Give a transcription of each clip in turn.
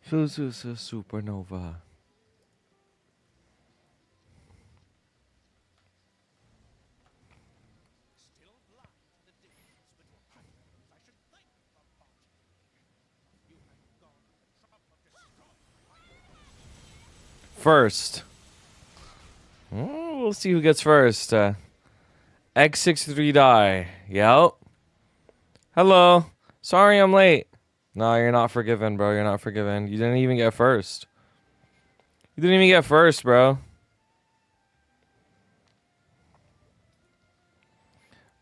Supernova. First. We'll see who gets first. X63 die. Yep. Hello. Sorry I'm late. No, you're not forgiven, bro. You're not forgiven. You didn't even get first. You didn't even get first, bro.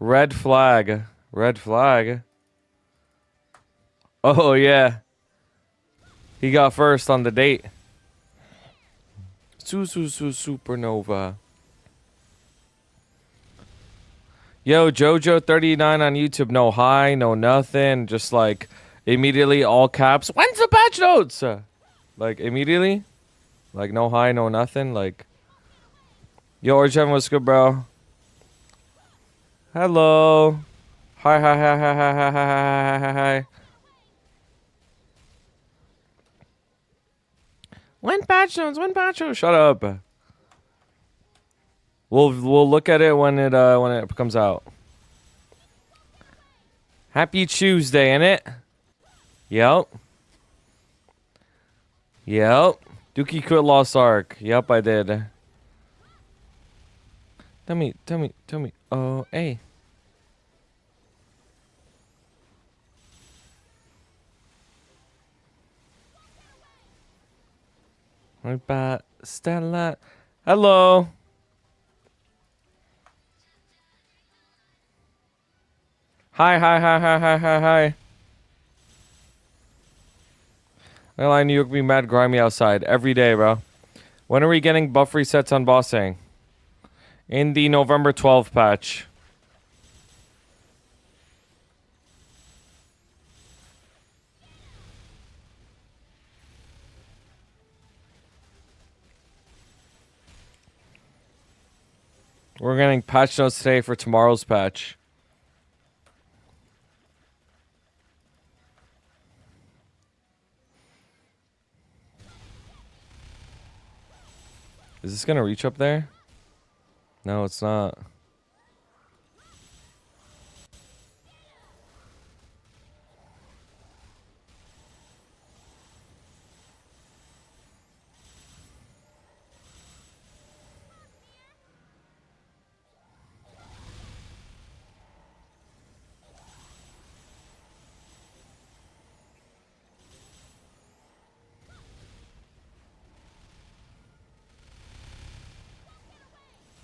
Red flag. Red flag. Oh, yeah. He got first on the date. Supernova. Yo, Jojo39 on YouTube. No hi, no nothing. Just like immediately all caps. When's the patch notes? Like immediately. Like no hi, no nothing. Like, yo, Orgen, what's good, bro? Hello. Hi, hi, hi, hi, hi, hi, hi, hi, hi. When patch notes? When patch notes? Shut up. We'll look at it when it comes out. Happy Tuesday, innit? Yep. Yep. Dookie quit Lost Ark. Yep, I did. Tell me. Oh, hey. Stella. Hello. Hi. Well, I knew you'd be mad grimy outside every day, bro. When are we getting buff resets on bossing? In the November 12th patch. We're getting patch notes today for tomorrow's patch. Is this gonna reach up there? No, it's not.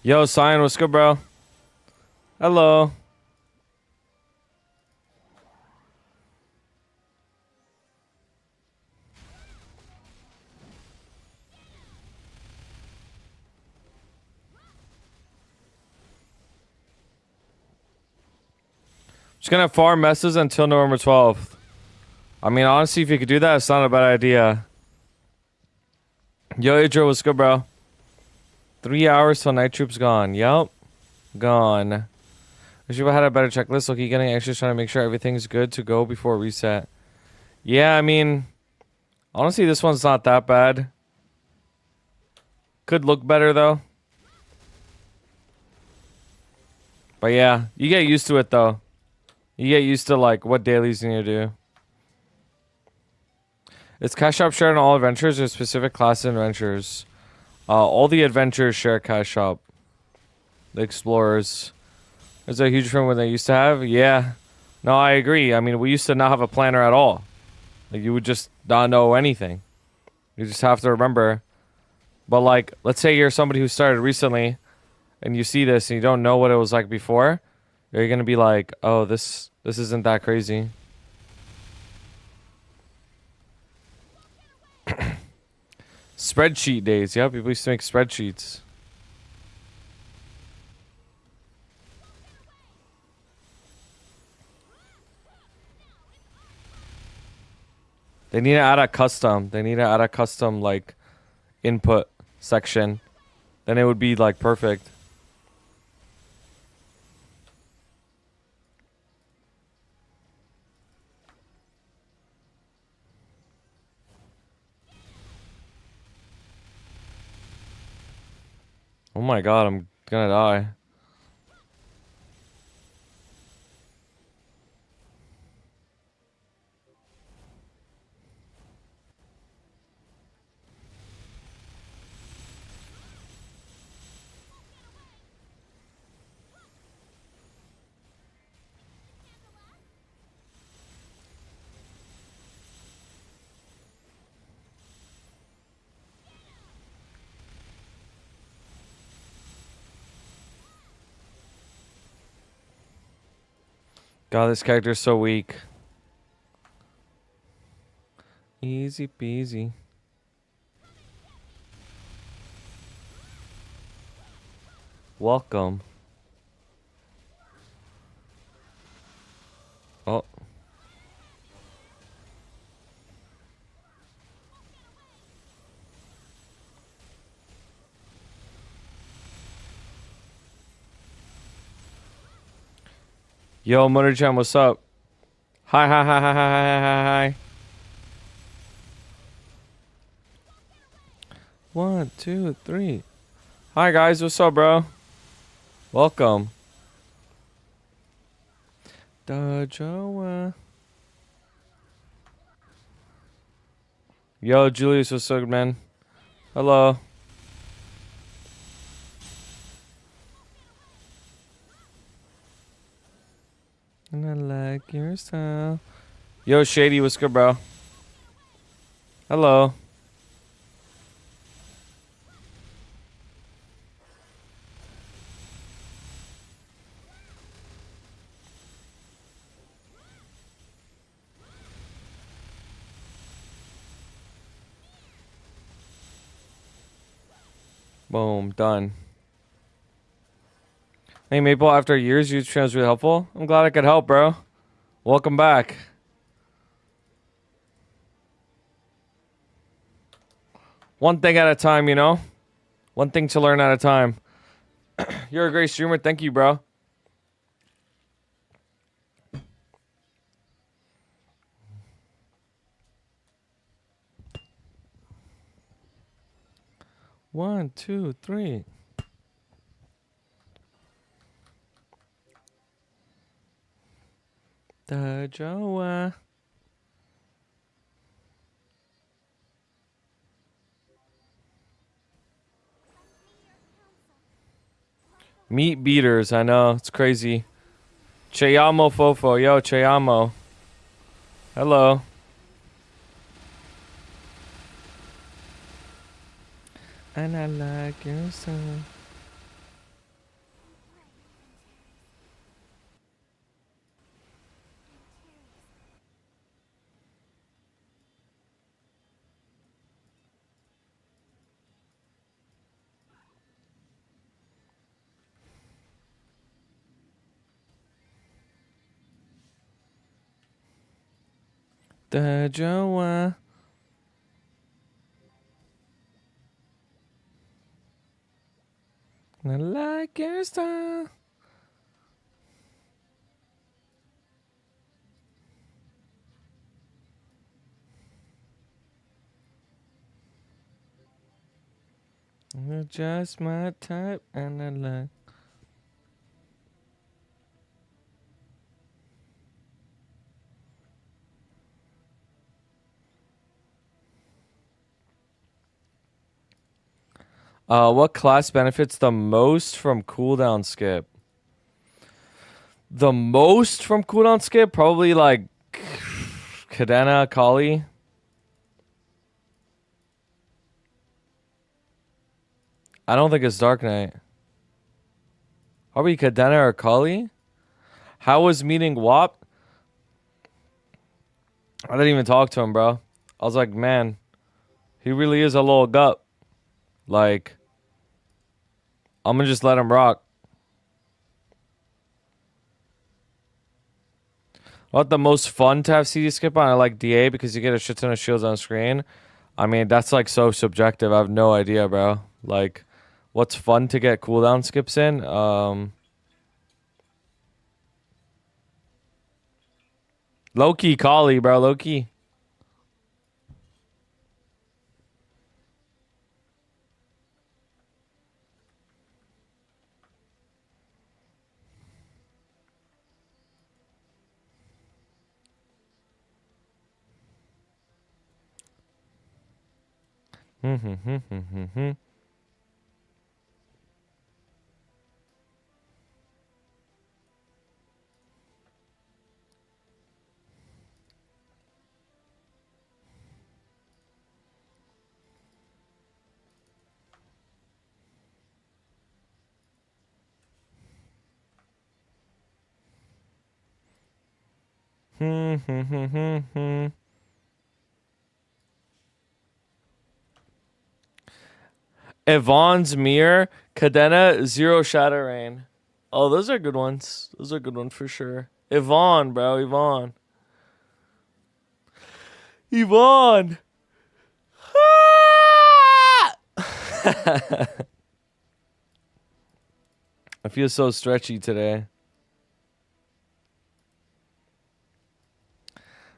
Yo, Cyan, what's good, bro? Hello. Just gonna farm messes until November 12th. I mean, honestly, if you could do that, it's not a bad idea. Yo, Idro, what's good, bro? 3 hours till Night Troop's gone. Yup. Gone. Wish you had a better checklist. So keep getting extras trying to make sure everything's good to go before reset. Yeah, I mean, honestly, this one's not that bad. Could look better, though. But yeah, you get used to it, though. You get used to, like, what dailies you need to do. Is Cash Shop shared on all adventures or specific class adventures? All the adventures share Cash Shop. The Explorers. Is a huge difference when they used to have? Yeah. No, I agree. I mean, we used to not have a planner at all. Like, you would just not know anything. You just have to remember. But, like, let's say you're somebody who started recently, and you see this, and you don't know what it was like before. You're going to be like, oh, this isn't that crazy. Spreadsheet days. Yeah, people used to make spreadsheets. They need to add a custom. They need to add a custom, like, input section. Then it would be, like, perfect. my god, I'm gonna die. God, this character's so weak. Easy peasy. Welcome. Oh. Yo, Motor-chan, what's up? Hi, hi, hi, hi, hi, hi, hi, hi. 1, 2, 3. Hi, guys. What's up, bro? Welcome. Dajoa. Yo, Julius, what's up, man? Hello. And I like your style. Yo, Shady, what's good, bro? Hello. Boom, done. Hey, Maple, after years, YouTube channel was really helpful. I'm glad I could help, bro. Welcome back. One thing at a time, you know? One thing to learn at a time. You're a great streamer. Thank you, bro. One, two, three. Dajoa. Meat beaters, I know. It's crazy. Cheyamo Fofo. Yo, Cheyamo. Hello. And I like your son. Dajoa. I like your style. You're just my type, and I like. What class benefits the most from cooldown skip? The most from cooldown skip? Probably like Kadena, Kali. I don't think it's Dark Knight. Are we Kadena or Kali? How was meeting WAP? I didn't even talk to him, bro. I was like, man, he really is a little gut. Like, I'm gonna just let him rock. What the most fun to have CD skip on? I like DA because you get a shit ton of shields on screen. I mean, that's like so subjective. I have no idea, bro. Like, what's fun to get cooldown skips in? Low-key Kali, bro. Low-key. Yvonne's Mirror, Cadena, Zero Shadow Rain. Oh, those are good ones. Those are good ones for sure. Yvonne, bro, Yvonne. Yvonne. I feel so stretchy today.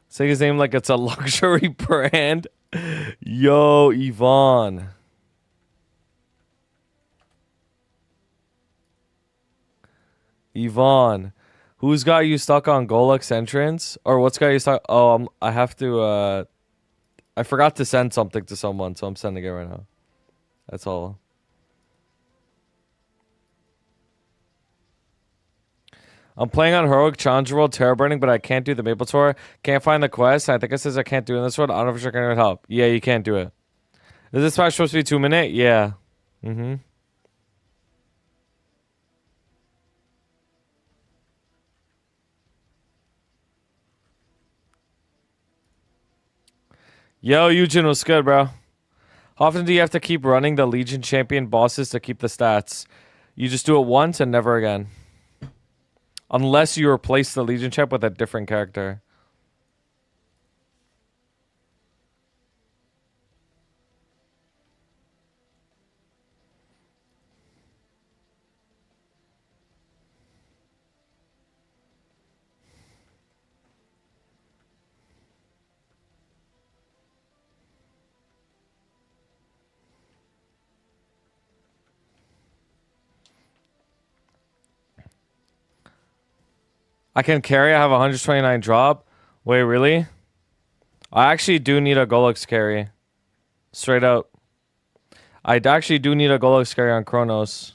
Say his name like it's a luxury brand. Yo, Yvonne. Yvonne. Who's got you stuck on Golux entrance? Or what's got you stuck? Oh, I have to, I forgot to send something to someone, so I'm sending it right now. That's all. I'm playing on Heroic Challenger World Terror Burning, but I can't do the Maplestory. Can't find the quest. I think it says I can't do it in this one. I don't know if you're going to help. Yeah, you can't do it. Is this match supposed to be 2 minute? Yeah. Yo, Eugen, what's good, bro? How often do you have to keep running the Legion champion bosses to keep the stats? You just do it once and never again. Unless you replace the Legion champ with a different character. I can carry. I have 129 drop. Wait, really? I actually do need a Golux carry. Straight up. I actually do need a Golux carry on Chronos.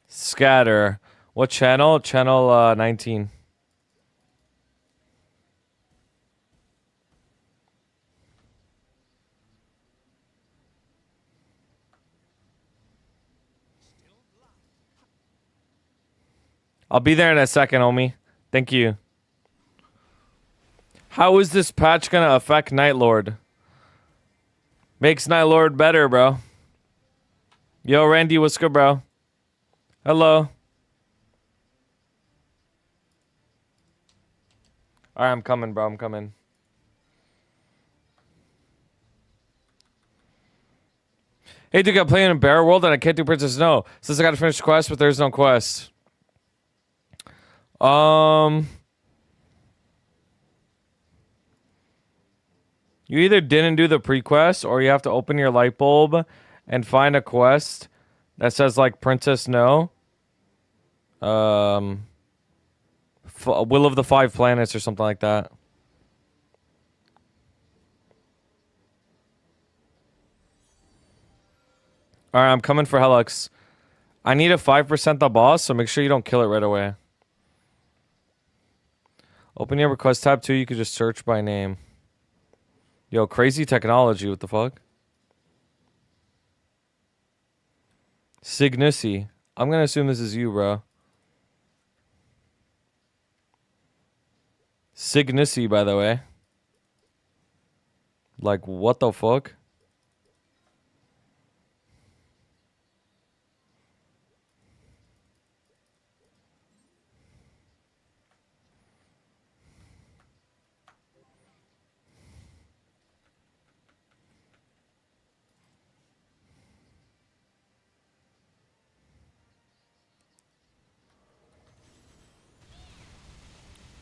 Scatter. What channel? Channel 19. I'll be there in a second, homie. Thank you. How is this patch gonna affect Nightlord? Makes Nightlord better, bro. Yo, Randy, what's good, bro? Hello. Alright, I'm coming, bro. I'm coming. Hey, dude, I'm playing in Bear World and I can't do Princess Snow. Since I gotta finish the quest, but there's no quest. You either didn't do the pre-quest or you have to open your light bulb and find a quest that says like Princess No. Will of the Five Planets or something like that. Alright, I'm coming for Helix. I need a 5% the boss, so make sure you don't kill it right away. Open your request tab too, you can just search by name. Yo, crazy technology, what the fuck? Signussy. I'm gonna assume this is you, bro. Signussy, by the way. Like, what the fuck?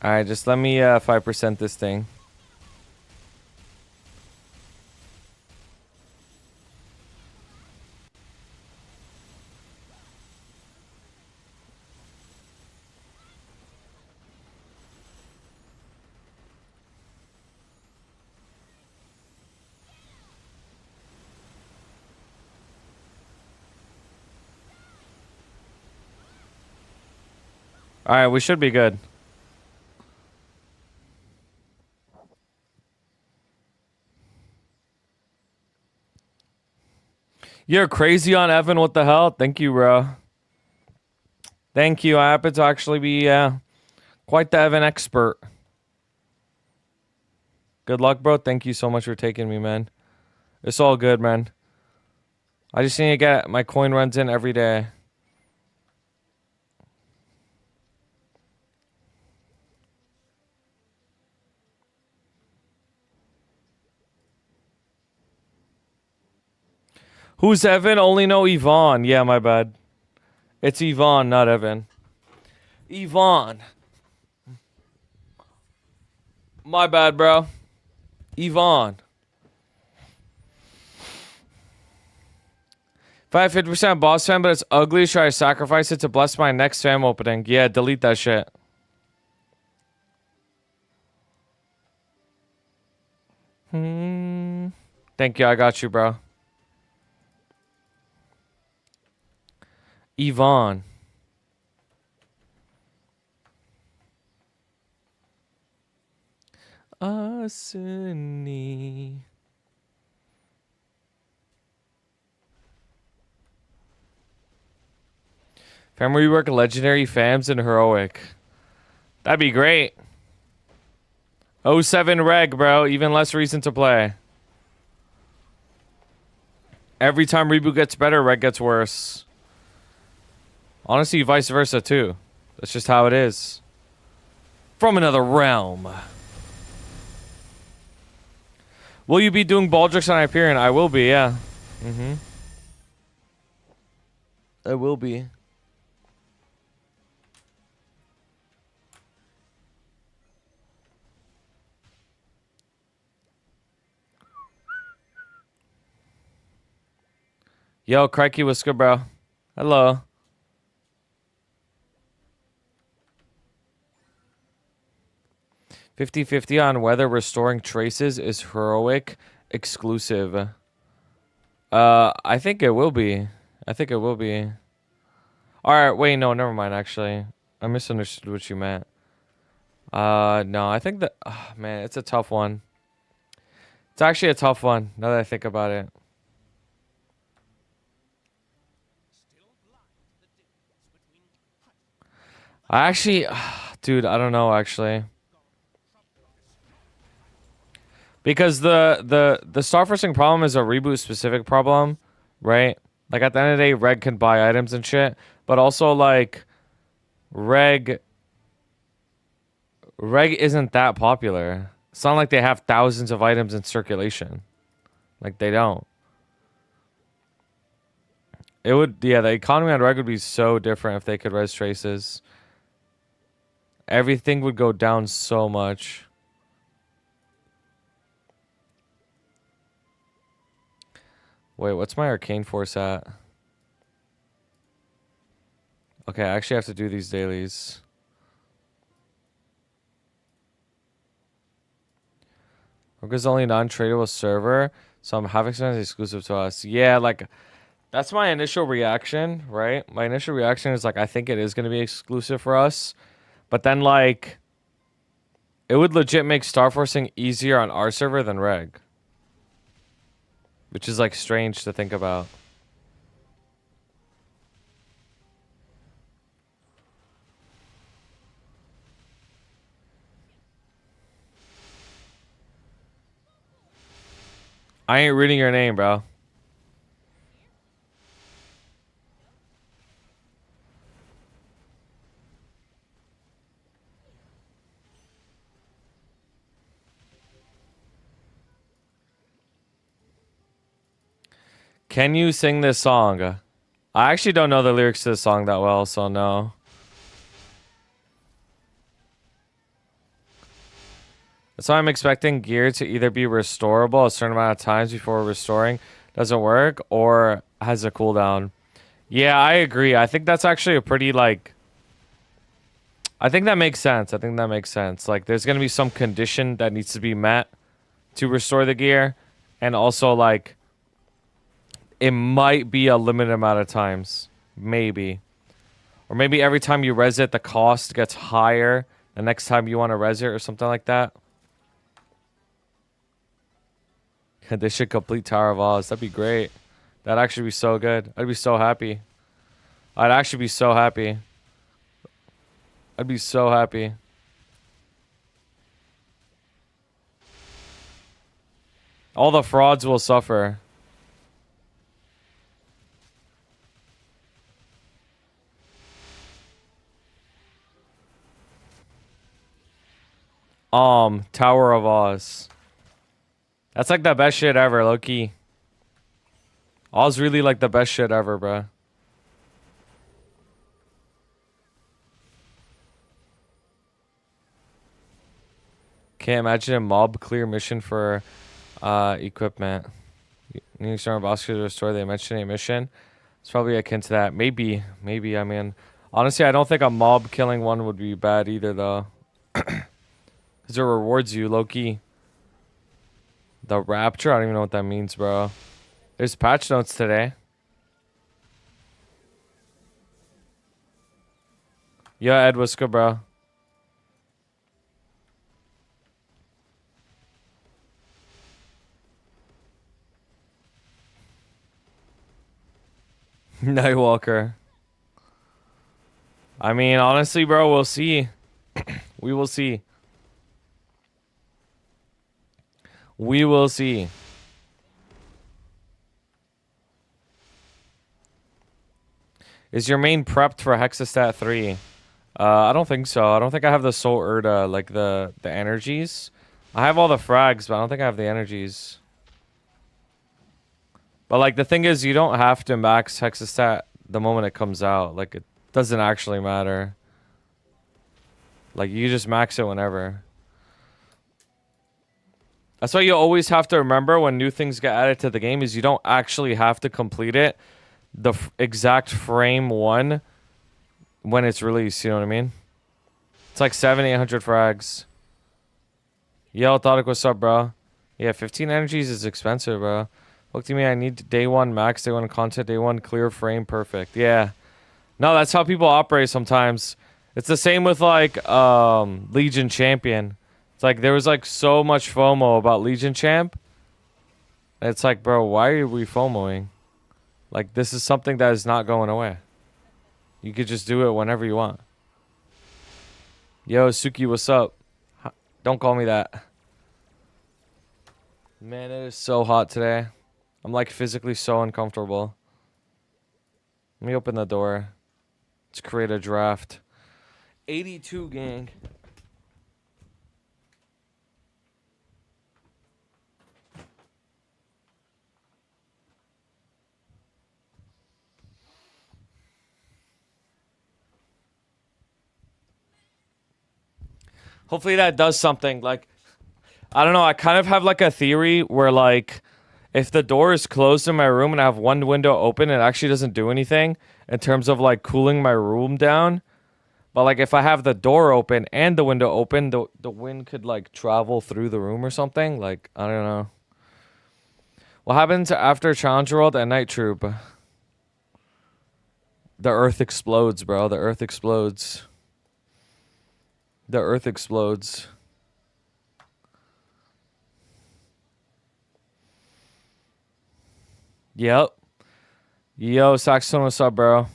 Alright, just let me 5% this thing. All right, we should be good. You're crazy on Evan. What the hell? Thank you, bro. Thank you. I happen to actually be quite the Evan expert. Good luck, bro. Thank you so much for taking me, man. It's all good, man. I just need to get my coin runs in every day. Who's Evan? Only know Yvonne. Yeah, my bad. It's Yvonne, not Evan. Yvonne. My bad, bro. Yvonne. If I have 50% boss fan, but it's ugly, should I sacrifice it to bless my next spam opening? Yeah, delete that shit. Thank you, I got you, bro. Yvonne. Asuni. Family rework legendary fams and heroic. That'd be great. 07 reg, bro. Even less reason to play. Every time reboot gets better, reg gets worse. Honestly, vice versa too. That's just how it is. From another realm. Will you be doing Baldrix on Hyperion? I will be, yeah. I will be. Yo, Crikey, what's good, bro? Hello. $50-50 on whether restoring traces is heroic exclusive. I think it will be. I think it will be. Alright, wait, no, never mind, actually. I misunderstood what you meant. No, I think that... Oh, man, it's a tough one. It's actually a tough one, now that I think about it. I actually... Dude, I don't know, actually. Because the Star Forcing problem is a reboot-specific problem, right? Like, at the end of the day, Reg can buy items and shit. But also, like... Reg isn't that popular. It's not like they have thousands of items in circulation. Like, they don't. It would... Yeah, the economy on Reg would be so different if they could res traces. Everything would go down so much. Wait, what's my arcane force at? Okay, I actually have to do these dailies. Rogue's only non-tradable server, so I'm half expensive exclusive to us. Yeah, like, that's my initial reaction, right? My initial reaction is like, I think it is going to be exclusive for us. But then, like, it would legit make Star Forcing easier on our server than Reg. Which is, like, strange to think about. I ain't reading your name, bro. Can you sing this song? I actually don't know the lyrics to the song that well, so no. So I'm expecting gear to either be restorable a certain amount of times before restoring doesn't work, or has a cooldown. Yeah, I agree. I think that's actually a pretty, like... I think that makes sense. I think that makes sense. Like, there's going to be some condition that needs to be met to restore the gear. And also, like... It might be a limited amount of times. Maybe. Or maybe every time you res it, the cost gets higher the next time you want to res it or something like that. They should complete Tower of Oz. That'd be great. That'd actually be so good. I'd be so happy. I'd actually be so happy. I'd be so happy. All the frauds will suffer. Tower of Oz. That's like the best shit ever, low-key. Oz really like the best shit ever, bro. Can't imagine a mob clear mission for equipment. New Storm boss to restore the mentioned mission. It's probably akin to that. Maybe. I mean, honestly, I don't think a mob killing one would be bad either, though. Because it rewards you, low-key. The Rapture? I don't even know what that means, bro. There's patch notes today. Yeah, Ed, what's good, bro? Nightwalker. I mean, honestly, bro, we'll see. We will see. We will see. Is your main prepped for Hexastat 3? I don't think so. I don't think I have the Soul Urda, like the energies. I have all the frags, but I don't think I have the energies. But like the thing is, you don't have to max Hexastat the moment it comes out. Like it doesn't actually matter. Like you just max it whenever. That's why you always have to remember when new things get added to the game is you don't actually have to complete it the exact frame one when it's released. You know what I mean? It's like 700-800 frags. Yo, Thodic, what's up, bro? Yeah, 15 energies is expensive, bro. Look to me, I need day one max, day one content, day one clear frame, perfect. Yeah. No, that's how people operate sometimes. It's the same with like Legion Champion. It's like there was like so much FOMO about Legion Champ. And it's like, bro, why are we FOMOing? Like this is something that is not going away. You could just do it whenever you want. Yo, Suki, what's up? Don't call me that. Man, it is so hot today. I'm like physically so uncomfortable. Let me open the door. Let's create a draft. 82 gang. Hopefully that does something. Like, I don't know. I kind of have like a theory where like if the door is closed in my room and I have one window open, it actually doesn't do anything in terms of like cooling my room down. But like if I have the door open and the window open, the wind could like travel through the room or something. Like, I don't know. What happens after Challenge World and Night Troop? The earth explodes, bro. The earth explodes. The earth explodes. Yep. Yo, Saxon, what's up, bro?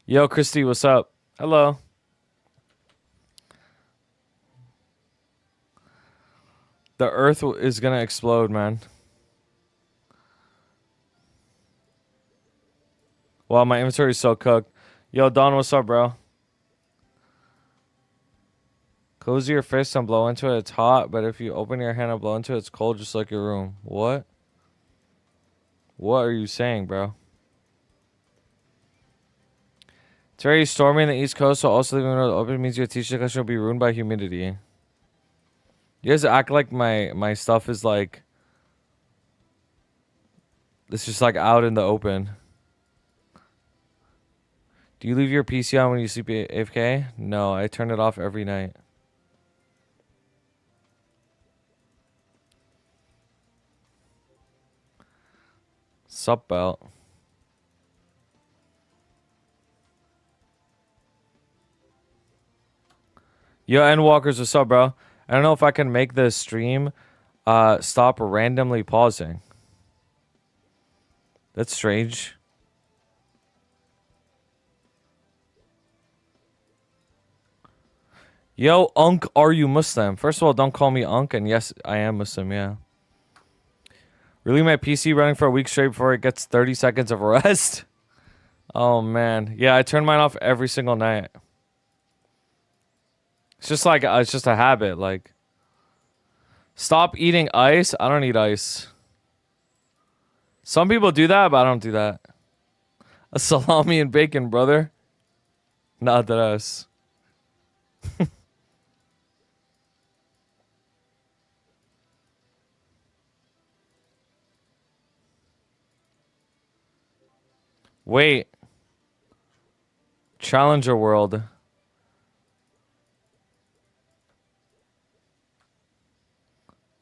Yo, Christy, what's up? Hello. The earth is gonna explode, man. Wow, my inventory is so cooked. Yo, Don, what's up, bro? Close your fist and blow into it. It's hot, but if you open your hand and blow into it, it's cold just like your room. What? What are you saying, bro? It's very stormy in the East Coast, so also leaving the window open means your t-shirt collection will be ruined by humidity. You guys act like my stuff is like... It's just like out in the open. Do you leave your PC on when you sleep AFK? No, I turn it off every night. Sup, belt. Yo, Endwalkers, what's up, bro? I don't know if I can make the stream stop randomly pausing. That's strange. Yo, Unk, are you Muslim? First of all, don't call me Unk, and yes, I am Muslim, yeah. Really, my PC running for a week straight before it gets 30 seconds of rest? Oh, man. Yeah, I turn mine off every single night. It's just like, it's just a habit, like. Stop eating ice? I don't eat ice. Some people do that, but I don't do that. A salami and bacon, brother. Not that us. Wait. Challenger World.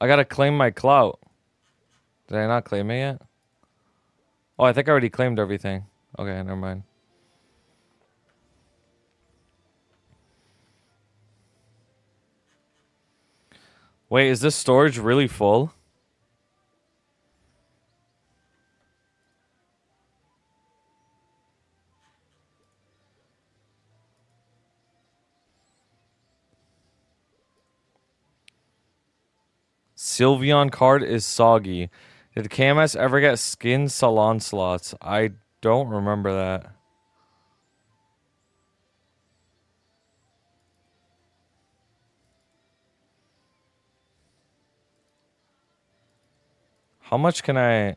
I gotta claim my clout. Did I not claim it yet? Oh, I think I already claimed everything. Okay, never mind. Wait, is this storage really full? Sylveon card is soggy. Did KMS ever get skin salon slots? I don't remember that. How much can I...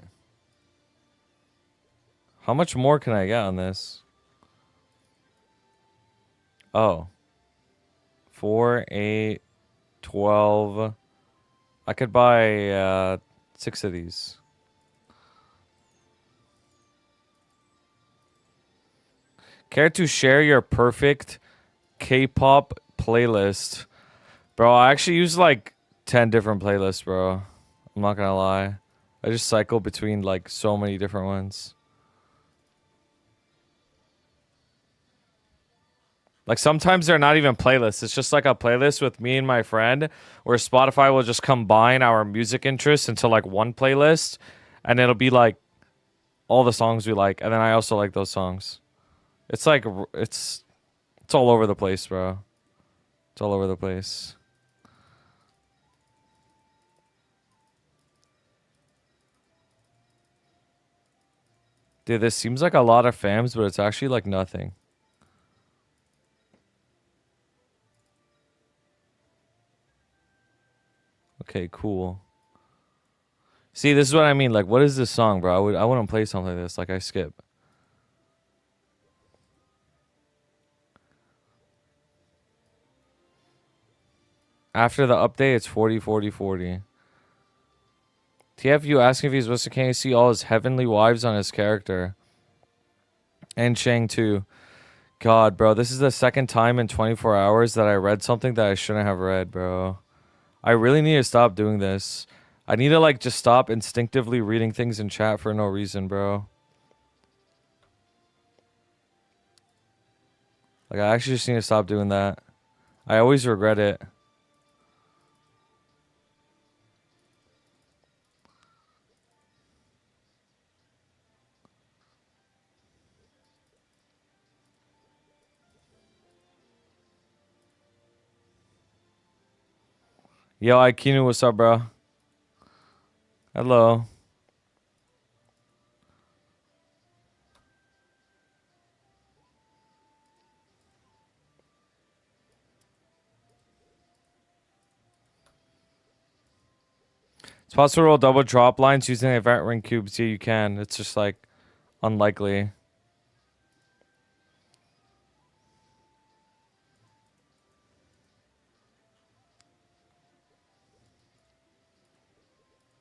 How much more can I get on this? Oh. 4, 8, 12. I could buy 6 of these. Care to share your perfect K-pop playlist? Bro, I actually use like 10 different playlists, bro. I'm not gonna lie. I just cycle between like so many different ones. Like sometimes they're not even playlists. It's just like a playlist with me and my friend where Spotify will just combine our music interests into like one playlist and it'll be like all the songs we like and then I also like those songs. It's like it's all over the place, bro. It's all over the place. Dude, this seems like a lot of fams, but it's actually like nothing. Okay, cool. See, this is what I mean. Like, what is this song, bro? I wouldn't play something like this. Like, I skip. After the update, it's 40, 40, 40. TF, you asking if he's Mr. Can you see all his heavenly wives on his character? And Shang too. God, bro, this is the second time in 24 hours that I read something that I shouldn't have read, bro. I really need to stop doing this. I need to, like, just stop instinctively reading things in chat for no reason, bro. Like, I actually just need to stop doing that. I always regret it. Yo, Aikinu, what's up, bro? Hello. It's possible to roll double drop lines using event ring cubes. Yeah, you can. It's just, like, unlikely.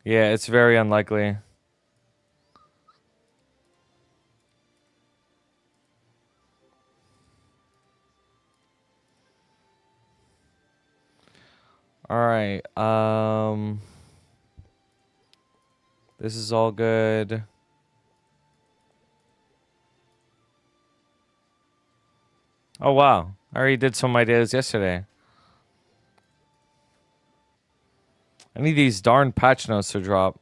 Yeah, it's very unlikely. All right. This is all good. Oh wow. I already did some of my days yesterday. I need these darn patch notes to drop.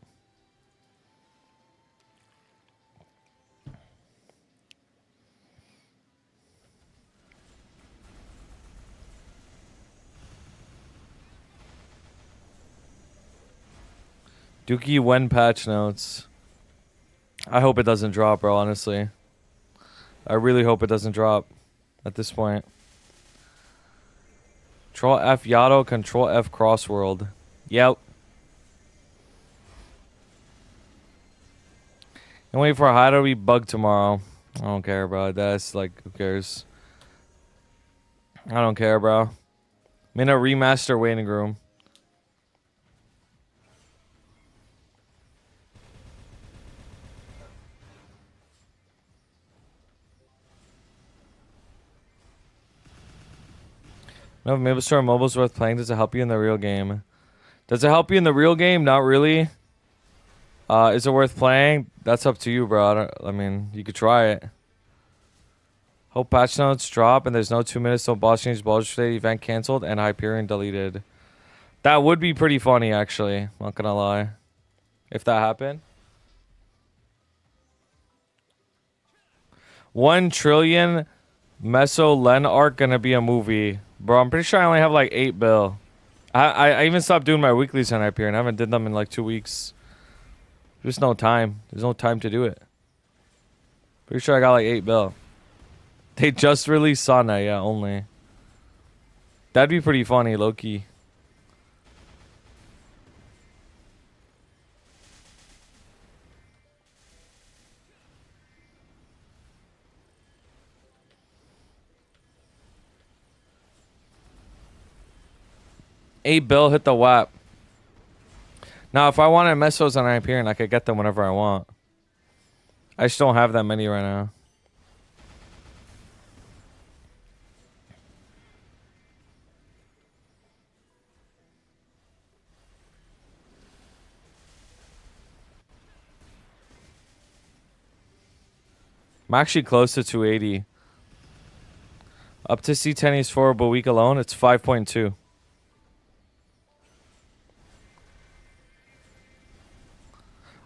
Dookie when patch notes. I hope it doesn't drop, bro, honestly. I really hope it doesn't drop at this point. Control F Yato, Control F Crossworld. Yep. And wait for how to be bugged tomorrow. I don't care, bro. That's like, who cares? I don't care, bro. I'm in a remaster waiting room. No, Maplestory Mobile's worth playing. Does it help you in the real game? Does it help you in the real game? Not really. Is it worth playing? That's up to you, bro. I mean, you could try it. Hope patch notes drop and there's no 2 minutes till boss change Baldur's Gate event canceled and Hyperion deleted. That would be pretty funny, actually. Not gonna lie. If that happened. 1 trillion Meso Len arc gonna be a movie. Bro, I'm pretty sure I only have like 8 bill. I even stopped doing my weeklies on Hyperion. I haven't did them in like 2 weeks. There's no time. There's no time to do it. Pretty sure I got like 8 bill. They just released Sana, yeah, only. That'd be pretty funny, low-key. $8 hit the WAP. Now, if I wanted Mesos on Hyperion, I could get them whenever I want. I just don't have that many right now. I'm actually close to 280. Up to C10 for a week alone, it's 5.2.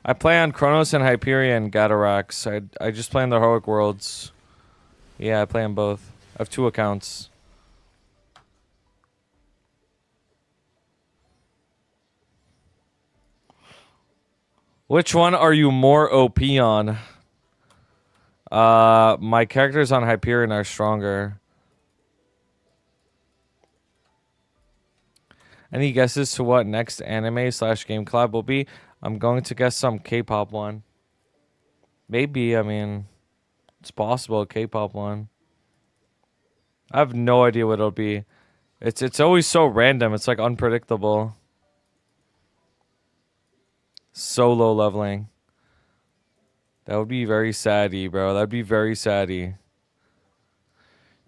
I play on Chronos and Hyperion Gatarax. I just play on the Heroic Worlds. Yeah, I play on both. I have 2 accounts. Which one are you more OP on? My characters on Hyperion are stronger. Any guesses to what next anime / game collab will be? I'm going to guess some K-pop one. Maybe, I mean, it's possible a K-pop one. I have no idea what it'll be. It's always so random. It's like unpredictable. So low leveling. That would be very saddy, bro. That'd be very saddy.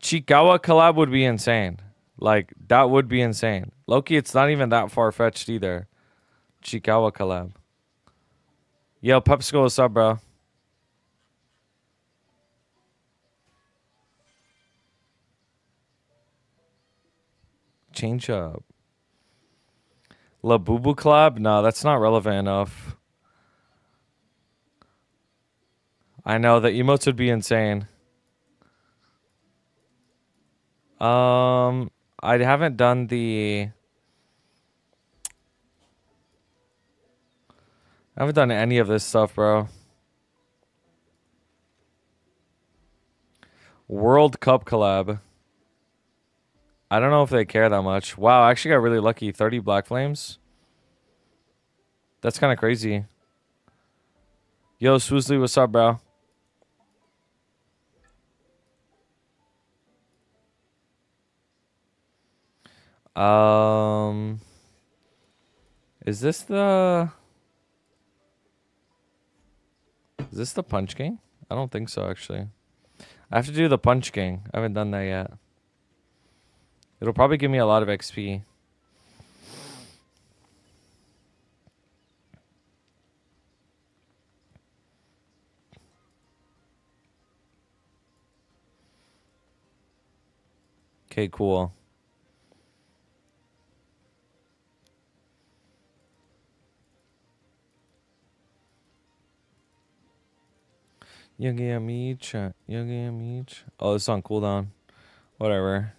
Chikawa collab would be insane. Like, that would be insane. Loki, it's not even that far-fetched either. Chikawa collab. Yo, Pepsico, what's up, bro? Change up. Labubu collab? No, that's not relevant enough. I know, the emotes would be insane. I haven't done the... I haven't done any of this stuff, bro. World Cup collab. I don't know if they care that much. Wow, I actually got really lucky. 30 Black Flames. That's kind of crazy. Yo, Swoosley, what's up, bro? Is this the Punch King? I don't think so, actually. I have to do the Punch King. I haven't done that yet. It'll probably give me a lot of XP. Okay, cool. Yogi Amicha. Yogi Amich. Oh, it's on cooldown. Whatever.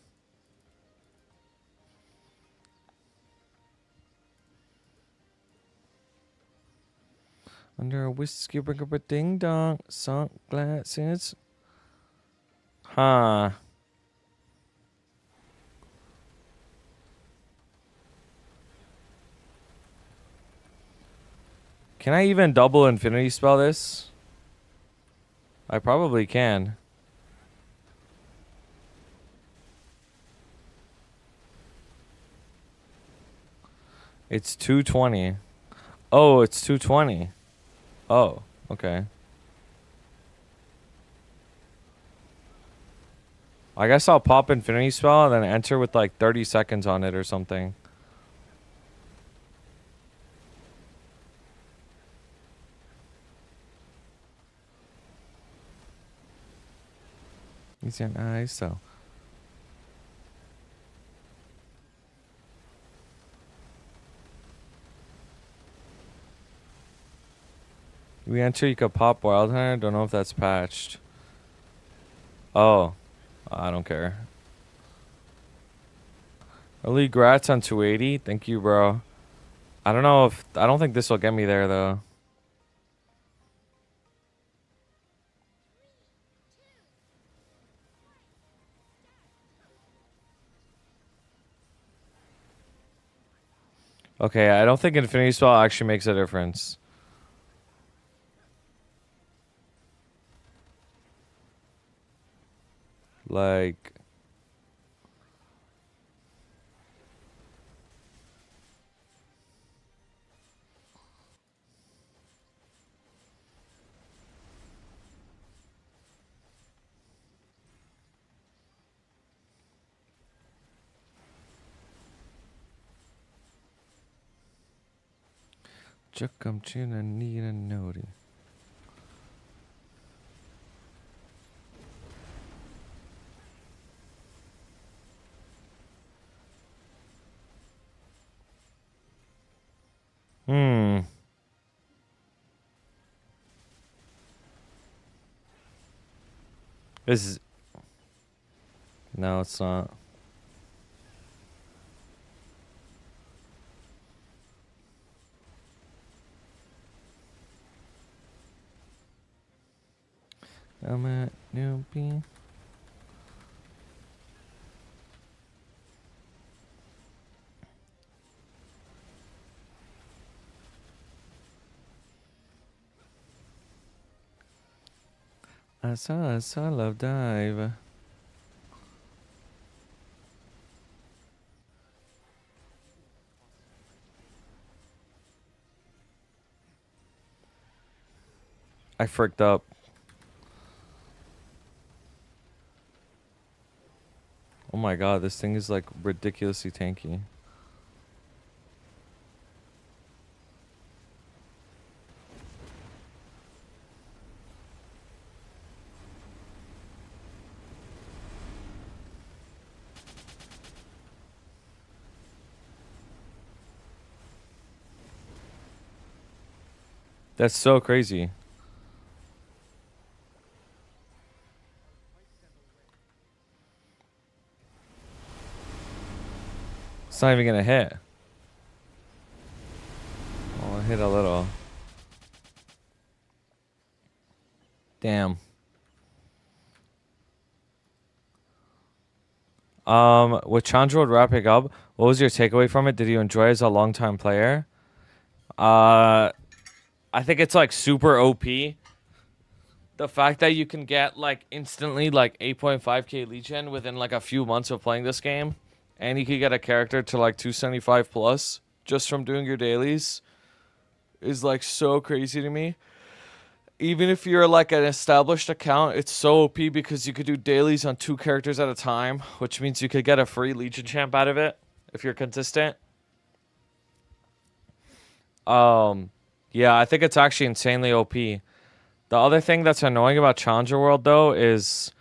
Under a whiskey brick up a ding dong. Sunglasses. Huh. Can I even double infinity spell this? I probably can. It's 220. Oh, it's 220. Oh, okay. I guess I'll pop infinity spell and then enter with like 30 seconds on it or something. He's an ISO. We enter, you could pop Wild Hunter. Don't know if that's patched. Oh, I don't care. Early grats on 280. Thank you, bro. I don't know if... I don't think this will get me there, though. Okay, I don't think Infinity Spell actually makes a difference. Like... Chukam china need a noti. This is... No, it's not. I'm at newbie. I saw love dive. I fricked up. Oh my god, this thing is like ridiculously tanky. That's so crazy. It's not even gonna hit. Oh, it hit a little. Damn. With Chandra wrapping up, what was your takeaway from it? Did you enjoy it as a longtime player? I think it's like super OP. The fact that you can get like instantly like 8.5k Legion within like a few months of playing this game, and you could get a character to like 275 plus just from doing your dailies is like so crazy to me. Even if you're like an established account, it's so OP because you could do dailies on 2 characters at a time, which means you could get a free Legion champ out of it if you're consistent. Yeah, I think it's actually insanely OP. The other thing that's annoying about Challenger World, though, is...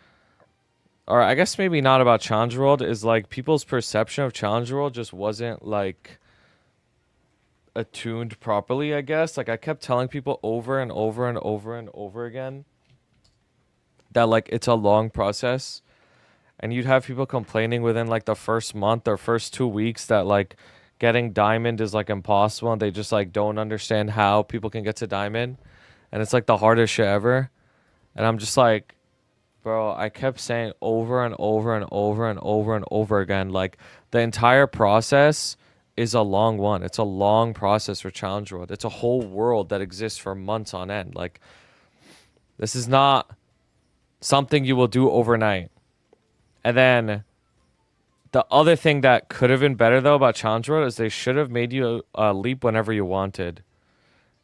Or I guess maybe not about Challenger World, is, like, people's perception of Challenger World just wasn't, like, attuned properly, I guess. Like, I kept telling people over and over and over and over again that like it's a long process, and you'd have people complaining within like the first month or first 2 weeks that like getting diamond is like impossible, and they just like don't understand how people can get to diamond, and it's like the hardest shit ever. And I'm just like, bro, I kept saying over and over and over and over and over again, like the entire process is a long one. It's a long process for Challenge World. It's a whole world that exists for months on end. Like, this is not something you will do overnight. And then the other thing that could have been better though about Challenge World is they should have made you leap whenever you wanted.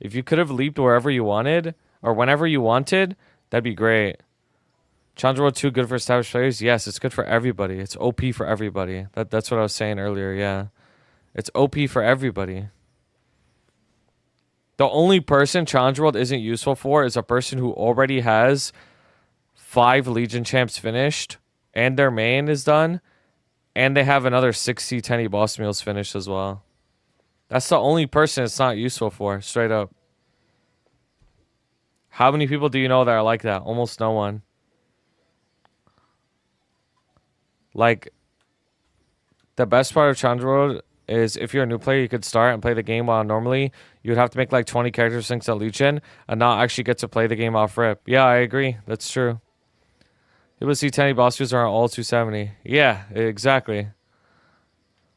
If you could have leaped wherever you wanted or whenever you wanted, that'd be great. Challenge World 2 good for established players? Yes, it's good for everybody. It's OP for everybody. That's what I was saying earlier, yeah. It's OP for everybody. The only person Challenge World isn't useful for is a person who already has 5 Legion champs finished and their main is done, and they have another 60 10 boss meals finished as well. That's the only person it's not useful for, straight up. How many people do you know that are like that? Almost no one. Like, the best part of Challenge World is if you're a new player, you could start and play the game while normally you would have to make like 20 character syncs at Legion and not actually get to play the game off rip. Yeah, I agree. That's true. People see 10 boss views are all 270. Yeah, exactly.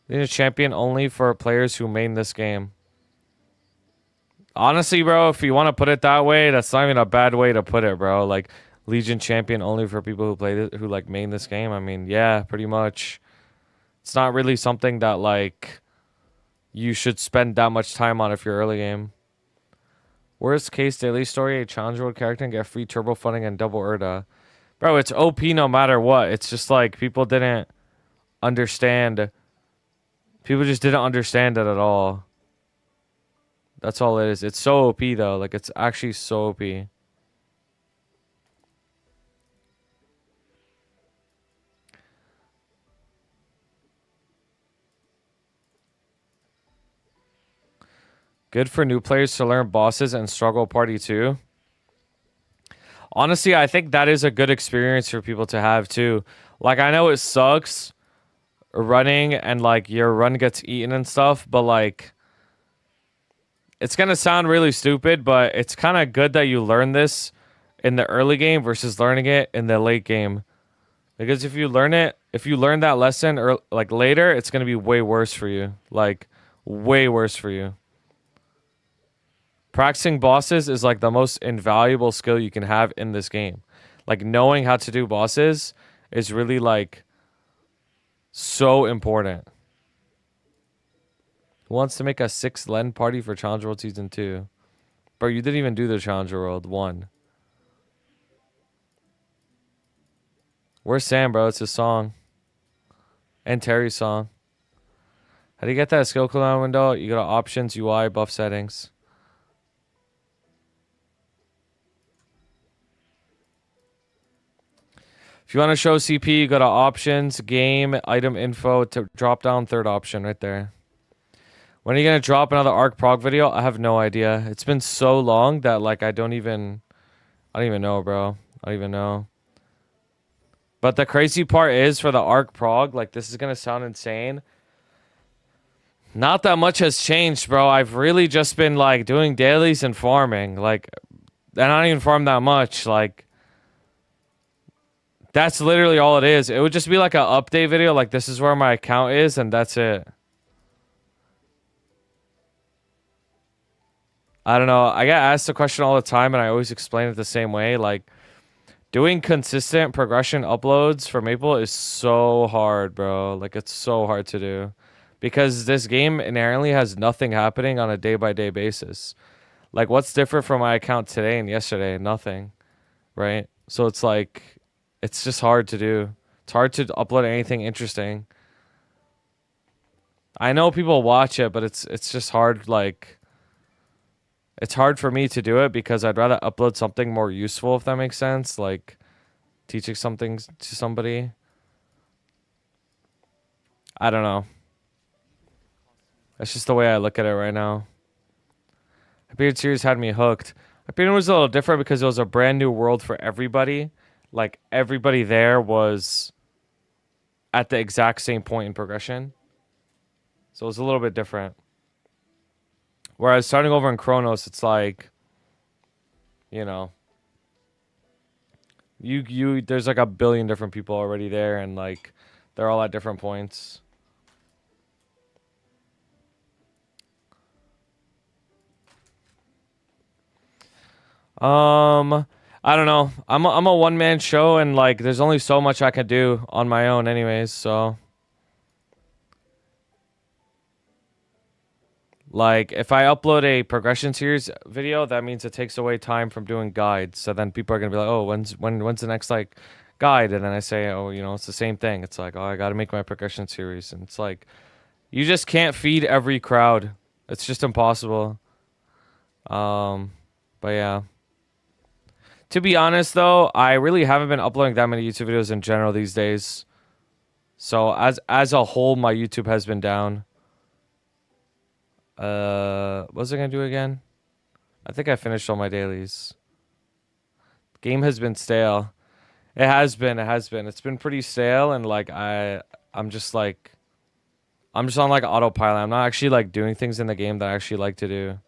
They need a champion only for players who main this game. Honestly, bro, if you want to put it that way, that's not even a bad way to put it, bro. Like, Legion champion only for people who play this, who like main this game. I mean, yeah, pretty much. It's not really something that like you should spend that much time on if you're early game. Worst case daily story, a Challenge World character and get free turbo funding and double Urda. Bro, it's OP no matter what. It's just like people didn't understand. People just didn't understand it at all. That's all it is. It's so OP though. Like, it's actually so OP. Good for new players to learn bosses and struggle party too. Honestly, I think that is a good experience for people to have too. Like, I know it sucks running and like your run gets eaten and stuff, but like, it's going to sound really stupid, but it's kind of good that you learn this in the early game versus learning it in the late game. Because if you learn that lesson or like later, it's going to be way worse for you. Like, way worse for you. Practicing bosses is like the most invaluable skill you can have in this game. Like, knowing how to do bosses is really like so important. Who wants to make a 6 LEN party for Challenge World Season 2? Bro, you didn't even do the Challenge World 1. Where's Sam, bro? It's his song. And Terry's song. How do you get that skill cooldown window? You go to options, UI, buff settings. If you want to show CP, you go to options, game, item info, to drop down third option right there. When are you going to drop another Arc Prog video? I have no idea. It's been so long that like I don't even know, bro. I don't even know. But the crazy part is for the Arc Prog, like, this is going to sound insane. Not that much has changed, bro. I've really just been like doing dailies and farming. Like, and I don't even farm that much. Like, that's literally all it is. It would just be like an update video. Like, this is where my account is, and that's it. I don't know. I get asked the question all the time, and I always explain it the same way. Like, doing consistent progression uploads for Maple is so hard, bro. Like, it's so hard to do. Because this game inherently has nothing happening on a day-by-day basis. Like, what's different from my account today and yesterday? Nothing. Right? So it's like, it's just hard to do. It's hard to upload anything interesting. I know people watch it, but it's just hard, like, it's hard for me to do it because I'd rather upload something more useful, if that makes sense. Like, teaching something to somebody. I don't know. That's just the way I look at it right now. Hyperion series had me hooked. Hyperion was a little different because it was a brand new world for everybody. like everybody there was at the exact same point in progression. So it was a little bit different. Whereas starting over in Chronos, it's like, you know, you there's like a billion different people already there, and like they're all at different points. I don't know. I'm a one man show, and like there's only so much I can do on my own, anyways. So like if I upload a progression series video, that means it takes away time from doing guides. So then people are gonna be like, oh, when's the next like guide? And then I say, oh, you know, it's the same thing. It's like, oh, I got to make my progression series, and it's like you just can't feed every crowd. It's just impossible. But yeah. To be honest, though, I really haven't been uploading that many YouTube videos in general these days. So as a whole, my YouTube has been down. What was I gonna do again? I think I finished all my dailies. Game has been stale. It has been. It has been. It's been pretty stale, and like I'm just like, I'm just on like autopilot. I'm not actually like doing things in the game that I actually like to do.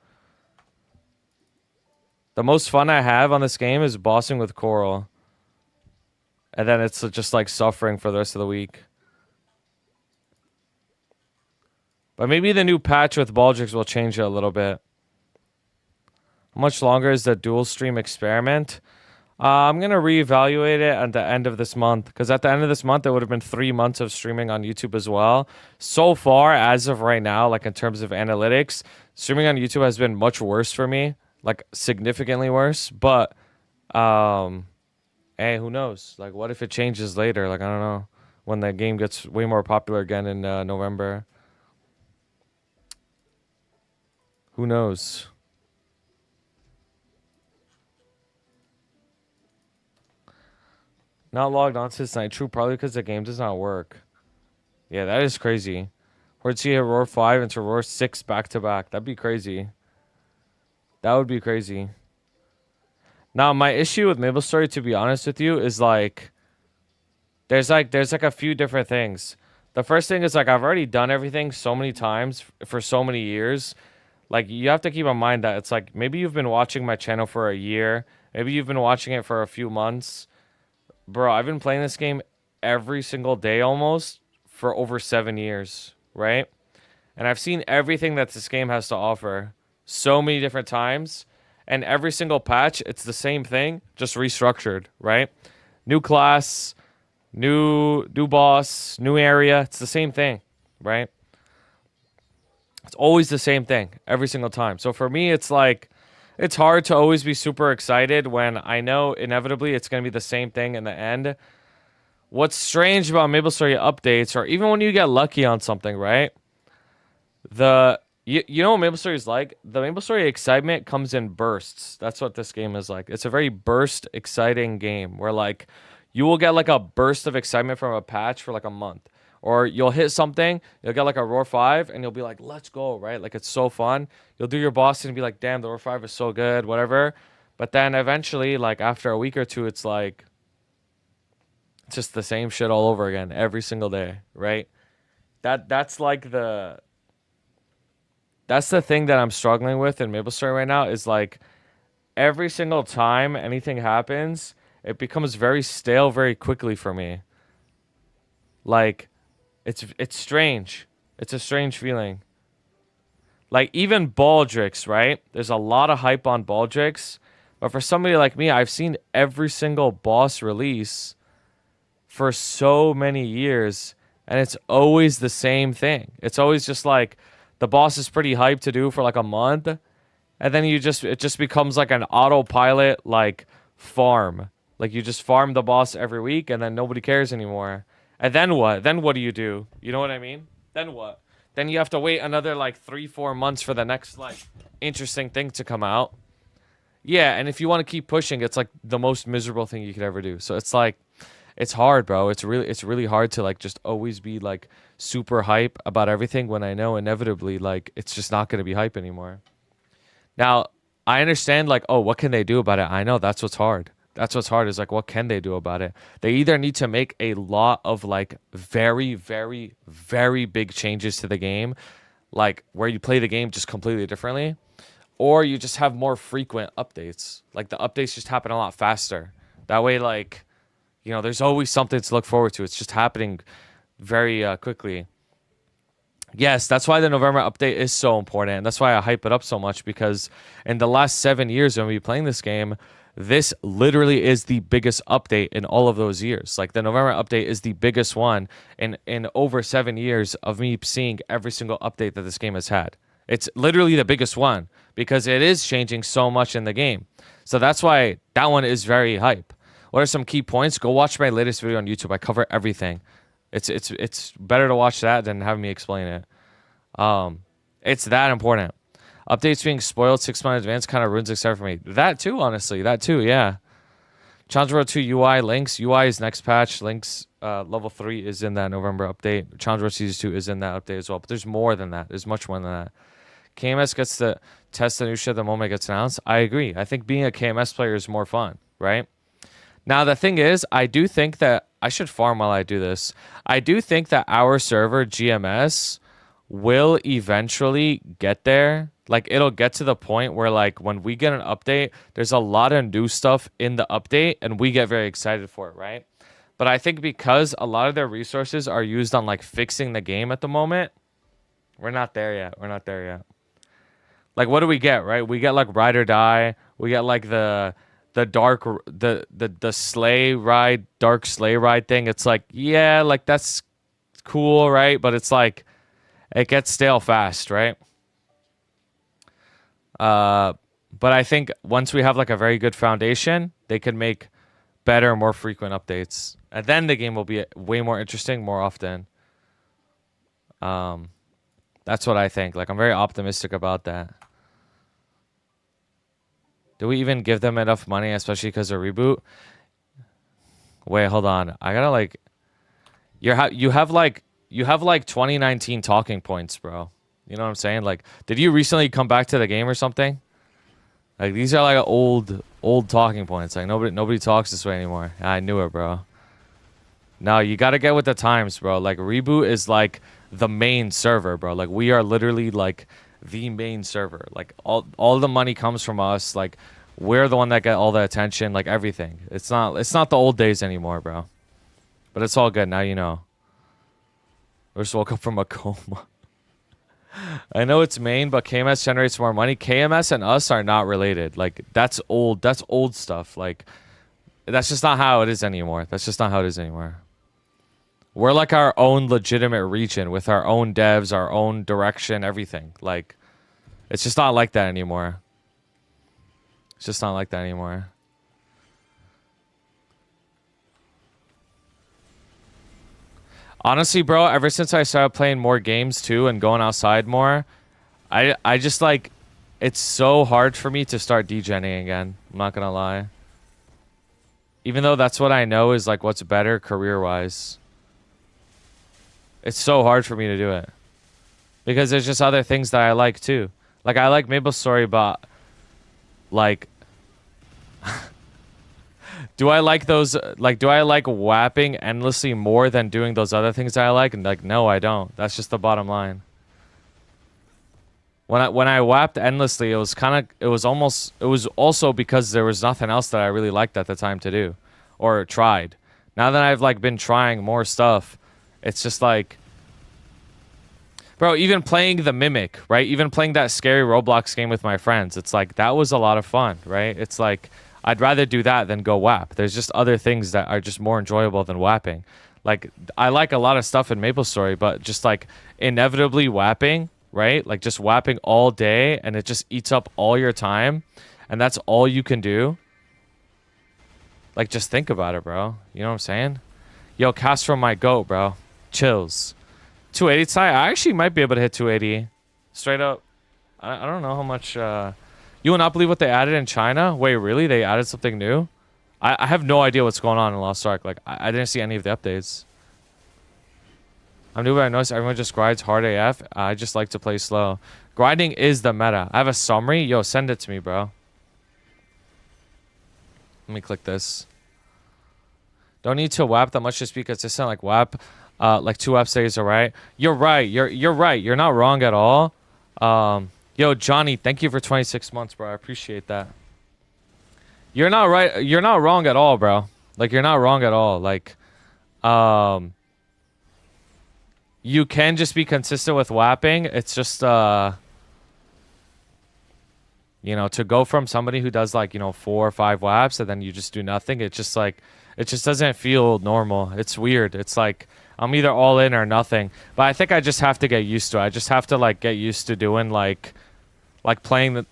The most fun I have on this game is bossing with Coral. And then it's just like suffering for the rest of the week. But maybe the new patch with Baldrix will change it a little bit. How much longer is the dual stream experiment? I'm going to reevaluate it at the end of this month. Because at the end of this month, it would have been 3 months of streaming on YouTube as well. So far, as of right now, like in terms of analytics, streaming on YouTube has been much worse for me. Like significantly worse. But, hey, who knows? Like, what if it changes later? Like, I don't know. When the game gets way more popular again in November. Who knows? Not logged on since night. True, probably because the game does not work. Yeah, that is crazy. Or to see a Roar 5 into Roar 6 back to back. That'd be crazy. That would be crazy. Now, my issue with Maplestory, to be honest with you, is like there's like a few different things. The first thing is like I've already done everything so many times for so many years. Like you have to keep in mind that it's like maybe you've been watching my channel for a year, maybe you've been watching it for a few months. Bro, I've been playing this game every single day almost for over 7 years, right? And I've seen everything that this game has to offer so many different times. And every single patch, it's the same thing, just restructured, right? New class, new boss, new area. It's the same thing, right? It's always the same thing every single time. So for me, it's like, it's hard to always be super excited when I know inevitably it's going to be the same thing in the end. What's strange about Maplestory updates, or even when you get lucky on something, right? You know what Maplestory is like? The Maplestory excitement comes in bursts. That's what this game is like. It's a very burst exciting game where like you will get like a burst of excitement from a patch for like a month. Or you'll hit something, you'll get like a Roar 5, and you'll be like, let's go, right? Like, it's so fun. You'll do your boss and be like, damn, the Roar 5 is so good, whatever. But then eventually, like, after a week or two, it's like, it's just the same shit all over again, every single day, right? That's like that's the thing that I'm struggling with in Maplestory right now, is like, every single time anything happens, it becomes very stale very quickly for me. Like, it's strange. It's a strange feeling. Like, even Baldrix, right? There's a lot of hype on Baldrix. But for somebody like me, I've seen every single boss release for so many years. And it's always the same thing. It's always just like, the boss is pretty hyped to do for like a month. And then it just becomes like an autopilot, like, farm. Like, you just farm the boss every week and then nobody cares anymore. And then what? Then what do? You know what I mean? Then what? Then you have to wait another like 3-4 months for the next like interesting thing to come out. Yeah, and if you want to keep pushing, it's like the most miserable thing you could ever do. So it's like, it's hard, bro. It's really hard to like just always be like super hype about everything when I know inevitably like it's just not gonna be hype anymore. Now, I understand like, oh, what can they do about it? I know that's what's hard. That's what's hard, is like, what can they do about it? They either need to make a lot of like very, very, very big changes to the game, like where you play the game just completely differently, or you just have more frequent updates. Like the updates just happen a lot faster. That way, like, you know, there's always something to look forward to. It's just happening very quickly. Yes, that's why the November update is so important. And that's why I hype it up so much, because in the last 7 years when we be playing this game, this literally is the biggest update in all of those years. Like the November update is the biggest one in over 7 years of me seeing every single update that this game has had. It's literally the biggest one because it is changing so much in the game. So that's why that one is very hype. What are some key points? Go watch my latest video on YouTube. I cover everything. It's better to watch that than have me explain it. It's that important. Updates being spoiled 6 months in advance kind of ruins Excel for me. That too, honestly. That too, yeah. Challenge World 2 UI links. UI is next patch. Links level 3 is in that November update. Challenge World Season 2 is in that update as well. But there's more than that. There's much more than that. KMS gets to test the new shit the moment it gets announced. I agree. I think being a KMS player is more fun, right? Now, the thing is, I do think that I should farm while I do this. I do think that our server, GMS, will eventually get there. Like, it'll get to the point where, like, when we get an update, there's a lot of new stuff in the update, and we get very excited for it, right? But I think because a lot of their resources are used on, like, fixing the game at the moment, we're not there yet. We're not there yet. Like, what do we get, right? We get, like, Ride or Die. We get, like, the sleigh ride, dark sleigh ride thing. It's like, yeah, like that's cool, right? But it's like it gets stale fast, right? But I think once we have like a very good foundation, they can make better, more frequent updates, and then the game will be way more interesting more often. That's what I think. Like, I'm very optimistic about that. Do we even give them enough money, especially because of reboot? Wait, hold on. I gotta like, you have like 2019 talking points, bro. You know what I'm saying? Like, did you recently come back to the game or something? Like, these are like old talking points. Like nobody talks this way anymore. I knew it, bro. No, you gotta get with the times, bro. Like, reboot is like the main server, bro. Like, we are literally like the main server. Like, all the money comes from us. Like, we're the one that get all the attention. Like, everything. It's not the old days anymore, bro. But it's all good now. You know. I just woke up from a coma. I know it's main, but KMS generates more money. KMS and us are not related. Like, that's old. That's old stuff. Like, that's just not how it is anymore. That's just not how it is anymore. We're like our own legitimate region with our own devs, our own direction, everything. Like, it's just not like that anymore. It's just not like that anymore. Honestly, bro, ever since I started playing more games too and going outside more, I just like, it's so hard for me to start DJing again. I'm not gonna lie. Even though that's what I know is like what's better career-wise. It's so hard for me to do it. Because there's just other things that I like too. Like, I like Maplestory, but like, do I like those? Like, do I like whapping endlessly more than doing those other things that I like? And like, no, I don't. That's just the bottom line. When I whapped endlessly, it was also because there was nothing else that I really liked at the time to do, or tried. Now that I've like been trying more stuff, it's just like, bro, even playing the Mimic, right? Even playing that scary Roblox game with my friends, it's like, that was a lot of fun, right? It's like, I'd rather do that than go whap. There's just other things that are just more enjoyable than whapping. Like, I like a lot of stuff in Maplestory, but just like inevitably whapping, right? Like, just whapping all day, and it just eats up all your time, and that's all you can do. Like, just think about it, bro. You know what I'm saying? Yo, Castro, my goat, bro. Chills. 280 tonight. I actually might be able to hit 280. Straight up. I don't know how much. You will not believe what they added in China. Wait, really? They added something new? I have no idea what's going on in Lost Ark. Like, I didn't see any of the updates. I'm new, but I noticed everyone just grinds hard AF. I just like to play slow. Grinding is the meta. I have a summary. Yo, send it to me, bro. Let me click this. Don't need to WAP that much, just be consistent. Like WAP, like 2 WAP stays alright. You're right. You're right. You're not wrong at all. Yo, Johnny, thank you for 26 months, bro. I appreciate that. You're not right. You're not wrong at all, bro. Like, you're not wrong at all. Like, you can just be consistent with WAPing. It's just, you know, to go from somebody who does like, you know, 4 or 5 WAPs and then you just do nothing. It's just like, it just doesn't feel normal. It's weird. It's like, I'm either all in or nothing. But I think I just have to get used to it. I just have to like get used to doing like doing the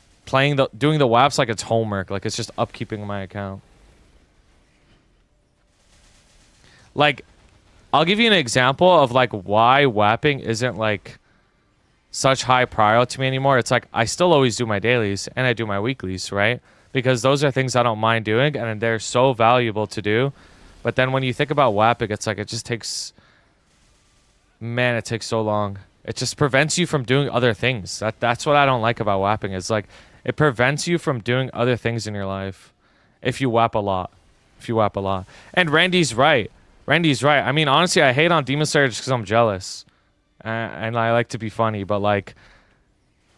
WAPs like it's homework. Like it's just upkeeping my account. Like, I'll give you an example of like why WAPing isn't like such high priority to me anymore. It's like I still always do my dailies and I do my weeklies, right? Because those are things I don't mind doing and they're so valuable to do. But then when you think about WAPing, it's like it just takes, man, it takes so long. It just prevents you from doing other things. That's what I don't like about WAPing. It's like it prevents you from doing other things in your life if you WAP a lot. If you WAP a lot. And Randy's right. Randy's right. I mean, honestly, I hate on Demon Slayer just because I'm jealous. And I like to be funny, but like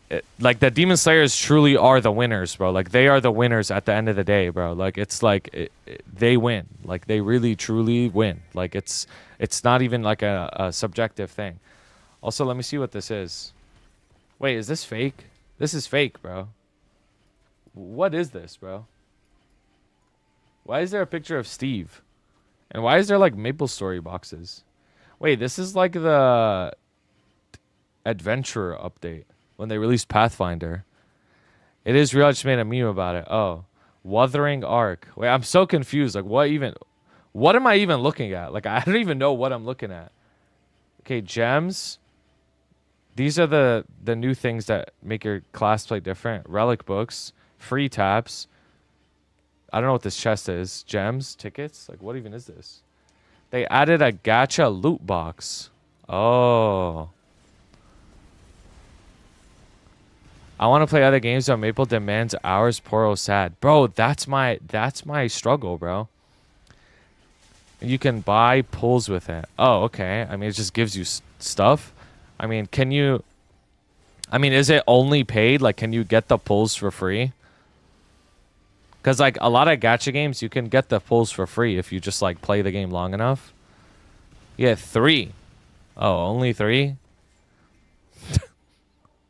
the Demon Slayers truly are the winners, bro. Like they are the winners at the end of the day, bro. Like it's like they win. Like they really truly win. Like it's not even like a subjective thing. Also, let me see what this is. Wait, is this fake? This is fake, bro. What is this, bro? Why is there a picture of Steve? And why is there like Maplestory boxes? Wait, this is like the Adventure update when they released Pathfinder. It is real. I just made a meme about it. Oh, Wuthering Arc. Wait, I'm so confused. Like, what am I even looking at? Like, I don't even know what I'm looking at. Okay, gems. These are the new things that make your class play different. Relic books, free taps. I don't know what this chest is. Gems, tickets. Like, what even is this? They added a gacha loot box. Oh. I want to play other games, but Maple demands hours. Poro sad. Bro, that's my struggle, bro. You can buy pulls with it. Oh, okay. I mean, it just gives you stuff. I mean, is it only paid? Like, can you get the pulls for free? Because, like, a lot of gacha games, you can get the pulls for free if you just, like, play the game long enough. Yeah, 3. Oh, only 3?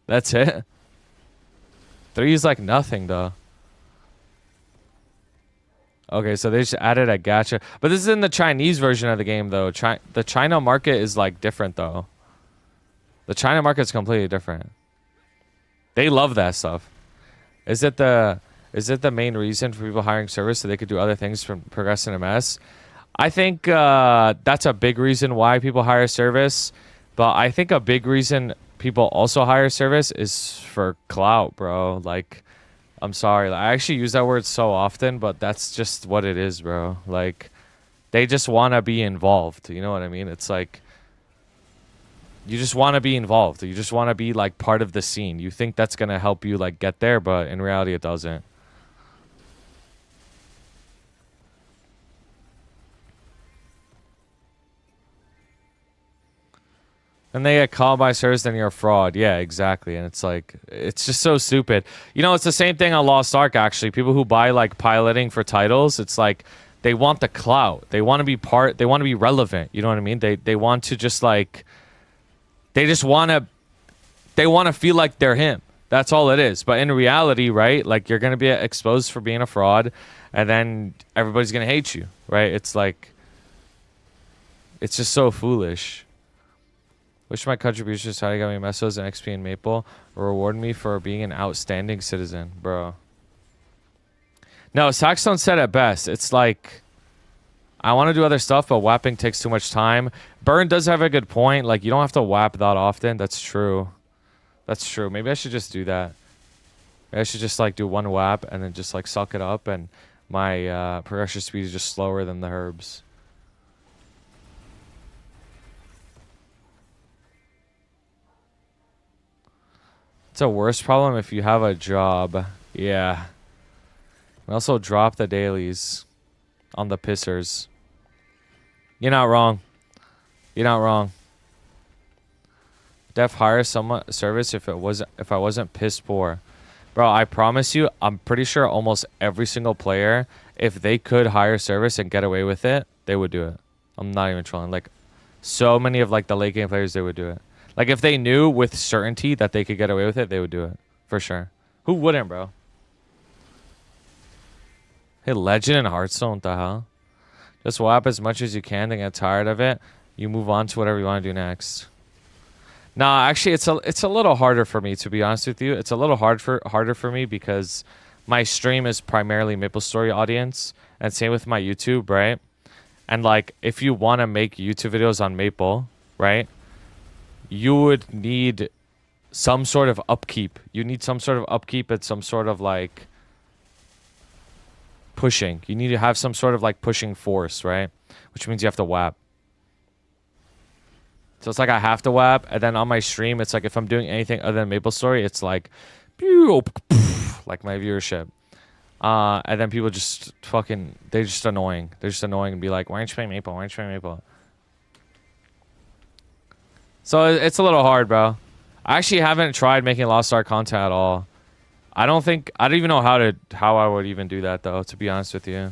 That's it? 3 is, like, nothing, though. Okay, so they just added a gacha. But this is in the Chinese version of the game, though. The China market is, like, different, though. The China market's completely different. They love that stuff. Is it the main reason for people hiring service so they could do other things from progress in MS? I think that's a big reason why people hire service. But I think a big reason people also hire service is for clout, bro. Like, I'm sorry. I actually use that word so often, but that's just what it is, bro. Like, they just want to be involved. You know what I mean? It's like, you just want to be involved. You just want to be, like, part of the scene. You think that's going to help you, like, get there, but in reality, it doesn't. And they get called by service, then you're a fraud. Yeah, exactly. And it's like, it's just so stupid. You know, it's the same thing on Lost Ark, actually. People who buy, like, piloting for titles, it's like, they want the clout. They want to be they want to be relevant. You know what I mean? They want to just, like, they want to feel like they're him. That's all it is. But in reality, right, like, you're going to be exposed for being a fraud, and then everybody's going to hate you, right? It's like, it's just so foolish. Wish my contributions to how you got me mesos and XP and Maple reward me for being an outstanding citizen, bro. No, Saxstone said it best. It's like, I want to do other stuff, but WAPing takes too much time. Burn does have a good point. Like, you don't have to WAP that often. That's true. That's true. Maybe I should just do that. Maybe I should just, like, do one WAP and then just, like, suck it up, and my progression speed is just slower than the herbs. It's a worse problem if you have a job. Yeah. We also drop the dailies on the pissers. You're not wrong. You're not wrong. Def hire someone service if I wasn't piss poor. Bro, I promise you, I'm pretty sure almost every single player, if they could hire service and get away with it, they would do it. I'm not even trolling. Like, so many of like the late game players, they would do it. Like, if they knew with certainty that they could get away with it, they would do it. For sure. Who wouldn't, bro? Hey, Legend in Hearthstone, what the hell? Just WAP as much as you can, then get tired of it. You move on to whatever you want to do next. Nah, actually, it's a little harder for me, to be honest with you. It's a little harder for me because my stream is primarily Maplestory audience, and same with my YouTube, right? And like, if you want to make YouTube videos on Maple, right, you would need some sort of upkeep. You need some sort of upkeep and some sort of like pushing. You need to have some sort of like pushing force, right? Which means you have to WAP. So it's like I have to WAP, and then on my stream, it's like if I'm doing anything other than Maplestory, it's like, like my viewership. And then people just fucking, they're just annoying. They're just annoying and be like, why aren't you playing Maple? Why aren't you playing Maple? So it's a little hard, bro. I actually haven't tried making Lost Ark content at all. I don't even know how I would even do that, though, to be honest with you.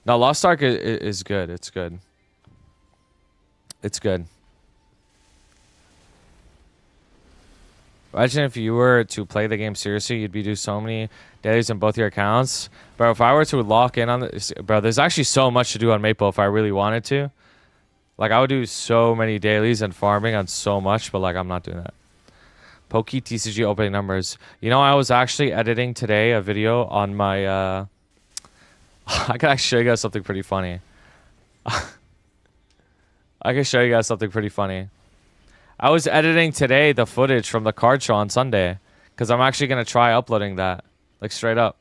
No, Lost Ark is good. It's good. It's good. Imagine if you were to play the game seriously, you'd be doing so many dailies on both your accounts. Bro, if I were to lock in on this, bro, there's actually so much to do on Maple if I really wanted to. Like, I would do so many dailies and farming on so much, but like, I'm not doing that. Pokey TCG opening numbers. You know, I was actually editing today a video on my, I can actually show you guys something pretty funny. I can show you guys something pretty funny. I was editing today the footage from the card show on Sunday because I'm actually going to try uploading that. Like, straight up.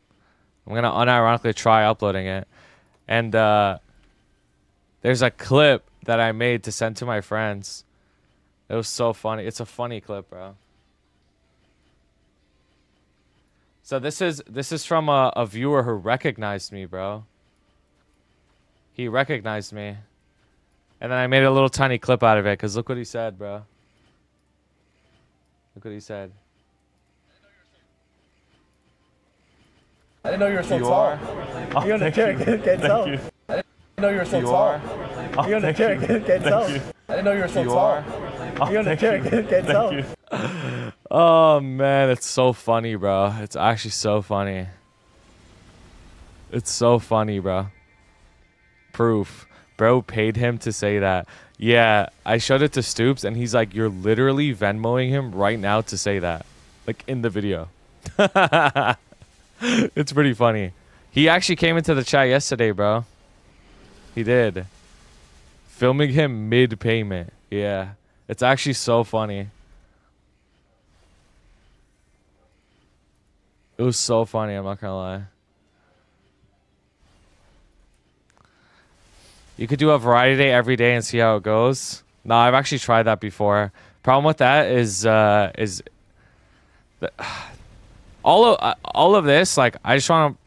I'm going to unironically try uploading it. And there's a clip that I made to send to my friends. It was so funny. It's a funny clip, bro. So this is from a viewer who recognized me, bro. He recognized me. And then I made a little tiny clip out of it, because look what he said, bro. Look what he said. I didn't know you were so tall. Oh, You're on the chair, can't tell. I didn't know you were so tall. You're on the chair, can't tell. I didn't know you were so tall. You're on the chair, can't tell. Oh, man, it's so funny, bro. It's actually so funny. It's so funny, bro. Proof. Bro paid him to say that. Yeah, I showed it to Stoops, and he's like, you're literally Venmoing him right now to say that. Like, in the video. It's pretty funny. He actually came into the chat yesterday, bro. He did. Filming him mid-payment. Yeah. It's actually so funny. It was so funny, I'm not gonna lie. You could do a variety day every day and see how it goes. No, I've actually tried that before. Problem with that is all of this, like, I just want to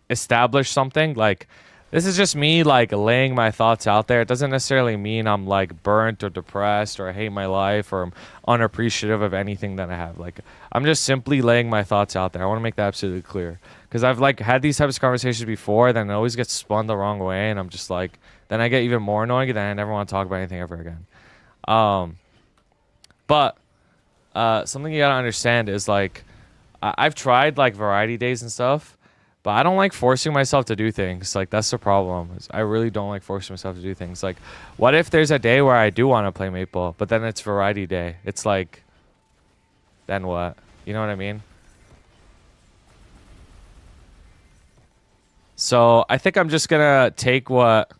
establish something. Like, this is just me, like, laying my thoughts out there. It doesn't necessarily mean I'm, like, burnt or depressed or I hate my life or I'm unappreciative of anything that I have. Like, I'm just simply laying my thoughts out there. I want to make that absolutely clear. Because I've, like, had these types of conversations before, then it always gets spun the wrong way, and I'm just, like, then I get even more annoying, and then I never want to talk about anything ever again. But something you gotta understand is, like, I've tried, like, variety days and stuff, but I don't like forcing myself to do things. Like, that's the problem. I really don't like forcing myself to do things. Like, what if there's a day where I do want to play Maple, but then it's variety day? It's like, then what? You know what I mean? So I think I'm just gonna take what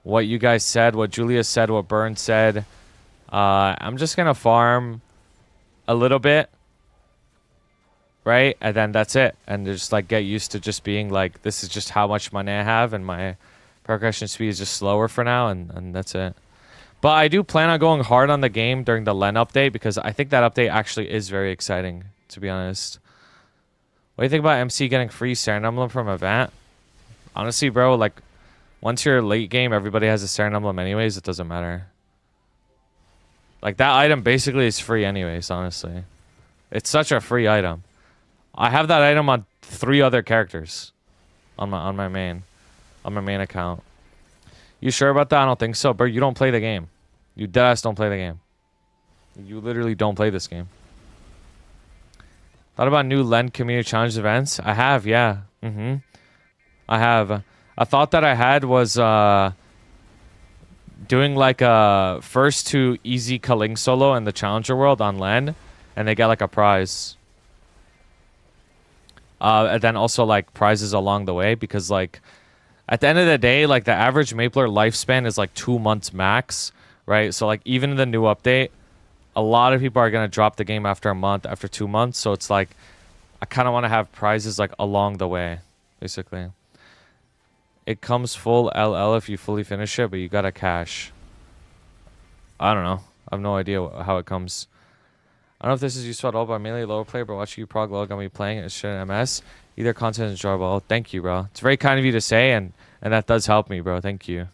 you guys said, what Julia said, what Burn said. I'm just gonna farm a little bit, right? And then that's it. And just like get used to just being like, this is just how much money I have, and my progression speed is just slower for now, and that's it. But I do plan on going hard on the game during the Len update, because I think that update actually is very exciting, to be honest. What do you think about MC getting free Saren Emblem from event? Honestly, bro, like, once you're late game, everybody has a Saren Emblem anyways. It doesn't matter. Like, that item basically is free anyways, honestly. It's such a free item. I have that item on 3 other characters. On my main account. You sure about that? I don't think so, bro. You don't play the game. You deadass don't play the game. You literally don't play this game. Thought about new Len community challenge events? I have, yeah. I have. A thought that I had was doing like a first to easy Kaling solo in the challenger world on Len, and they get like a prize. And then also like prizes along the way, because like at the end of the day, like the average Mapler lifespan is like 2 months max, right? So like even in the new update, a lot of people are going to drop the game after a month, after 2 months. So it's like, I kind of want to have prizes like along the way, basically. It comes full LL if you fully finish it, but you got to cash. I don't know. I have no idea how it comes. I don't know if this is useful at all, but I'm mainly a lower player, but watching you prog log on me playing it shit in MS. Either content is enjoyable. Oh, thank you, bro. It's very kind of you to say, and that does help me, bro. Thank you.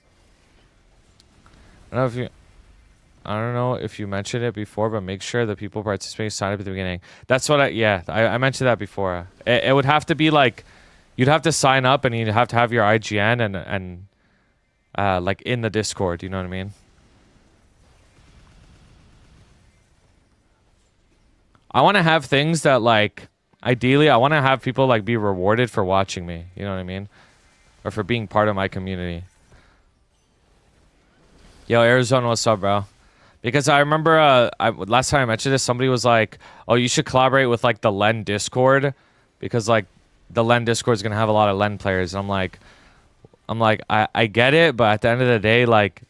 I don't know if you mentioned it before, but make sure the people participating sign up at the beginning. That's what I mentioned that before. It would have to be like, you'd have to sign up and you'd have to have your IGN and like in the Discord, you know what I mean? I want to have things that like, ideally, I want to have people like be rewarded for watching me, you know what I mean? Or for being part of my community. Yo, Arizona, what's up, bro? Because I remember last time I mentioned this, somebody was like, oh, you should collaborate with like the Len Discord, because like the Len Discord is going to have a lot of Len players. And I'm like, I get it, but at the end of the day, like,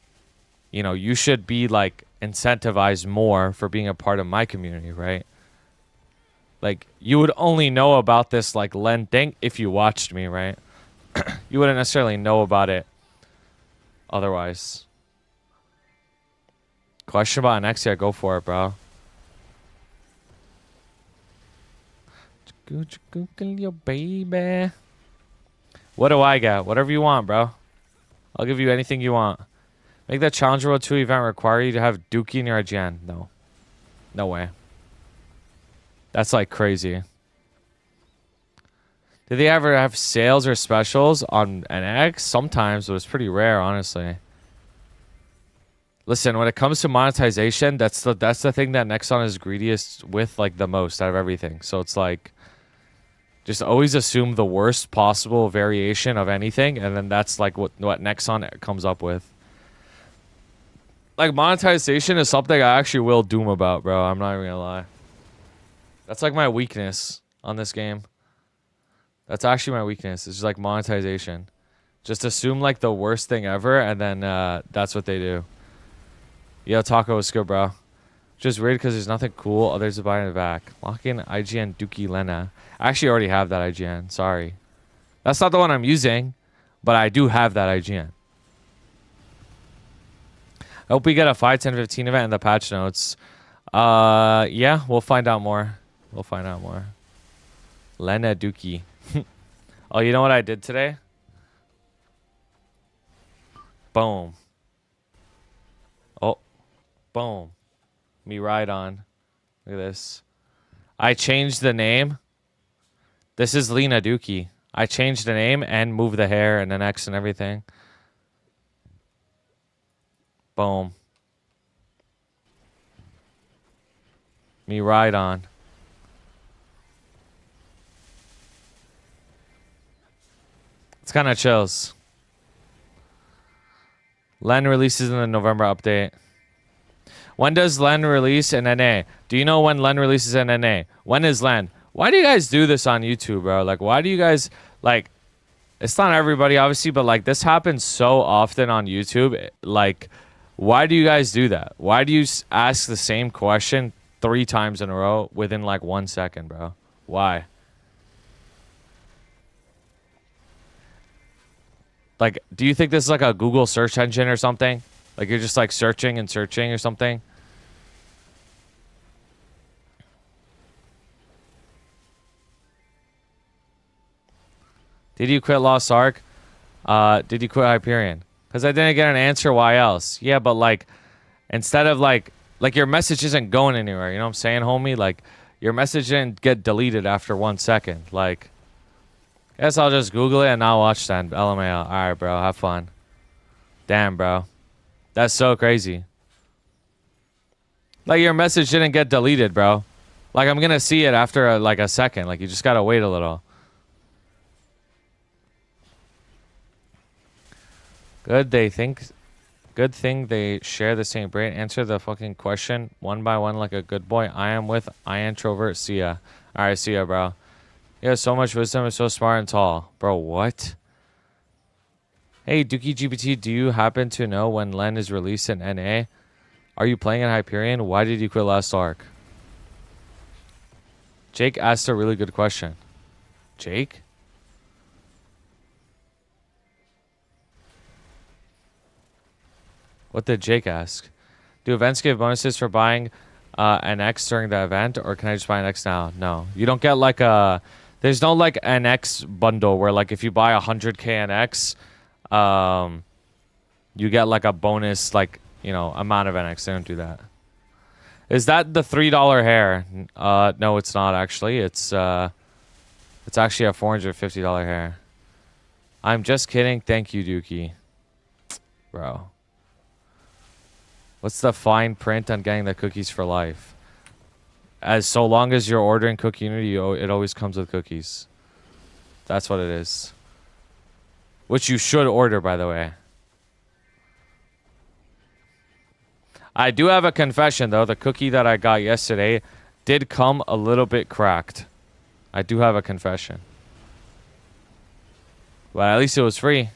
you know, you should be like incentivized more for being a part of my community, right? Like, you would only know about this like Len thing if you watched me, right? You wouldn't necessarily know about it otherwise. Question about next year, go for it, bro. Your baby. What do I get? Whatever you want, bro. I'll give you anything you want. Make that Challenger World 2 event require you to have Dookie in your IGN. No. No way. That's like crazy. Did they ever have sales or specials on an X? Sometimes, but it's pretty rare, honestly. Listen, when it comes to monetization, that's the thing that Nexon is greediest with, like, the most out of everything. So it's like, just always assume the worst possible variation of anything, and then that's like what Nexon comes up with. Like, monetization is something I actually will doom about, bro. I'm not even gonna lie. That's like my weakness on this game. That's actually my weakness. It's just like monetization. Just assume like the worst thing ever, and then that's what they do. Yo, Taco is good, bro. Just weird because there's nothing cool others to buy in the back. Lock in IGN Dookie Lena. I actually already have that IGN. Sorry. That's not the one I'm using, but I do have that IGN. I hope we get a 5, 10, 15 event in the patch notes. Yeah, we'll find out more. We'll find out more. Lena Dookie. Oh, you know what I did today? Boom. Oh. Boom. Me right on. Look at this. I changed the name. This is Lena Dookie. I changed the name and moved the hair and an X and everything. Boom. Me right on. It's kind of chills. Len releases in the November update. When does Len release in NA? Do you know when Len releases in NA? When is Len? Why do you guys do this on YouTube, bro? Like, why do you guys, like, it's not everybody, obviously, but, like, this happens so often on YouTube. Like, why do you guys do that? Why do you ask the same question 3 times in a row within, like, 1 second, bro? Why? Like, do you think this is like a Google search engine or something? Like, you're just like searching and searching or something? Did you quit Lost Ark? Did you quit Hyperion? Because I didn't get an answer. Why else? Yeah, but like, instead of like your message isn't going anywhere. You know what I'm saying, homie? Like, your message didn't get deleted after 1 second. Like, guess I'll just Google it and not watch then. LMAO. All right, bro. Have fun. Damn, bro. That's so crazy. Like, your message didn't get deleted, bro. Like, I'm gonna see it after like a second. Like, you just gotta wait a little. Good thing they share the same brain. Answer the fucking question one by one like a good boy. I am with introvert. See ya. Alright, see ya, bro. You have so much wisdom and so smart and tall. Bro, what? Hey, Dookie GPT, do you happen to know when Len is released in NA? Are you playing in Hyperion? Why did you quit Last Ark? Jake asked a really good question. Jake? What did Jake ask? Do events give bonuses for buying an X during the event, or can I just buy an X now? No. You don't get like a... There's no like an X bundle where like if you buy 100k an X, you get like a bonus like, you know, amount of NX. They don't do that. Is that the $3 hair? No, it's not actually. It's actually a $450 hair. I'm just kidding. Thank you, Dookie. Bro. What's the fine print on getting the cookies for life? As so long as you're ordering Cookie Unity, it always comes with cookies. That's what it is. Which you should order, by the way. I do have a confession, though. The cookie that I got yesterday did come a little bit cracked. I do have a confession. But at least it was free.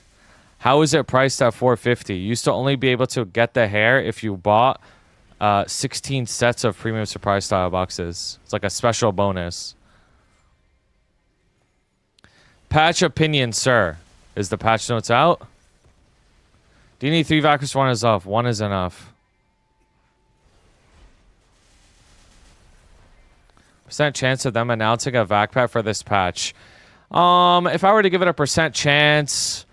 How is it priced at $450? You used to only be able to get the hair if you bought 16 sets of premium surprise style boxes. It's like a special bonus. Patch opinion, sir. Is the patch notes out? Do you need 3 vacuums? 1 is off. 1 is enough. Percent chance of them announcing a vac pack for this patch. If I were to give it a percent chance,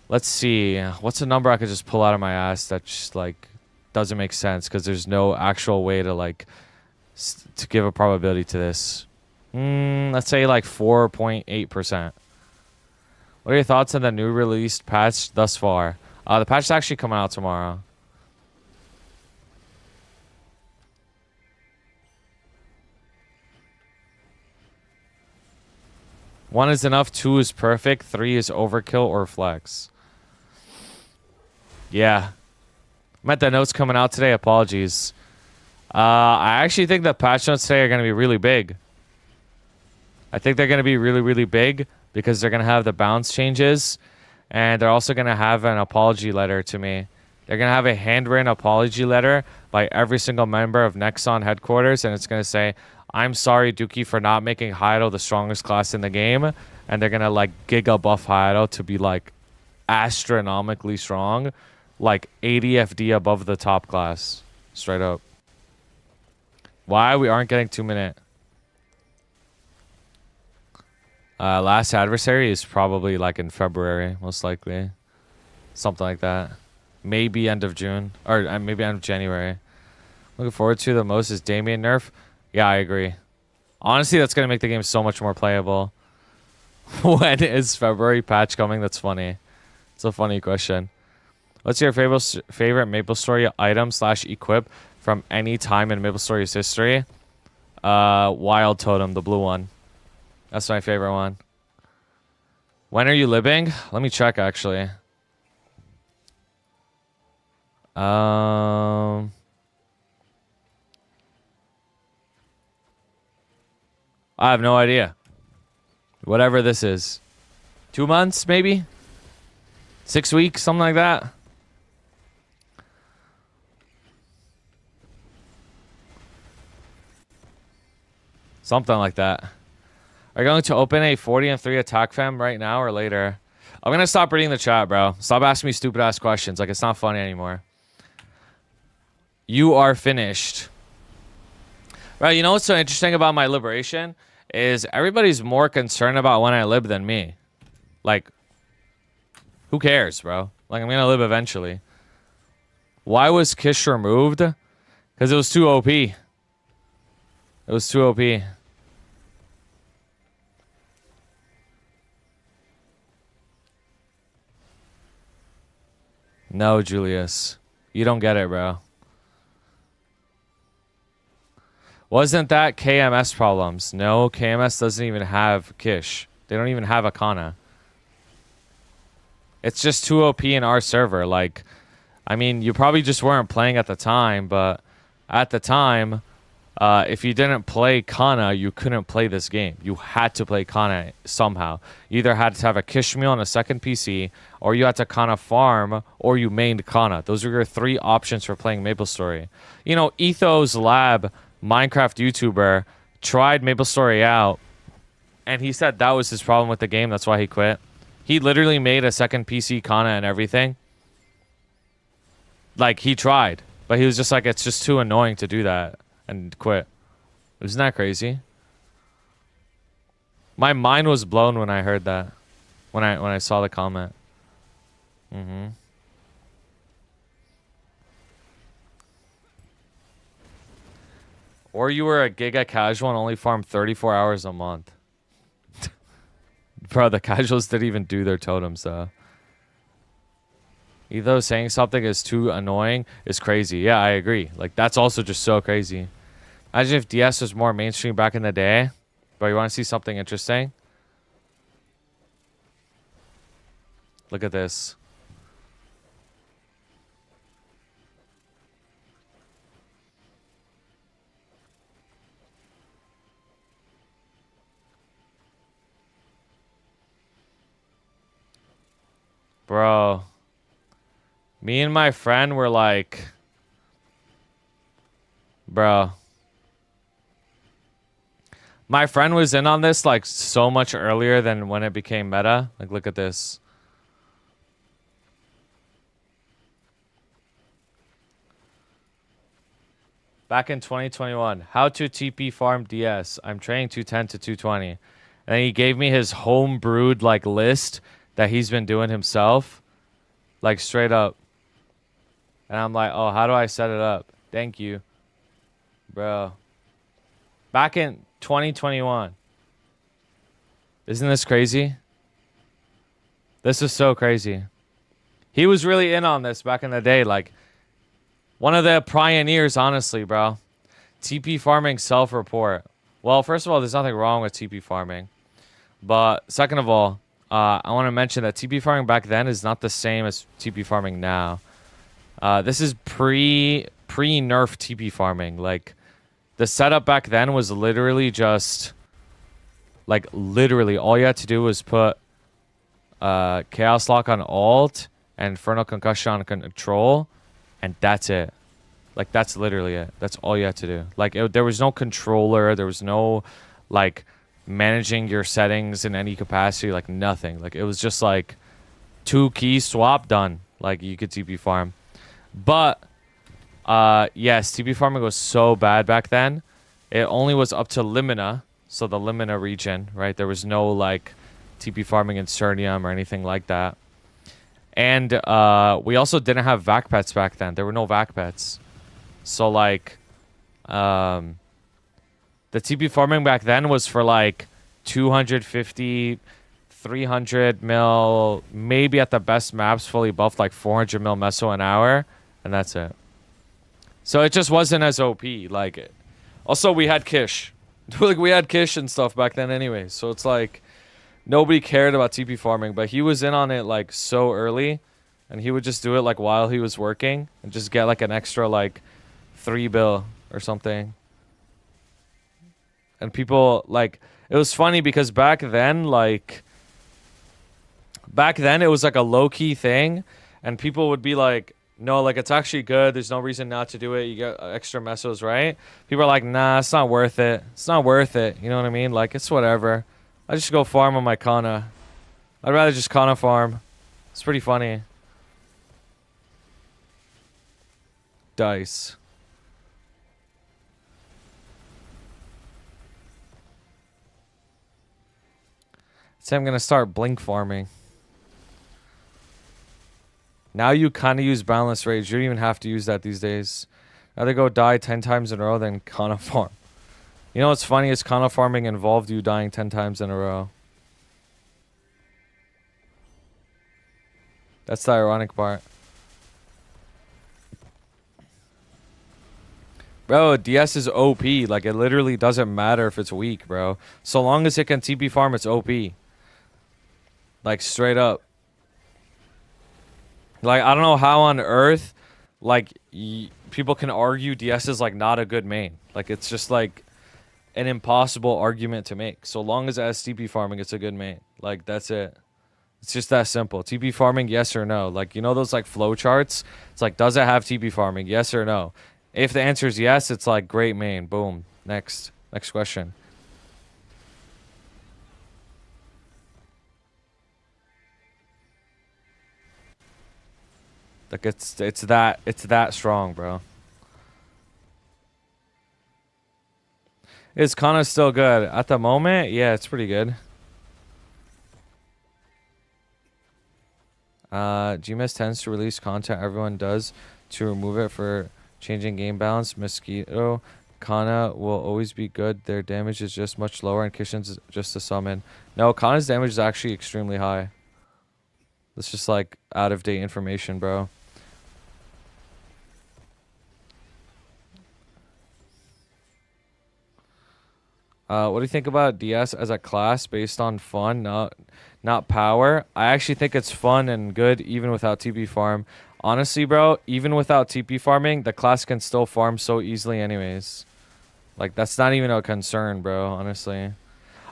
let's see. What's a number I could just pull out of my ass that just like doesn't make sense because there's no actual way to like to give a probability to this. Let's say like 4.8%. What are your thoughts on the new released patch thus far? The patch is actually coming out tomorrow. One is enough, 2 is perfect, 3 is overkill or flex. Yeah. Meant the notes coming out today. Apologies. I actually think the patch notes today are going to be really big. I think they're going to be really, really big because they're going to have the bounce changes. And they're also going to have an apology letter to me. They're going to have a handwritten apology letter by every single member of Nexon headquarters. And it's going to say, I'm sorry, Dookie, for not making Hayato the strongest class in the game. And they're going to, like, giga buff Hayato to be, like, astronomically strong. Like, 80 FD above the top class. Straight up. Why we aren't getting 2-minute? Last adversary is probably, like, in February, most likely. Something like that. Maybe end of June. Or maybe end of January. Looking forward to the most is Damien nerf. Yeah, I agree. Honestly, that's going to make the game so much more playable. When is February patch coming? That's funny. It's a funny question. What's your favorite Maplestory item / equip from any time in Maplestory's history? Wild Totem, the blue one. That's my favorite one. When are you living? Let me check, actually. I have no idea. Whatever this is. 2 months, maybe? 6 weeks, something like that. Something like that. Are you going to open a 40-3 attack fam right now or later? I'm going to stop reading the chat, bro. Stop asking me stupid-ass questions. Like, it's not funny anymore. You are finished. Right, you know what's so interesting about my liberation? Is everybody's more concerned about when I lib than me. Like, who cares, bro? Like, I'm gonna live eventually. Why was Kish removed? Because it was too OP. It was too OP. No, Julius. You don't get it, bro. Wasn't that KMS problems? No, KMS doesn't even have Kish. They don't even have Akana. It's just too OP in our server. Like, I mean, you probably just weren't playing at the time, but at the time, if you didn't play Kana, you couldn't play this game. You had to play Kana somehow. You either had to have a Kish meal on a second PC, or you had to Kana farm, or you mained Kana. Those are your 3 options for playing Maplestory. You know, Ethos Lab, Minecraft YouTuber, tried Maplestory out, and he said that was his problem with the game. That's why he quit. He literally made a second PC, Kana, and everything. Like, he tried, but he was just like, it's just too annoying to do that, and quit. Isn't that crazy? My mind was blown when I heard that. When I saw the comment. Or you were a giga casual and only farmed 34 hours a month. Bro, the casuals didn't even do their totems, though. Either saying something is too annoying is crazy. Yeah, I agree. Like, that's also just so crazy. Imagine if DS was more mainstream back in the day. Bro, you want to see something interesting? Look at this. Bro. Me and my friend were like... Bro. My friend was in on this like so much earlier than when it became meta. Like, look at this. Back in 2021, how to TP farm DS. I'm training 210 to 220. And he gave me his home brewed like list that he's been doing himself. Like, straight up. And I'm like, oh, how do I set it up? Thank you. Bro. Back in 2021. Isn't this crazy? This is so crazy. He was really in on this back in the day. Like, one of the pioneers, honestly, bro. TP farming self-report. Well, first of all, there's nothing wrong with TP farming. But second of all, I want to mention that TP farming back then is not the same as TP farming now. This is pre-nerf TP farming. Like, the setup back then was literally just... Like, literally, all you had to do was put Chaos Lock on Alt and Infernal Concussion on Control, and that's it. Like, that's literally it. That's all you had to do. Like, there was no controller. There was no, like, managing your settings in any capacity. Like, nothing. Like, it was just, like, 2 key swap, done. Like, you could TP farm. But, yes, TP farming was so bad back then. It only was up to Limina. So the Limina region, right? There was no, like, TP farming in Cernium or anything like that. And we also didn't have vac pets back then. There were no vac pets. So, like, the TP farming back then was for, like, 250, 300 mil, maybe at the best maps fully buffed, like 400 mil meso an hour. And that's it. So it just wasn't as OP. Like, also, we had Kish. Like, we had Kish and stuff back then anyway. So it's like... Nobody cared about TP farming, but he was in on it, like, so early. And he would just do it, like, while he was working. And just get, like, an extra, like, 3 bill or something. And people, like... It was funny because back then, like... Back then, it was, like, a low-key thing. And people would be like, no, like, it's actually good. There's no reason not to do it. You get extra mesos, right? People are like, nah, it's not worth it. It's not worth it. You know what I mean? Like, it's whatever. I just go farm on my Kana. I'd rather just Kana farm. It's pretty funny. Dice. Say I'm gonna start blink farming. Now you kind of use Boundless Rage. You don't even have to use that these days. Rather go die 10 times in a row than Kana farm. You know what's funny is Kana farming involved you dying 10 times in a row. That's the ironic part. Bro, DS is OP. Like, it literally doesn't matter if it's weak, bro. So long as it can TP farm, it's OP. Like, straight up. Like, I don't know how on earth, like, people can argue DS is, like, not a good main. Like, it's just, like, an impossible argument to make. So long as it has TP farming, it's a good main. Like, that's it. It's just that simple. TP farming, yes or no. Like, you know those, like, flow charts? It's like, does it have TP farming? Yes or no? If the answer is yes, it's like, great main. Boom. Next question. Like, it's that strong, bro. Is Kana still good? At the moment, yeah, it's pretty good. GMS tends to release content everyone does to remove it for changing game balance. Mosquito, Kana will always be good. Their damage is just much lower, and Kishin's is just a summon. No, Kana's damage is actually extremely high. That's just like out of date information, bro. What do you think about DS as a class based on fun, not power? I actually think it's fun and good even without TP farm. Honestly, bro, even without TP farming, the class can still farm so easily anyways. Like, that's not even a concern, bro, honestly.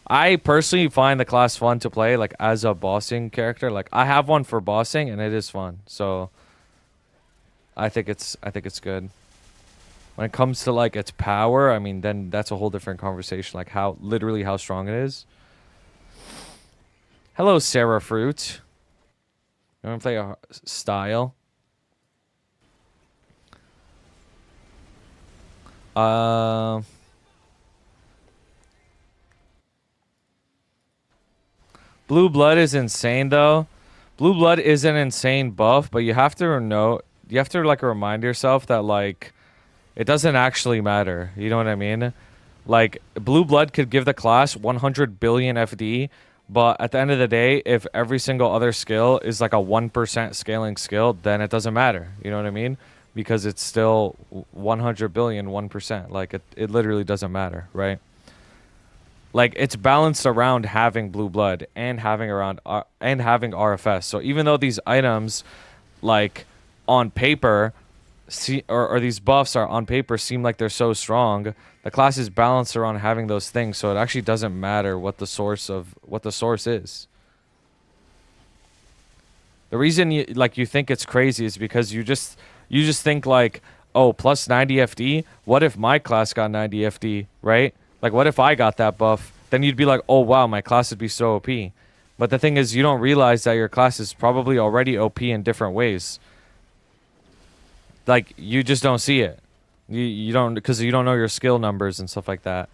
I personally find the class fun to play, like, as a bossing character. Like, I have one for bossing, and it is fun. So, I think it's good. When it comes to, like, its power, I mean, then that's a whole different conversation. Like, literally how strong it is. Hello, Sarah Fruit. You want to play a style? Blue Blood is insane, though. Blue Blood is an insane buff, but you have to know, you have to, like, remind yourself that, like, it doesn't actually matter. You know what I mean? Like, Blue Blood could give the class 100 billion FD, but at the end of the day, if every single other skill is like a 1% scaling skill, then it doesn't matter. You know what I mean? Because it's still 100 billion, 1%. Like, it literally doesn't matter, right? Like, it's balanced around having Blue Blood and having RFS. So even though these items, like, on paper, or these buffs are on paper seem like they're so strong, the class is balanced around having those things, so it actually doesn't matter what the source is. The reason you think it's crazy is because you just think like, oh, plus 90 FD, what if my class got 90 FD, right? Like, what if I got that buff? Then you'd be like, oh wow, my class would be so OP. But the thing is, you don't realize that your class is probably already OP in different ways. Like, you just don't see it. You don't, because you don't know your skill numbers and stuff like that.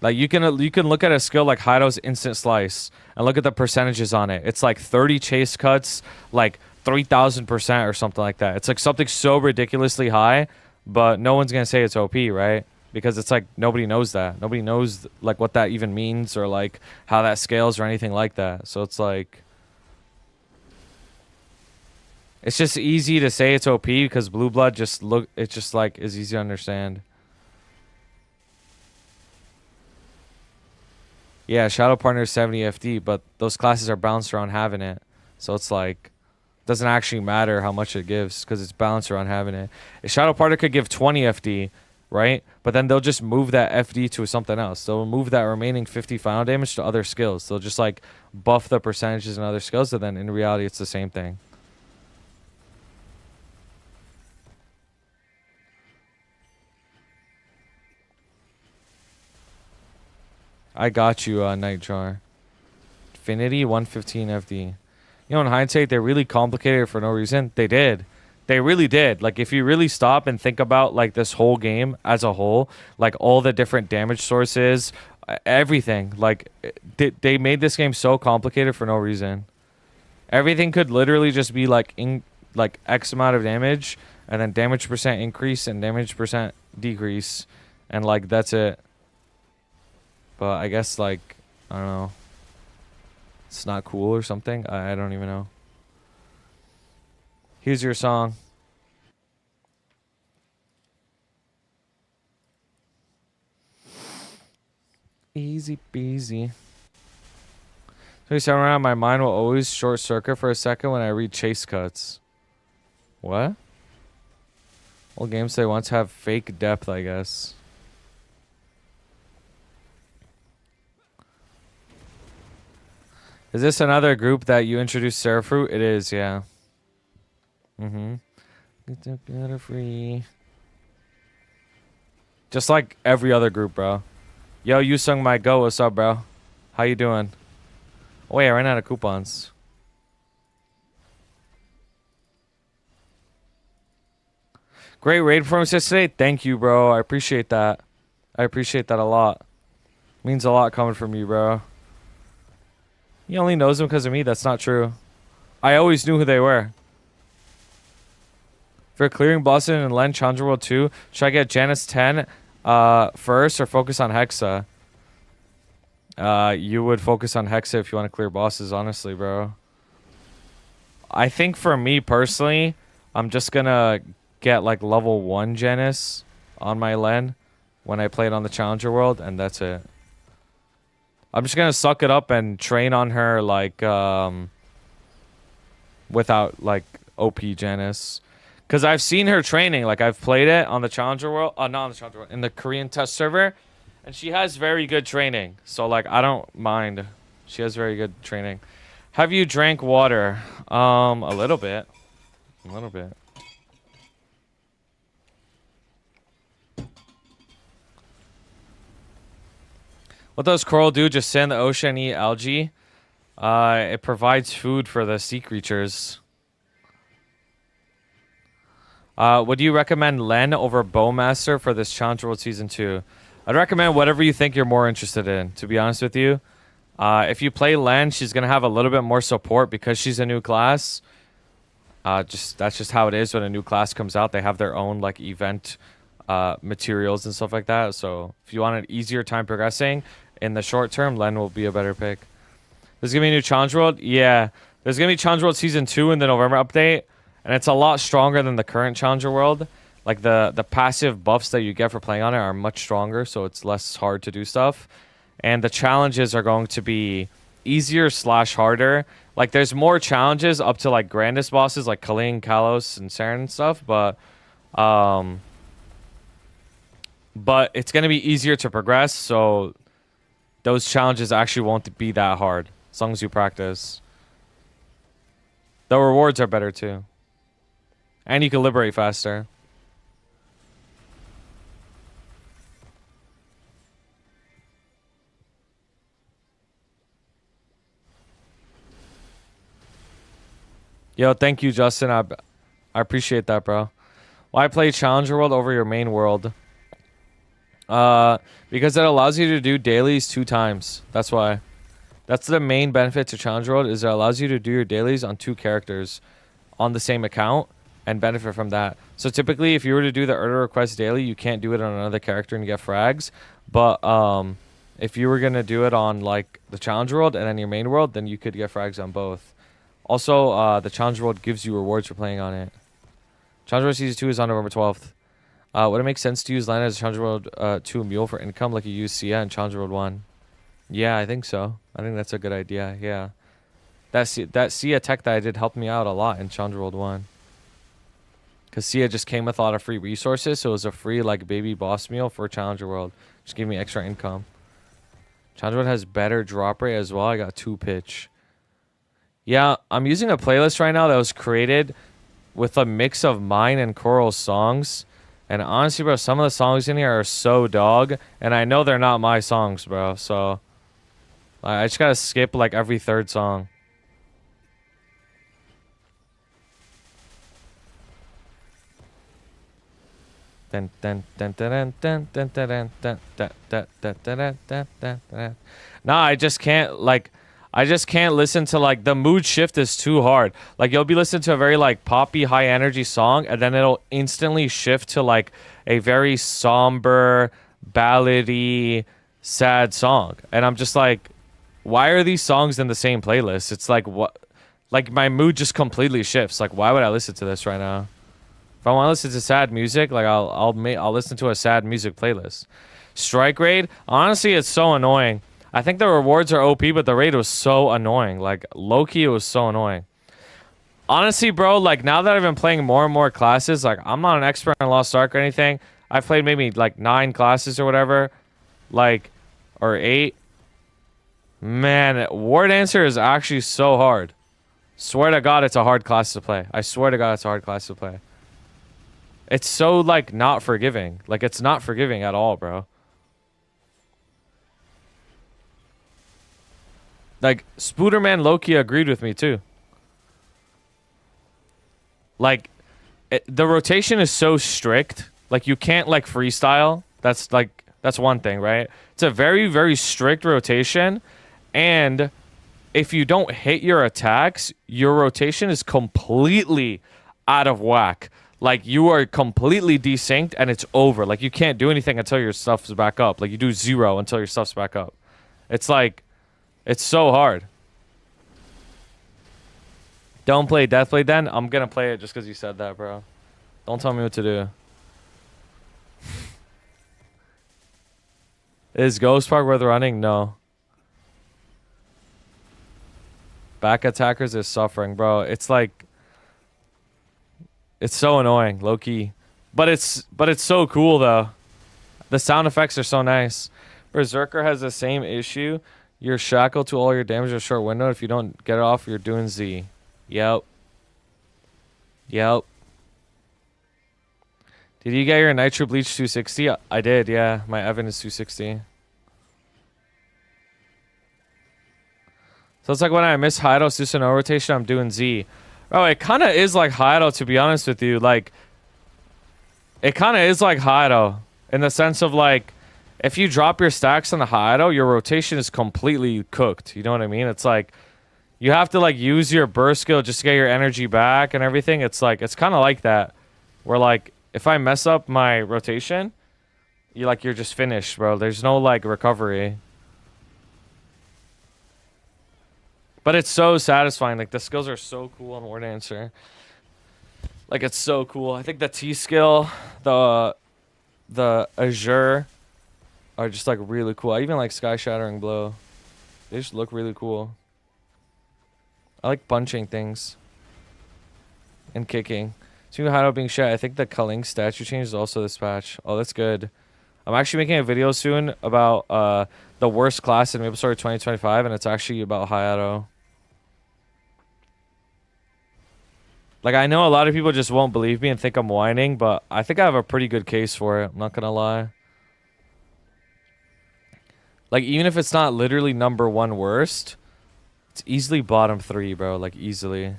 Like, you can look at a skill like Hido's Instant Slice and look at the percentages on it. It's like 30 chase cuts, like 3,000% or something like that. It's like something so ridiculously high, but no one's gonna say it's OP, right? Because it's like nobody knows that. Nobody knows like what that even means or like how that scales or anything like that. So it's like, it's just easy to say it's OP because Blue Blood it's just like is easy to understand. Yeah, Shadow Partner is 70 FD, but those classes are balanced around having it. So it's like, it doesn't actually matter how much it gives because it's balanced around having it. A Shadow Partner could give 20 FD, right? But then they'll just move that FD to something else. They'll move that remaining 50 final damage to other skills. They'll just like buff the percentages and other skills, so then in reality it's the same thing. I got you, Nightjar. Infinity 115 FD. You know, in hindsight, they really complicated it for no reason. They did. They really did. Like, if you really stop and think about, like, this whole game as a whole, like, all the different damage sources, Everything. Like, they made this game so complicated for no reason. Everything could literally just be like like X amount of damage, and then damage percent increase and damage percent decrease, and like that's it. But I guess like I don't know. It's not cool or something. I don't even know. Here's your song. Easy peasy. 27 around, my mind will always short circuit for a second when I read chase cuts. What? Old games they once have fake depth, I guess. Is this another group that you introduced Sarafruit? It is, yeah. Get free. Just like every other group, bro. Yo, you sung my go. What's up, bro? How you doing? Oh, wait, I ran out of coupons. Great raid performance yesterday. Thank you, bro. I appreciate that. I appreciate that a lot. Means a lot coming from you, bro. He only knows them because of me. That's not true. I always knew who they were. For clearing Boston and Len Challenger World 2, should I get Janice 10 first or focus on Hexa? You would focus on Hexa if you want to clear bosses, honestly, bro. I think for me personally, I'm just gonna get like level 1 Janice on my Len when I play it on the Challenger World, and that's it. I'm just gonna suck it up and train on her like without like OP Janice. Cause I've seen her training, like I've played it on the Challenger World, not on the Challenger World, in the Korean test server, and she has very good training. So like I don't mind. She has very good training. Have you drank water? A little bit. A little bit. What does coral do? Just sit in the ocean and eat algae? It provides food for the sea creatures. Would you recommend Len over Bowmaster for this Challenger World Season 2? I'd recommend whatever you think you're more interested in, to be honest with you. If you play Len, she's going to have a little bit more support because she's a new class. That's just how it is when a new class comes out. They have their own like event materials and stuff like that. So if you want an easier time progressing in the short term, Len will be a better pick. There's going to be a new Challenge World? Yeah. There's going to be Challenge World Season 2 in the November update. And it's a lot stronger than the current Challenger World. Like the passive buffs that you get for playing on it are much stronger. So it's less hard to do stuff. And the challenges are going to be easier / harder. Like there's more challenges up to like grandest bosses like Kaling, Kalos, and Saren and stuff. But it's going to be easier to progress. So those challenges actually won't be that hard as long as you practice. The rewards are better too. And you can liberate faster. Yo, thank you, Justin. I appreciate that, bro. Why play Challenger World over your main world? Because it allows you to do dailies 2 times. That's why. That's the main benefit to Challenger World, is it allows you to do your dailies on 2 characters on the same account and benefit from that. So typically, if you were to do the Urda Request daily, you can't do it on another character and you get frags. But if you were going to do it on like the Challenger World and then your main world, then you could get frags on both. Also, the Challenger World gives you rewards for playing on it. Challenger World Season 2 is on November 12th. Would it make sense to use Lana as a Challenger World 2 mule for income like you use Sia in Challenger World 1? Yeah, I think so. I think that's a good idea, yeah. That Sia tech that I did helped me out a lot in Challenger World 1. Because Sia just came with a lot of free resources, so it was a free like baby boss meal for Challenger World. Just gave me extra income. Challenger World has better drop rate as well. I got 2 pitch. Yeah, I'm using a playlist right now that was created with a mix of mine and Coral's songs. And honestly, bro, some of the songs in here are so dog. And I know they're not my songs, bro. So I just gotta skip like every 3rd song. Dun, dun, dun, dun, dun, dun, dun, dun, dun, dun, dun, dun, dun, dun, dun, dun. Nah, I just can't listen to like the mood shift is too hard. Like you'll be listening to a very like poppy high energy song and then it'll instantly shift to like a very somber, ballady, sad song. And I'm just like, why are these songs in the same playlist? It's like what like my mood just completely shifts. Like why would I listen to this right now? If I want to listen to sad music, like I'll listen to a sad music playlist. Strike raid, honestly, it's so annoying. I think the rewards are OP, but the raid was so annoying. Like low-key, it was so annoying. Honestly, bro, like now that I've been playing more and more classes, like I'm not an expert in Lost Ark or anything. I've played maybe like 9 classes or whatever, like or 8. Man, War Dancer is actually so hard. Swear to God, it's a hard class to play. I swear to God, it's a hard class to play. It's so, like, not forgiving. Like, it's not forgiving at all, bro. Like, Spooderman Loki agreed with me, too. Like, the rotation is so strict. Like, you can't, like, freestyle. That's one thing, right? It's a very, very strict rotation. And if you don't hit your attacks, your rotation is completely out of whack. Like, you are completely desynced and it's over. Like, you can't do anything until your stuff's back up. Like, you do 0 until your stuff's back up. It's like, it's so hard. Don't play Deathblade then? I'm gonna play it just because you said that, bro. Don't tell me what to do. Is Ghost Park worth running? No. Back attackers is suffering, bro. It's like... It's so annoying, low-key. But it's so cool, though. The sound effects are so nice. Berserker has the same issue. You're shackled to all your damage in a short window. If you don't get it off, you're doing Z. Yep. Yep. Did you get your Nitro Bleach 260? I did, yeah. My Evan is 260. So it's like when I miss Hido, Susanoo rotation, I'm doing Z. Oh, it kind of is like Hido, to be honest with you. Like, it kind of is like Hido in the sense of like, if you drop your stacks on the Hido, your rotation is completely cooked. You know what I mean? It's like, you have to like use your burst skill just to get your energy back and everything. It's like, it's kind of like that. Where like, if I mess up my rotation, you're just finished, bro. There's no like recovery. But it's so satisfying. Like, the skills are so cool on War Dancer. Like, it's so cool. I think the T skill, the Azure are just, like, really cool. I even like Sky Shattering Blow. They just look really cool. I like punching things. And kicking. Speaking of Hido being shit, I think the Kaling statue change is also this patch. Oh, that's good. I'm actually making a video soon about the worst class in Maplestory 2025, and it's actually about Hayato. Like, I know a lot of people just won't believe me and think I'm whining, but I think I have a pretty good case for it. I'm not gonna lie. Like, even if it's not literally #1 worst, it's easily bottom 3, bro. Like, easily.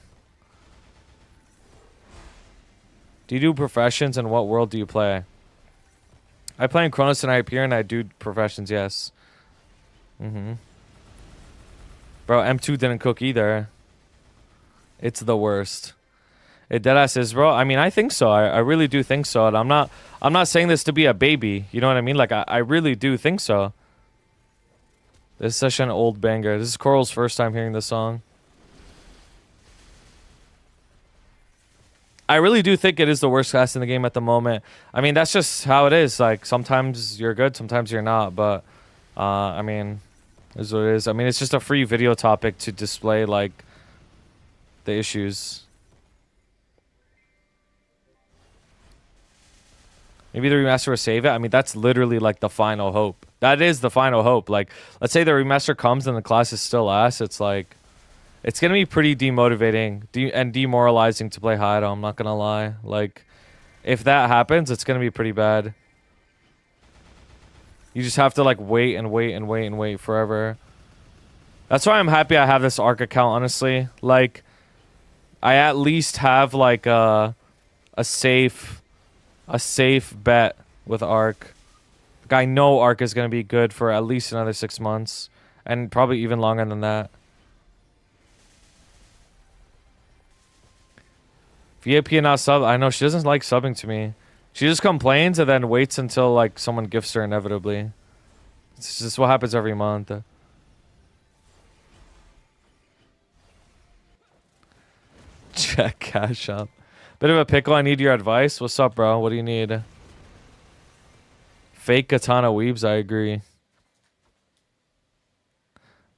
Do you do professions, and what world do you play? I play in Chronos and Hyperion, and I do professions, yes. Bro, M2 didn't cook either. It's the worst. It deadass is, bro. I mean, I think so. I really do think so. And I'm not saying this to be a baby. You know what I mean? Like, I really do think so. This is such an old banger. This is Coral's first time hearing this song. I really do think it is the worst class in the game at the moment. I mean, that's just how it is. Like, sometimes you're good, sometimes you're not. But, I mean, is what it is. I mean, it's just a free video topic to display, like, the issues. Maybe the remaster will save it. I mean, that's literally, like, the final hope. That is the final hope. Like, let's say the remaster comes and the class is still ass. It's, like... It's going to be pretty demotivating and demoralizing to play Hido, I'm not going to lie. Like, if that happens, it's going to be pretty bad. You just have to, like, wait and wait and wait and wait forever. That's why I'm happy I have this Arc account, honestly. Like, I at least have, like, a safe a safe bet with Arc. Like, I know Arc is going to be good for at least another 6 months. And probably even longer than that. VIP and not sub. I know she doesn't like subbing to me. She just complains and then waits until like someone gifts her inevitably. It's just what happens every month. Check cash up. Bit of a pickle. I need your advice. What's up, bro? What do you need? Fake katana weebs. I agree.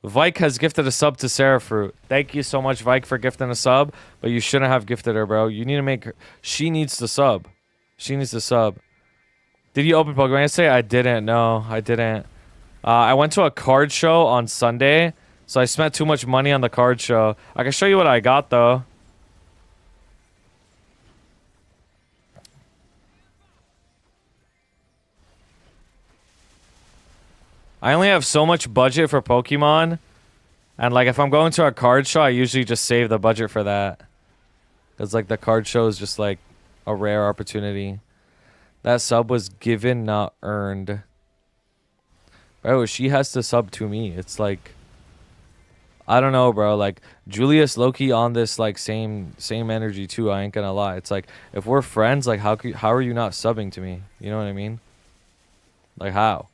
Vike has gifted a sub to Sarah Fruit. Thank you so much, Vike, for gifting a sub. But you shouldn't have gifted her, bro. You need to make her... She needs to sub. She needs to sub. Did you open Pokemon yesterday? I didn't. No, I didn't. I went to a card show on Sunday. So I spent too much money on the card show. I can show you what I got, though. I only have so much budget for Pokemon. And, like, if I'm going to a card show, I usually just save the budget for that. Because, like, the card show is just, like, a rare opportunity. That sub was given, not earned. Bro, she has to sub to me. It's, like... I don't know, bro. Like, Julius Loki on this, like, same energy, too. I ain't gonna lie. It's, like, if we're friends, like, how are you not subbing to me? You know what I mean? Like, how?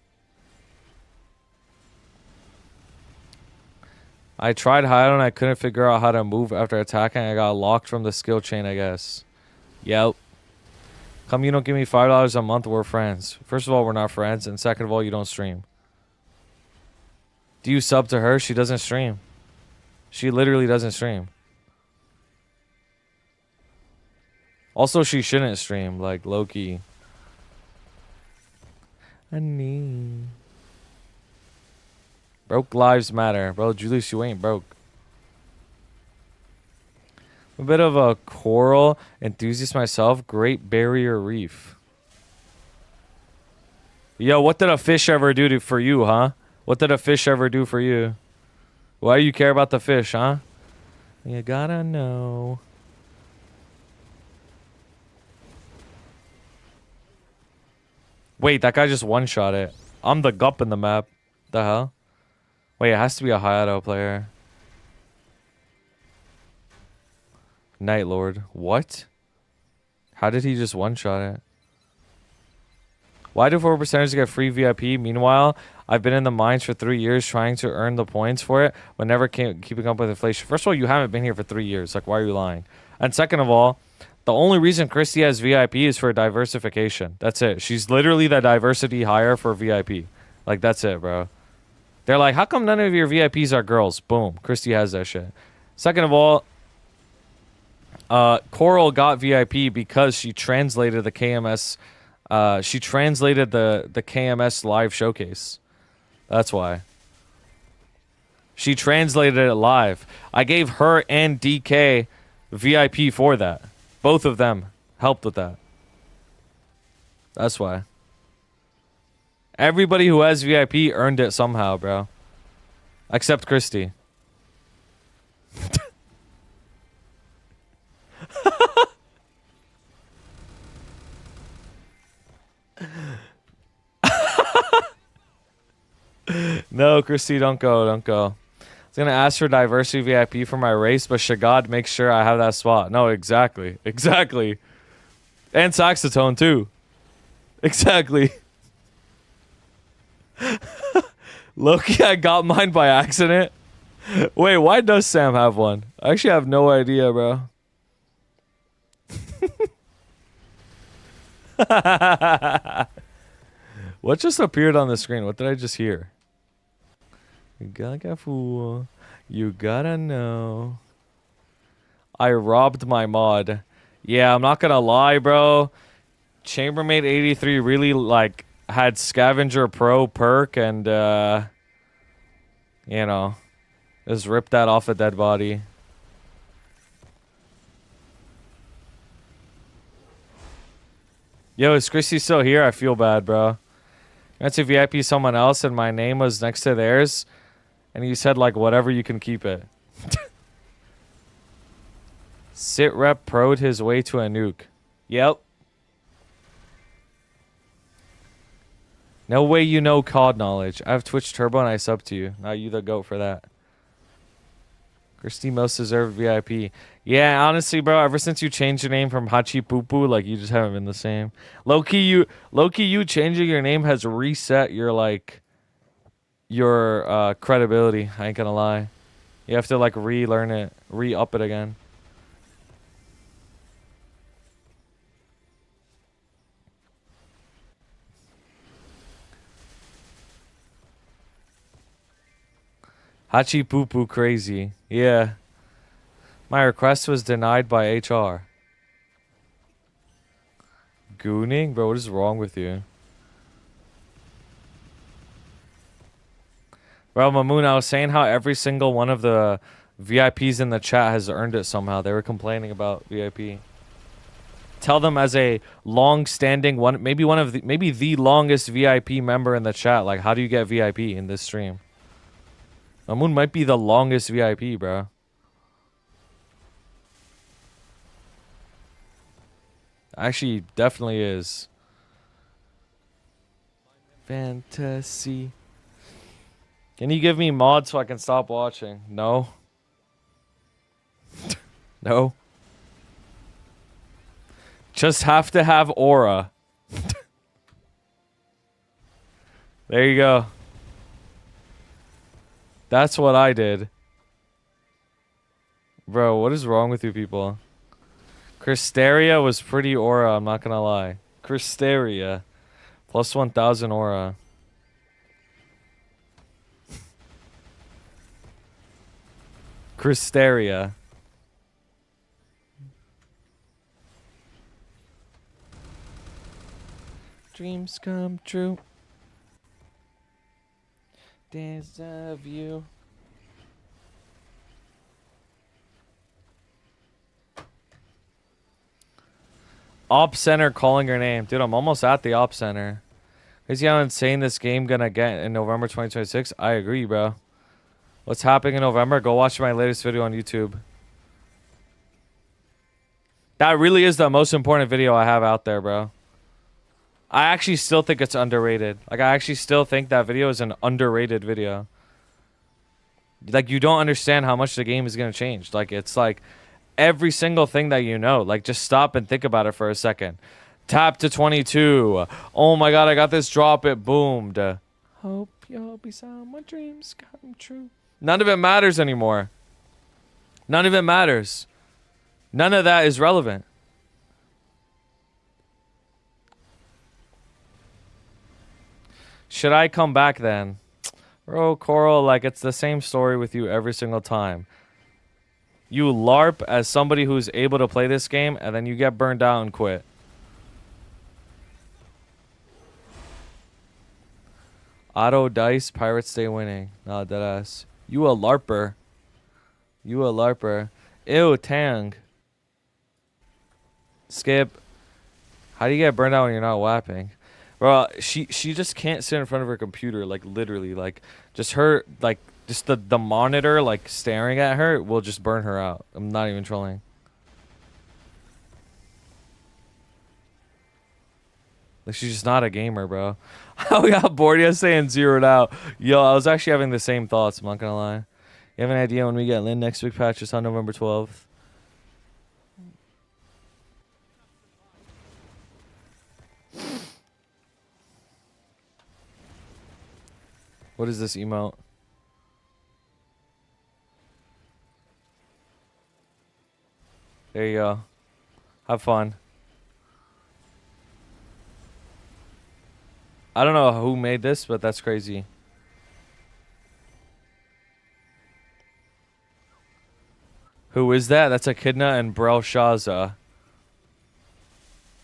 I tried Hydro and I couldn't figure out how to move after attacking. I got locked from the skill chain, I guess. Yep. Come, you don't give me $5 a month, we're friends. First of all, we're not friends. And second of all, you don't stream. Do you sub to her? She doesn't stream. She literally doesn't stream. Also, she shouldn't stream. Like, low-key. I need... Broke lives matter. Bro, Julius, you ain't broke. A bit of a coral enthusiast myself. Great Barrier Reef. Yo, what did a fish ever do for you, huh? What did a fish ever do for you? Why do you care about the fish, huh? You gotta know. Wait, that guy just one-shot it. I'm the gup in the map. The hell? Wait, it has to be a Hayato player. Night Lord. What? How did he just one-shot it? Why do 4%ers get free VIP? Meanwhile, I've been in the mines for 3 years trying to earn the points for it, but never keeping up with inflation. First of all, you haven't been here for 3 years. Like, why are you lying? And second of all, the only reason Christy has VIP is for diversification. That's it. She's literally the diversity hire for VIP. Like, that's it, bro. They're like, how come none of your VIPs are girls? Boom. Christy has that shit. Second of all, Coral got VIP because she translated the KMS. She translated the KMS live showcase. That's why. She translated it live. I gave her and DK VIP for that. Both of them helped with that. That's why. Everybody who has VIP earned it somehow, bro. Except Christy. No, Christy, don't go. Don't go. I was going to ask for diversity VIP for my race, but Shagad makes sure I have that spot. No, exactly. Exactly. And Saxotone, too. Exactly. Loki, I got mine by accident. Wait, why does Sam have one? I actually have no idea, bro. What just appeared on the screen? What did I just hear? You gotta get fool. You gotta know. I robbed my mod. Yeah, I'm not gonna lie, bro. Chambermaid 83 really, like, had Scavenger Pro perk and, you know, just ripped that off a dead body. Yo, is Chrissy still here? I feel bad, bro. I went to VIP someone else and my name was next to theirs. And he said, like, whatever, you can keep it. Sit rep pro'd his way to a nuke. Yep. No way you know COD knowledge. I have Twitch Turbo and I sub to you. Now you the GOAT for that. Christy most deserved VIP. Yeah, honestly, bro, ever since you changed your name from Hachi Poo, like, you just haven't been the same. Low-key, you changing your name has reset your, like, your credibility. I ain't gonna lie. You have to, like, relearn it. Re-up it again. Hachi Poo crazy. Yeah. My request was denied by HR. Gooning? Bro, what is wrong with you? Bro, Mamoon, I was saying how every single one of the VIPs in the chat has earned it somehow. They were complaining about VIP. Tell them as a long-standing one, maybe the longest VIP member in the chat. Like, how do you get VIP in this stream? Mamoon might be the longest VIP, bro. Actually, definitely is. Fantasy. Can you give me mods so I can stop watching? No. No. Just have to have aura. There you go. That's what I did. Bro, what is wrong with you people? Cristeria was pretty aura, I'm not gonna lie. Cristeria. Plus 1000 aura. Cristeria. Dreams come true. Days of you. Op Center calling her name. Dude, I'm almost at the Op Center. Crazy how insane this game gonna get in November 2026. I agree, bro. What's happening in November? Go watch my latest video on YouTube. That really is the most important video I have out there, bro. I actually still think it's underrated. Like, I actually still think that video is an underrated video. Like, you don't understand how much the game is gonna change. Like, it's like every single thing that you know. Like, just stop and think about it for a second. Tap to 22. Oh my god, I got this drop. It boomed. Hope you'll be some my dreams come true. None of it matters anymore. None of it matters. None of that is relevant. Should I come back then? Bro, Coral, like, it's the same story with you every single time. You LARP as somebody who's able to play this game, and then you get burned out and quit. Auto dice, pirates stay winning. Nah, deadass. You a LARPer. You a LARPer. Ew, Tang. Skip. How do you get burned out when you're not wapping? Bro, she just can't sit in front of her computer, like, literally. Like, just her, like, just the monitor, like, staring at her will just burn her out. I'm not even trolling. Like, she's just not a gamer, bro. I got bored yesterday and zeroed out. Yo, I was actually having the same thoughts, I'm not gonna lie. You have an idea when we get Lynn next week, patch? It's on November 12th. What is this emote? There you go. Have fun. I don't know who made this, but that's crazy. Who is that? That's Echidna and Belshaza.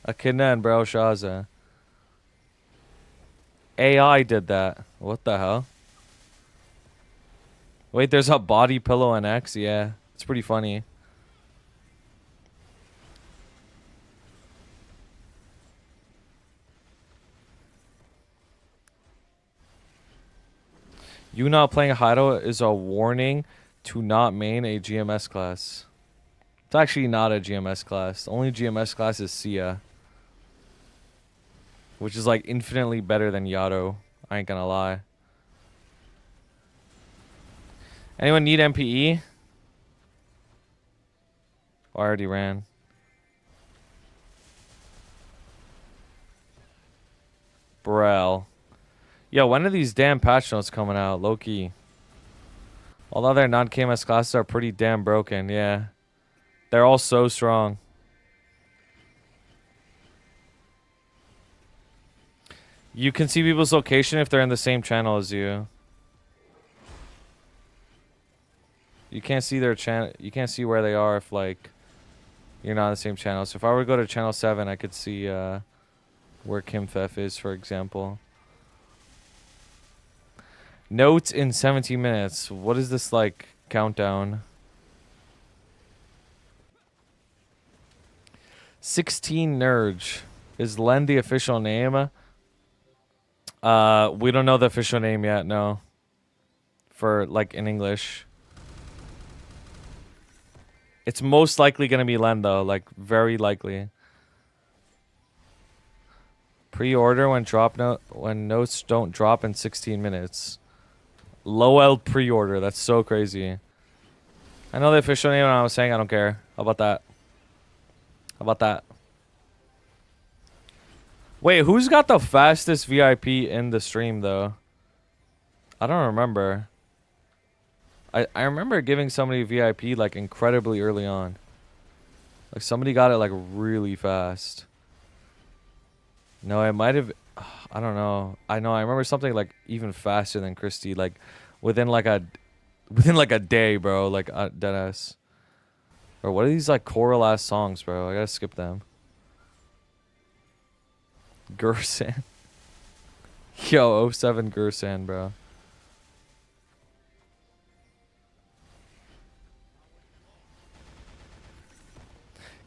Echidna and Belshaza. AI did that. What the hell? Wait, there's a body pillow and X? Yeah, it's pretty funny. You not playing Hideout is a warning to not main a GMS class. It's actually not a GMS class. The only GMS class is Sia. which is like infinitely better than Yado. I ain't gonna lie. Anyone need MPE? Oh, I already ran. Brel. Yo, when are these damn patch notes coming out? Low key. All the other non-KMS classes are pretty damn broken, yeah. They're all so strong. You can see people's location if they're in the same channel as you. You can't see their channel. You can't see where they are if, like, you're not on the same channel. So if I were to go to channel 7, I could see where KimFef is, for example. Notes in 17 minutes. What is this, like, countdown? 16 Nerge. Is Len the official name? We don't know the official name yet, no. For, like, in English. It's most likely going to be Len, though. Like, very likely. Pre-order when notes don't drop in 16 minutes. Lowell pre-order. That's so crazy. I know the official name and I was saying I don't care. How about that? How about that? Wait, who's got the fastest VIP in the stream, though? I don't remember. I remember giving somebody VIP, like, incredibly early on. Like, somebody got it, like, really fast. No, I might have... I don't know. I remember something, like, even faster than Christy. Like, within, like, a day, bro. Like, deadass. Or what are these, like, choral-ass songs, bro? I gotta skip them. Gersan. Yo, 07 Gersan, bro.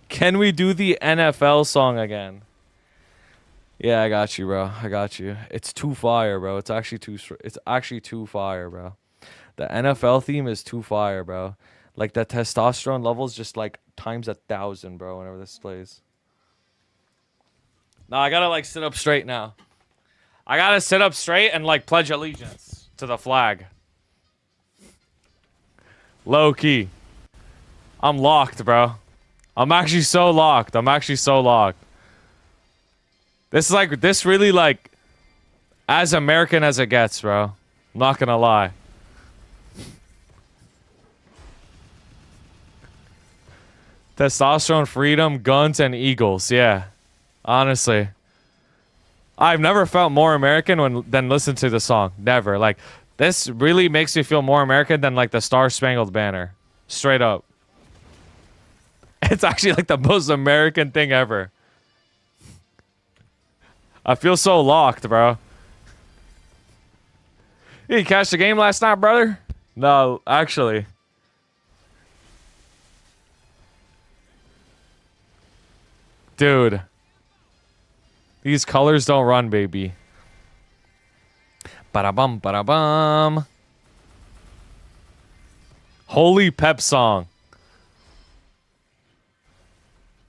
Can we do the NFL song again? Yeah, I got you, bro. I got you. It's too fire, bro. It's actually too fire, bro. The NFL theme is too fire, bro. Like, the testosterone levels just, like, times 1,000, bro, whenever this plays. No, I gotta, like, sit up straight now. I gotta sit up straight and, like, pledge allegiance to the flag. Low key. I'm locked, bro. I'm actually so locked. This is, like, this really, like, as American as it gets, bro. I'm not gonna lie. Testosterone, freedom, guns, and eagles. Yeah. Honestly. I've never felt more American than listen to the song. Never. Like, this really makes me feel more American than, like, the Star Spangled Banner. Straight up. It's actually, like, the most American thing ever. I feel so locked, bro. You catch the game last night, brother? No, actually. Dude. These colors don't run, baby. Ba-da-bum, ba-da-bum. Holy pep song.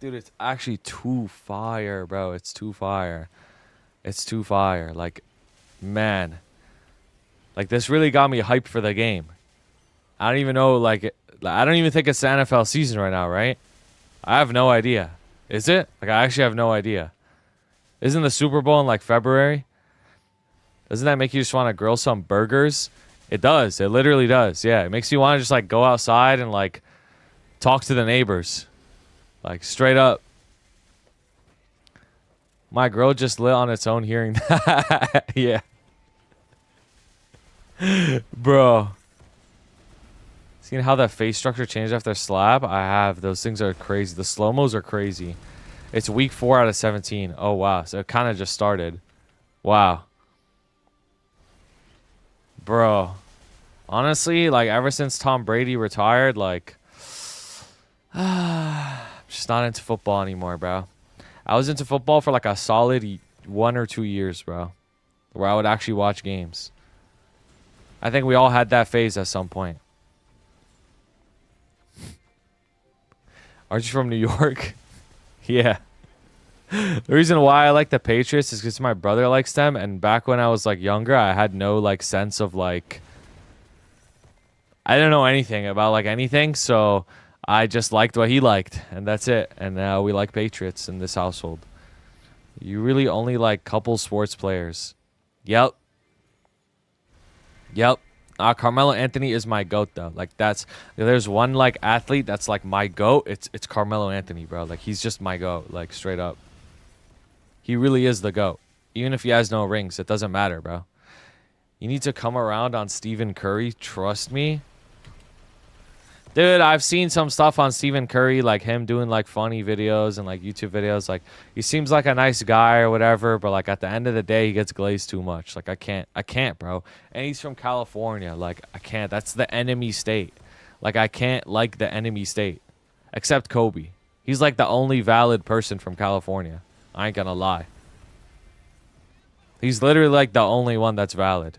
Dude, it's actually too fire, bro. It's too fire. It's too fire. Like, man. Like, this really got me hyped for the game. I don't even know, like, I don't even think it's the NFL season right now, right? I have no idea. Is it? Like, I actually have no idea. Isn't the Super Bowl in, like, February? Doesn't that make you just want to grill some burgers? It does. It literally does. Yeah, it makes you want to just, like, go outside and, like, talk to the neighbors. Like, straight up. My girl just lit on its own hearing that. Yeah. Bro. Seen how that face structure changed after slap? I have. Those things are crazy. The slow-mos are crazy. It's week 4 out of 17. Oh, wow. So it kind of just started. Wow. Bro. Honestly, like, ever since Tom Brady retired, like... just not into football anymore, bro. I was into football for like a solid 1 or 2 years, bro, where I would actually watch games. I think we all had that phase at some point. Aren't you from New York? Yeah. The reason why I like the Patriots is because my brother likes them, and back when I was like younger, I had no like sense of like I didn't know anything about like anything, so I just liked what he liked, and that's it. And now we like Patriots in this household. You really only like couple sports players. Yep. Yep. Carmelo Anthony is my GOAT though. Like that's there's one like athlete that's like my GOAT. It's Carmelo Anthony, bro. Like he's just my GOAT, like straight up. He really is the GOAT. Even if he has no rings, it doesn't matter, bro. You need to come around on Stephen Curry. Trust me. Dude, I've seen some stuff on Stephen Curry, like him doing like funny videos and like YouTube videos. Like he seems like a nice guy or whatever, but like at the end of the day, he gets glazed too much. Like I can't, bro. And he's from California. Like I can't. That's the enemy state. Like I can't like the enemy state, except Kobe. He's like the only valid person from California. I ain't gonna lie. He's literally like the only one that's valid.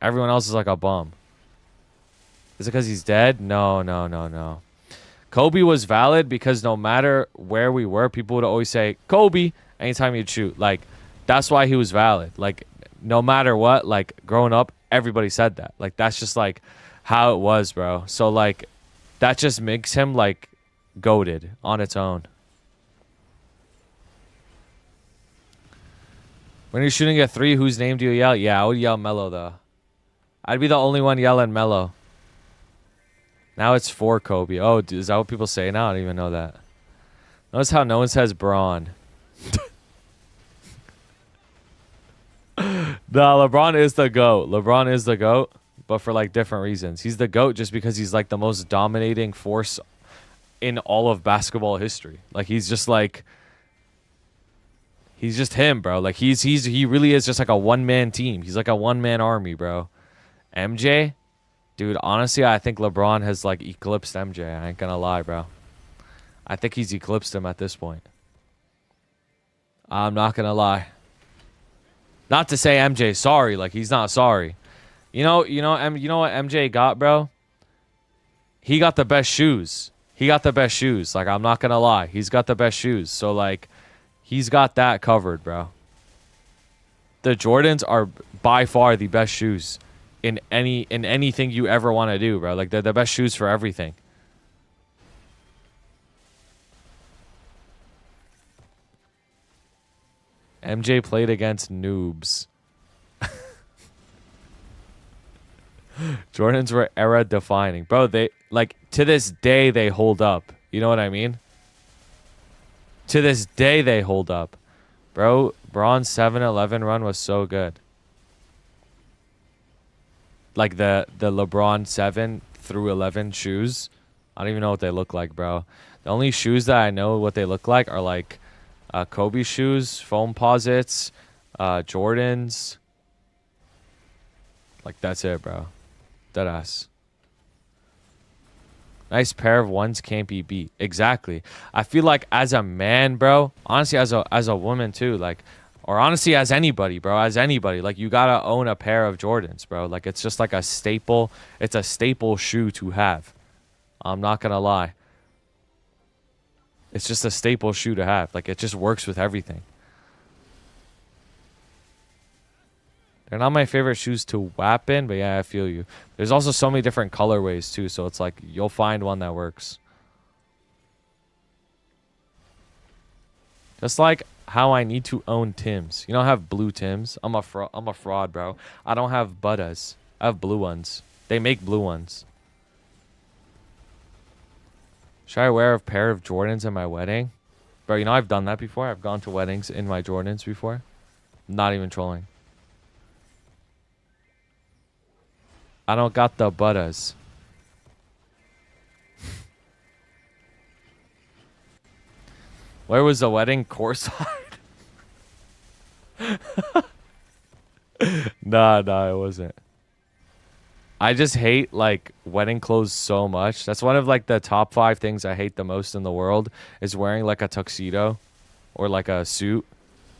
Everyone else is like a bum. Is it because he's dead? No, no, no, no. Kobe was valid because no matter where we were, people would always say, Kobe, anytime you'd shoot. Like, that's why he was valid. Like, no matter what, like, growing up, everybody said that. Like, that's just, like, how it was, bro. So, like, that just makes him, like, goated on its own. When you're shooting a 3, whose name do you yell? Yeah, I would yell Melo, though. I'd be the only one yelling Melo. Now it's for Kobe. Oh, is that what people say now? I don't even know that. Notice how no one says Braun. No, LeBron is the GOAT. LeBron is the GOAT, but for like different reasons. He's the GOAT just because he's like the most dominating force in all of basketball history. Like he's just him, bro. Like he really is just like a one-man team. He's like a one-man army, bro. MJ? Dude, honestly, I think LeBron has, like, eclipsed MJ. I ain't gonna lie, bro. I think he's eclipsed him at this point. I'm not gonna lie. Not to say MJ sorry. Like, he's not sorry. You know what MJ got, bro? He got the best shoes. He got the best shoes. Like, I'm not gonna lie. He's got the best shoes. So, like, he's got that covered, bro. The Jordans are by far the best shoes in anything you ever want to do, bro. Like they're the best shoes for everything. MJ played against noobs. Jordans were era defining, bro. They like to this day they hold up. You know what I mean? To this day they hold up, bro. Braun's 7-11 run was so good. Like the LeBron 7 through 11 shoes. I don't even know what they look like, bro. The only shoes that I know what they look like are like Kobe shoes, foam posits, Jordans. Like that's it, bro. Deadass. Nice pair of ones can't be beat. Exactly. I feel like as a man, bro, honestly as a woman too, like or honestly, as anybody, bro, as anybody, like you gotta own a pair of Jordans, bro. Like it's just like a staple. It's a staple shoe to have. I'm not gonna lie. It's just a staple shoe to have. Like it just works with everything. They're not my favorite shoes to whap in, but yeah, I feel you. There's also so many different colorways too, so it's like you'll find one that works. Just like how I need to own Tims. You know, I have blue Tims. I'm a fraud, bro. I don't have Buddas. I have blue ones. They make blue ones. Should I wear a pair of Jordans at my wedding? Bro, you know I've done that before. I've gone to weddings in my Jordans before. Not even trolling. I don't got the Buddas. Where was the wedding? Courtside? Nah, it wasn't. I just hate, like, wedding clothes so much. That's one of, like, the top 5 things I hate the most in the world is wearing, like, a tuxedo or, like, a suit.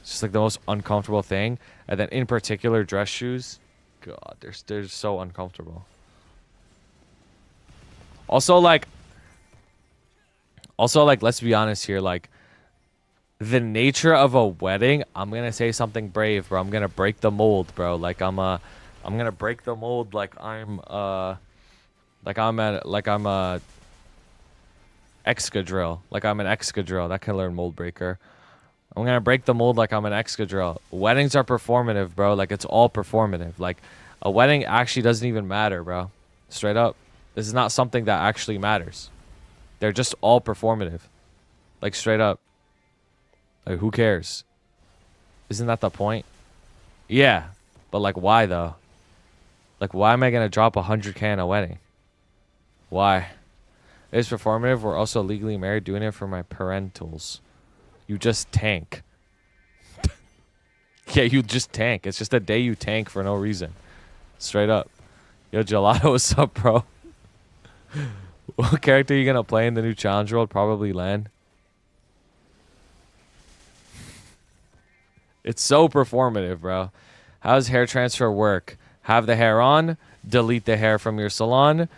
It's just, like, the most uncomfortable thing. And then, in particular, dress shoes. God, they're so uncomfortable. Also, like, let's be honest here, like, The nature of a wedding, I'm gonna say something brave, bro. I'm gonna break the mold, bro. I'm gonna break the mold like I'm a excadrill. Like I'm an excadrill. That can learn mold breaker. I'm gonna break the mold like I'm an excadrill. Weddings are performative, bro. Like it's all performative. Like a wedding actually doesn't even matter, bro. Straight up. This is not something that actually matters. They're just all performative. Like straight up. Like who cares? Isn't that the point? Yeah. But like why though? Like why am I gonna drop 100K on a wedding? Why? It's performative. We're also legally married, doing it for my parentals. You just tank. Yeah, you just tank. It's just a day you tank for no reason. Straight up. Yo, Gelato, what's up, bro? What character are you gonna play in the new challenge world? Probably Len. It's so performative, bro. How does hair transfer work? Have the hair on, delete the hair from your salon,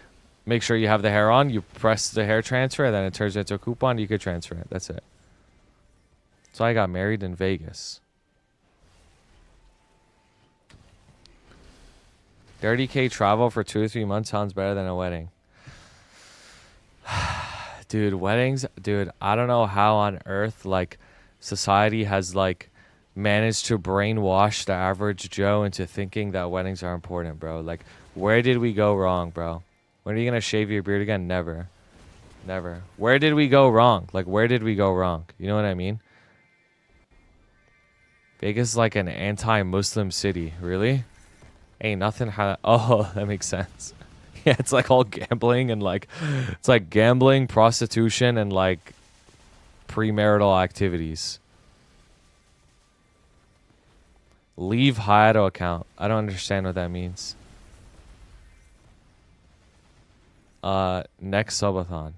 make sure you have the hair on, you press the hair transfer, and then it turns into a coupon, you could transfer it. That's it. So I got married in Vegas. 30K travel for 2 or 3 months sounds better than a wedding. Dude, weddings, dude, I don't know how on earth, like, society has, like, managed to brainwash the average Joe into thinking that weddings are important, bro. Like, where did we go wrong, bro? When are you gonna shave your beard again? Never. Never. Where did we go wrong? Like, where did we go wrong? You know what I mean? Vegas is like an anti-Muslim city. Really? Ain't nothing oh, that makes sense. Yeah, it's like all gambling and like, it's like gambling, prostitution, and like premarital activities. Leave Hayato account. I don't understand what that means. Next subathon.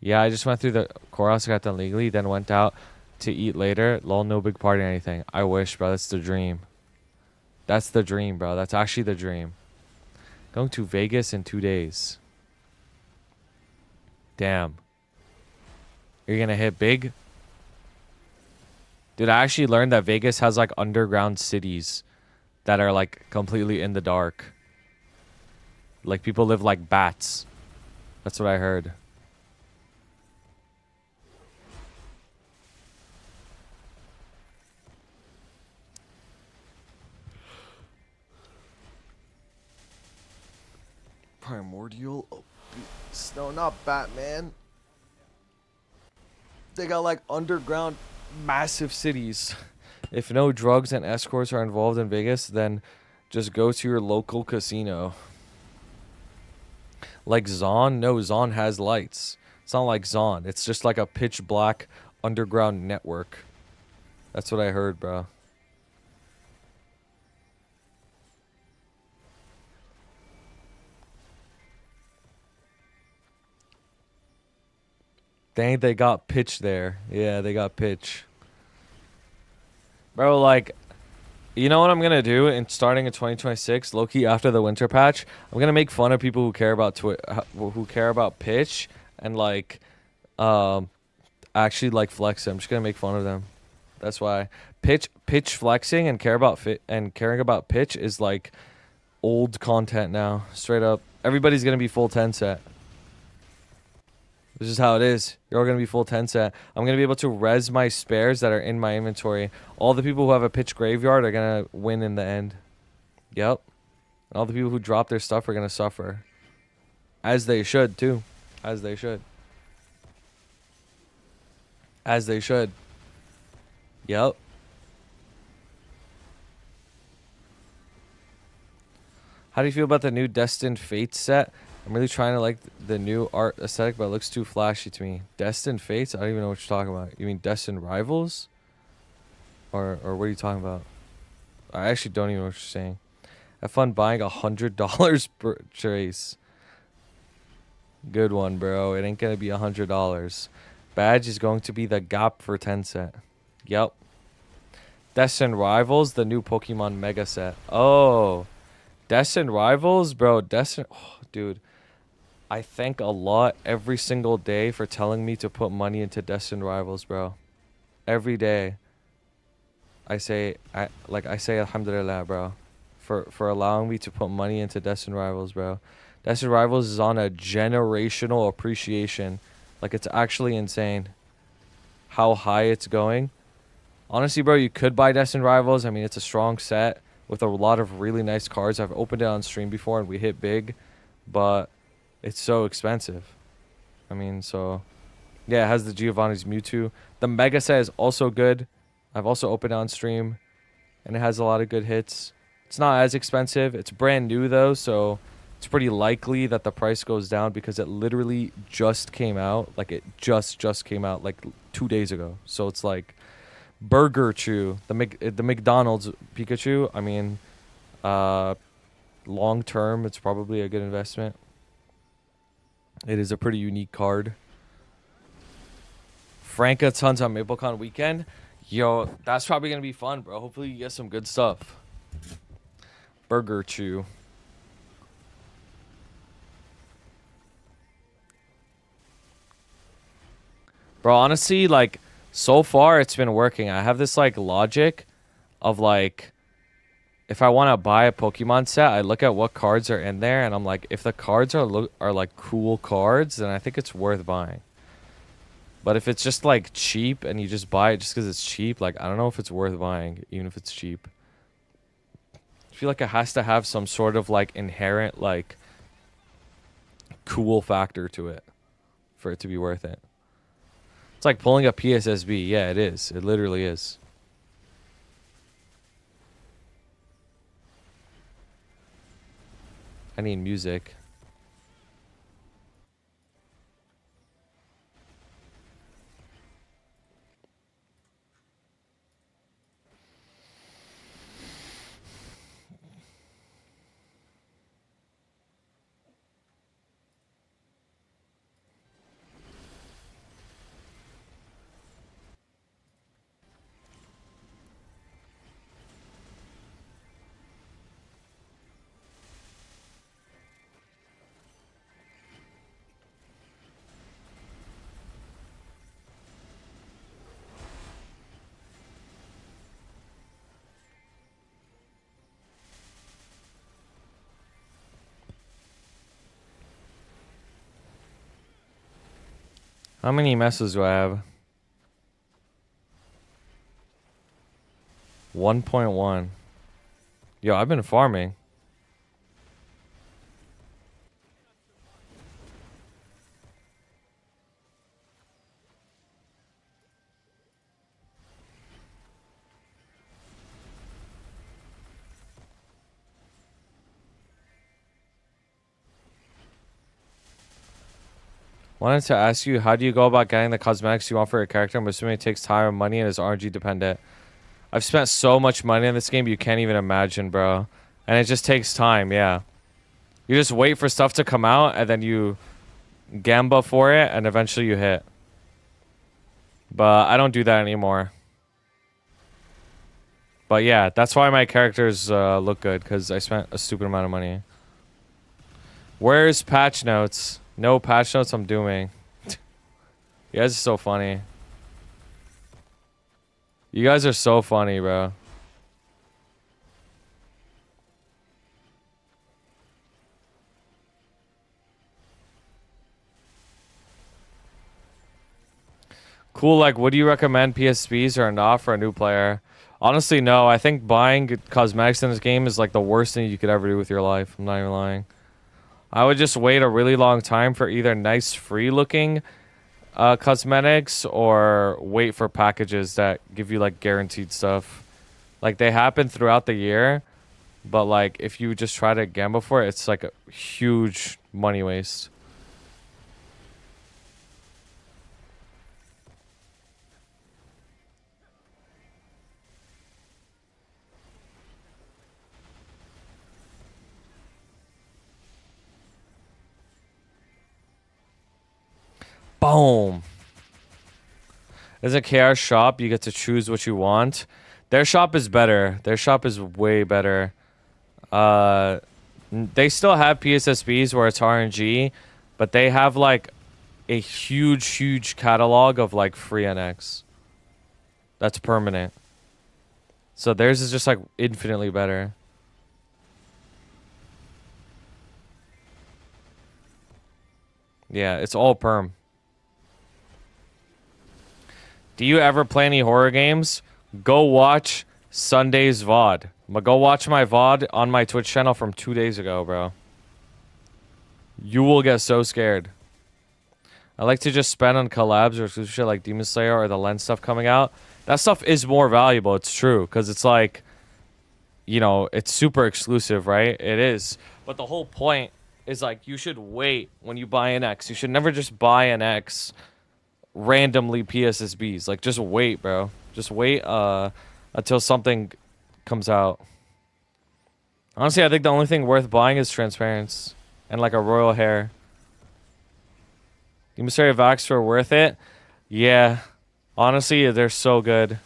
Yeah, I just went through the courthouse, got done legally, then went out to eat later. Lol, no big party or anything. I wish, bro. That's the dream. That's the dream, bro. That's actually the dream. Going to Vegas in 2 days. Damn. You're gonna hit big? Dude, I actually learned that Vegas has like underground cities that are like completely in the dark. Like people live like bats. That's what I heard. Primordial Beast. No, not Batman. They got like underground massive cities. If no drugs and escorts are involved in Vegas, then just go to your local casino. Like Zon? No, Zon has lights. It's not like Zon. It's just like a pitch black underground network. That's what I heard, bro. Dang, they got pitch there. Yeah, they got pitch. Bro, like, you know what I'm gonna do in starting in 2026, low-key after the winter patch? I'm gonna make fun of people who care about who care about pitch and like actually like flex. I'm just gonna make fun of them. That's why pitch flexing and caring about pitch is like old content now. Straight up. Everybody's gonna be full 10 set. This is how it is. You're all going to be full 10 set. I'm going to be able to res my spares that are in my inventory. All the people who have a pitch graveyard are going to win in the end. Yep. And all the people who drop their stuff are going to suffer. As they should, too. As they should. As they should. Yep. How do you feel about the new Destined Fate set? I'm really trying to like the new art aesthetic, but it looks too flashy to me. Destined Fates? I don't even know what you're talking about. You mean Destined Rivals? Or what are you talking about? I actually don't even know what you're saying. Have fun buying $100 per trace. Good one, bro. It ain't gonna be $100. Badge is going to be the gap for 10 set. Yep. Destined Rivals, the new Pokemon Mega set. Oh. Destined Rivals? Bro, Destined... Oh, dude. I thank Allah every single day for telling me to put money into Destined Rivals, bro. every day I say alhamdulillah, bro, for allowing me to put money into Destined Rivals, bro. Destined Rivals is on a generational appreciation. Like, it's actually insane how high it's going. Honestly, bro, you could buy Destined Rivals. I mean, it's a strong set with a lot of really nice cards. I've opened it on stream before and we hit big, but it's so expensive. I mean, so yeah, it has the Giovanni's Mewtwo. The Mega set is also good. I've also opened it on stream and it has a lot of good hits. It's not as expensive. It's brand new though, so it's pretty likely that the price goes down because it literally just came out. Like, it just came out like 2 days ago. So it's like Burger Chew, the McDonald's Pikachu. I mean, long term, it's probably a good investment. It is a pretty unique card. Franca tons on MapleCon weekend. Yo, that's probably gonna be fun, bro. Hopefully you get some good stuff. Burger Chew. Bro, honestly, like, so far it's been working. I have this like logic of like, if I want to buy a Pokemon set, I look at what cards are in there and I'm like, if the cards are like cool cards, then I think it's worth buying. But if it's just like cheap and you just buy it just because it's cheap, like, I don't know if it's worth buying, even if it's cheap. I feel like it has to have some sort of like inherent like cool factor to it for it to be worth it. It's like pulling a PSSB. Yeah, it is. It literally is. I need music. How many messes do I have? 1.1. Yo, I've been farming. Wanted to ask you, how do you go about getting the cosmetics you want for your character? I'm assuming it takes time and money and is RNG dependent. I've spent so much money in this game you can't even imagine, bro. And it just takes time, yeah. You just wait for stuff to come out and then you gamba for it and eventually you hit. But I don't do that anymore. But yeah, that's why my characters look good, because I spent a stupid amount of money. Where's patch notes? No patch notes, I'm doing. You guys are so funny. You guys are so funny, bro. Cool, like, would you recommend PSPs or not for a new player? Honestly, no. I think buying cosmetics in this game is like the worst thing you could ever do with your life. I'm not even lying. I would just wait a really long time for either nice free looking cosmetics or wait for packages that give you like guaranteed stuff. Like, they happen throughout the year, but like if you just try to gamble for it, it's like a huge money waste. Boom. There's a KR shop. You get to choose what you want. Their shop is better. Their shop is way better. They still have PSSBs where it's RNG, but they have like a huge catalog of like free NX. That's permanent. So theirs is just like infinitely better. Yeah, it's all perm. Do you ever play any horror games? Go watch Sunday's VOD. Go watch my VOD on my Twitch channel from 2 days ago, bro. You will get so scared. I like to just spend on collabs or exclusive shit like Demon Slayer or the Lens stuff coming out. That stuff is more valuable, it's true. Because it's like, you know, it's super exclusive, right? It is. But the whole point is like, you should wait when you buy an X. You should never just buy an X randomly PSSBs. Like, just wait, bro. Just wait until something comes out. Honestly, I think the only thing worth buying is Transparence and like a royal hair. Demon Slayer Vax are worth it? Yeah. Honestly, they're so good.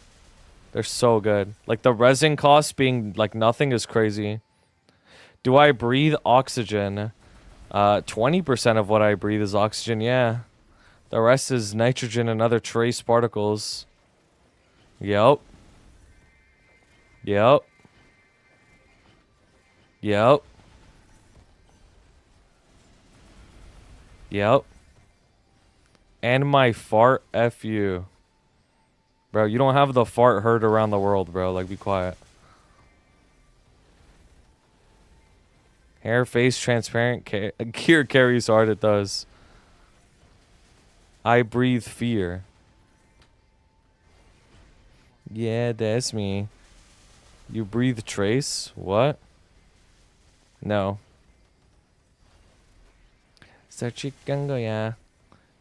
They're so good. Like, the resin cost being like nothing is crazy. Do I breathe oxygen? 20% of what I breathe is oxygen, yeah. The rest is nitrogen and other trace particles. Yep. Yep. Yep. Yep. And my fart F you. Bro, you don't have the fart heard around the world, bro. Like, be quiet. Hair, face, transparent. Gear carries hard, it does. I breathe fear. Yeah, that's me. You breathe trace? What? No. Sarchikango, yeah.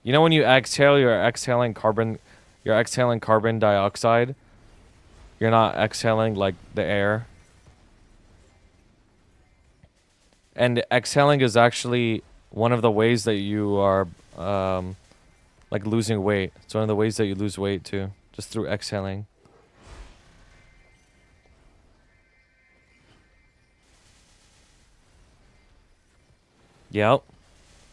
You know when you exhale, you're exhaling carbon dioxide. You're not exhaling like the air. And exhaling is actually one of the ways that you are like losing weight. It's one of the ways that you lose weight too, just through exhaling. Yep.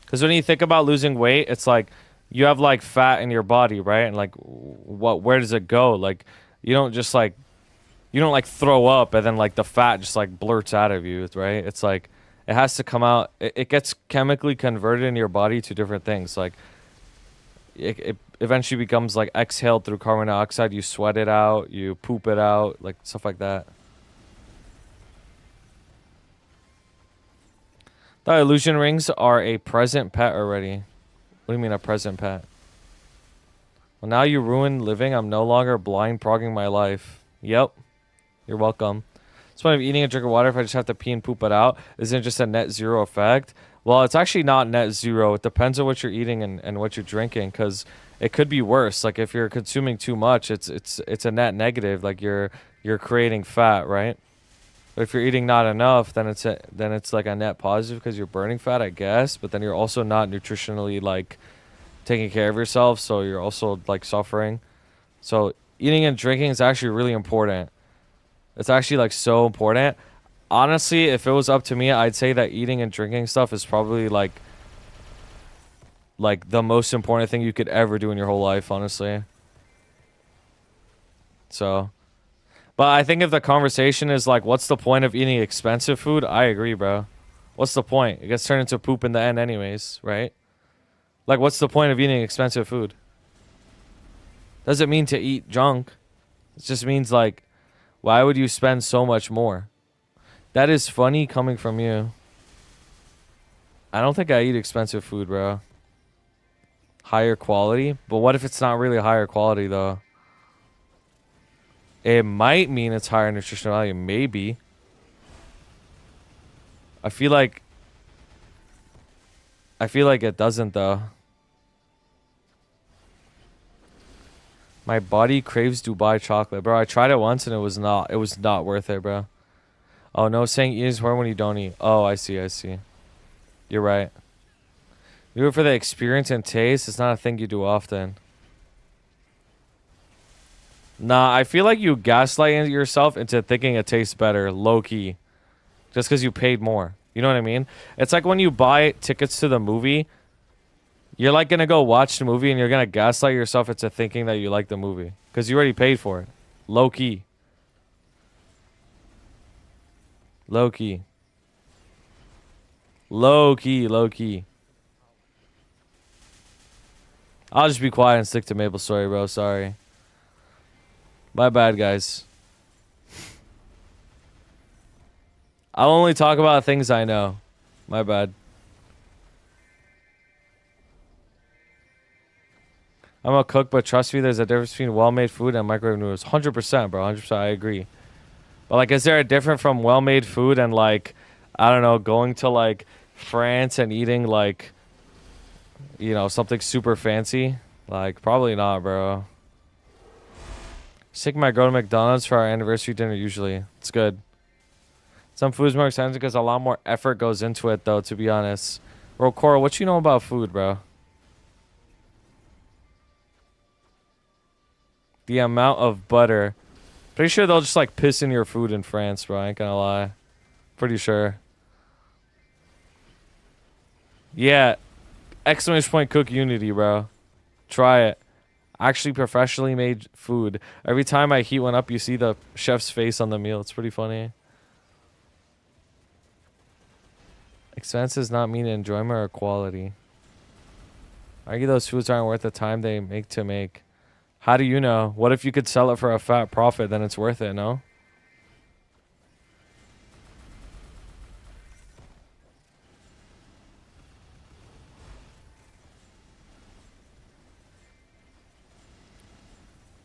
Because when you think about losing weight, it's like you have like fat in your body, right? And like, where does it go? Like, you don't throw up and then like the fat just like blurts out of you, right? It's like it has to come out. It gets chemically converted in your body to different things. Like it eventually becomes like exhaled through carbon dioxide. You sweat it out, you poop it out, like stuff like that. The illusion rings are a present pet already. What do you mean a present pet? Well, now you ruined living. I'm no longer blind progging my life. Yep. You're welcome. It's point of eating and drinking water if I just have to pee and poop it out. Isn't it just a net zero effect? Well, it's actually not net zero. It depends on what you're eating and what you're drinking, because it could be worse. Like if you're consuming too much, it's a net negative. Like you're creating fat, right? But if you're eating not enough, then it's like a net positive because you're burning fat, I guess. But then you're also not nutritionally like taking care of yourself, so you're also like suffering. So eating and drinking is actually really important. It's actually like so important. Honestly, if it was up to me, I'd say that eating and drinking stuff is probably like the most important thing you could ever do in your whole life, honestly. So, but I think if the conversation is like, what's the point of eating expensive food? I agree, bro. What's the point? It gets turned into poop in the end anyways, right? Like, what's the point of eating expensive food? Doesn't mean to eat junk. It just means like, why would you spend so much more? That is funny coming from you. I don't think I eat expensive food, bro. Higher quality? But what if it's not really higher quality, though? It might mean it's higher nutritional value. Maybe. I feel like it doesn't, though. My body craves Dubai chocolate. Bro, I tried it once and it was not worth it, bro. Oh, no, saying eat is hard when you don't eat. Oh, I see. You're right. You do it for the experience and taste. It's not a thing you do often. Nah, I feel like you gaslight yourself into thinking it tastes better, low-key. Just because you paid more. You know what I mean? It's like when you buy tickets to the movie, You're like gonna go watch the movie and you're gonna gaslight yourself into thinking that you like the movie because you already paid for it. Low key. Low key. Low key. Low key. I'll just be quiet and stick to Maplestory, bro. Sorry. My bad, guys. I'll only talk about things I know. My bad. I'm a cook, but trust me, there's a difference between well-made food and microwave noodles. 100%, bro. 100%, I agree. But, like, is there a difference from well-made food and, like, I don't know, going to, like, France and eating, like, you know, something super fancy? Like, probably not, bro. Sick might go to McDonald's for our anniversary dinner usually. It's good. Some food's more expensive because a lot more effort goes into it, though, to be honest. Bro, Cora, what you know about food, bro? The amount of butter. Pretty sure they'll just, like, piss in your food in France, bro. I ain't gonna lie. Pretty sure. Yeah. Exclamation point cook unity, bro. Try it. Actually professionally made food. Every time I heat one up, you see the chef's face on the meal. It's pretty funny. Expenses not mean enjoyment or quality. Argue those foods aren't worth the time they make to make. How do you know? What if you could sell it for a fat profit? Then it's worth it, no?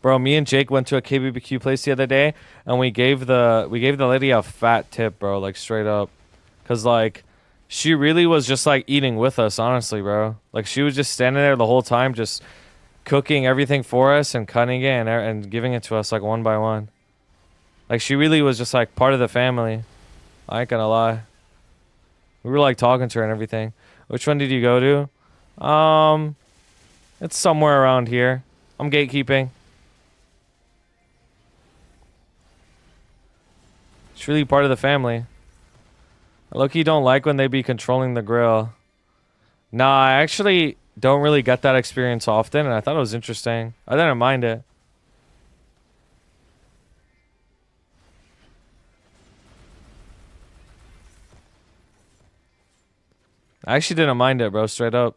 Bro, me and Jake went to a KBBQ place the other day, and we gave the lady a fat tip, bro, like straight up, cause like she really was just like eating with us, honestly, bro. Like she was just standing there the whole time, just cooking everything for us and cutting it and giving it to us like one by one. Like she really was just like part of the family. I ain't gonna lie. We were like talking to her and everything. Which one did you go to? It's somewhere around here. I'm gatekeeping. It's really part of the family. Loki don't like when they be controlling the grill. Nah, I actually don't really get that experience often, and I thought it was interesting. I didn't mind it. I actually didn't mind it, bro, straight up.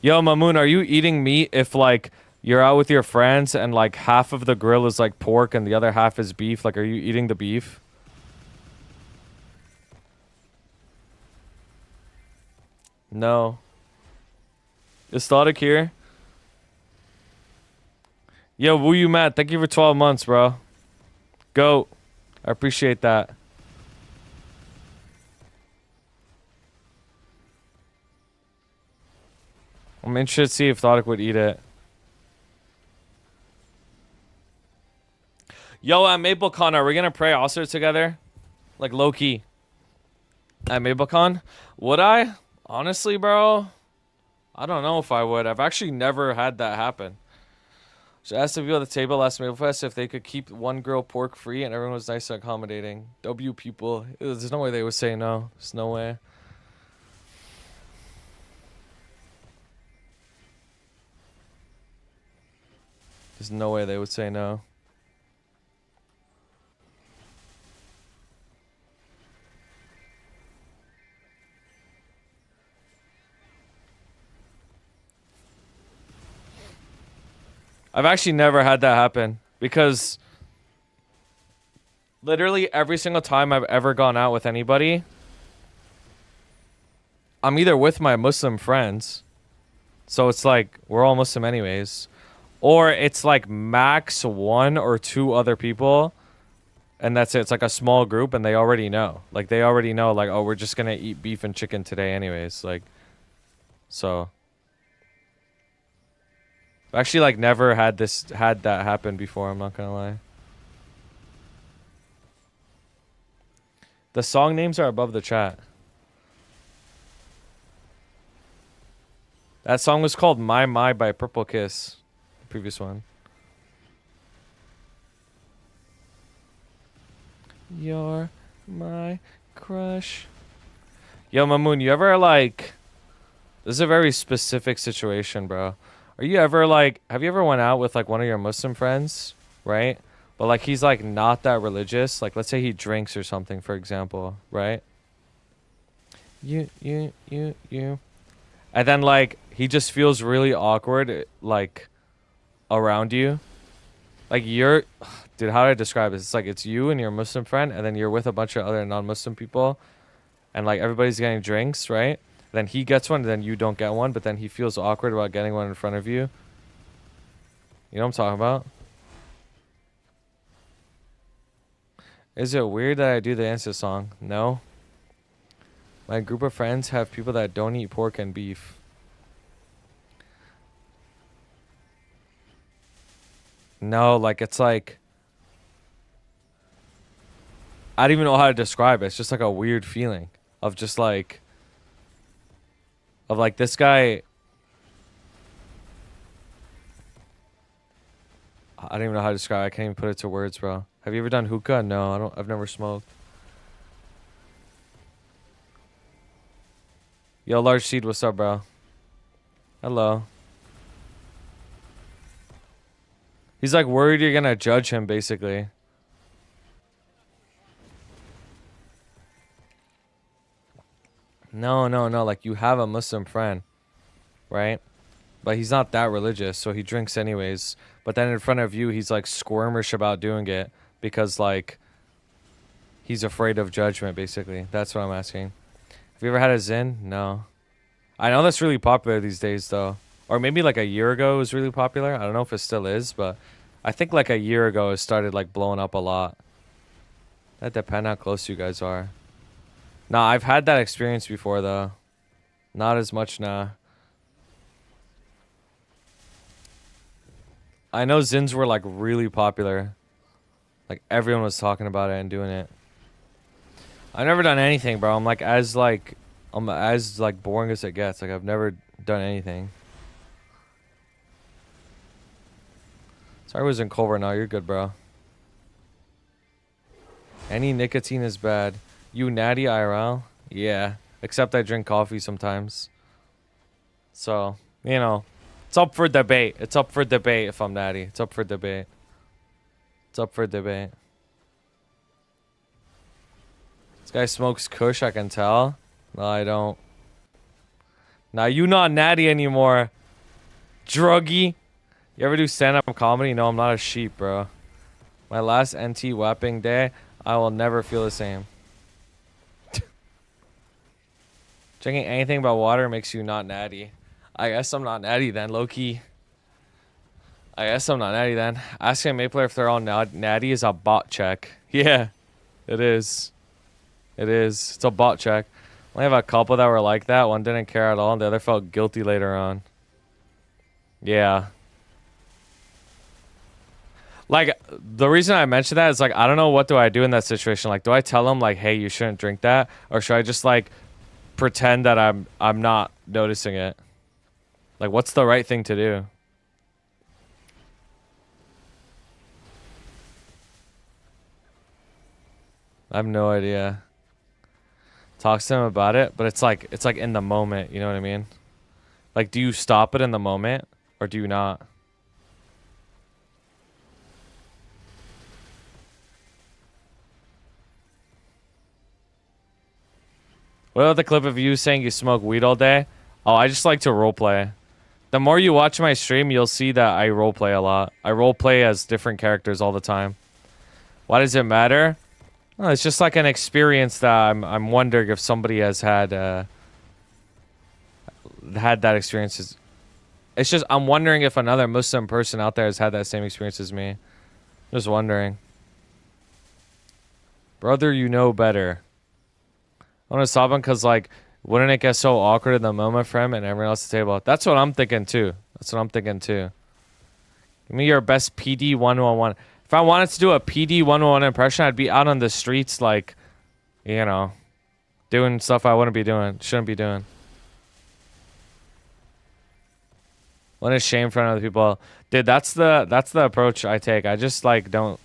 Yo, Mamoon, are you eating meat if, like, you're out with your friends and, like, half of the grill is, like, pork and the other half is beef? Like, are you eating the beef? No. Is Static here? Yo, Woo You Matt, thank you for 12 months, bro. Go. I appreciate that. I'm interested to see if Thodic would eat it. Yo, at MapleCon, are we gonna pray also together? Like low-key. At MapleCon? Would I? Honestly, bro, I don't know if I would. I've actually never had that happen. So I asked the people at the table last MapleFest if they could keep one girl pork free, and everyone was nice and accommodating. W people. There's no way they would say no. There's no way. There's no way they would say no. I've actually never had that happen because literally every single time I've ever gone out with anybody, I'm either with my Muslim friends, so it's like we're all Muslim anyways, or it's like max one or two other people, and that's it. It's like a small group, and they already know. Like they already know, like, oh, we're just gonna eat beef and chicken today anyways. Like, so I've actually like never had that happen before. I'm not gonna lie. The song names are above the chat. That song was called My by Purple Kiss. The previous one. You're my crush. Yo, Mamoon, you ever like... This is a very specific situation, bro. Are you ever like... Have you ever went out with like one of your Muslim friends, right? But like he's like not that religious. Like let's say he drinks or something, for example, right? You. And then like he just feels really awkward like around you. Like you're... Dude, how do I describe this? It's like it's you and your Muslim friend, and then you're with a bunch of other non-Muslim people. And like everybody's getting drinks, right? Then he gets one, then you don't get one, but then he feels awkward about getting one in front of you. You know what I'm talking about? Is it weird that I do the answer song? No. My group of friends have people that don't eat pork and beef. No, like it's like... I don't even know how to describe it. It's just like a weird feeling of just like... Of like this guy... I don't even know how to describe it. I can't even put it to words, bro. Have you ever done hookah? No, I've never smoked. Yo, Large Seed, what's up, bro? Hello. He's like worried you're gonna judge him, basically. No. Like, you have a Muslim friend, right? But he's not that religious, so he drinks anyways. But then in front of you, he's like squirmish about doing it because, like, he's afraid of judgment, basically. That's what I'm asking. Have you ever had a Zin? No. I know that's really popular these days, though. Or maybe like a year ago it was really popular. I don't know if it still is, but I think like a year ago it started like blowing up a lot. That depends how close you guys are. Nah, I've had that experience before, though. Not as much now. I know Zins were like really popular. Like everyone was talking about it and doing it. I've never done anything, bro. I'm as boring as it gets. Like I've never done anything. Sorry I was in Culver now. You're good, bro. Any nicotine is bad. You natty IRL? Yeah. Except I drink coffee sometimes. So, you know. It's up for debate. It's up for debate if I'm natty. It's up for debate. It's up for debate. This guy smokes kush, I can tell. No, I don't. Now you not natty anymore. Druggy. You ever do stand-up comedy? No, I'm not a sheep, bro. My last NT whapping day, I will never feel the same. Drinking anything about water makes you not natty. I guess I'm not natty then, low-key. I guess I'm not natty then. Asking a Maple if they're all natty is a bot check. Yeah, it is. It is. It's a bot check. I only have a couple that were like that. One didn't care at all, and the other felt guilty later on. Yeah. Like, the reason I mentioned that is, like, I don't know what do I do in that situation. Like, do I tell them, like, hey, you shouldn't drink that? Or should I just, like, pretend that I'm not noticing it? Like, what's the right thing to do? I have no idea. Talk to them about it, but it's like in the moment, you know what I mean? Like, do you stop it in the moment or do you not? What about the clip of you saying you smoke weed all day? Oh, I just like to roleplay. The more you watch my stream, you'll see that I roleplay a lot. I roleplay as different characters all the time. Why does it matter? Oh, it's just like an experience that I'm wondering if somebody has had that experience. It's just I'm wondering if another Muslim person out there has had that same experience as me. Just wondering. Brother, you know better. I want to stop him because, like, wouldn't it get so awkward in the moment for him and everyone else at the table? That's what I'm thinking too. Give me your best PD 111. If I wanted to do a PD 101 impression, I'd be out on the streets, like, you know, doing stuff I shouldn't be doing. What a shame for other people. Dude, that's the approach I take. I just don't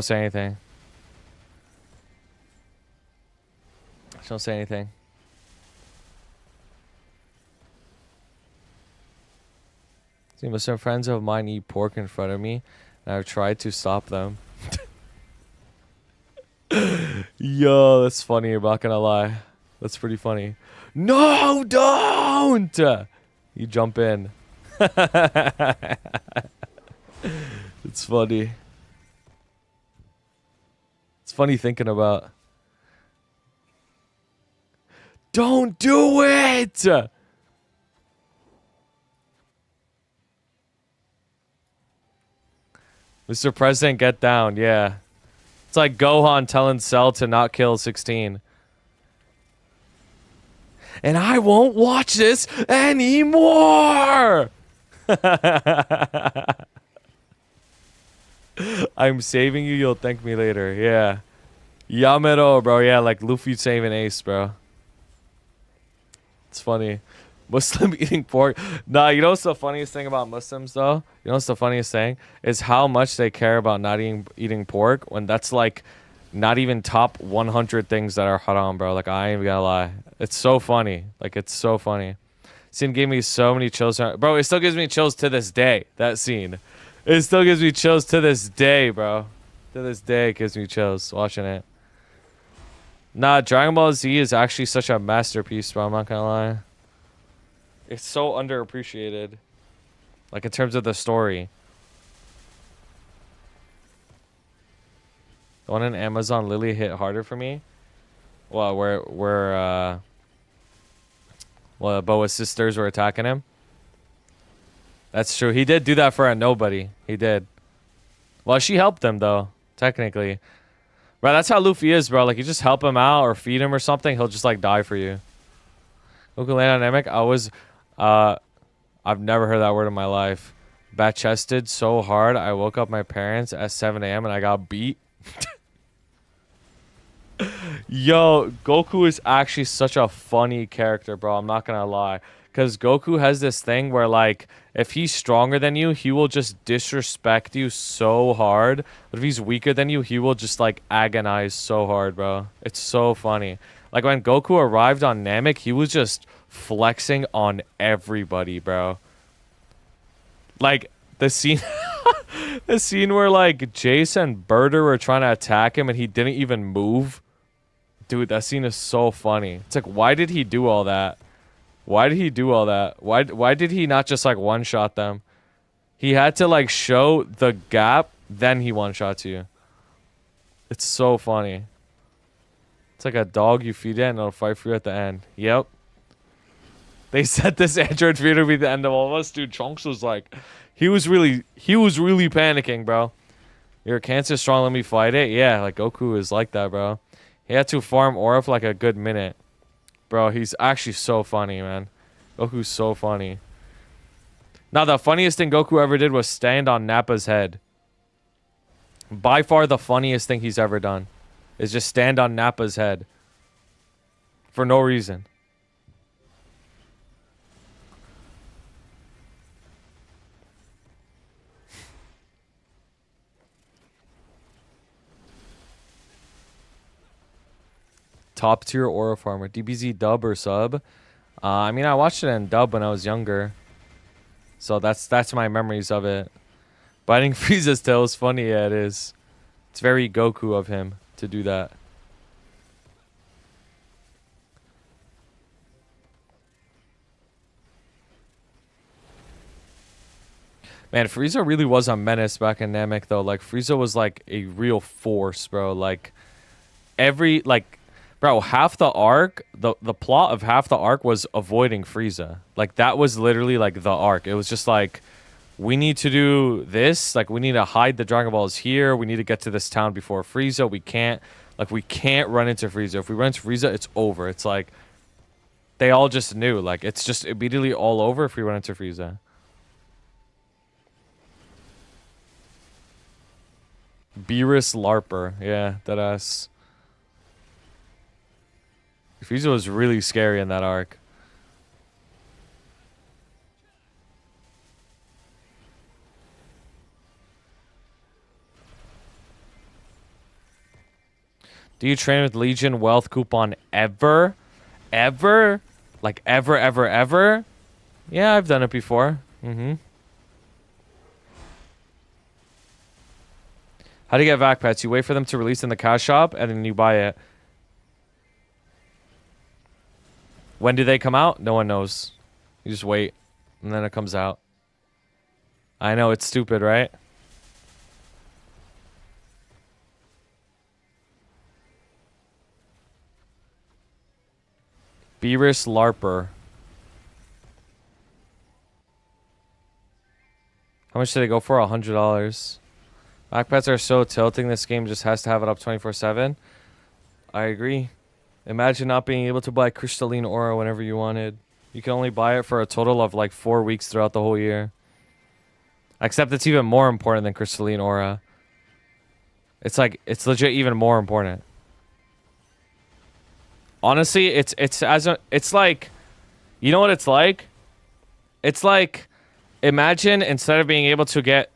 say anything. She don't say anything. See, some friends of mine eat pork in front of me, and I've tried to stop them. Yo, that's funny. I'm not gonna lie. That's pretty funny. No, don't! You jump in. It's funny. It's funny thinking about. Don't do it! Mr. President, get down. Yeah. It's like Gohan telling Cell to not kill 16. And I won't watch this anymore! I'm saving you, you'll thank me later. Yeah. Yamero, bro. Yeah, like Luffy saving Ace, bro. It's funny. Muslim eating pork. Nah, you know what's the funniest thing about Muslims, though? You know what's the funniest thing? Is how much they care about not eating pork when that's, like, not even top 100 things that are haram, bro. Like, I ain't gonna lie. It's so funny. Like, it's so funny. Scene gave me so many chills. Bro, it still gives me chills to this day, that scene. It still gives me chills to this day, bro. To this day, it gives me chills watching it. Nah, Dragon Ball Z is actually such a masterpiece, bro. I'm not gonna lie. It's so underappreciated. Like, in terms of the story. The one in Amazon Lily hit harder for me. Well, where Boa's sisters were attacking him. That's true. He did do that for a nobody. He did. Well, she helped him, though. Technically. Bro, that's how Luffy is, bro. Like, you just help him out or feed him or something, he'll just, like, die for you. Ukulele dynamic. I've never heard that word in my life. Bat-chested so hard, I woke up my parents at 7 a.m. and I got beat. Yo, Goku is actually such a funny character, bro. I'm not gonna lie. Because Goku has this thing where, like, if he's stronger than you, he will just disrespect you so hard. But if he's weaker than you, he will just, like, agonize so hard, bro. It's so funny. Like, when Goku arrived on Namek, he was just flexing on everybody, bro. Like, the scene... the scene where, like, Jace and Birder were trying to attack him and he didn't even move. Dude, that scene is so funny. It's like, why did he do all that? Why did he do all that? Why did he not just, like, one-shot them? He had to, like, show the gap, then he one-shots you. It's so funny. It's like a dog, you feed it and it'll fight for you at the end. Yep. They said this android feeder would be the end of all of us. Dude, Trunks was like... He was really panicking, bro. Your cancer strong, let me fight it. Yeah, like, Goku is like that, bro. He had to farm aura for, like, a good minute. Bro, he's actually so funny, man. Goku's so funny. Now, the funniest thing Goku ever did was stand on Nappa's head. By far the funniest thing he's ever done. Is just stand on Nappa's head. For no reason. Top tier aura farmer. DBZ dub or sub? I mean, I watched it in dub when I was younger. So that's my memories of it. Biting Frieza's tail is funny. Yeah, it is. It's very Goku of him to do that. Man, Frieza really was a menace back in Namek, though. Like, Frieza was, like, a real force, bro. Like, bro, half the arc, the plot of half the arc was avoiding Frieza. Like, that was literally, like, the arc. It was just, like, we need to do this. Like, we need to hide the Dragon Balls here. We need to get to this town before Frieza. We can't run into Frieza. If we run into Frieza, it's over. It's like, they all just knew. Like, it's just immediately all over if we run into Frieza. Beerus Larper. Yeah, that ass. Frieza was really scary in that arc. Do you train with Legion Wealth coupon ever? Ever? Like ever, ever, ever? Yeah, I've done it before. How do you get vac pets? You wait for them to release in the cash shop and then you buy it. When do they come out? No one knows. You just wait and then it comes out. I know, it's stupid, right? Beerus Larper. How much did they go for? $100. Backpats are so tilting. This game just has to have it up 24/7. I agree. Imagine not being able to buy Crystalline Aura whenever you wanted. You can only buy it for a total of like 4 weeks throughout the whole year. Except it's even more important than Crystalline Aura. It's like, it's legit even more important. Honestly, it's like, you know what it's like? It's like, imagine instead of being able to get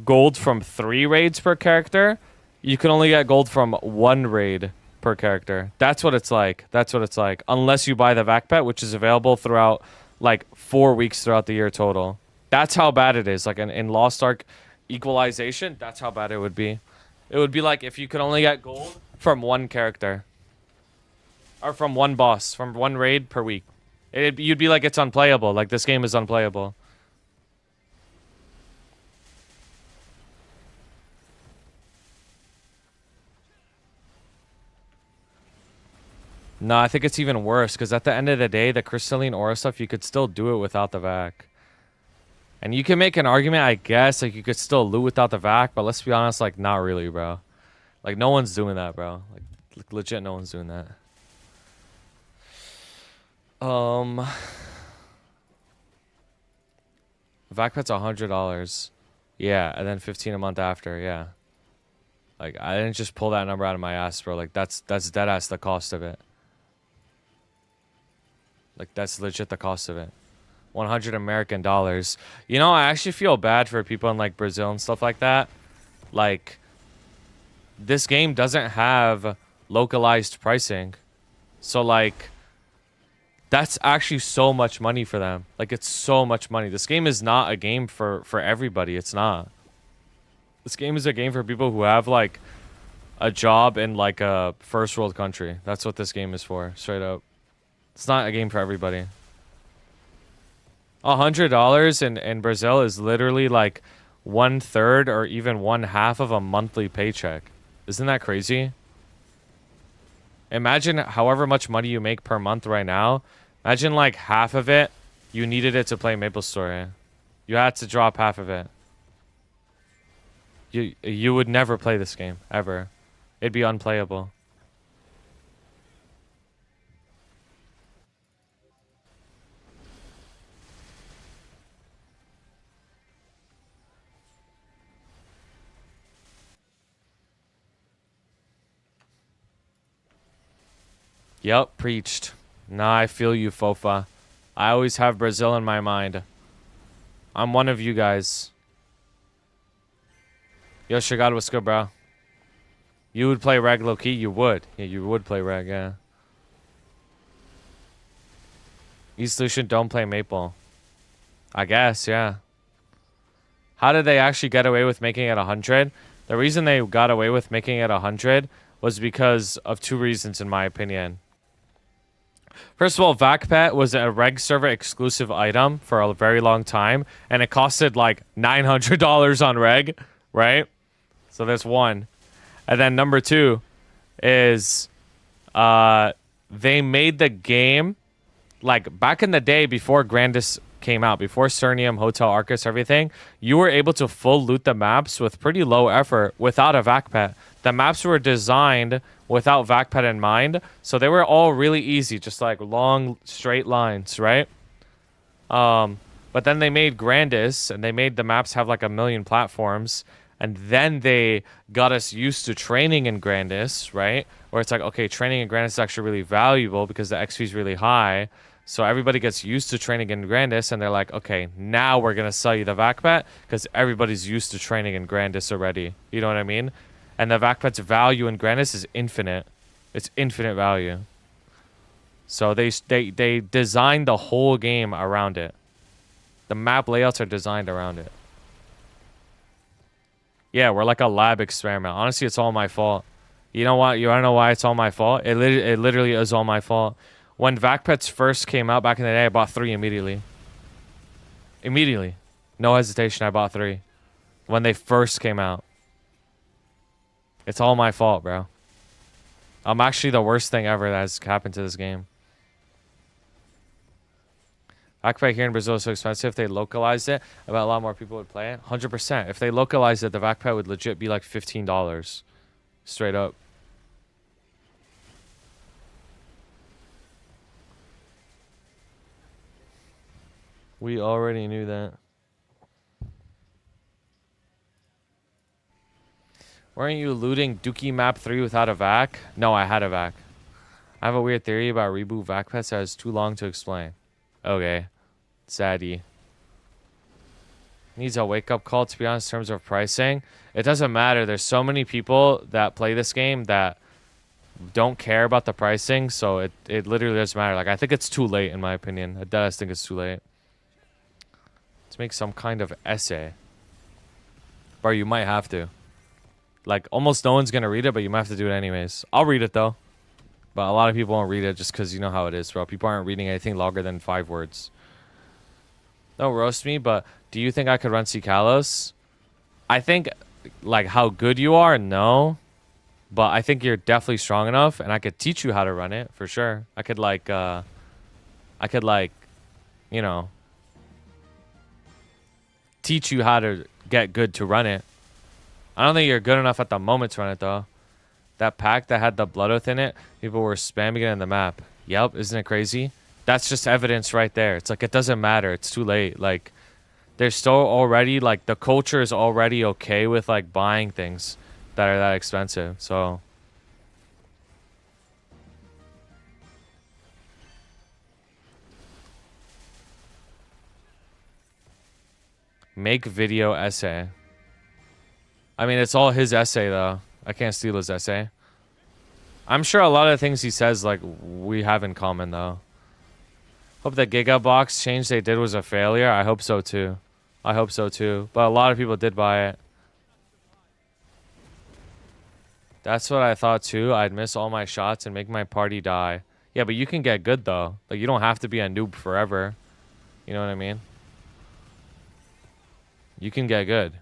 gold from 3 raids per character, you can only get gold from 1 raid per character. That's what it's like. That's what it's like. Unless you buy the vac pet, which is available throughout like 4 weeks throughout the year total. That's how bad it is. Like in Lost Ark equalization, that's how bad it would be. It would be like if you could only get gold from 1 character. Or from 1 boss, from 1 raid per week. You'd be like, it's unplayable. Like, this game is unplayable. No, I think it's even worse, because at the end of the day, the Crystalline Aura stuff, you could still do it without the vac. And you can make an argument, I guess, like, you could still loot without the vac, but let's be honest, like, not really, bro. Like, no one's doing that, bro. Like legit, no one's doing that. Vac pet's $100. Yeah, and then 15 a month after, yeah. Like, I didn't just pull that number out of my ass, bro. Like, that's dead ass the cost of it. Like, that's legit the cost of it. 100 American dollars. You know, I actually feel bad for people in, like, Brazil and stuff like that. Like, this game doesn't have localized pricing. So, like, that's actually so much money for them. Like, it's so much money. This game is not a game for everybody. It's not. This game is a game for people who have, like, a job in, like, a first world country. That's what this game is for, straight up. It's not a game for everybody. $100 in Brazil is literally, like, 1/3 or even 1/2 of a monthly paycheck. Isn't that crazy? Imagine however much money you make per month right now. Imagine, like, half of it, you needed it to play Maplestory. You had to drop half of it. You would never play this game, ever. It'd be unplayable. Yep, preached. Nah, I feel you, Fofa. I always have Brazil in my mind. I'm one of you guys. Yo, Shagad, what's good, bro? You would play reg low-key? You would. Yeah, you would play reg, yeah. East Lucian don't play Maple. I guess, yeah. How did they actually get away with making it 100? The reason they got away with making it 100 was because of 2 reasons, in my opinion. First of all, VacPet was a reg server exclusive item for a very long time, and it costed like $900 on reg, right? So there's one. And then number 2 is they made the game, like, back in the day before Grandis came out, before Cernium, Hotel Arcus, everything, you were able to full loot the maps with pretty low effort without a VacPet. The maps were designed without VacPet in mind, so they were all really easy, just like long, straight lines, right? But then they made Grandis, and they made the maps have like 1 million platforms, and then they got us used to training in Grandis, right? Where it's like, okay, training in Grandis is actually really valuable because the XP is really high. So everybody gets used to training in Grandis, and they're like, okay, now we're going to sell you the VacPet because everybody's used to training in Grandis already. You know what I mean? And the VacPet's value in Grandis is infinite. It's infinite value. So they designed the whole game around it. The map layouts are designed around it. Yeah, we're like a lab experiment. Honestly, it's all my fault. You know what? You wanna know why it's all my fault? It literally is all my fault. When vac pets first came out back in the day, I bought 3 immediately. Immediately. No hesitation, I bought 3. When they first came out. It's all my fault, bro. I'm actually the worst thing ever that has happened to this game. Backpack here in Brazil is so expensive. If they localized it, I bet a lot more people would play it. 100%. If they localized it, the backpack would legit be like $15. Straight up. We already knew that. Weren't you looting Dookie Map 3 without a vac? No, I had a vac. I have a weird theory about reboot vac pets that is too long to explain. Okay. Sadie. Needs a wake-up call, to be honest, in terms of pricing. It doesn't matter. There's so many people that play this game that don't care about the pricing, so it literally doesn't matter. Like, I think it's too late, in my opinion. I does think it's too late. Let's make some kind of essay. Or you might have to. Like, almost no one's gonna read it, but you might have to do it anyways. I'll read it, though. But a lot of people won't read it just because you know how it is, bro. People aren't reading anything longer than 5 words. Don't roast me, but do you think I could run Cicalos? I think, like, how good you are, no. But I think you're definitely strong enough, and I could teach you how to run it, for sure. I could, you know, teach you how to get good to run it. I don't think you're good enough at the moment to run it, though. That pack that had the blood oath in it, people were spamming it in the map. Yep, isn't it crazy? That's just evidence right there. It's like, it doesn't matter. It's too late. Like, there's still already, like, the culture is already okay with, like, buying things that are that expensive. So, make video essay. I mean, it's all his essay, though. I can't steal his essay. I'm sure a lot of the things he says, like, we have in common, though. Hope the Gigabox change they did was a failure. I hope so, too. I hope so, too. But a lot of people did buy it. That's what I thought, too. I'd miss all my shots and make my party die. Yeah, but you can get good, though. Like, you don't have to be a noob forever. You know what I mean? You can get good.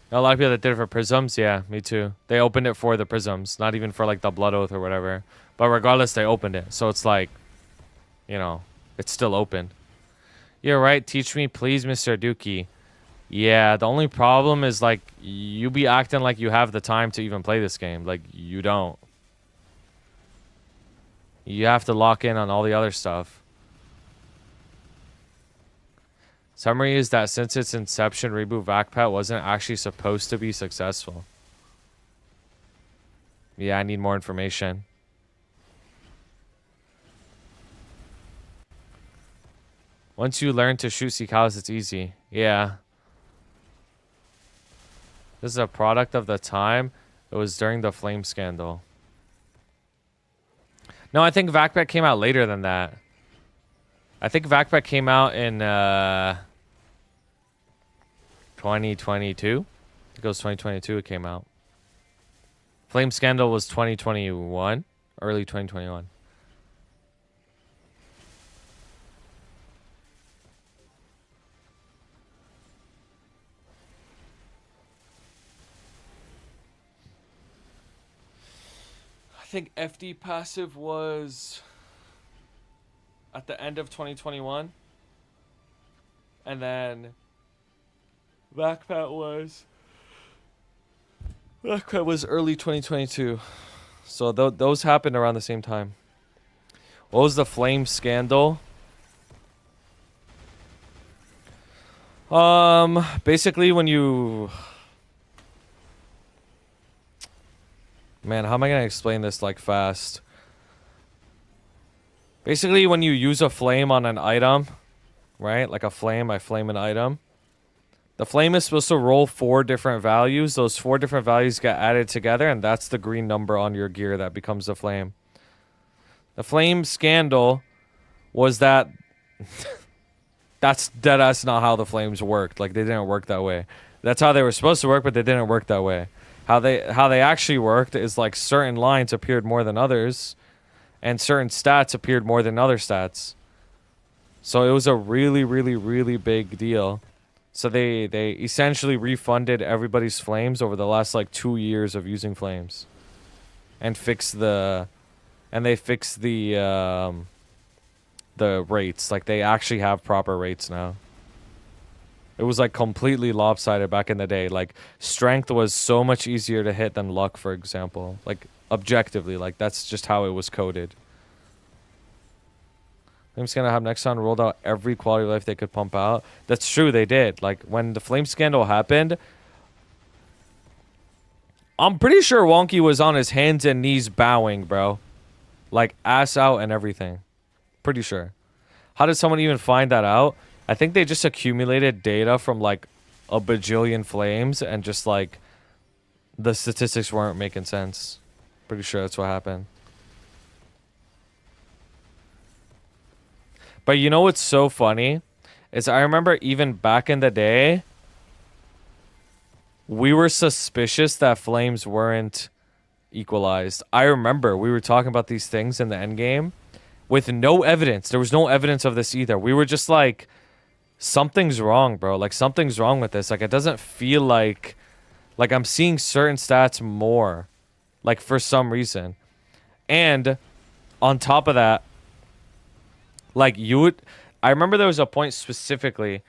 A lot of people that did it for prisms, yeah, me too. They opened it for the prisms, not even for like the blood oath or whatever. But regardless, they opened it. So it's like, you know, it's still open. You're right. Teach me, please, Mr. Dookie. Yeah, the only problem is like you be acting like you have the time to even play this game. Like you don't. You have to lock in on all the other stuff. Summary is that since its inception, Reboot Vacpat wasn't actually supposed to be successful. Yeah, I need more information. Once you learn to shoot Cicalis, it's easy. Yeah. This is a product of the time. It was during the Flame Scandal. No, I think Vacpat came out later than that. I think Vacpat came out in 2022. It goes 2022 it came out. Flame Scandal was 2021. Early 2021. I think FD Passive was at the end of 2021. And then Backpat was early 2022. So those happened around the same time. What was the Flame Scandal? Basically when you... Man, how am I going to explain this like fast? Basically when you use a flame on an item, right? Like a flame, I flame an item. The flame is supposed to roll 4 different values. Those 4 different values get added together, and that's the green number on your gear that becomes the flame. The flame scandal was that that's not how the flames worked. Like, they didn't work that way. That's how they were supposed to work, but they didn't work that way. How they actually worked is like certain lines appeared more than others, and certain stats appeared more than other stats. So it was a really, really, really big deal. So they essentially refunded everybody's flames over the last like 2 years of using flames, and they fixed the rates. Like, they actually have proper rates now. It was like completely lopsided back in the day. Like, strength was so much easier to hit than luck, for example. Like, objectively, like, that's just how it was coded. I'm just gonna have Nexon rolled out every quality of life they could pump out. That's true, they did. Like, when the flame scandal happened, I'm pretty sure Wonky was on his hands and knees bowing, bro. Like, ass out and everything. Pretty sure. How did someone even find that out? I think they just accumulated data from like a bajillion flames, and just like the statistics weren't making sense. Pretty sure that's what happened. But you know what's so funny? Is I remember even back in the day, we were suspicious that flames weren't equalized. I remember we were talking about these things in the end game with no evidence. There was no evidence of this either. We were just like, something's wrong, bro. Like, something's wrong with this. Like, it doesn't feel like I'm seeing certain stats more, like, for some reason. And on top of that, like, I remember there was a point specifically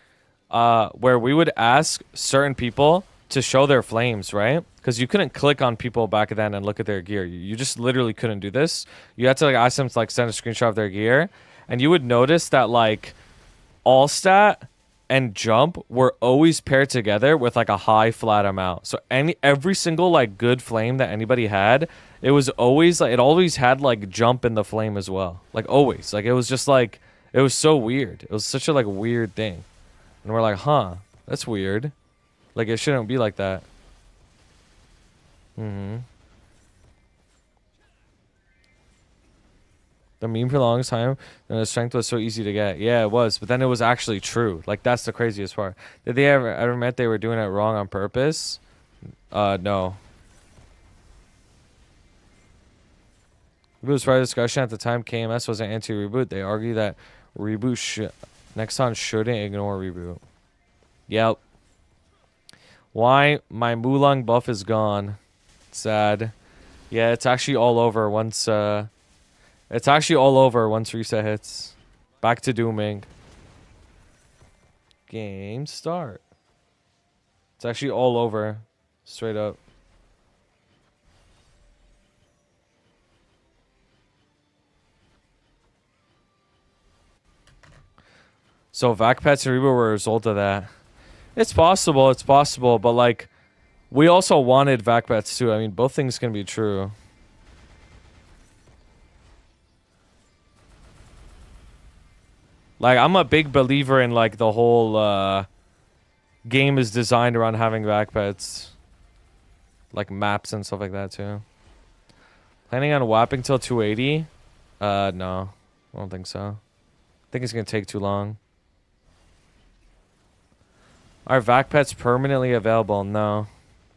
where we would ask certain people to show their flames, right? Because you couldn't click on people back then and look at their gear. You just literally couldn't do this. You had to like ask them to like send a screenshot of their gear, and you would notice that like all stat and jump were always paired together with like a high flat amount. So every single like good flame that anybody had, it was always like, it always had like jump in the flame as well. Like, always. Like, it was just like, it was so weird. It was such a like weird thing. And we're like, huh, that's weird. Like, it shouldn't be like that. The meme for the longest time, and the strength was so easy to get. Yeah, it was. But then it was actually true. Like, that's the craziest part. Did they ever admit they were doing it wrong on purpose? No. It was part of the discussion at the time. KMS was an anti-reboot. They argue that Nexon shouldn't ignore reboot. Yep. Why? My Mulong buff is gone. Sad. Yeah, it's actually all over once reset hits. Back to dooming. Game start. It's actually all over. Straight up. So vac pets and reboot were a result of that. It's possible, but like, we also wanted vac pets too. I mean, both things can be true. Like, I'm a big believer in like the whole game is designed around having vac pets. Like maps and stuff like that too. Planning on whapping till 280? No. I don't think so. I think it's gonna take too long. Are vac pets permanently available? No,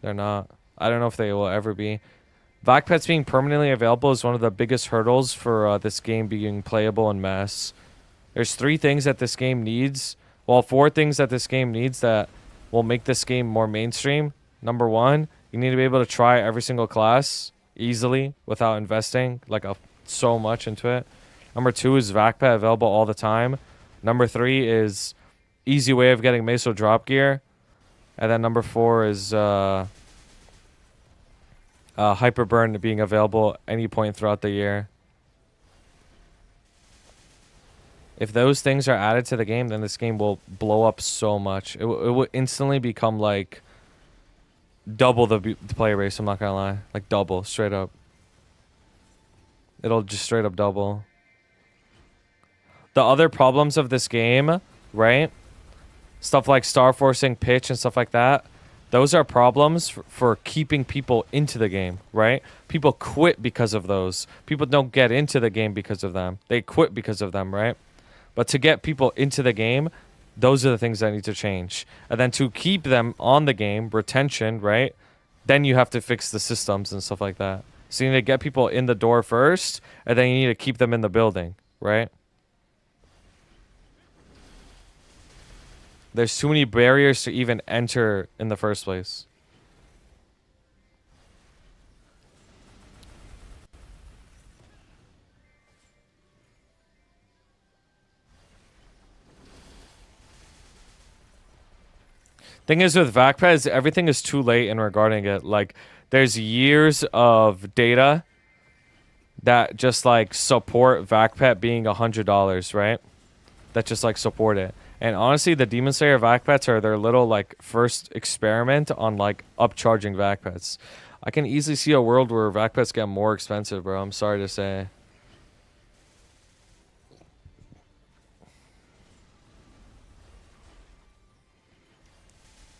they're not. I don't know if they will ever be. Vac pets being permanently available is one of the biggest hurdles for this game being playable in mass. There's 3 things that this game needs. Well, 4 things that this game needs that will make this game more mainstream. Number 1, you need to be able to try every single class easily without investing like so much into it. Number 2 is vac pet available all the time. Number 3 is easy way of getting Meso drop gear. And then number 4 is Hyperburn being available any point throughout the year. If those things are added to the game, then this game will blow up so much. It will instantly become like double the player base, I'm not gonna lie. Like double, straight up. It'll just straight up double. The other problems of this game, right? stuff like star forcing, pitch, and stuff like that. Those are problems for keeping people into the game, right? People quit because of those. People don't get into the game because of them. They quit because of them, right? But to get people into the game, those are the things that need to change. And then to keep them on the game, retention, right? Then you have to fix the systems and stuff like that. So you need to get people in the door first, and then you need to keep them in the building, right? There's too many barriers to even enter in the first place. Thing is with VACPads, everything is too late in regarding it. Like, there's years of data that just like support VACPet being $100, right? That just like support it. And honestly, the Demon Slayer VACPets are their little like first experiment on like upcharging VACPets. I can easily see a world where VACPets get more expensive, bro. I'm sorry to say.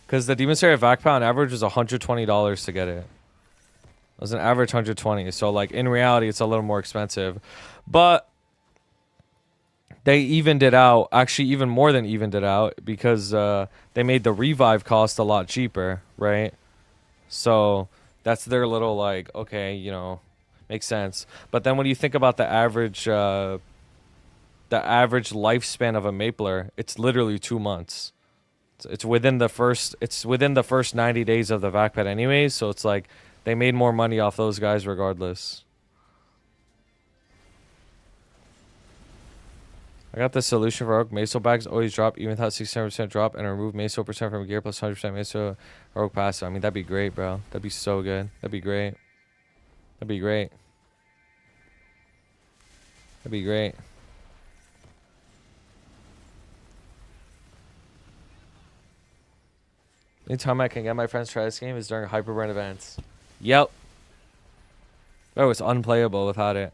Because the Demon Slayer VACPet on average was $120 to get it. It was an average 120. So like in reality, it's a little more expensive. But they evened it out, actually even more than evened it out, because they made the revive cost a lot cheaper, right? So that's their little like, okay, you know, makes sense. But then when you think about the average lifespan of a Mapler, it's literally 2 months. It's within the first 90 days of the VACPet anyways, so it's like they made more money off those guys regardless. I got the solution for Oak. Meso bags always drop even without 600% drop, and remove Meso percent from gear plus 100% Meso or Oak passive. I mean, that'd be great, bro. That'd be so good. That'd be great. That'd be great. That'd be great. Anytime I can get my friends to try this game is during Hyperburn events. Yep. Oh, it's unplayable without it.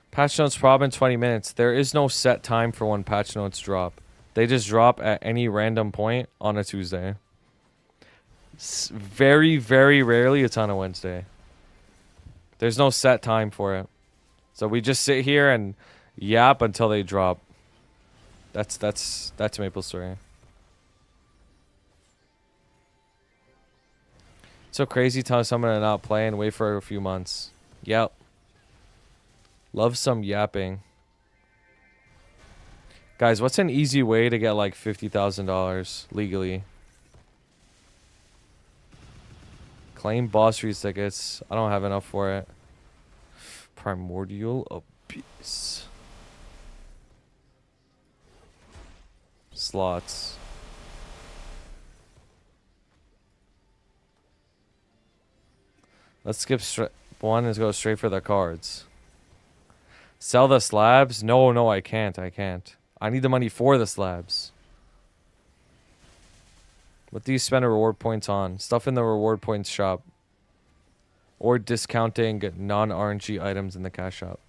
Patch notes drop in 20 minutes. There is no set time for when patch notes drop. They just drop at any random point on a Tuesday. Very, very rarely it's on a Wednesday. There's no set time for it. So we just sit here and yap until they drop. That's Maplestory. So crazy telling someone to not play and wait for a few months. Yep. Love some yapping. Guys, what's an easy way to get like $50,000 legally? Claim boss reads tickets. I don't have enough for it. Primordial Abyss. Slots. Let's skip one and go straight for the cards. Sell the slabs? No, I can't. I need the money for the slabs. What do you spend reward points on? Stuff in the reward points shop. Or discounting non-RNG items in the cash shop.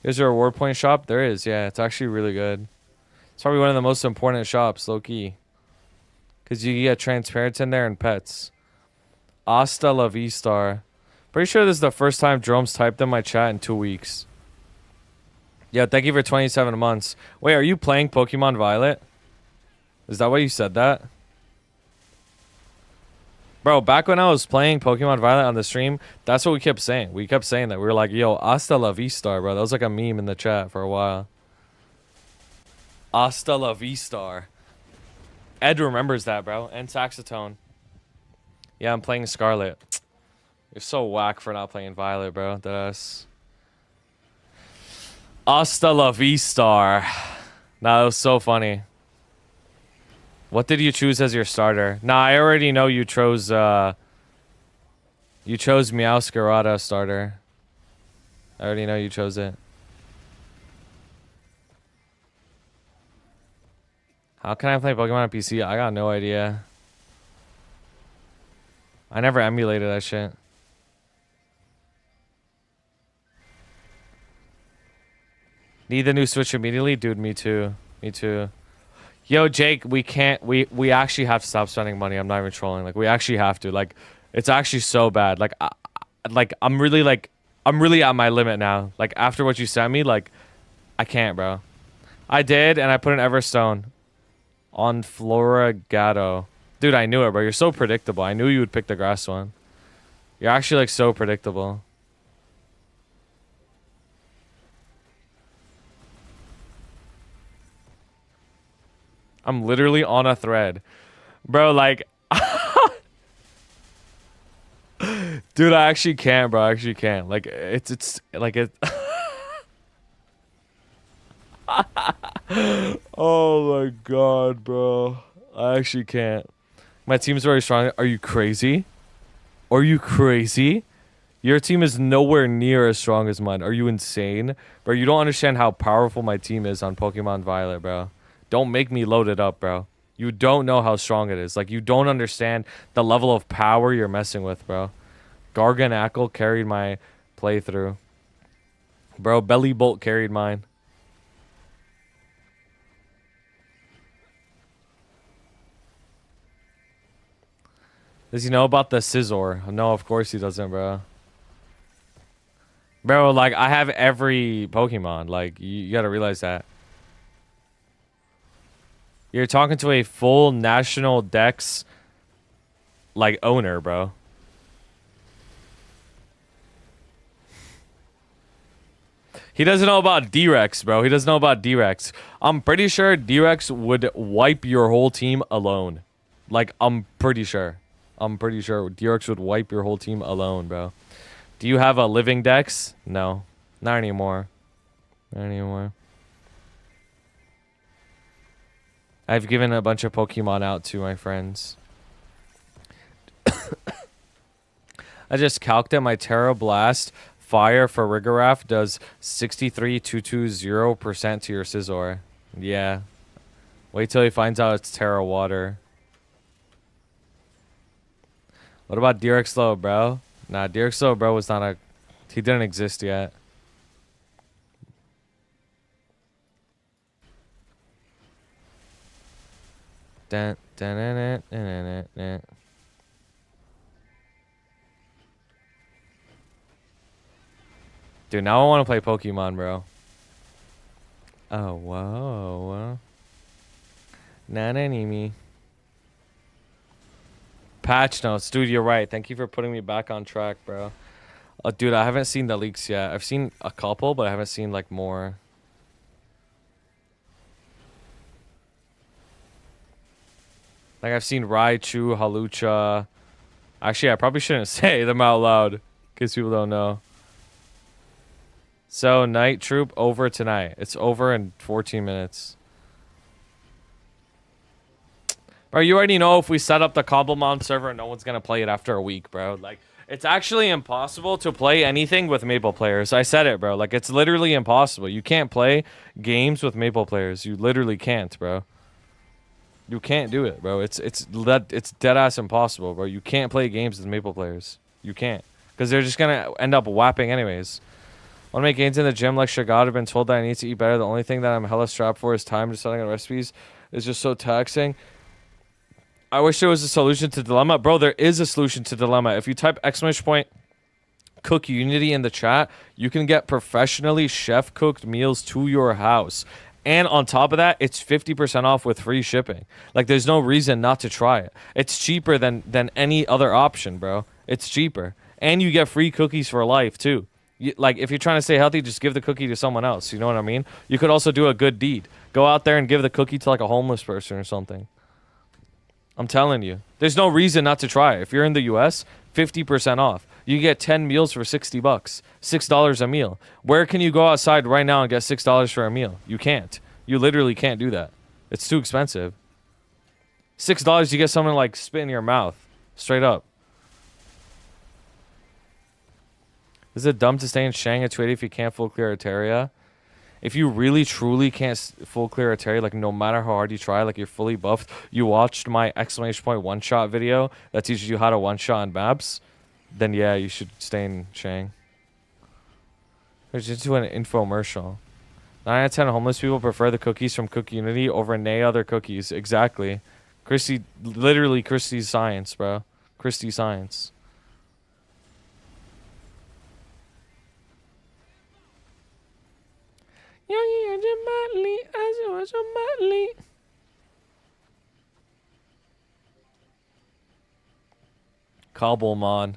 There's a reward point shop? There is, yeah. It's actually really good. It's probably one of the most important shops, low-key. Because you get transparents in there and pets. Hasta la Vistar. Pretty sure this is the first time Jerome's typed in my chat in 2 weeks. Yeah, thank you for 27 months. Wait, are you playing Pokemon Violet? Is that why you said that? Bro, back when I was playing Pokemon Violet on the stream, that's what we kept saying. We kept saying that. We were like, yo, hasta la Vistar, bro. That was like a meme in the chat for a while. Hasta la Vistar. Ed remembers that, bro. And Saxotone. Yeah, I'm playing Scarlet. You're so whack for not playing Violet, bro. That's... Hasta la Vistar. Nah, that was so funny. What did you choose as your starter? Nah, I already know you chose Meowscarada starter. I already know you chose it. How can I play Pokemon on PC? I got no idea. I never emulated that shit. Need the new Switch immediately? Dude, me too. Me too. Yo, Jake, we can't... We actually have to stop spending money. I'm not even trolling. Like, we actually have to. Like, it's actually so bad. Like, I'm really at my limit now. Like, after what you sent me, like, I can't, bro. I did, and I put an Everstone on Floragato. Dude, I knew it, bro. You're so predictable. I knew you would pick the grass one. You're actually, like, so predictable. I'm literally on a thread. Bro, like... Dude, I actually can't, bro. I actually can't. Like, it's like it... Oh my god, bro. I actually can't. My team's very strong. Are you crazy? Are you crazy? Your team is nowhere near as strong as mine. Are you insane? Bro, you don't understand how powerful my team is on Pokemon Violet, bro. Don't make me load it up, bro. You don't know how strong it is. Like, you don't understand the level of power you're messing with, bro. Garganacl carried my playthrough. Bro, Belly Bolt carried mine. Does he know about the Scizor? No, of course he doesn't, bro. Bro, like, I have every Pokemon. Like, you gotta realize that. You're talking to a full national Dex, like, owner, bro. He doesn't know about D-Rex, bro. He doesn't know about D-Rex. I'm pretty sure D-Rex would wipe your whole team alone. Like, I'm pretty sure. I'm pretty sure D-Rex would wipe your whole team alone, bro. Do you have a living Dex? No. Not anymore. Not anymore. I've given a bunch of Pokemon out to my friends. I just calced it. My Terra Blast Fire for Rigoraph does 63,220% to your Scizor. Yeah. Wait till he finds out it's Terra Water. What about Direxlo, bro? Nah, Direxlo, bro, was not a... He didn't exist yet. Dun, dun, dun, dun, dun, dun, dun. Dude, now I want to play Pokemon, bro. Oh, whoa. Not me. Patch notes. Dude, you're right. Thank you for putting me back on track, bro. Dude, I haven't seen the leaks yet. I've seen a couple, but I haven't seen, like, more. Like, I've seen Raichu, Halucha. Actually, I probably shouldn't say them out loud, because people don't know. So, Night Troop over tonight. It's over in 14 minutes. Bro, you already know if we set up the Cobblemon server, no one's going to play it after a week, bro. Like, it's actually impossible to play anything with Maple players. I said it, bro. Like, it's literally impossible. You can't play games with Maple players. You literally can't, bro. You can't do it, bro. It's dead-ass impossible, bro. You can't play games with Maple players. You can't. Because they're just going to end up whapping anyways. Want to make gains in the gym like Shagad. I've been told that I need to eat better. The only thing that I'm hella strapped for is time. Just setting on recipes is just so taxing. I wish there was a solution to dilemma. Bro, there is a solution to dilemma. If you type !Cook Unity in the chat, you can get professionally chef-cooked meals to your house. And on top of that, it's 50% off with free shipping. Like, there's no reason not to try it. It's cheaper than any other option, bro. It's cheaper. And you get free cookies for life, too. Like, if you're trying to stay healthy, just give the cookie to someone else. You know what I mean? You could also do a good deed. Go out there and give the cookie to, like, a homeless person or something. I'm telling you. There's no reason not to try it. If you're in the US, 50% off. You get 10 meals for $60. $6 a meal. Where can you go outside right now and get $6 for a meal? You can't. You literally can't do that. It's too expensive. $6, you get something like spit in your mouth. Straight up. Is it dumb to stay in Shang at 280 if you can't full clear Altaria? If you really truly can't full clear a Terry, like no matter how hard you try, like you're fully buffed, you watched my exclamation point one shot video that teaches you how to one shot in maps, then yeah, you should stay in Shang. There's into an infomercial. 9 out of 10 homeless people prefer the cookies from Cook Unity over nay other cookies. Exactly. Christy, literally Christy's science, bro. Christy science. Cobblemon.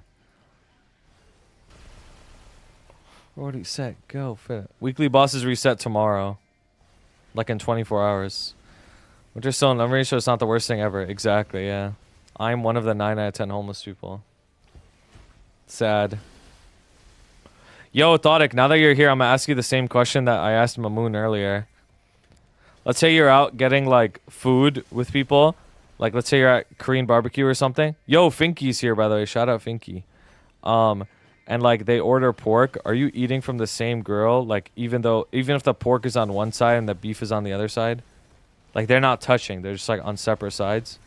Already set. Go. Fit. Weekly bosses reset tomorrow. Like in 24 hours. Winter still in number ratio is not the worst thing ever. Exactly, yeah. I'm one of the 9 out of 10 homeless people. Sad. Yo, Thodic, now that you're here, I'm gonna ask you the same question that I asked Mamoon earlier. Let's say you're out getting, like, food with people. Like, let's say you're at Korean barbecue or something. Yo, Finky's here, by the way. Shout out Finky. And, like, they order pork. Are you eating from the same girl? Like, even if the pork is on one side and the beef is on the other side? Like, they're not touching. They're just, like, on separate sides.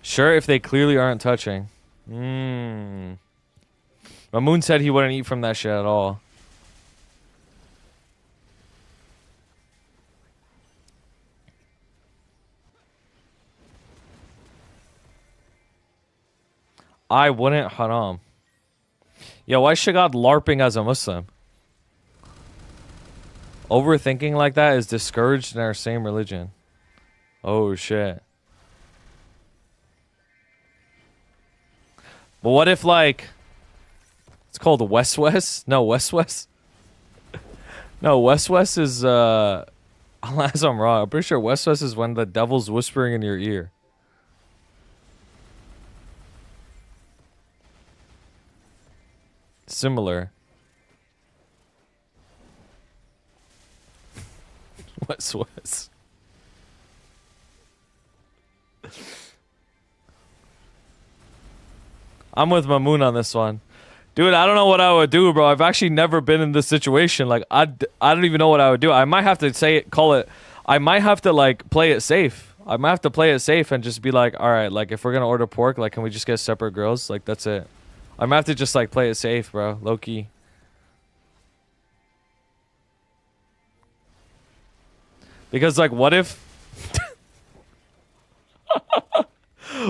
Sure, if they clearly aren't touching. Mamoon said he wouldn't eat from that shit at all. I wouldn't haram. Yo, why is Shagad LARPing as a Muslim? Overthinking like that is discouraged in our same religion. Oh, shit. But what if, like... It's called West West? No, West West? No, West West is, unless I'm wrong. I'm pretty sure West West is when the devil's whispering in your ear. Similar. West West. I'm with Mamoon on this one. Dude, I don't know what I would do, bro. I've actually never been in this situation. Like, I don't even know what I would do. I might have to I might have to, like, play it safe. I might have to play it safe and just be like, all right, like, if we're going to order pork, like, can we just get separate girls? Like, that's it. I might have to just, like, play it safe, bro. Low key. Because, like, what if...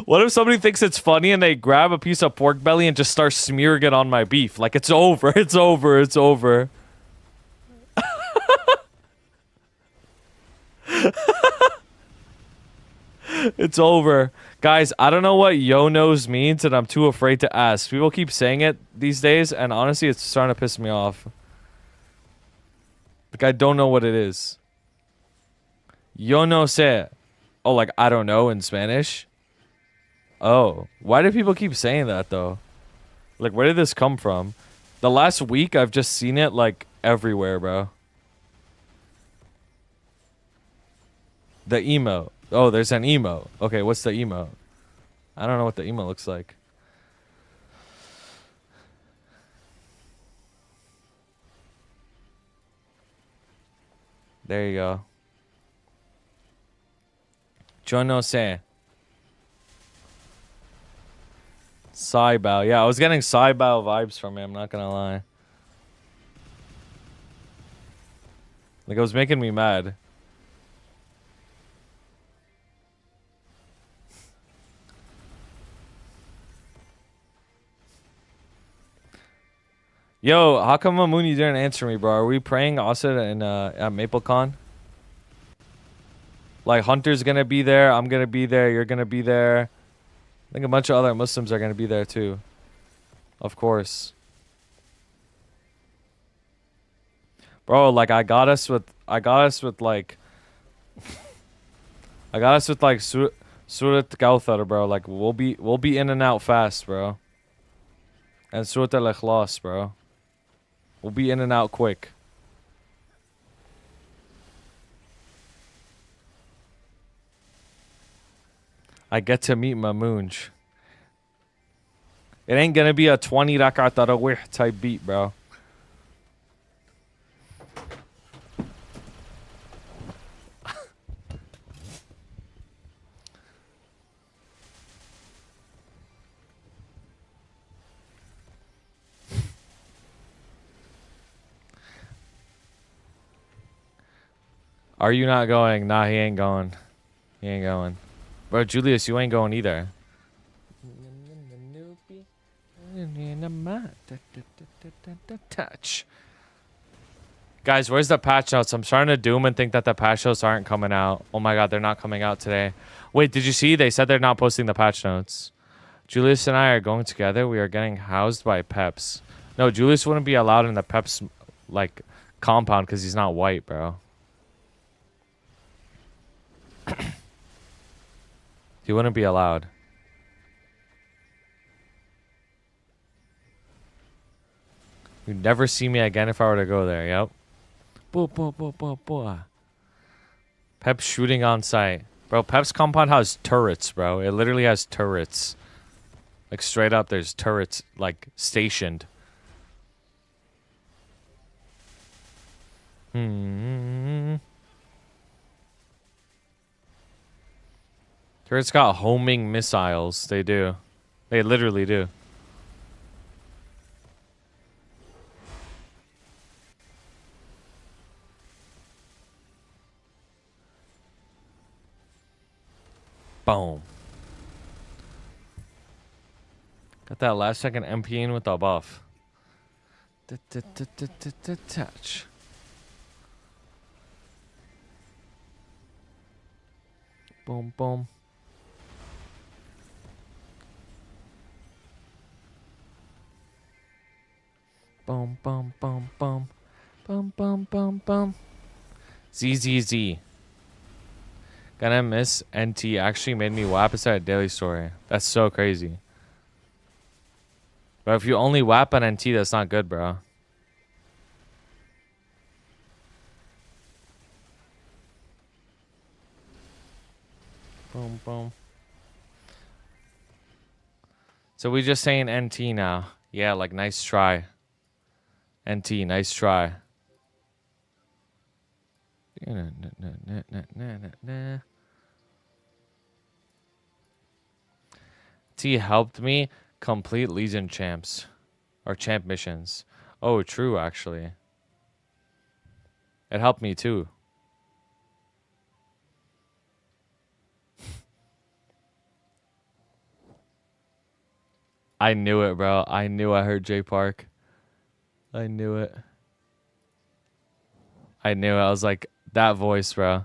What if somebody thinks it's funny and they grab a piece of pork belly and just start smearing it on my beef? Like, it's over, it's over, it's over. It's over. Guys, I don't know what yo knows means and I'm too afraid to ask. People keep saying it these days and honestly it's starting to piss me off. Like, I don't know what it is. Yo no sé. Oh, like, I don't know in Spanish? Oh, why do people keep saying that, though? Like, where did this come from? The last week, I've just seen it, like, everywhere, bro. The emote. Oh, there's an emote. Okay, what's the emote? I don't know what the emote looks like. There you go. Yo no sé. Saibao. Yeah, I was getting Saibao vibes from it, I'm not gonna lie. Like, it was making me mad. Yo, how come Mamoon you didn't answer me, bro? Are we praying also at MapleCon? Like, Hunter's gonna be there, I'm gonna be there, you're gonna be there. I think a bunch of other Muslims are gonna be there too. Of course. Bro, like, I got us with like Surat Kauthar, bro. Like, we'll be in and out fast, bro. And Surat al-Ikhlas, bro. We'll be in and out quick. I get to meet Mamunj. It ain't gonna be a 20 rakat tarawih type beat, bro. Are you not going? Nah, he ain't going. He ain't going. Bro, Julius, you ain't going either. Touch. Guys, where's the patch notes? I'm starting to doom and think that the patch notes aren't coming out. Oh my god, they're not coming out today. Wait, did you see? They said they're not posting the patch notes. Julius and I are going together. We are getting housed by Peps. No, Julius wouldn't be allowed in the Peps, like, compound because he's not white, bro. He wouldn't be allowed. You'd never see me again if I were to go there. Yep. Pep's shooting on site. Bro, Pep's compound has turrets, bro. It literally has turrets. Like, straight up, there's turrets, like, stationed. Turrets got homing missiles. They do. They literally do. Boom. Got that last second MP in with the buff. Touch. Boom, boom. Boom, boom, boom, boom. Boom, boom, boom, boom. ZZZ. Gonna miss NT actually made me WAP at Daily Story. That's so crazy. But if you only WAP on NT, that's not good, bro. Boom, boom. So we just saying NT now. Yeah, like, nice try. NT, nice try. T helped me complete Legion champs. Or champ missions. Oh, true, actually. It helped me, too. I knew it, bro. I knew I heard J Park. I knew it. I knew it. I was like, that voice, bro.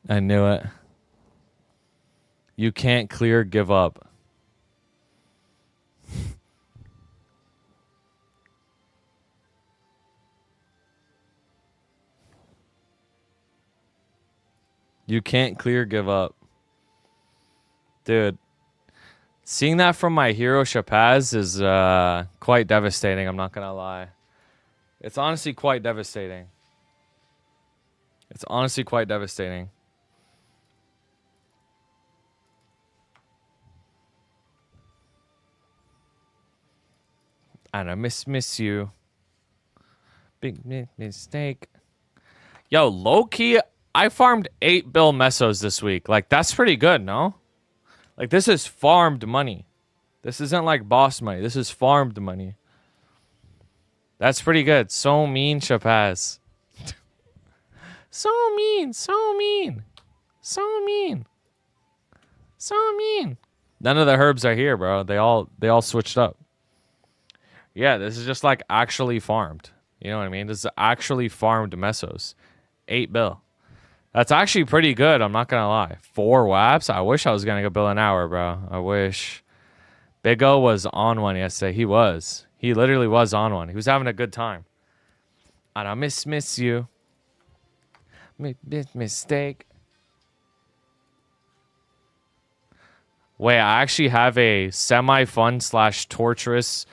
I knew it. You can't clear, give up. You can't clear, give up. Dude. Seeing that from my hero Shapaz is quite devastating, I'm not gonna lie. It's honestly quite devastating. It's honestly quite devastating. And I miss you. Big mistake. Yo, low-key, I farmed 8 bill mesos this week. Like, that's pretty good, no? Like, this is farmed money. This isn't like boss money. This is farmed money. That's pretty good. So mean, Shapaz. So mean, so mean. So mean. So mean. None of the herbs are here, bro. They all switched up. Yeah, this is just like actually farmed. You know what I mean? This is actually farmed mesos. 8 bill. That's actually pretty good, I'm not gonna lie. 4 WAPs? I wish I was gonna go bill an hour, bro. I wish. Big O was on one yesterday. He was. He literally was on one. He was having a good time. And I miss you. Mistake. Wait, I actually have a semi-fun /torturous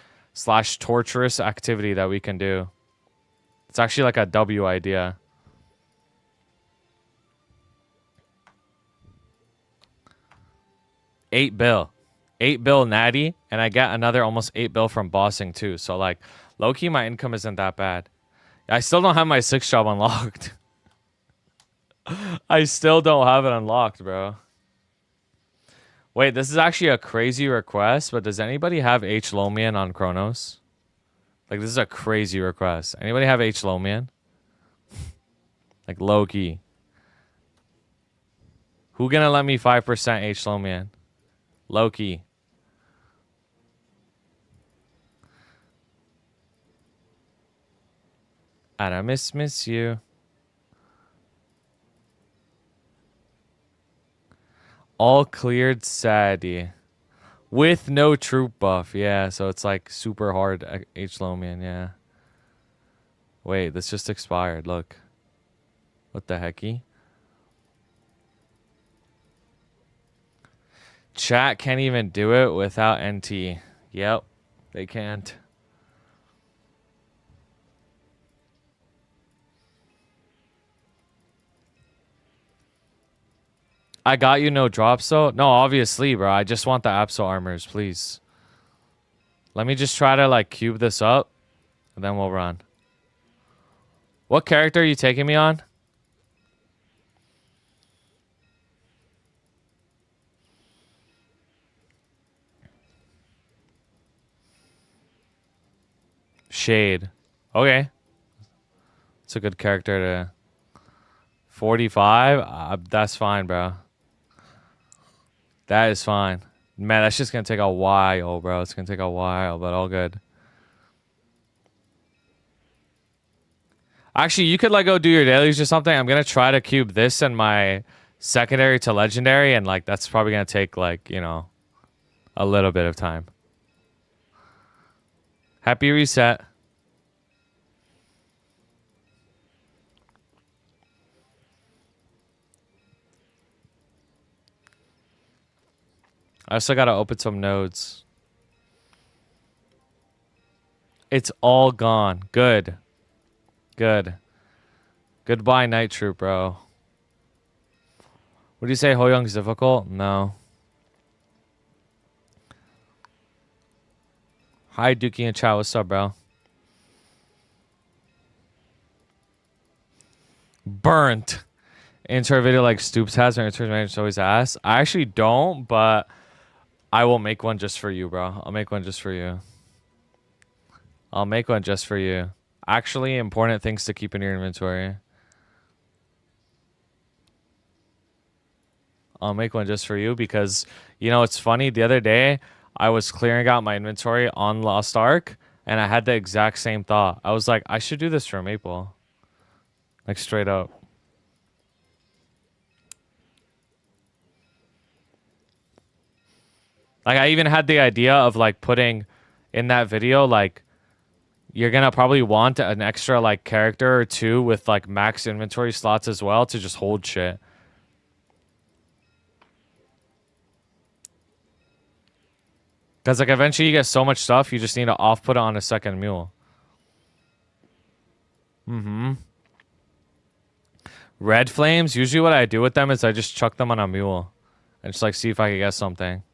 activity that we can do. It's actually like a W idea. $8 $8 natty, and I get another almost $8 from bossing too. So like, low key, my income isn't that bad. I still don't have my 6th job unlocked. I still don't have it unlocked, bro. Wait, this is actually a crazy request, but does anybody have H. Lomian on Chronos? Like, this is a crazy request. Anybody have H. Lomian? Like, low key. Who gonna let me 5% H. Lomian? Low key. And I miss you. All cleared Sadie. With no troop buff. Yeah, so it's like super hard H. Lomian, yeah. Wait, this just expired. Look. What the hecky? Chat can't even do it without NT. Yep, they can't. I got you no drops though? No, obviously, bro. I just want the Absol armors, please. Let me just try to like cube this up, and then we'll run. What character are you taking me on? Shade. Okay. It's a good character to... 45? That's fine, bro. That is fine. Man, that's just gonna take a while, bro. It's gonna take a while, but all good. Actually, you could like go do your dailies or something. I'm gonna try to cube this and my secondary to legendary, and like that's probably gonna take like, you know, a little bit of time. Happy reset. I also gotta open some nodes. It's all gone. Good. Good. Goodbye, Night Troop, bro. Would you say Ho Young's difficult? No. Hi, Dookie and chat. What's up, bro? Burnt. Intro video like Stoops has, and intro manager always asks. I actually don't, but I will make one just for you, bro. I'll make one just for you. I'll make one just for you. Actually, important things to keep in your inventory. I'll make one just for you because, you know, it's funny. The other day, I was clearing out my inventory on Lost Ark, and I had the exact same thought. I was like, I should do this for Maple. Like, straight up. Like, I even had the idea of, like, putting in that video, like, you're gonna probably want an extra, like, character or two with, like, max inventory slots as well to just hold shit. Because, like, eventually you get so much stuff, you just need to off-put it on a second mule. Mm-hmm. Red flames, usually what I do with them is I just chuck them on a mule. And just, like, see if I can get something.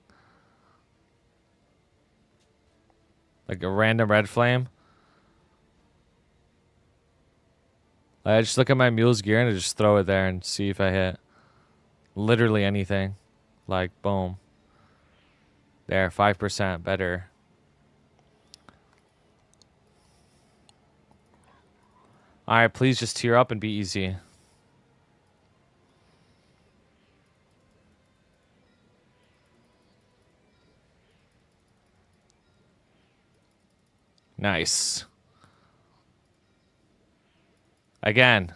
Like a random red flame. I just look at my mule's gear and I just throw it there and see if I hit. Literally anything. Like, boom. There, 5% better. Alright, please just tear up and be easy. Nice. Again.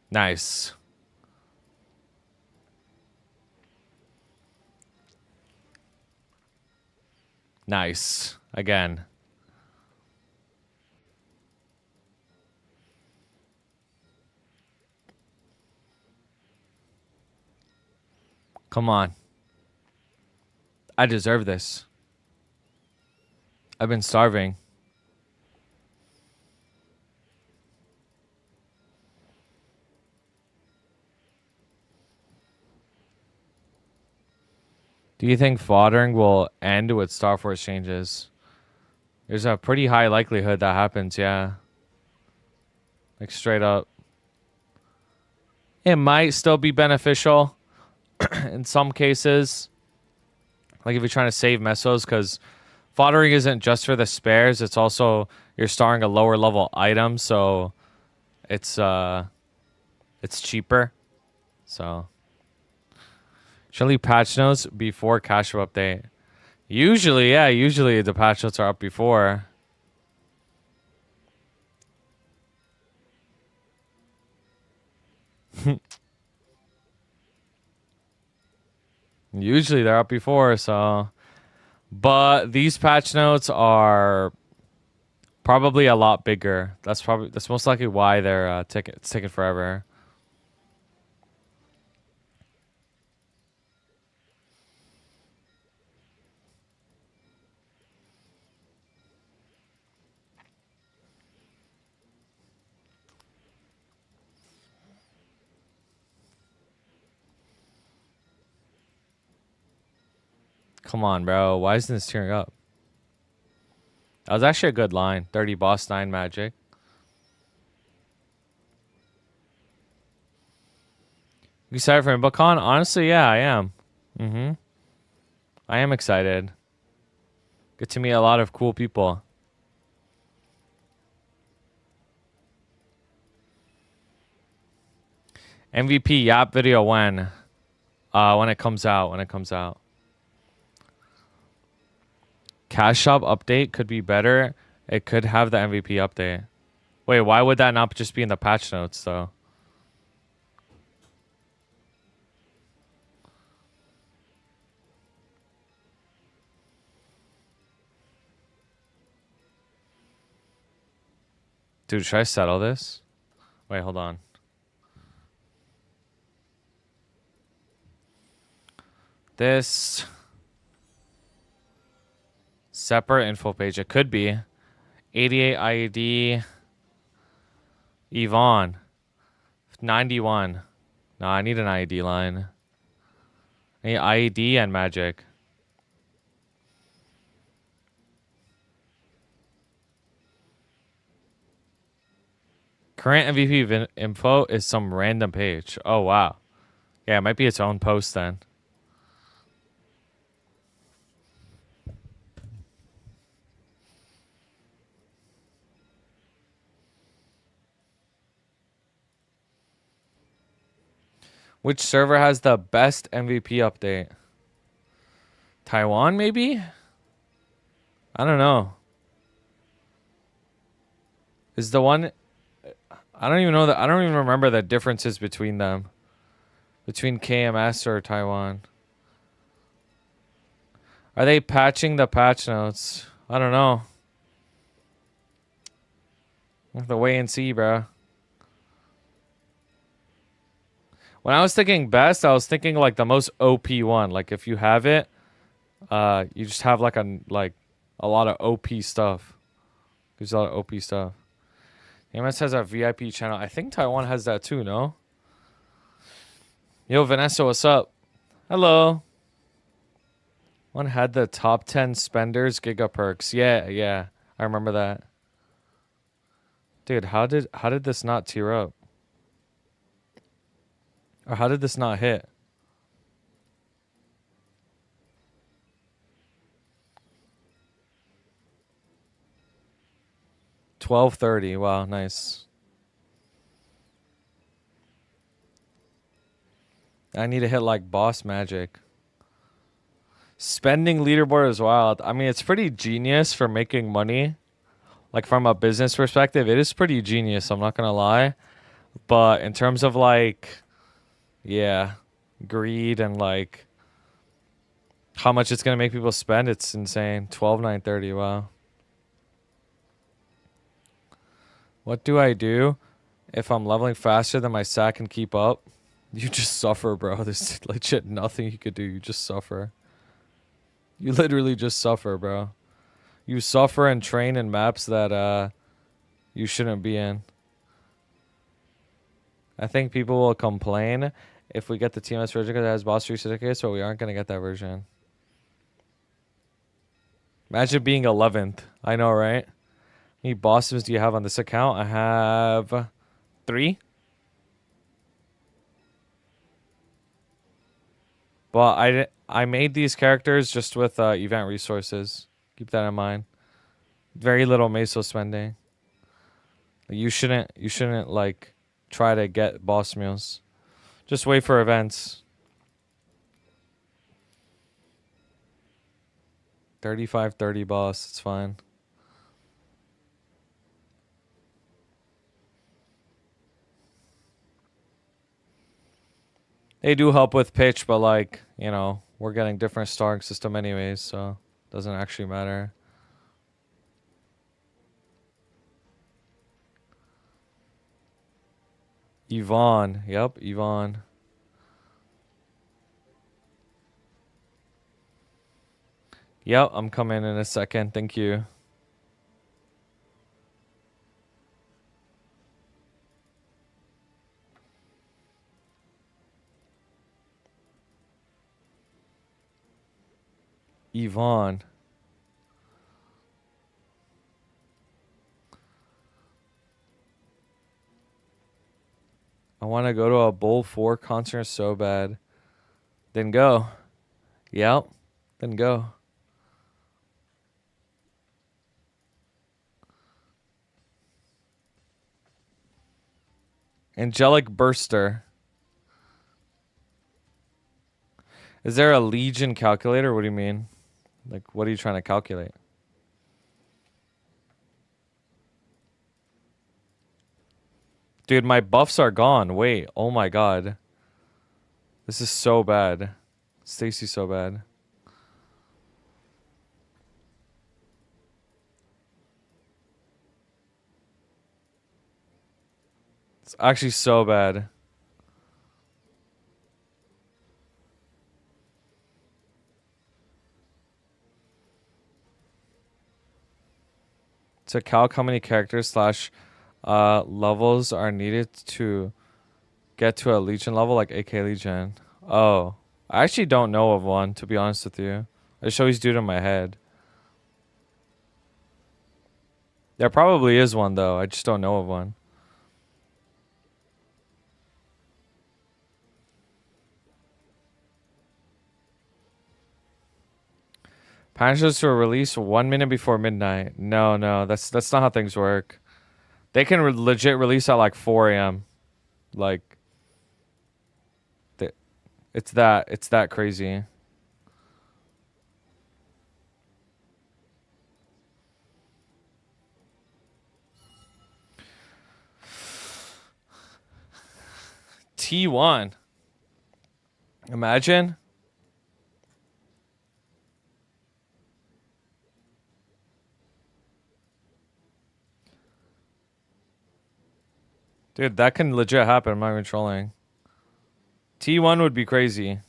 Nice. Nice. Again. Come on. I deserve this. I've been starving. Do you think foddering will end with Star Force changes? There's a pretty high likelihood that happens, yeah. Like straight up. It might still be beneficial in some cases. Like if you're trying to save mesos, because foddering isn't just for the spares, it's also you're starring a lower level item, so it's cheaper. So should leave patch notes before cash flow update. Usually, yeah, usually the patch notes are up before. Usually they're up before, so. But these patch notes are probably a lot bigger. That's most likely why they're it's taking forever. Come on, bro. Why isn't this tearing up? That was actually a good line. 30 boss 9 magic. You excited for InboCon? Honestly, yeah, I am. I am excited. Get to meet a lot of cool people. MVP Yap video when? When it comes out. When it comes out. Cash Shop update could be better. It could have the MVP update. Wait, why would that not just be in the patch notes, though? Dude, should I settle this? Wait, hold on. This separate info page. It could be 88 IED Yvonne 91. No, I need an IED line. I need IED and magic. Current MVP info is some random page. Oh, wow. Yeah, it might be its own post then. Which server has the best MVP update? Taiwan, maybe? I don't know. Is the one... I don't even know that. I don't even remember the differences between them. Between KMS or Taiwan. Are they patching the patch notes? I don't know. We'll have to wait and see, bro. When I was thinking best, I was thinking like the most OP one. Like if you have it, you just have like a lot of OP stuff. There's a lot of OP stuff. KMS has a VIP channel. I think Taiwan has that too, no? Yo, Vanessa, what's up? Hello. One had the top 10 spenders giga perks. Yeah. I remember that. Dude, how did this not tear up? Or how did this not hit? $12.30. Wow, nice. I need to hit like boss magic. Spending leaderboard is wild. I mean, it's pretty genius for making money. Like from a business perspective, it is pretty genius, I'm not gonna lie. But in terms of like, yeah, greed and like how much it's gonna make people spend, it's insane. 12,930, wow. What do I do if I'm leveling faster than my sack can keep up? You just suffer, bro. There's legit nothing you could do. You just suffer. You literally just suffer, bro. You suffer and train in maps that you shouldn't be in. I think people will complain if we get the TMS version because it has boss 3 certificates, but we aren't going to get that version. Imagine being 11th. I know, right? How many bosses do you have on this account? I have 3. But I made these characters just with event resources. Keep that in mind. Very little meso spending. You shouldn't like try to get boss meals. Just wait for events. 35-30 boss, it's fine. They do help with pitch, but like, you know, we're getting different starting system anyways, so it doesn't actually matter. Yvonne. Yep, Yvonne. Yep, I'm coming in a second. Thank you. Yvonne. I want to go to a Bull 4 concert so bad. Then go. Yep. Then go. Angelic Burster. Is there a Legion calculator? What do you mean? Like, what are you trying to calculate? Dude, my buffs are gone. Wait. Oh my god. This is so bad. Stacy's so bad. It's actually so bad. To calc how many characters slash levels are needed to get to a Legion level, like AK Legion. Oh. I actually don't know of one, to be honest with you. I just always do it in my head. There probably is one, though. I just don't know of one. Punishes to release 1 minute before midnight. No, that's not how things work. They can legit release at like 4 a.m. Like, it's that crazy. T1. Imagine. Dude, that can legit happen. I'm not even trolling. T1 would be crazy.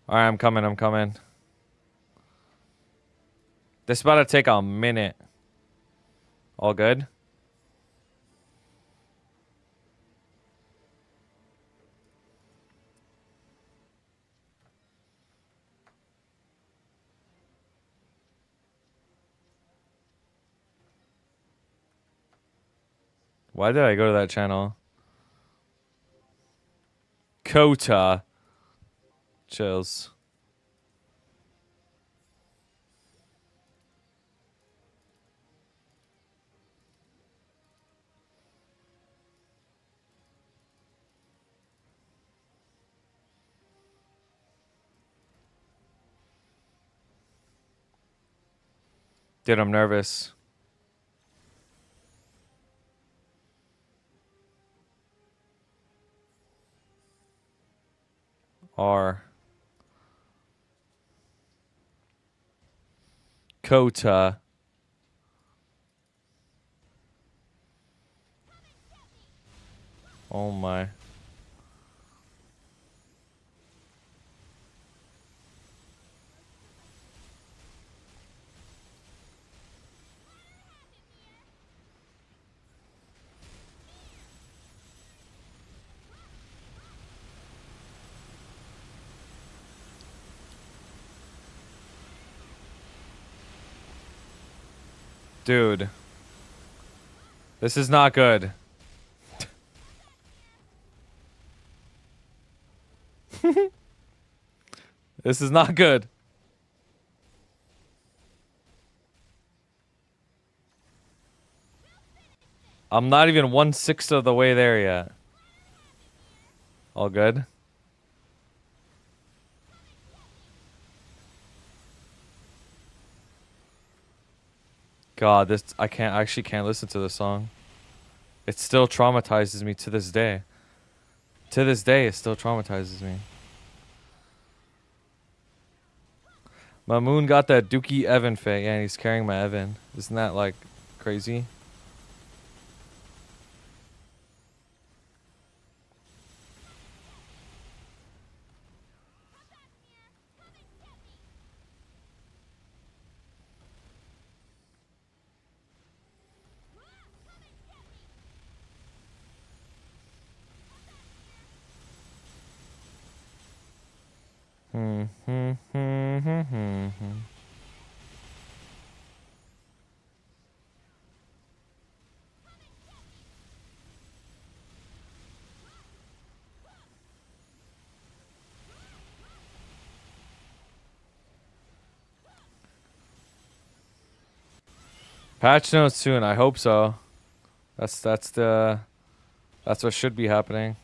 Alright, I'm coming. This about to take a minute. All good? Why did I go to that channel? Kota. Chills. Dude, I'm nervous. R. Kota. Oh my. Dude. This is not good. This is not good. I'm not even 1/6 of the way there yet. All good. God, this I actually can't listen to this song. It still traumatizes me to this day. To this day, it still traumatizes me. My moon got that Dookie Evan fit. Yeah, and he's carrying my Evan. Isn't that like crazy? Patch notes soon. I hope so. That's what should be happening.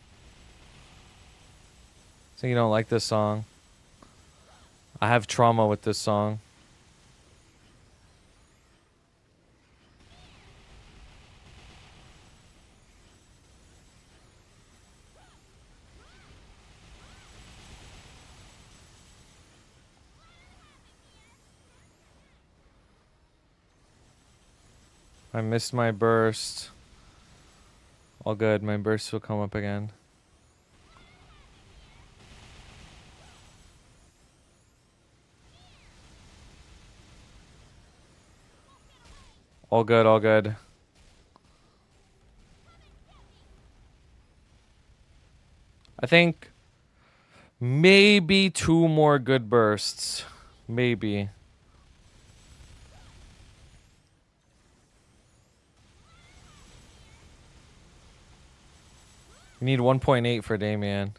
So you don't like this song. I have trauma with this song. I missed my burst. All good. My burst will come up again. All good, all good. I think maybe 2 more good bursts. Maybe. You need 1.8 for Damien.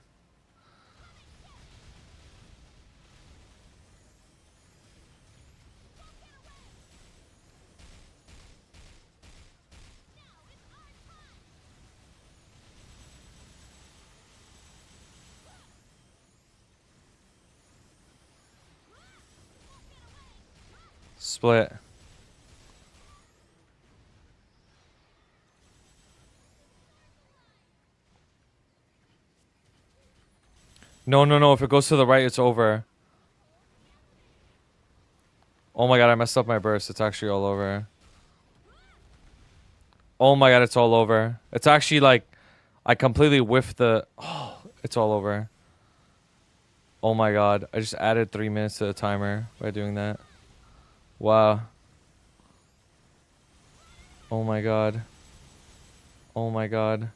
Split. No, no, no. If it goes to the right, it's over. Oh my god, I messed up my burst. It's actually all over. Oh my god, it's all over. It's actually like... I completely whiffed the... Oh, it's all over. Oh my god. I just added 3 minutes to the timer by doing that. Wow. Oh my god. Oh my god.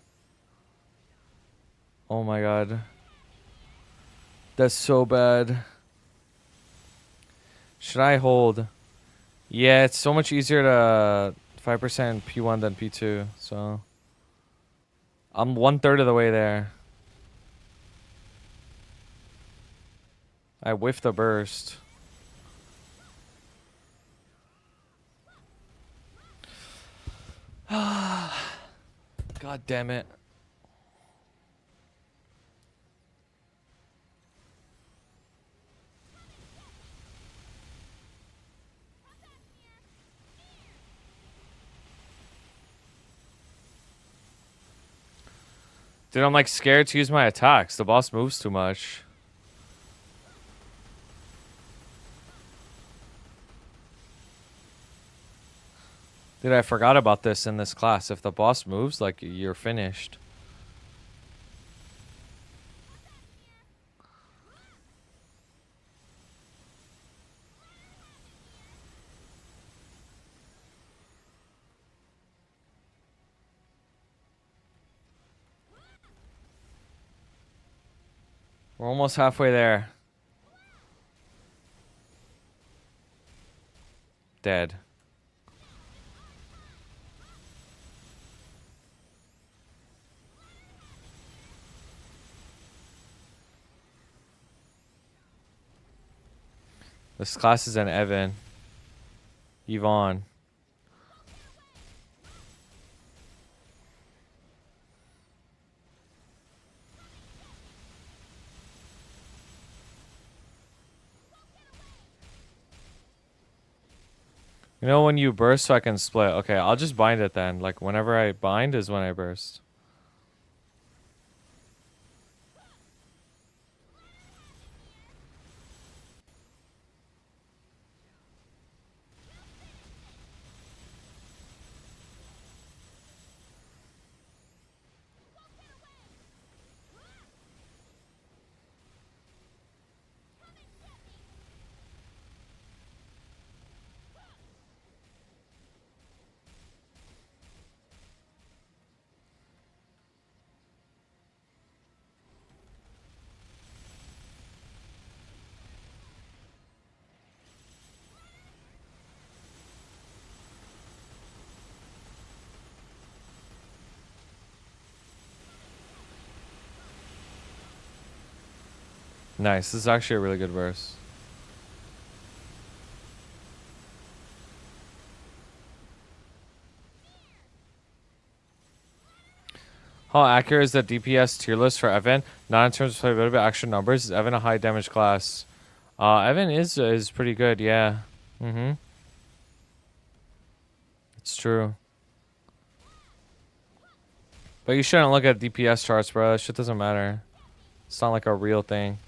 Oh my god. That's so bad. Should I hold? Yeah, it's so much easier to 5% P1 than P2, so... I'm 1/3 of the way there. I whiffed the burst. God damn it. Dude, I'm like scared to use my attacks. The boss moves too much. Dude, I forgot about this in this class. If the boss moves, like, you're finished. We're almost halfway there. Dead. This class is an Evan. Yvonne. You know when you burst so I can split. Okay, I'll just bind it then. Like whenever I bind is when I burst. Nice. This is actually a really good verse. How accurate is the DPS tier list for Evan? Not in terms of playability, but actual numbers. Is Evan a high damage class? Evan is pretty good, yeah. It's true. But you shouldn't look at DPS charts, bro. That shit doesn't matter. It's not like a real thing.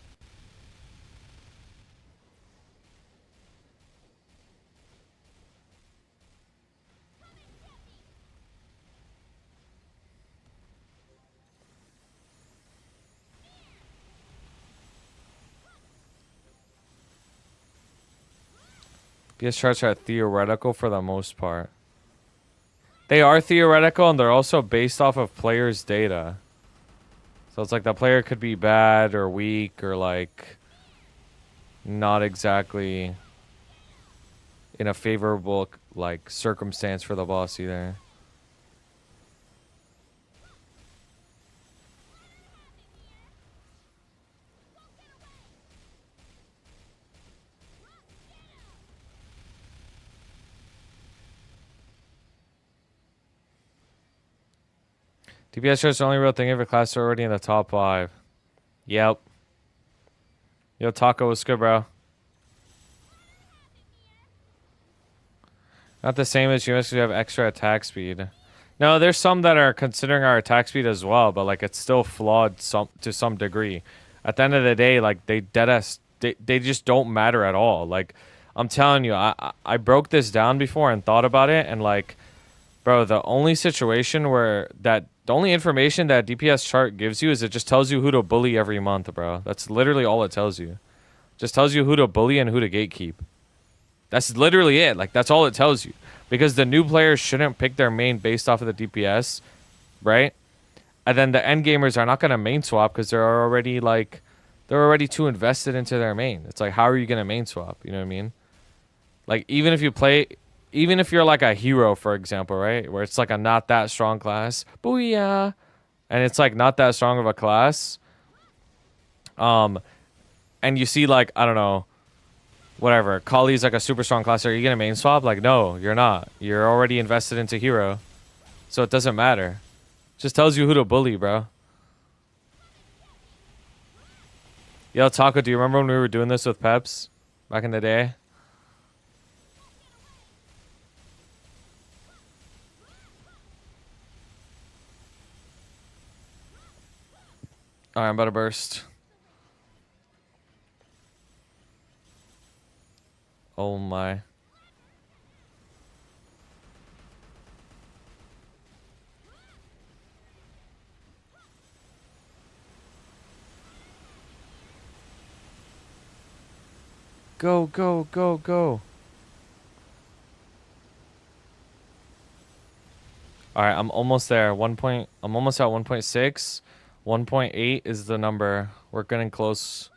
DPS charts are theoretical for the most part. They are theoretical and they're also based off of players' data. So it's like the player could be bad or weak or like not exactly in a favorable like circumstance for the boss either. DPS charts are the only real thing if a class are already in the top 5. Yep. Yo, Taco, what's good, bro? Not the same as humans because we have extra attack speed. No, there's some that are considering our attack speed as well, but like it's still flawed to some degree. At the end of the day, like they just don't matter at all. Like I'm telling you, I broke this down before and thought about it, and like, bro, the only situation where the only information that DPS chart gives you is it just tells you who to bully every month, bro. That's literally all it tells you. Just tells you who to bully and who to gatekeep. That's literally it. Like, that's all it tells you. Because the new players shouldn't pick their main based off of the DPS, right? And then the end gamers are not going to main swap because they're already, like, they're already too invested into their main. It's like, how are you going to main swap? You know what I mean? Like, even if you're like a hero, for example, right? Where it's like a not that strong class. Booyah! And it's like not that strong of a class. And you see, like, I don't know, whatever, Kali's like a super strong class. Are you gonna main swap? Like, no, you're not. You're already invested into hero, so it doesn't matter. Just tells you who to bully, bro. Yo, Taco, do you remember when we were doing this with Peps back in the day? Alright, I'm about to burst. Oh my. Go, go, go, go. Alright, I'm almost there. I'm almost at 1.6. 1.8 is the number. We're getting close.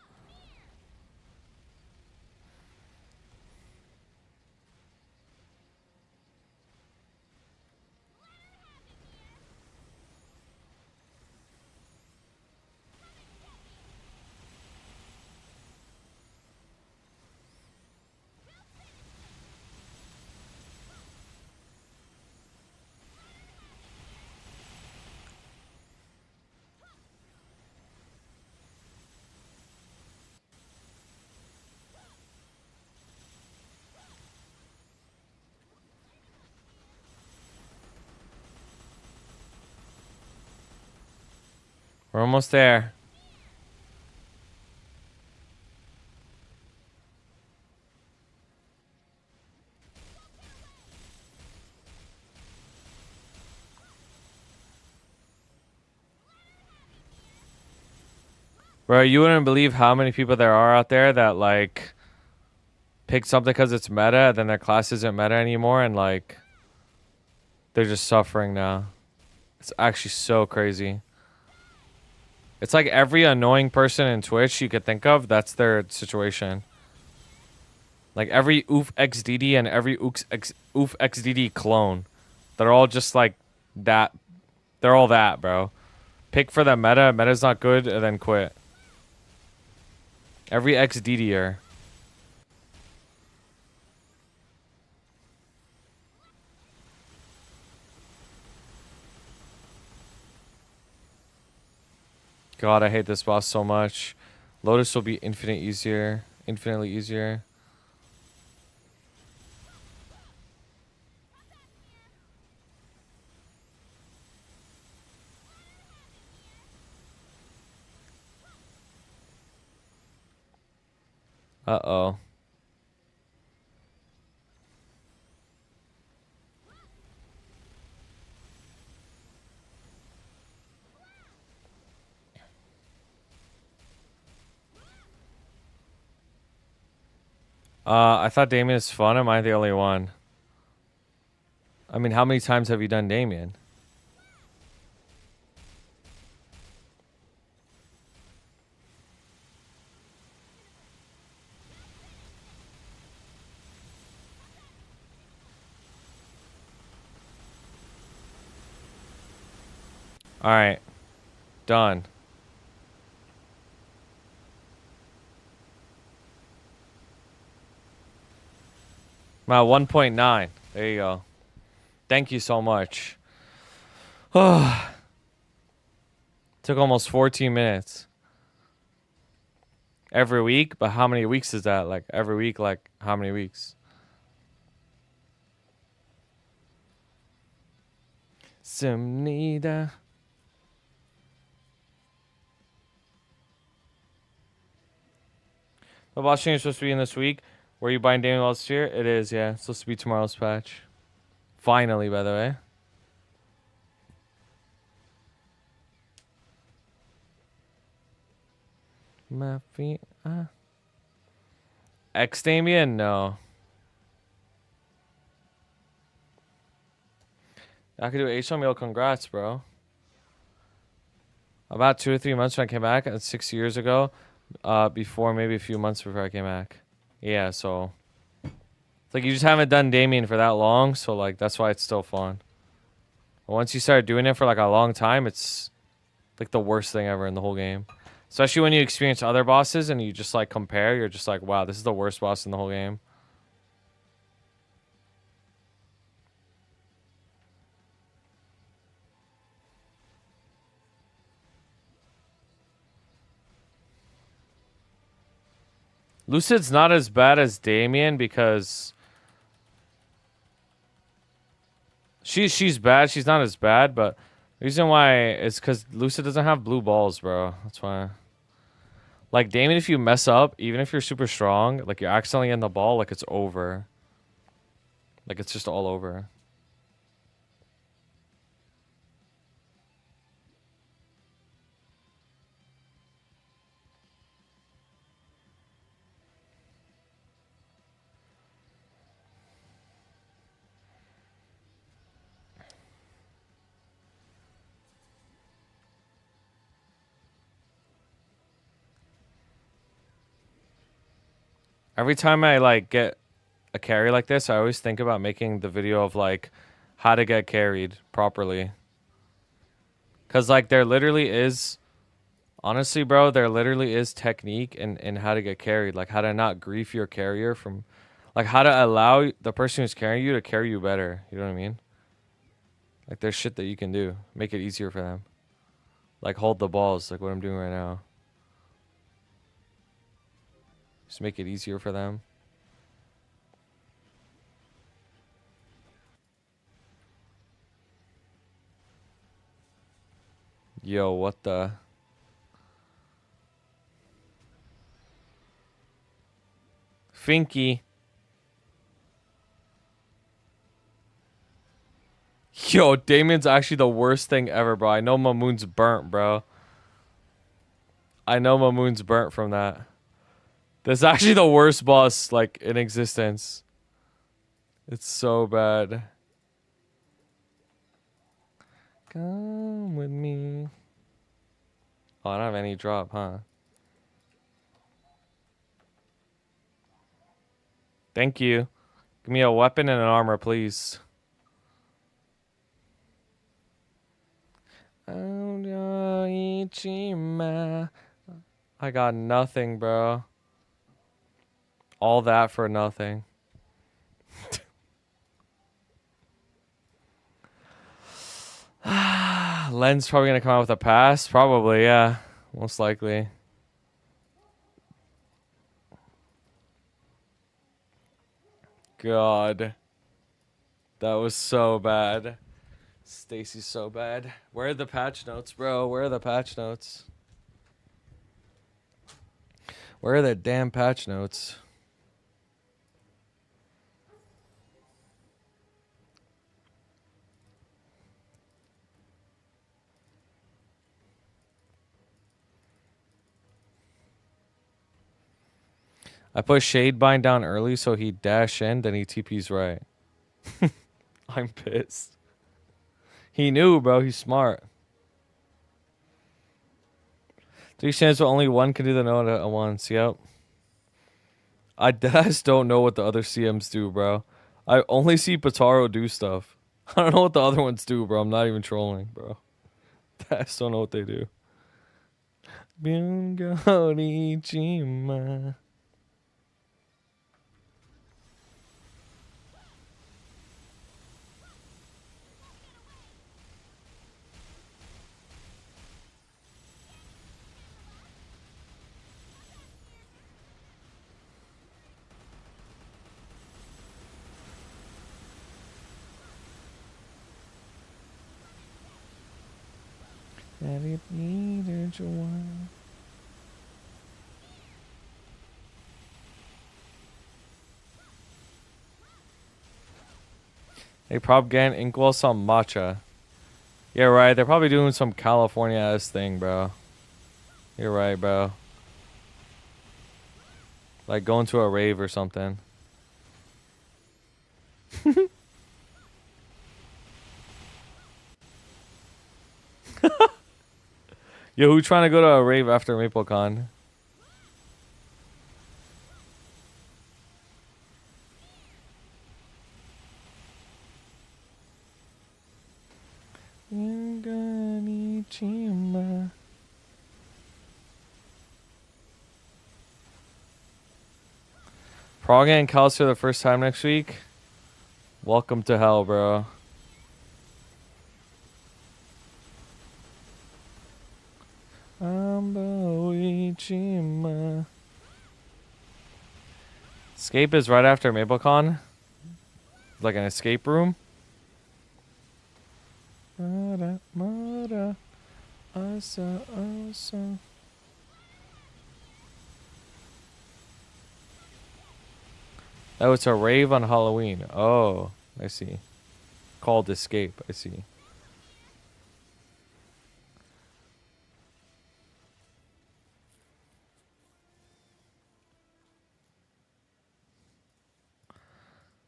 We're almost there. Bro, you wouldn't believe how many people there are out there that like pick something because it's meta, then their class isn't meta anymore, and like they're just suffering now. It's actually so crazy. It's like every annoying person in Twitch you could think of, that's their situation. Like every oof xdd and every oof xdd clone. They're all just like that. They're all that, bro. Pick for the meta. Meta's not good, and then quit. Every xdder. God, I hate this boss so much. Lotus will be infinitely easier. Uh-oh. I thought Damien is fun. Am I the only one? I mean, how many times have you done Damien? Alright. Done. Wow, 1.9. There you go. Thank you so much. Took almost 14 minutes. Every week? But how many weeks is that? Like, every week, like, how many weeks? Simnida. The boss change is supposed to be in this week. Were you buying Damien Wells here? It is, yeah. It's supposed to be tomorrow's patch. Finally, by the way. Mafia. X Damien? No. I could do H meal. Congrats, bro. About 2 or 3 months when I came back, and 6 years ago. Before, maybe a few months before I came back. Yeah, so. It's like you just haven't done Damien for that long, so like that's why it's still fun. But once you start doing it for like a long time, it's like the worst thing ever in the whole game. Especially when you experience other bosses and you just like compare, you're just like, wow, this is the worst boss in the whole game. Lucid's not as bad as Damien because she's bad. She's not as bad, but the reason why is because Lucid doesn't have blue balls, bro. That's why. Like Damien, if you mess up, even if you're super strong, like you're accidentally in the ball, like it's over. Like it's just all over. Every time I like get a carry like this, I always think about making the video of like how to get carried properly. Cause like there literally is, honestly, bro, there literally is technique in how to get carried. Like how to not grief your carrier from, like how to allow the person who's carrying you to carry you better. You know what I mean? Like there's shit that you can do. Make it easier for them. Like hold the balls, like what I'm doing right now. Just make it easier for them. Yo, what the? Finky. Yo, Damon's actually the worst thing ever, bro. I know Mamoon's burnt, bro. I know Mamoon's burnt from that. That's actually the worst boss, like, in existence. It's so bad. Come with me. Oh, I don't have any drop, huh? Thank you. Give me a weapon and an armor, please. I got nothing, bro. All that for nothing. Len's probably gonna come out with a pass. Probably, yeah. Most likely. God. That was so bad. Stacy's so bad. Where are the patch notes, bro? Where are the patch notes? Where are the damn patch notes? I put Shadebind down early so he dash in, then he TP's right. I'm pissed. He knew, bro. He's smart. 3 chances, but only one can do the note at once. Yep. I just don't know what the other CMs do, bro. I only see Pataro do stuff. I don't know what the other ones do, bro. I'm not even trolling, bro. I just don't know what they do. Bungo-ri-jima. They probably getting Inkwell some matcha. Yeah, right. They're probably doing some California ass thing, bro. You're right, bro. Like going to a rave or something. Yo, who trying to go to a rave after MapleCon? Prague and Cal's for the first time next week. Welcome to hell, bro. Escape is right after MapleCon. Like an escape room. Oh, it's a rave on Halloween. Oh, I see. Called Escape. I see.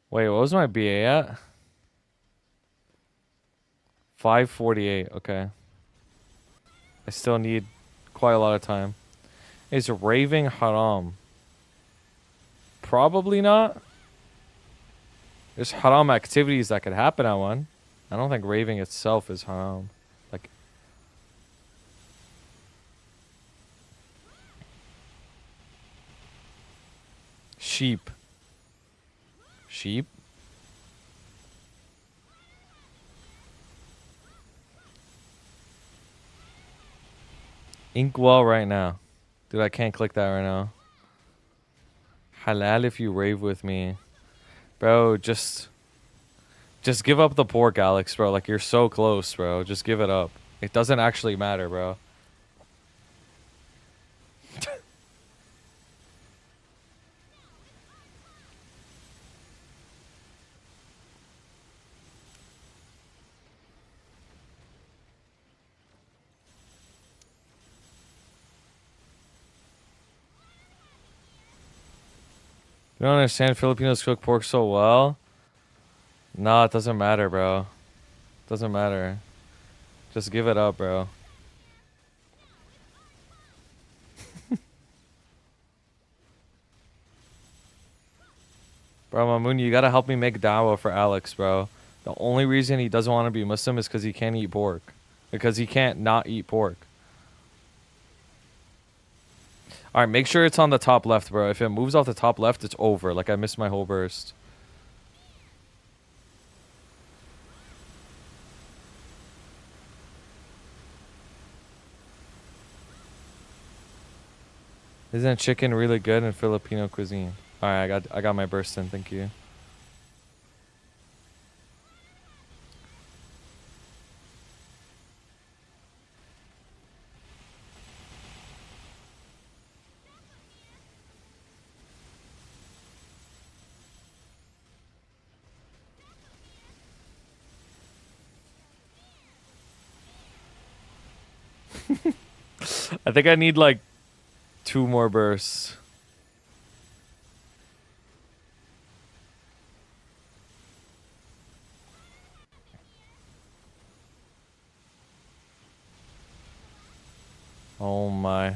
Wait, what was my BA at? 548. Okay. I still need quite a lot of time. Is raving haram? Probably not. There's haram activities that could happen at one. I don't think raving itself is haram. Like, sheep. Sheep? Inkwell right now. Dude, I can't click that right now. Halal if you rave with me. Bro, just give up the pork, Alex, bro. Like, you're so close, bro. Just give it up. It doesn't actually matter, bro. You don't understand Filipinos cook pork so well? Nah, it doesn't matter, bro. Doesn't matter. Just give it up, bro. Bro, Mamoon, you gotta help me make dawa for Alex, bro. The only reason he doesn't want to be Muslim is because he can't eat pork. Because he can't not eat pork. Alright, make sure it's on the top left, bro. If it moves off the top left, it's over. Like, I missed my whole burst. Isn't chicken really good in Filipino cuisine? Alright, I got my burst in. Thank you. I think I need like 2 more bursts. Oh my.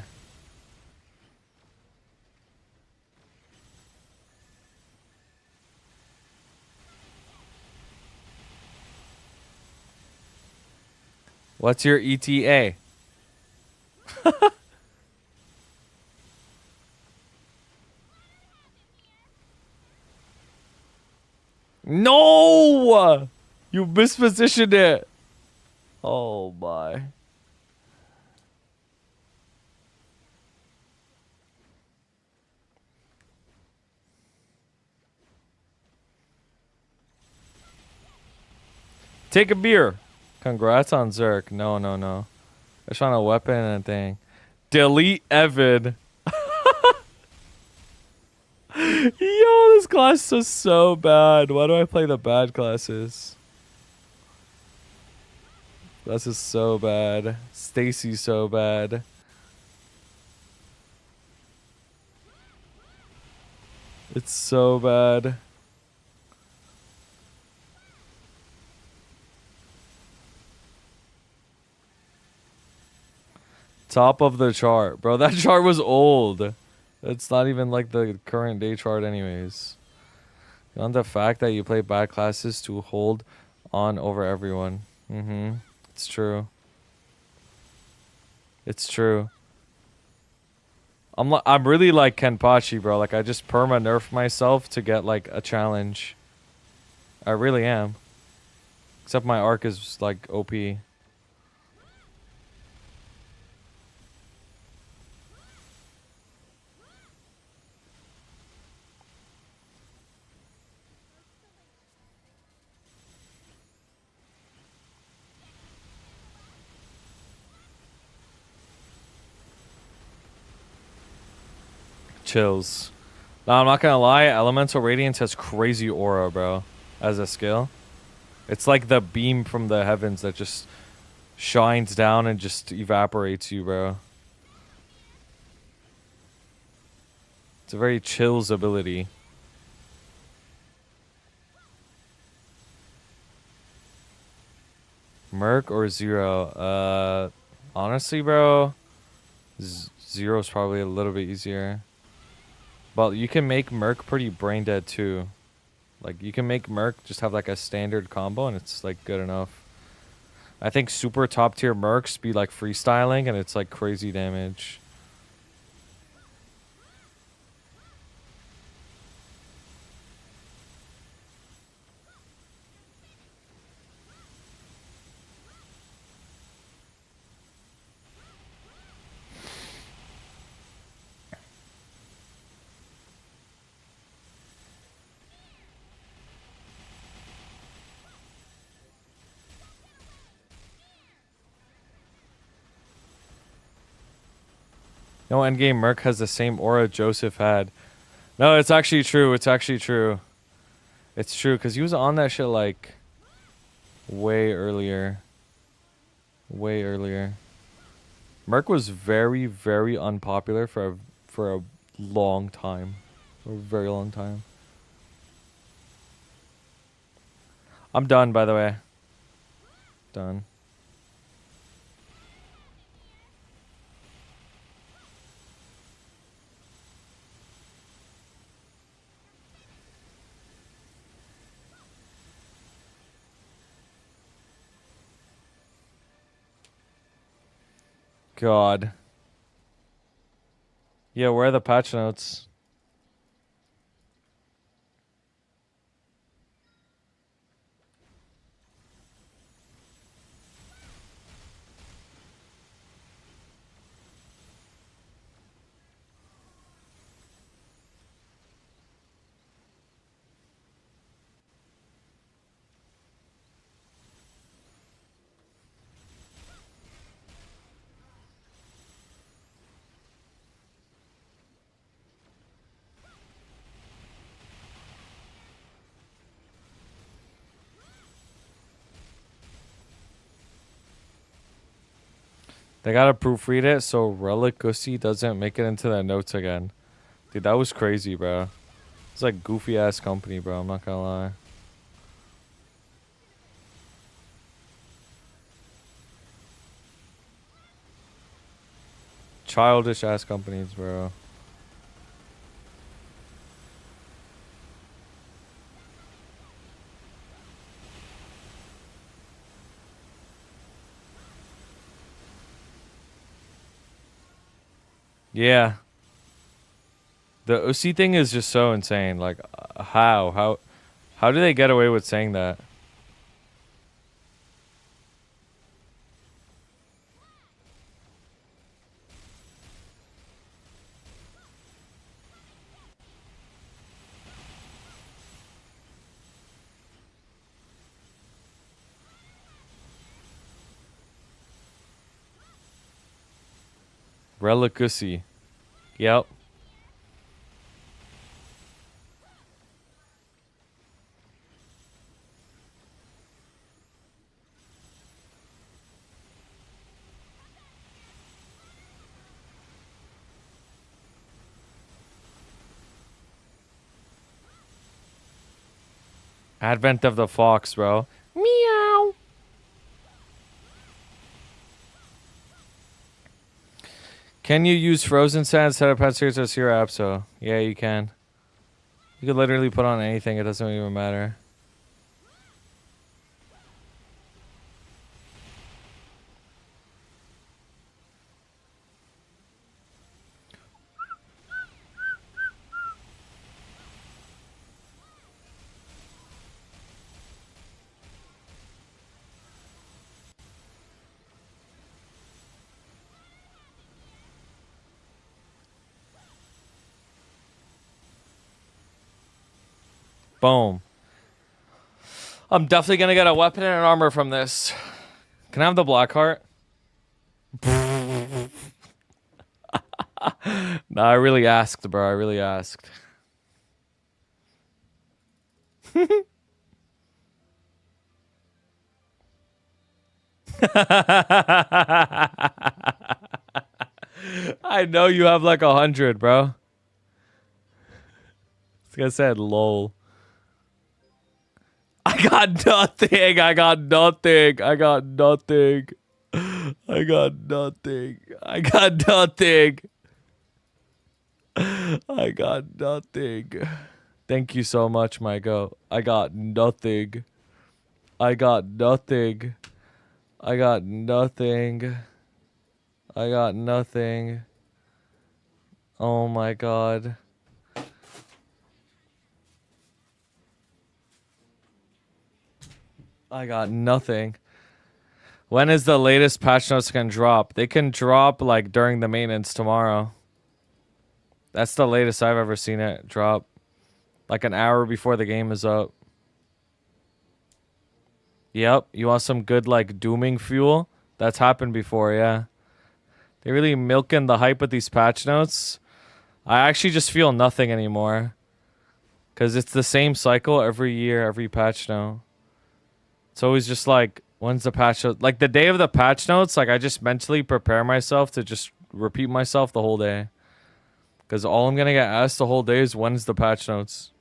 What's your ETA? No! You mispositioned it. Oh my. Take a beer. Congrats on Zerk. No, no, no. They're trying to weapon and thing. Delete Evan. Yo, this class is so bad. Why do I play the bad classes? This is so bad. Stacy's so bad. It's so bad. Top of the chart. Bro, that chart was old. It's not even like the current day chart anyways. On the fact that you play bad classes to hold on over everyone. It's true. It's true. I'm really like Kenpachi, bro. Like I just perma nerf myself to get like a challenge. I really am. Except my arc is like OP. Chills. Now, I'm not gonna lie, Elemental Radiance has crazy aura, bro, as a skill. It's like the beam from the heavens that just shines down and just evaporates you, bro. It's a very chills ability. Merc or Zero? Honestly, bro, Zero's probably a little bit easier. But you can make Merc pretty brain dead too. Like you can make Merc just have like a standard combo and it's like good enough. I think super top tier Mercs be like freestyling and it's like crazy damage. No endgame Merc has the same aura Joseph had. No, it's actually true. It's actually true. It's true, because he was on that shit like way earlier. Way earlier. Merc was very, very unpopular for a long time. for a very long time. I'm done, by the way. Done. God. Yeah, where are the patch notes? They gotta proofread it so Relicacy doesn't make it into their notes again. Dude, that was crazy, bro. It's like goofy ass company, bro. I'm not gonna lie. Childish ass companies, bro. Yeah. The OC thing is just so insane. Like, how do they get away with saying that? Relicacy. Yep. Advent of the fox, bro. Meow. Can you use Frozen Sand instead of Pet Series or Zero Apso? Yeah, you can. You could literally put on anything. It doesn't even matter. Boom. I'm definitely gonna get a weapon and an armor from this. Can I have the black heart? Nah, I really asked, bro. I really asked. I know you have like 100, bro. This guy said lol. I got nothing. I got nothing. I got nothing. I got nothing. I got nothing. I got nothing. Thank you so much, Michael. I got nothing. I got nothing. I got nothing. I got nothing. Oh my god. I got nothing. When is the latest patch notes can drop? They can drop like during the maintenance tomorrow. That's the latest I've ever seen it drop. Like an hour before the game is up. Yep. You want some good like dooming fuel? That's happened before, yeah. They really milking the hype with these patch notes. I actually just feel nothing anymore. Because it's the same cycle every year, every patch note. It's always just like, when's the patch note? Like the day of the patch notes, like I just mentally prepare myself to just repeat myself the whole day. Because all I'm going to get asked the whole day is when's the patch notes.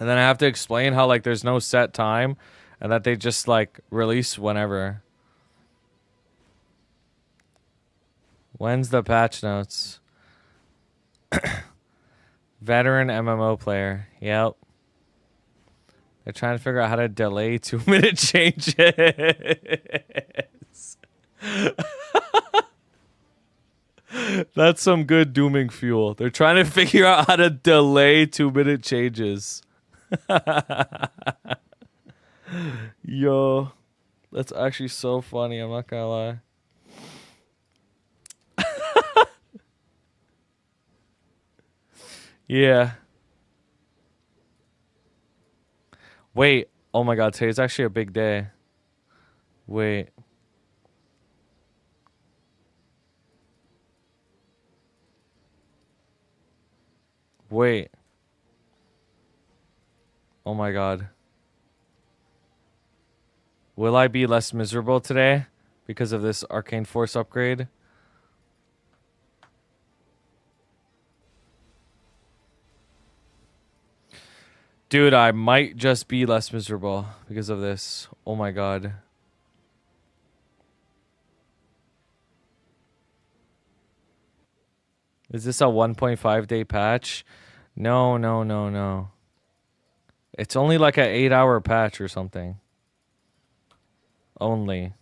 And then I have to explain how, like, there's no set time and that they just, like, release whenever. When's the patch notes? Veteran MMO player. Yep. They're trying to figure out how to delay 2-minute changes. That's some good dooming fuel. They're trying to figure out how to delay 2-minute changes. Yo, that's actually so funny. I'm not gonna lie. Yeah. Wait. Oh my god, today's actually a big day. Wait. Wait. Oh my god. Will I be less miserable today because of this Arcane Force upgrade? Dude, I might just be less miserable because of this. Oh my god. Is this a 1.5 day patch? No, no, no, no. It's only like an 8-hour patch or something. Only.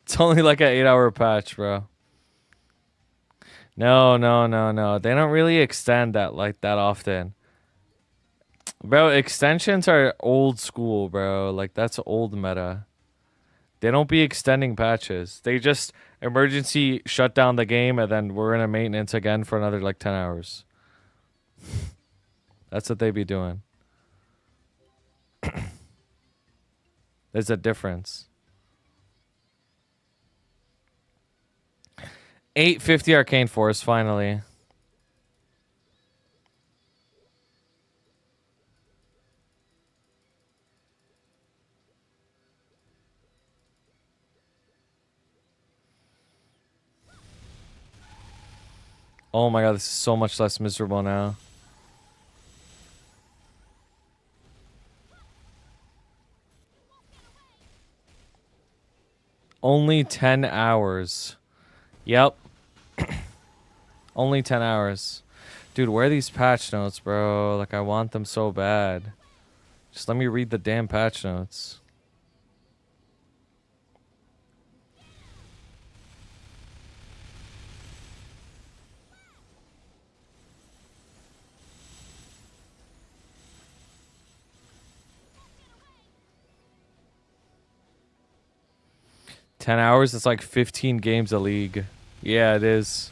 It's only like an 8-hour patch, bro. No, no, no, no. They don't really extend that like that often. Bro, extensions are old school, bro. Like that's old meta. They don't be extending patches. They just emergency shut down the game and then we're in a maintenance again for another like 10 hours. That's what they be doing. There's a difference. 850 Arcane Force, finally. Oh my god, this is so much less miserable now. Only 10 hours. Yep. Only 10 hours. Dude, where are these patch notes, bro? Like, I want them so bad. Just let me read the damn patch notes. $10, it's like 15 games a league. Yeah, it is.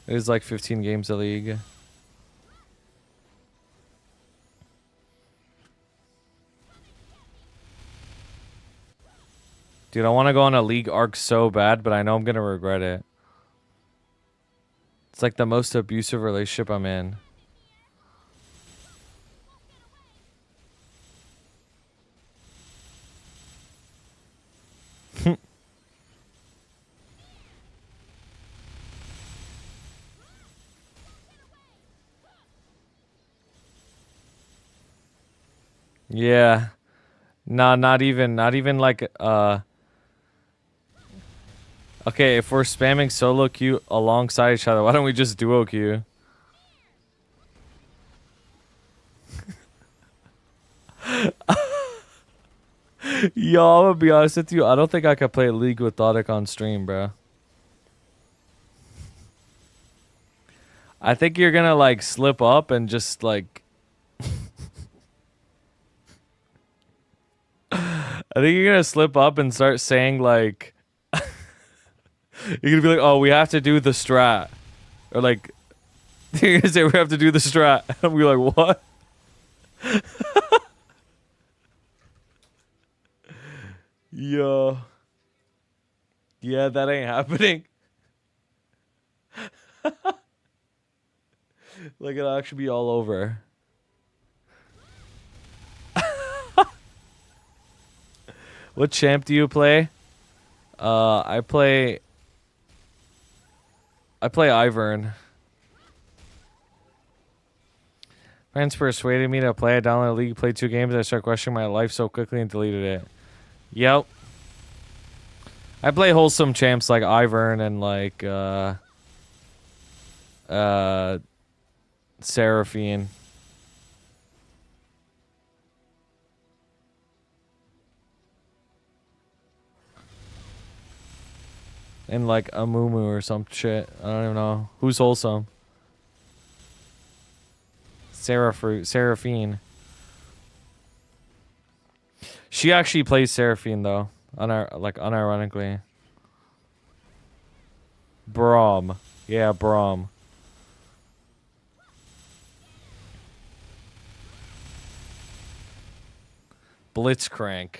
It is like 15 games a league. Dude, I want to go on a league arc so bad, but I know I'm going to regret it. It's like the most abusive relationship I'm in. Yeah. Nah, not even like, okay, if we're spamming solo queue alongside each other, why don't we just duo queue? Yo, I'm gonna be honest with you. I don't think I could play League with Dodic on stream, bro. I think you're gonna like slip up and just like. I think you're gonna slip up and start saying like. You're gonna be like, oh, we have to do the strat. Or like. You're gonna say we have to do the strat. And we're like, what? Yo. Yeah, that ain't happening. Like it'll actually be all over. What champ do you play? I play Ivern. Friends persuaded me to play. I downloaded League, played 2 games. I started questioning my life so quickly and deleted it. Yep. I play wholesome champs like Ivern and like Seraphine. And like Amumu or some shit. I don't even know. Who's wholesome? Seraphine. She actually plays Seraphine though. Unironically. Braum. Yeah, Braum. Blitzcrank.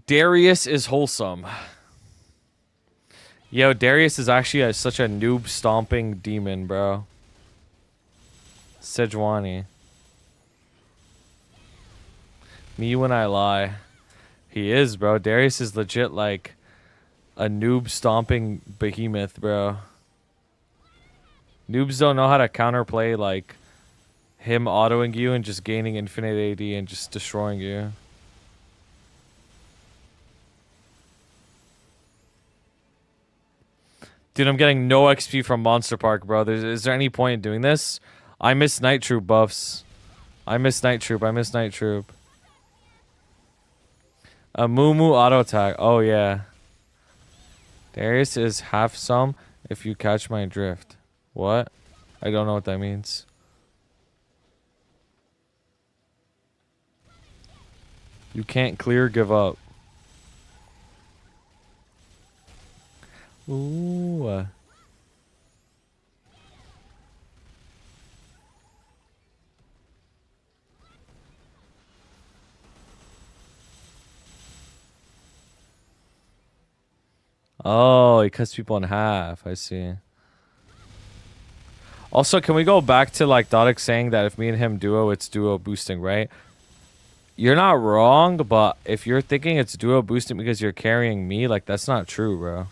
Darius is wholesome. Yo, Darius is actually such a noob stomping demon, bro. Sejuani. Me when I lie. He is, bro. Darius is legit like a noob stomping behemoth, bro. Noobs don't know how to counterplay like him autoing you and just gaining infinite AD and just destroying you. Dude, I'm getting no XP from Monster Park, bro. Is there any point in doing this? I miss Night Troop buffs. I miss Night Troop. Mumu auto attack. Oh, yeah. Darius is half some if you catch my drift. What? I don't know what that means. You can't clear, give up. Ooh. Oh, he cuts people in half. I see. Also, can we go back to like Dodek saying that if me and him duo, it's duo boosting, right? You're not wrong, but if you're thinking it's duo boosting because you're carrying me, like that's not true, bro.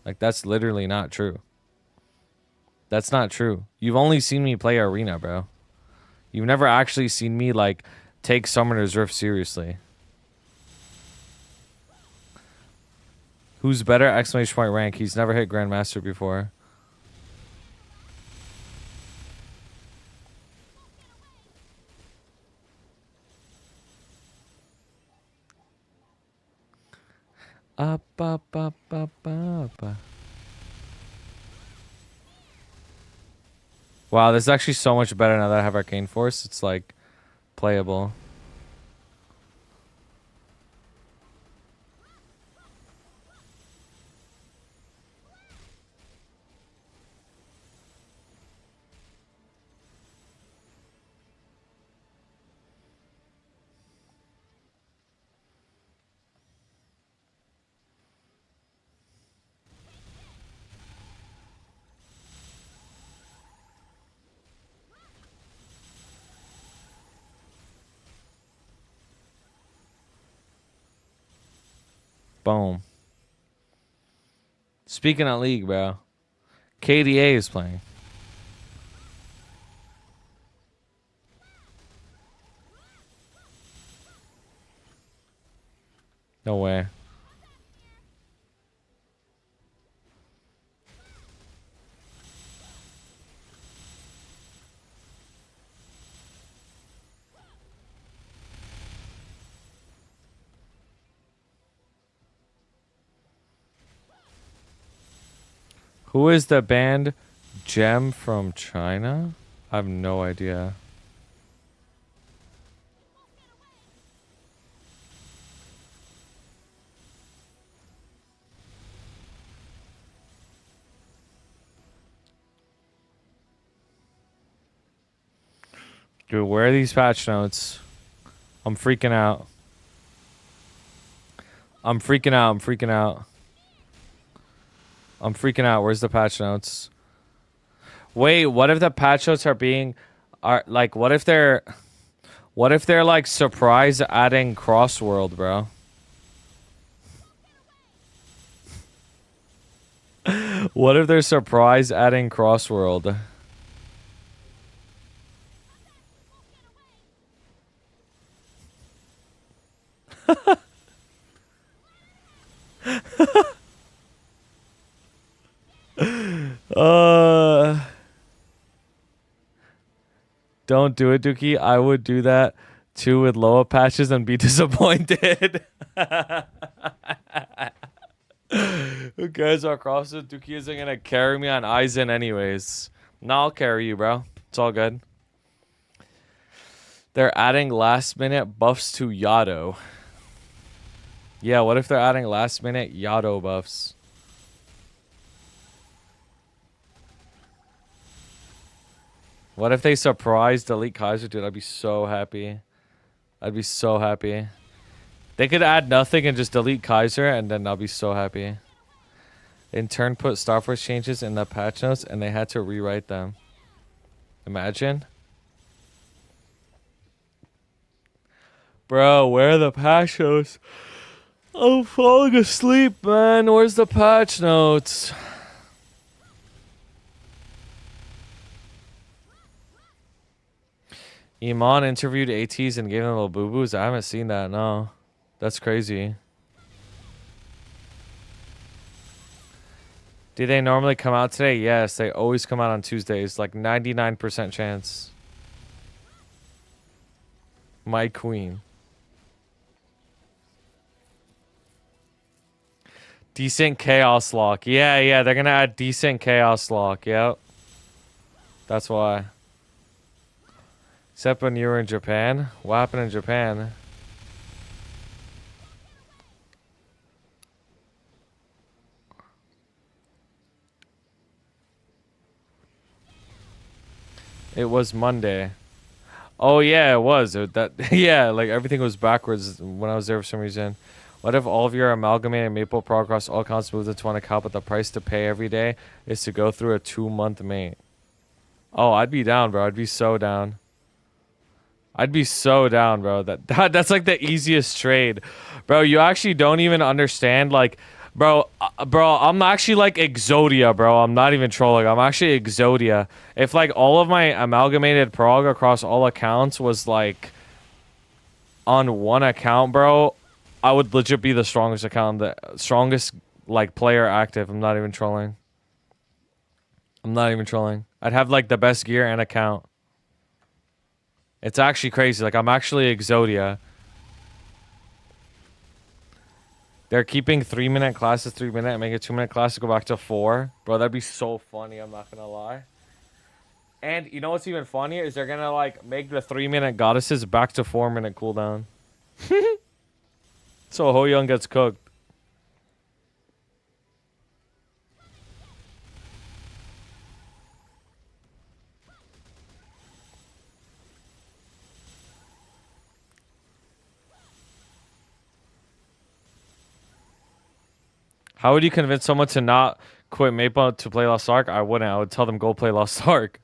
Like that's literally not true. That's not true. You've only seen me play Arena, bro. You've never actually seen me like take Summoner's Rift seriously. Who's better? Exclamation point rank. He's never hit Grandmaster before. Up, up, up, up, up. Wow, this is actually so much better now that I have Arcane Force. It's like playable. Boom. Speaking of League, bro. KDA is playing. No way. Who is the band Gem from China? I have no idea. Dude, where are these patch notes? I'm freaking out. I'm freaking out. I'm freaking out. I'm freaking out. Where's the patch notes? Wait, what if the patch notes are like what if they're like surprise adding crossworld, bro? What if they're surprise adding crossworld? Don't do it, Dookie. I would do that too with lower patches and be disappointed. Who cares about crosses? Dookie isn't gonna carry me on Aizen anyways. No, I'll carry you, bro. It's all good. They're adding last minute buffs to Yado. Yeah, what if they're adding last minute Yado buffs? What if they surprise delete Kaiser? Dude, I'd be so happy. I'd be so happy. They could add nothing and just delete Kaiser, and then I'll be so happy. In turn, put Star Force changes in the patch notes, and they had to rewrite them. Imagine. Bro, where are the patch notes? I'm falling asleep, man. Where's the patch notes? Iman interviewed ATs and gave them little boo-boos. I haven't seen that, no. That's crazy. Do they normally come out today? Yes, they always come out on Tuesdays. Like 99% chance. My queen. Decent chaos lock. Yeah, they're gonna add decent chaos lock. Yep. That's why. Except when you were in Japan. What happened in Japan? It was Monday. Oh yeah, it was. Yeah, like everything was backwards when I was there for some reason. What if all of your amalgamated Maple Pro across all accounts moved into one account, but the price to pay every day is to go through a 2-month mate? Oh, I'd be down, bro. I'd be so down. I'd be so down, bro. That's like the easiest trade. Bro, you actually don't even understand, like, bro, I'm actually like Exodia, bro. I'm not even trolling. I'm actually Exodia. If like all of my amalgamated prog across all accounts was like on one account, bro, I would legit be the strongest account, the strongest like player active. I'm not even trolling. I'm not even trolling. I'd have like the best gear and account. It's actually crazy. Like, I'm actually Exodia. They're keeping 3-minute classes 3-minute and make a 2-minute class to go back to 4. Bro, that'd be so funny. I'm not gonna lie. And you know what's even funnier is they're gonna like make the 3-minute goddesses back to 4-minute cooldown. So Ho Young gets cooked. How would you convince someone to not quit Maple to play Lost Ark? I wouldn't. I would tell them go play Lost Ark.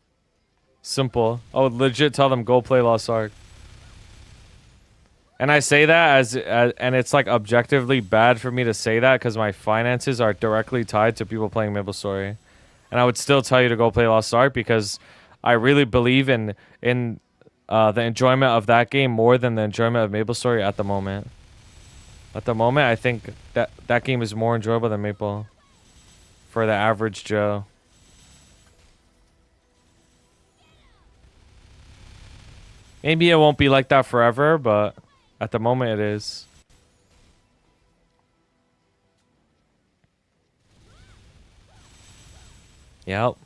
Simple. I would legit tell them go play Lost Ark. And I say that and it's like objectively bad for me to say that because my finances are directly tied to people playing Maplestory. And I would still tell you to go play Lost Ark because I really believe in the enjoyment of that game more than the enjoyment of Maplestory at the moment. At the moment, I think that game is more enjoyable than Maple for the average Joe. Maybe it won't be like that forever, but at the moment it is. Yep.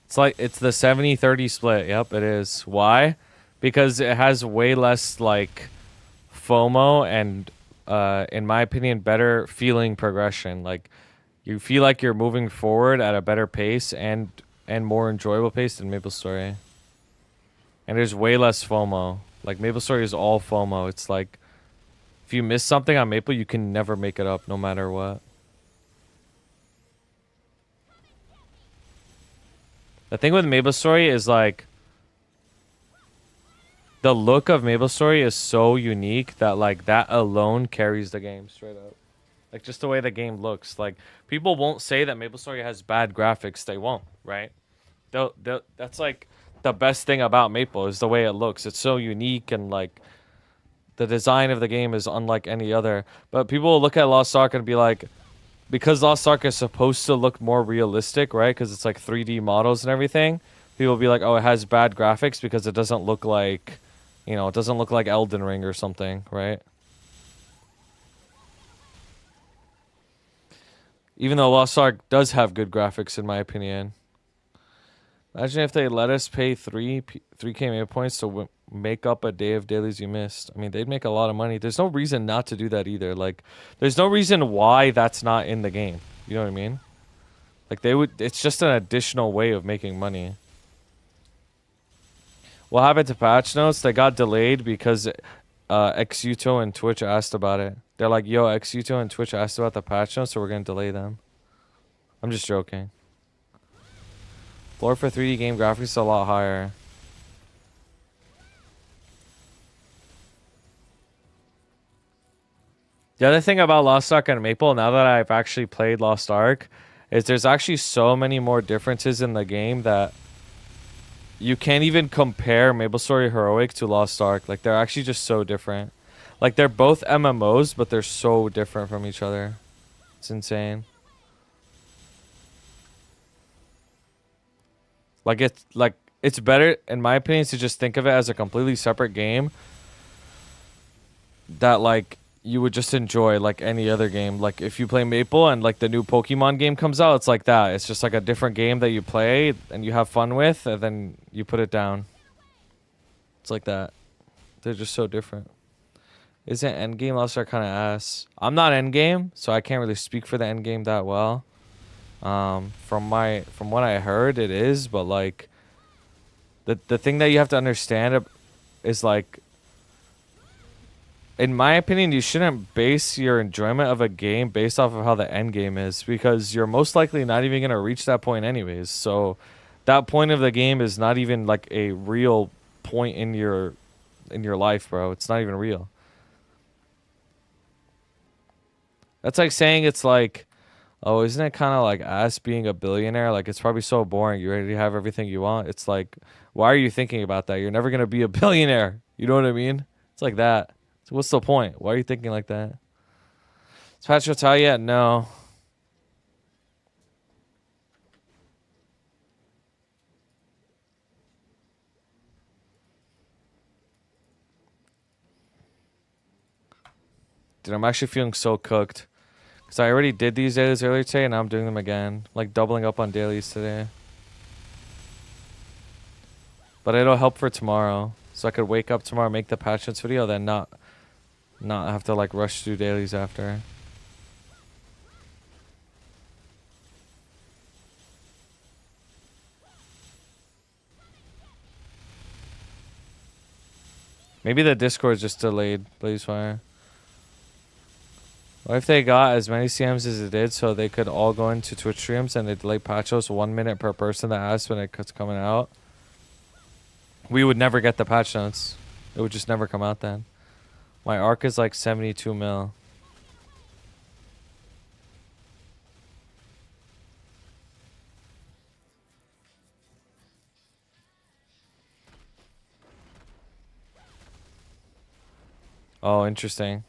It's like, it's the 70-30 split. Yep, it is. Why? Because it has way less, like, FOMO and, in my opinion, better feeling progression. Like, you feel like you're moving forward at a better pace and more enjoyable pace than Maplestory. And there's way less FOMO. Like, Maplestory is all FOMO. It's like, if you miss something on Maple, you can never make it up, no matter what. The thing with Maplestory is like the look of Maplestory is so unique that like that alone carries the game straight up. Like just the way the game looks. Like people won't say that Maplestory has bad graphics. They won't, right? That's like the best thing about Maple is the way it looks. It's so unique and like the design of the game is unlike any other. But people will look at Lost Ark and be like, because Lost Ark is supposed to look more realistic, right? Because it's like 3D models and everything. People will be like, oh, it has bad graphics because it doesn't look like, you know, it doesn't look like Elden Ring or something, right? Even though Lost Ark does have good graphics, in my opinion. Imagine if they let us pay 3K mega points to make up a day of dailies you missed. I mean, they'd make a lot of money. There's no reason not to do that either. Like, there's no reason why that's not in the game. You know what I mean? Like, they would. It's just an additional way of making money. What happened to patch notes? They got delayed because Xuto and Twitch asked about it. They're like, yo, Xuto and Twitch asked about the patch notes, so we're going to delay them. I'm just joking. Floor for 3D game graphics is a lot higher. The other thing about Lost Ark and Maple, now that I've actually played Lost Ark, is there's actually so many more differences in the game that you can't even compare Maplestory Heroic to Lost Ark. Like, they're actually just so different. Like, they're both MMOs, but they're so different from each other. It's insane. Like, it's better, in my opinion, to just think of it as a completely separate game that, like, you would just enjoy like any other game. Like, if you play Maple and, like, the new Pokemon game comes out, it's like that. It's just, like, a different game that you play and you have fun with, and then you put it down. It's like that. They're just so different. Isn't Endgame Lost Ark kind of ass? I'm not Endgame, so I can't really speak for the Endgame that well. From what I heard, it is, but like the thing that you have to understand is, like, in my opinion, you shouldn't base your enjoyment of a game based off of how the end game is, because you're most likely not even gonna reach that point anyways. So that point of the game is not even like a real point in your life, bro. It's not even real. That's like saying it's like, oh, isn't it kind of like us being a billionaire? Like, it's probably so boring. You already have everything you want. It's like, why are you thinking about that? You're never going to be a billionaire. You know what I mean? It's like that. So what's the point? Why are you thinking like that? Is Patch Hotel yet? No. Dude, I'm actually feeling so cooked. Because I already did these dailies earlier today, and now I'm doing them again. Like, doubling up on dailies today. But it'll help for tomorrow. So I could wake up tomorrow, make the patch notes video, then not have to, like, rush through dailies after. Maybe the Discord's just delayed, Blazefire. What if they got as many CMs as it did, so they could all go into Twitch streams and they delay patchos 1 minute per person that asks when it's coming out? We would never get the patch notes. It would just never come out then. My arc is like 72 mil. Oh, interesting.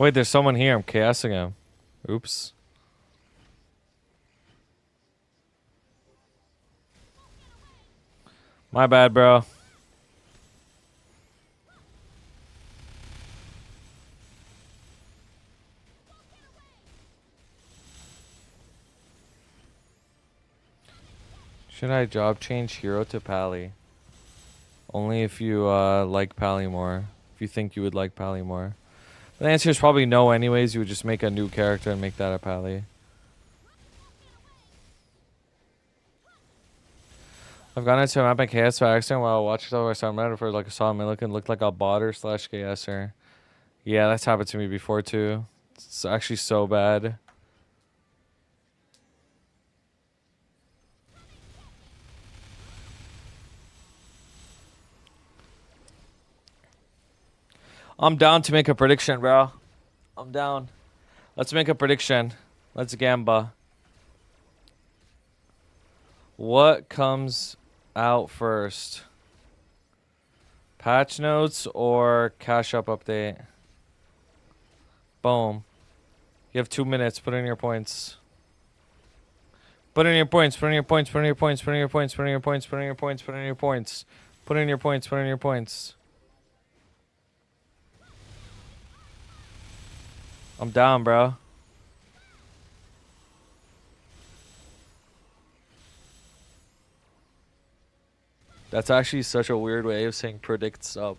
Wait, there's someone here. I'm chaosing him. Oops. My bad, bro. Should I job change hero to Pally? Only if you like Pally more. If you think you would like Pally more. The answer is probably no anyways. You would just make a new character and make that a Pally. I've gone into a map in KS by accident while watching over some Reddit for like a saw me looking looked like a botter slash KSer. Yeah, that's happened to me before too. It's actually so bad. I'm down to make a prediction, bro. I'm down. Let's make a prediction. Let's gamba. What comes out first? Patch notes or cash up update? Boom. You have 2 minutes. Put in your points. Put in your points. Put in your points. Put in your points. Put in your points. Put in your points. Put in your points. Put in your points. Put in your points. Put in your points. I'm down, bro. That's actually such a weird way of saying predicts up.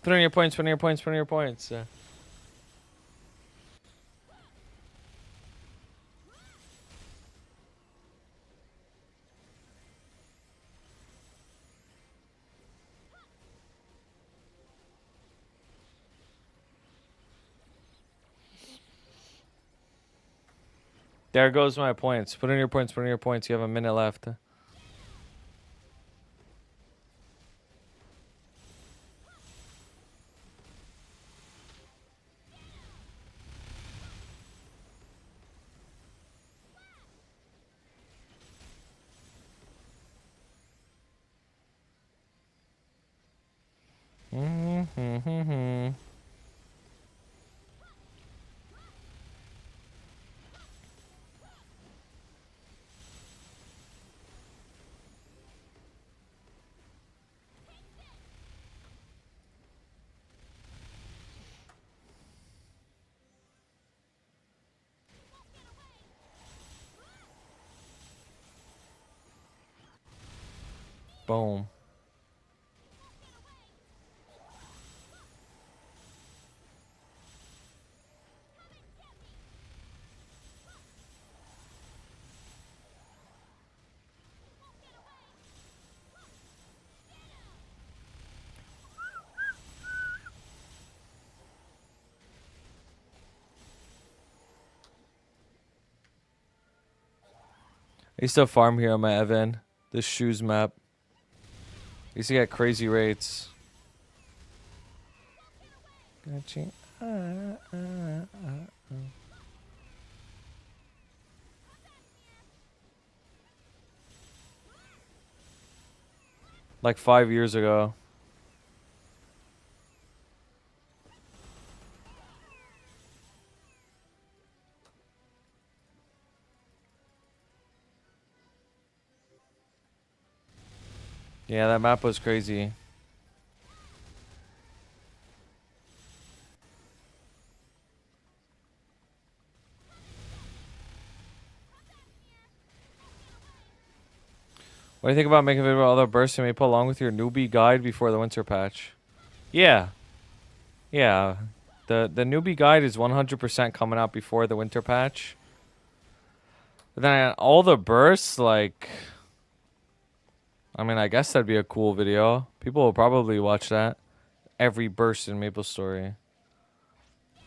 Put in your points. Put in your points. Put in your points. There goes my points. Put in your points. Put in your points. You have a minute left. Boom. I used to farm here on my Evan. This shoes map. I used to get crazy rates. Gotcha. Like 5 years ago. Yeah, that map was crazy. What do you think about making a video about other bursts you may put along with your newbie guide before the winter patch? Yeah. Yeah. The newbie guide is 100% coming out before the winter patch. But then all the bursts, like... I mean, I guess that'd be a cool video. People will probably watch that. Every burst in Maplestory.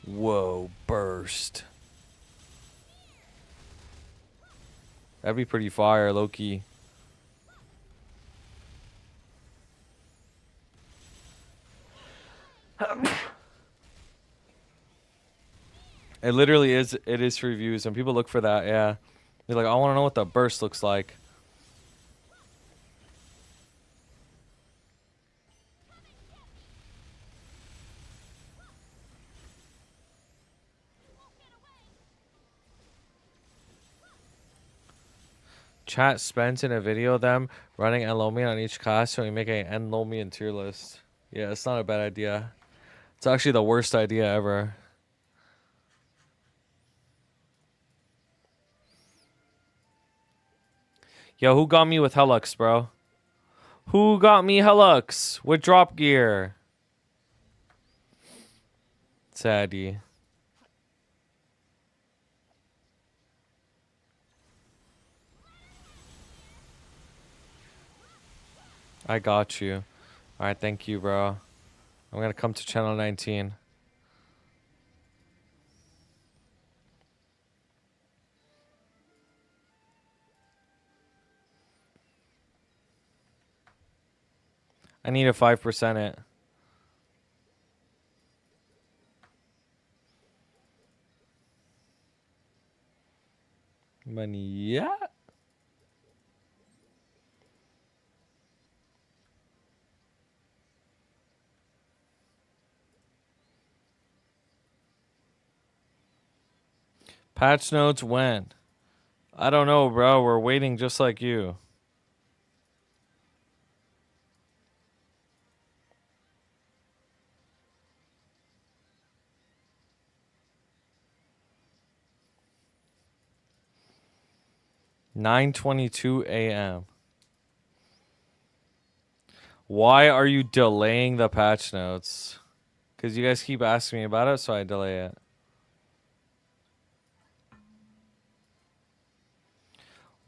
Whoa, burst. That'd be pretty fire, low-key. It literally is. It is for views, and people look for that. Yeah, they're like, I want to know what the burst looks like. Chat spent in a video of them running Enlomian on each class, so we make an Enlomian tier list. Yeah, it's not a bad idea. It's actually the worst idea ever. Yo, who got me with Helix, bro? Who got me Helix with drop gear? Sadie. I got you. Alright, thank you, bro. I'm gonna come to channel 19. I need a 5% it. Money, yeah. Patch notes when? I don't know, bro. We're waiting just like you. (9:22 a.m.) Why are you delaying the patch notes? Because you guys keep asking me about it, so I delay it.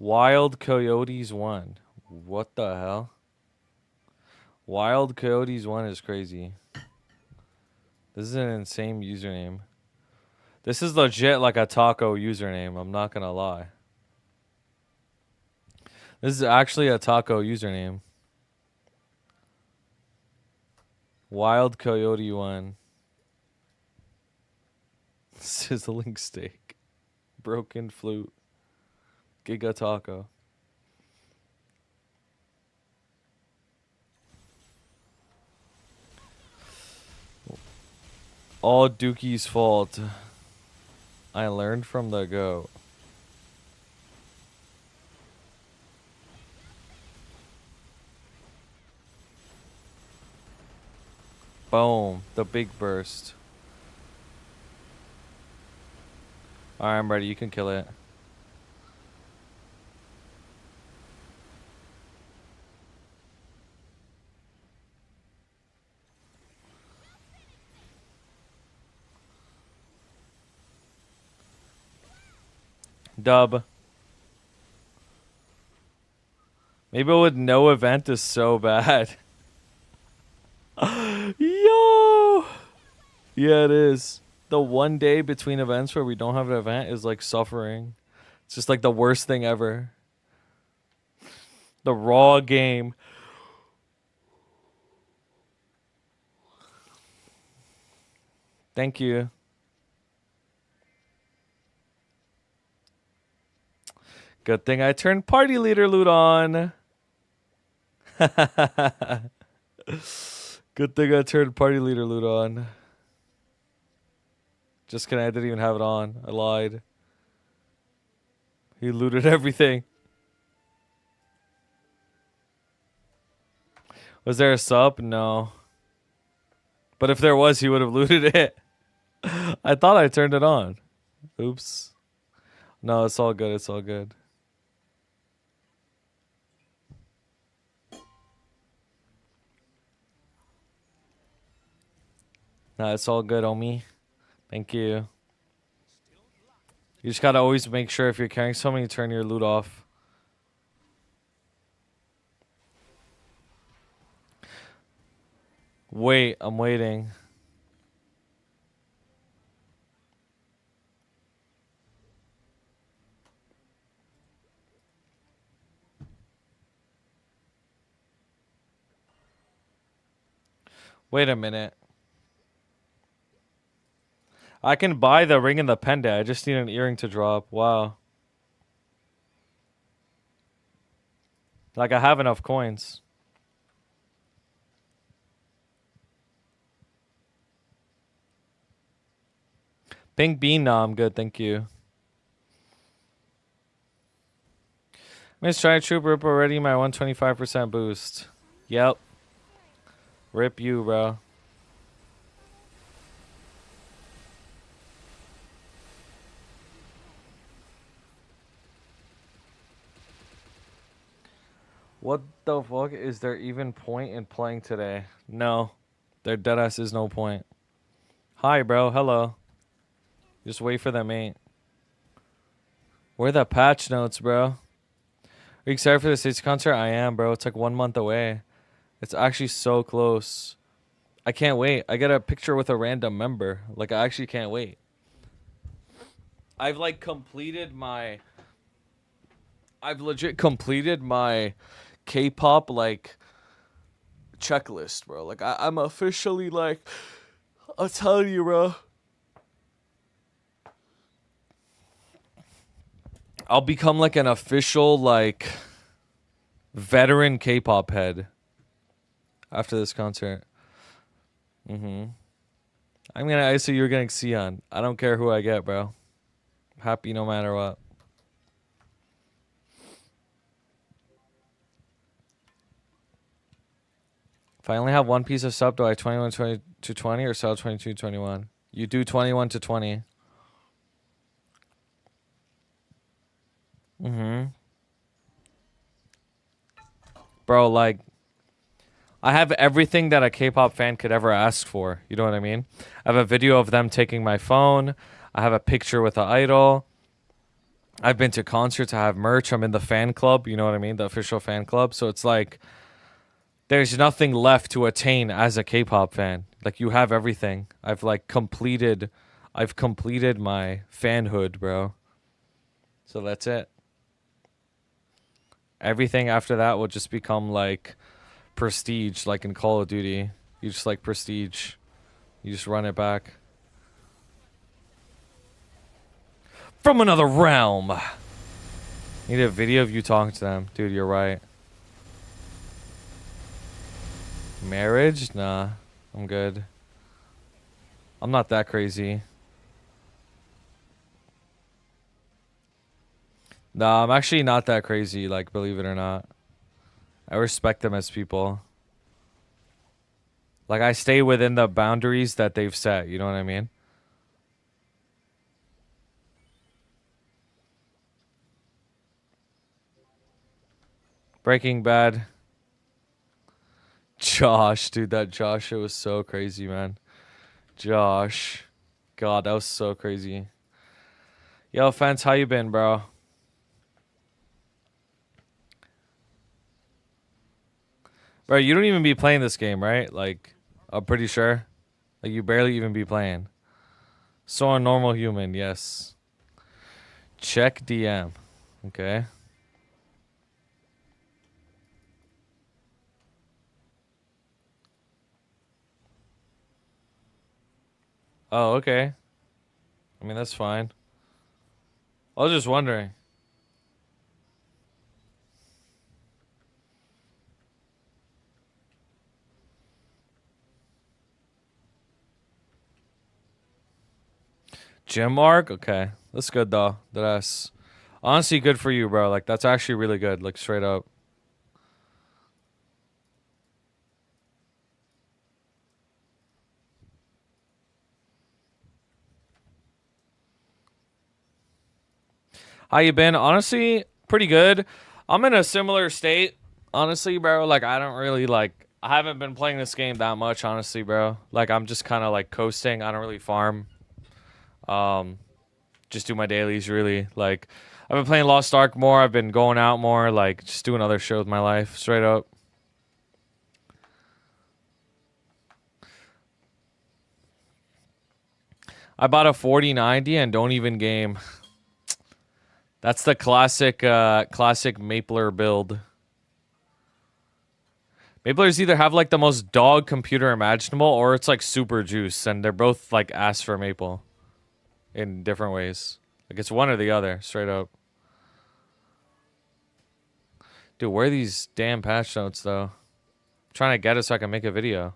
Wild Coyotes 1. What the hell? Wild Coyotes 1 is crazy. This is an insane username. This is legit like a taco username, I'm not gonna lie. This is actually a taco username. Wild Coyote 1. Sizzling steak. Broken flute. Giga taco. All Dookie's fault. I learned from the goat. Boom. The big burst. Alright, I'm ready. You can kill it. Dub. Maybe with no event is so bad. Yo! Yeah, it is. The one day between events where we don't have an event is like suffering. It's just like the worst thing ever. The raw game. Thank you. Good thing I turned party leader loot on. Good thing I turned party leader loot on. Just kidding, I didn't even have it on. I lied. He looted everything. Was there a sub? No. But if there was, he would have looted it. I thought I turned it on. Oops. No, it's all good. It's all good. No, it's all good, Omi. Thank you. You just gotta always make sure if you're carrying something, you turn your loot off. Wait, I'm waiting. Wait a minute. I can buy the ring and the pendant. I just need an earring to drop. Wow. Like, I have enough coins. Pink bean? No, I'm good. Thank you. Miss Giant Troop, rip already my 125% boost. Yep. Rip you, bro. What the fuck? Is there even point in playing today? No. There deadass is no point. Hi, bro. Hello. Just wait for them, mate. Where the patch notes, bro? Are you excited for the States concert? I am, bro. It's like 1 month away. It's actually so close. I can't wait. I get a picture with a random member. Like, I actually can't wait. I've like completed my... I've legit completed my K-pop like checklist, bro. Like I'm officially like, I'll tell you, bro. I'll become like an official like veteran K-pop head after this concert. I'm gonna ISO you're getting Sion. I don't care who I get, bro. Happy no matter what. If I only have one piece of sub, do I 21 to 20 or sell 22 21? You do 21 to 20. Bro, like, I have everything that a K-pop fan could ever ask for. You know what I mean? I have a video of them taking my phone. I have a picture with an idol. I've been to concerts. I have merch. I'm in the fan club. You know what I mean? The official fan club. So it's like, there's nothing left to attain as a K-pop fan. Like, you have everything. I've completed my fanhood, bro. So that's it. Everything after that will just become like prestige, like in Call of Duty. You just like prestige. You just run it back. From another realm. Need a video of you talking to them. Dude, you're right. Marriage? Nah, I'm good. I'm not that crazy. Nah, I'm actually not that crazy, like, believe it or not. I respect them as people. Like, I stay within the boundaries that they've set, you know what I mean? Breaking Bad. Josh, dude, that Josh shit was so crazy, man. Josh. God, that was so crazy. Yo, fans, how you been, bro? Bro, you don't even be playing this game, right? Like, I'm pretty sure. Like, you barely even be playing. So a normal human, yes. Check DM. Okay. Oh, okay. I mean, that's fine. I was just wondering. Gym arc? Okay. That's good, though. That's honestly good for you, bro. Like, that's actually really good. Like, straight up. How you been? Honestly, pretty good. I'm in a similar state, honestly, bro. Like, I don't really, like, I haven't been playing this game that much, honestly, bro. Like, I'm just kind of, like, coasting. I don't really farm. Just do my dailies, really. Like, I've been playing Lost Ark more. I've been going out more. Like, just doing other shit with my life, straight up. I bought a 4090 and don't even game. That's the classic Mapler build. Maplers either have like the most dog computer imaginable or it's like super juice, and they're both like ass for Maple in different ways. Like it's one or the other, straight up. Dude, where are these damn patch notes though? I'm trying to get it so I can make a video.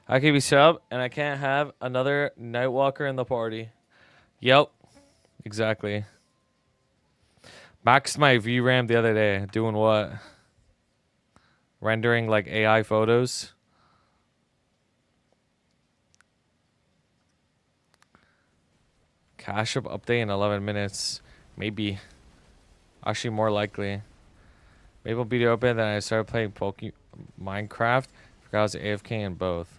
I can be sub and I can't have another Nightwalker in the party. Yep. Exactly. Maxed my VRAM the other day. Doing what? Rendering like AI photos. Cache up update in 11 minutes. Maybe. Actually, more likely. Maybe I'll beat it open. Then I started playing Minecraft. Forgot I was AFK in both.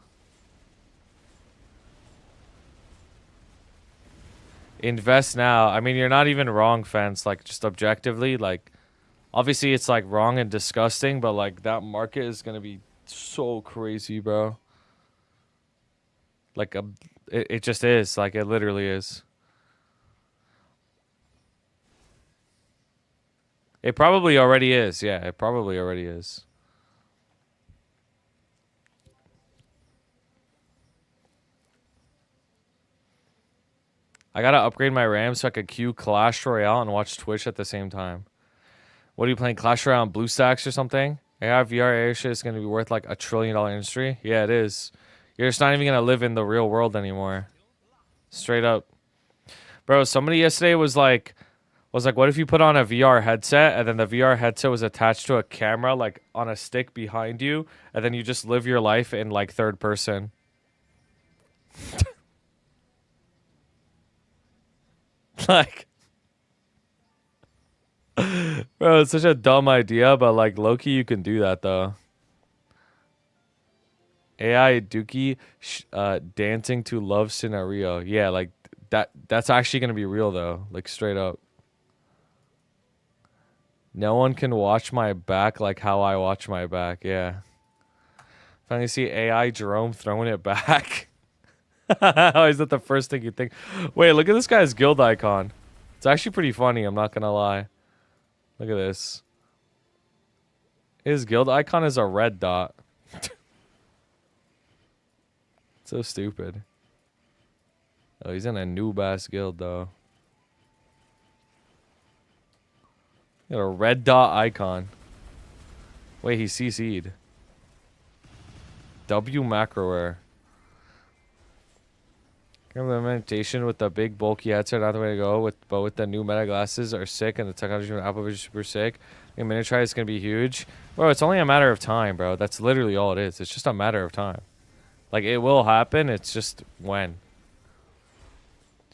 Invest now. I mean, you're not even wrong, fence. Like, just objectively, like, obviously it's like wrong and disgusting, but like that market is gonna be so crazy, bro. Like, it just is. Like, it literally is. It probably already is. Yeah, it probably already is. I gotta upgrade my RAM so I could queue Clash Royale and watch Twitch at the same time. What are you playing, Clash Royale on BlueStacks or something? AI VR air shit is gonna be worth like $1 trillion industry. Yeah, it is. You're just not even gonna live in the real world anymore. Straight up, bro. Somebody yesterday was like, what if you put on a VR headset and then the VR headset was attached to a camera like on a stick behind you, and then you just live your life in like third person. Like, bro, it's such a dumb idea, but like low-key you can do that though. AI Dookie dancing to love scenario. Yeah, like that's actually gonna be real though. Like straight up. No one can watch my back like how I watch my back. Yeah. Finally see AI Jerome throwing it back. How is that the first thing you think? Wait, look at this guy's guild icon. It's actually pretty funny, I'm not gonna lie. Look at this. His guild icon is a red dot. So stupid. Oh, he's in a noob ass guild though. Got a red dot icon. Wait, he CC'd. W Macroware. Implementation with the big bulky headset, not the way to go. But with the new meta glasses are sick, and the technology from Apple Vision is super sick. I mean, Miniaturize is gonna be huge, bro. It's only a matter of time, bro. That's literally all it is. It's just a matter of time. Like, it will happen. It's just when.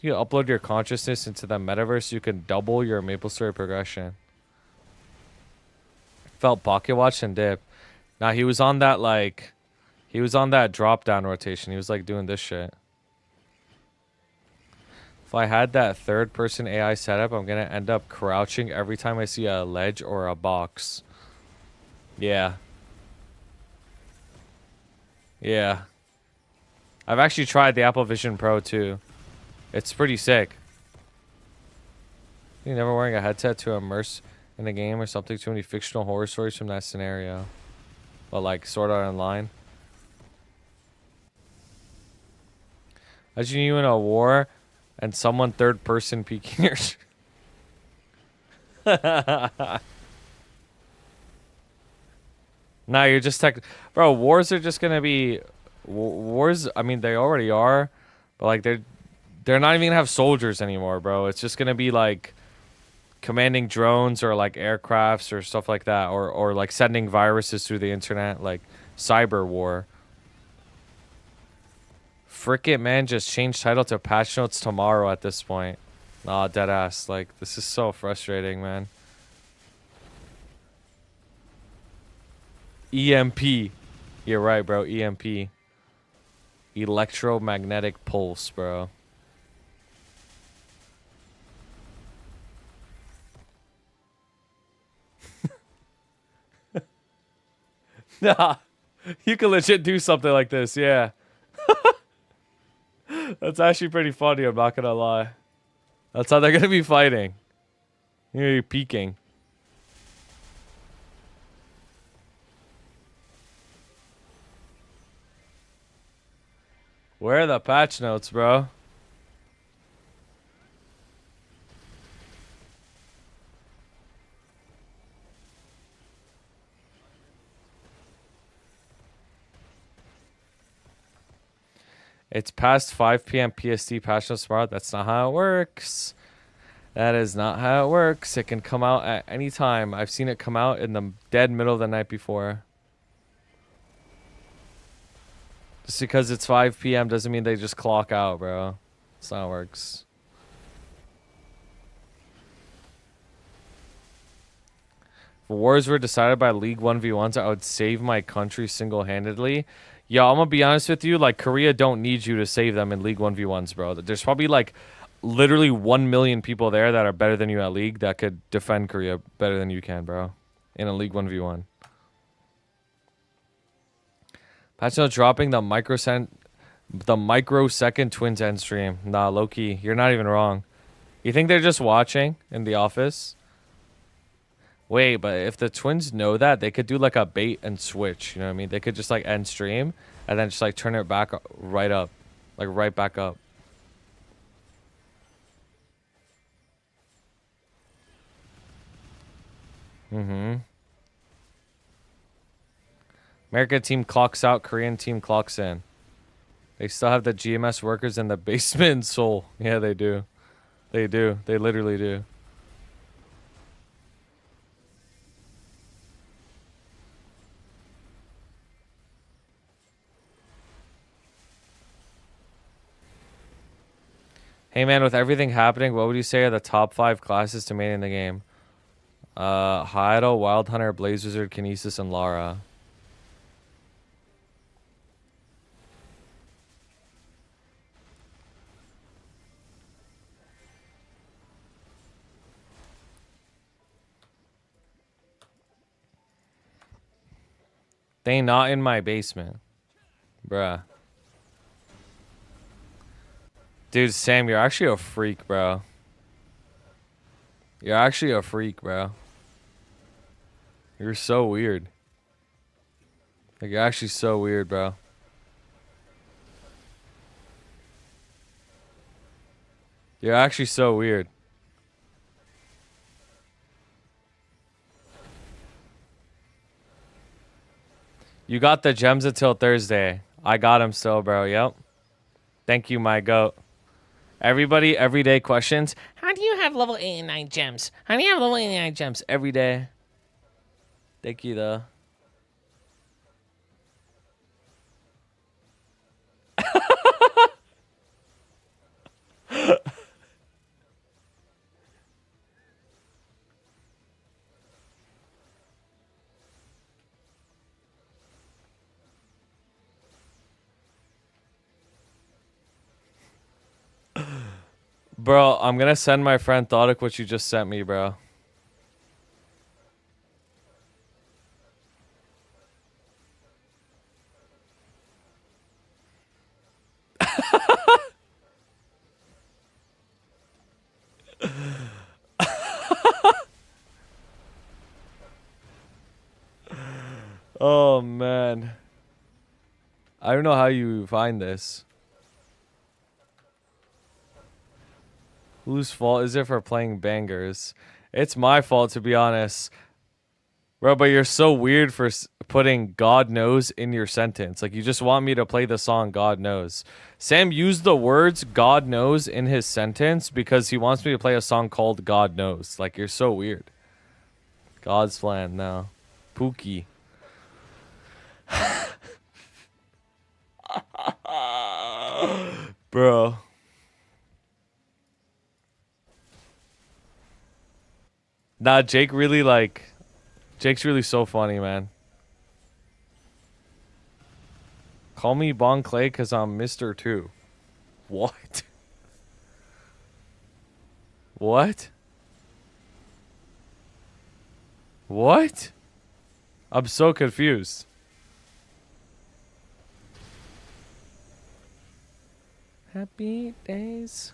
You upload your consciousness into the metaverse, you can double your Maplestory progression. Felt pocket watch and dip. Nah, he was on that like, he was on that drop down rotation. He was like doing this shit. If I had that third person AI setup, I'm gonna end up crouching every time I see a ledge or a box. Yeah. Yeah. I've actually tried the Apple Vision Pro too. It's pretty sick. You never wearing a headset to immerse in a game or something? Too many fictional horror stories from that scenario. But like Sword Art Online. Imagine you in a war and someone third person peeking your Nah, you're just bro, wars are just gonna be wars. I mean, they already are, but like they're not even gonna have soldiers anymore, bro. It's just gonna be like commanding drones or like aircrafts or stuff like that, or like sending viruses through the internet, like cyber war. Frick it, man. Just change title to patch notes tomorrow at this point. Nah, dead ass. Like, this is so frustrating, man. EMP. You're right, bro. EMP. Electromagnetic pulse, bro. Nah. You can legit do something like this, yeah. That's actually pretty funny, I'm not gonna lie. That's how they're gonna be fighting. You're peeking. Where are the patch notes, bro? It's past 5 p.m. PST patch notes tomorrow. That's not how it works. That is not how it works. It can come out at any time. I've seen it come out in the dead middle of the night before. Just because it's 5 p.m. doesn't mean they just clock out, bro. That's not how it works. If wars were decided by League 1v1s, I would save my country single-handedly. Yo, I'm gonna be honest with you. Like, Korea don't need you to save them in League 1v1s, bro. There's probably, like, literally 1 million people there that are better than you at League that could defend Korea better than you can, bro. In a League 1v1. Patch note dropping the microsecond Twins end stream. Nah, low-key. You're not even wrong. You think they're just watching in the office? Wait, but if the Twins know that, they could do like a bait and switch. You know what I mean? They could just like end stream and then just like turn it back right up. Like right back up. American team clocks out, Korean team clocks in. They still have the GMS workers in the basement in Seoul. Yeah, they do. They do. They literally do. Hey man, with everything happening, what would you say are the top 5 classes to main in the game? Hydo, Wild Hunter, Blaze Wizard, Kinesis, and Lara. They not in my basement. Bruh. Dude, Sam, you're actually a freak, bro. You're actually a freak, bro. You're so weird. Like, you're actually so weird, bro. You're actually so weird. You got the gems until Thursday. I got them still, bro. Yep. Thank you, my goat. Everybody, everyday questions. How do you have level 89 gems? How do you have level 89 gems? Every day. Thank you, though. Bro, I'm gonna send my friend Thodic what you just sent me, bro. Oh, man. I don't know how you find this. Whose fault is it for playing bangers? It's my fault, to be honest. Bro, but you're so weird for putting God knows in your sentence. Like, you just want me to play the song God knows. Sam used the words God knows in his sentence because he wants me to play a song called God knows. Like, you're so weird. God's plan, no. Pookie. Bro. Nah, Jake's really so funny, man. Call me Bon Clay because I'm Mr. 2. What? What? What? I'm so confused. Happy days.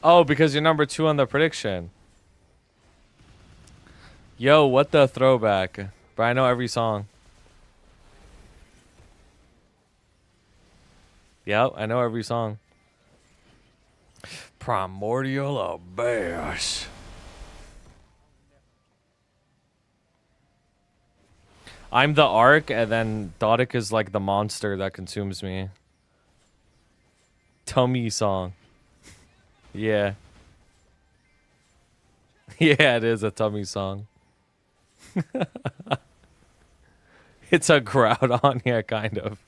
Oh, because you're number 2 on the prediction. Yo, what the throwback? But I know every song. Yep, I know every song. Primordial Abyss. I'm the arc, and then Dodic is like the monster that consumes me. Tummy song. Yeah. Yeah, it is a tummy song. It's a Groudon, yeah, kind of.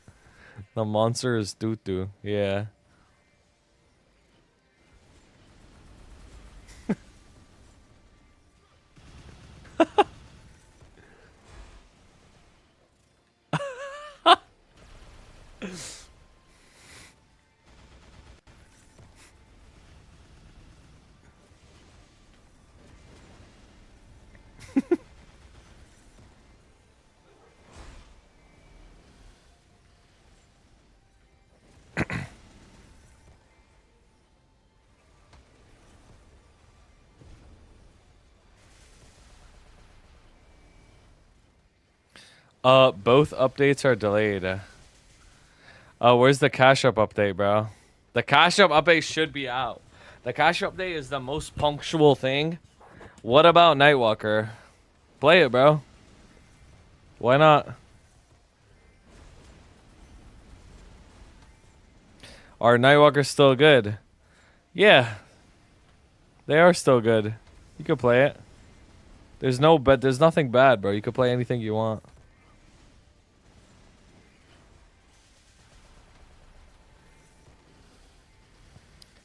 The monster is Tutu, yeah. Both updates are delayed. Where's the Cash Up update, bro? The Cash Up update should be out. The Cash Up update is the most punctual thing. What about Nightwalker? Play it, bro. Why not? Are Nightwalkers still good? Yeah. They are still good. You could play it. There's nothing bad, bro. You could play anything you want.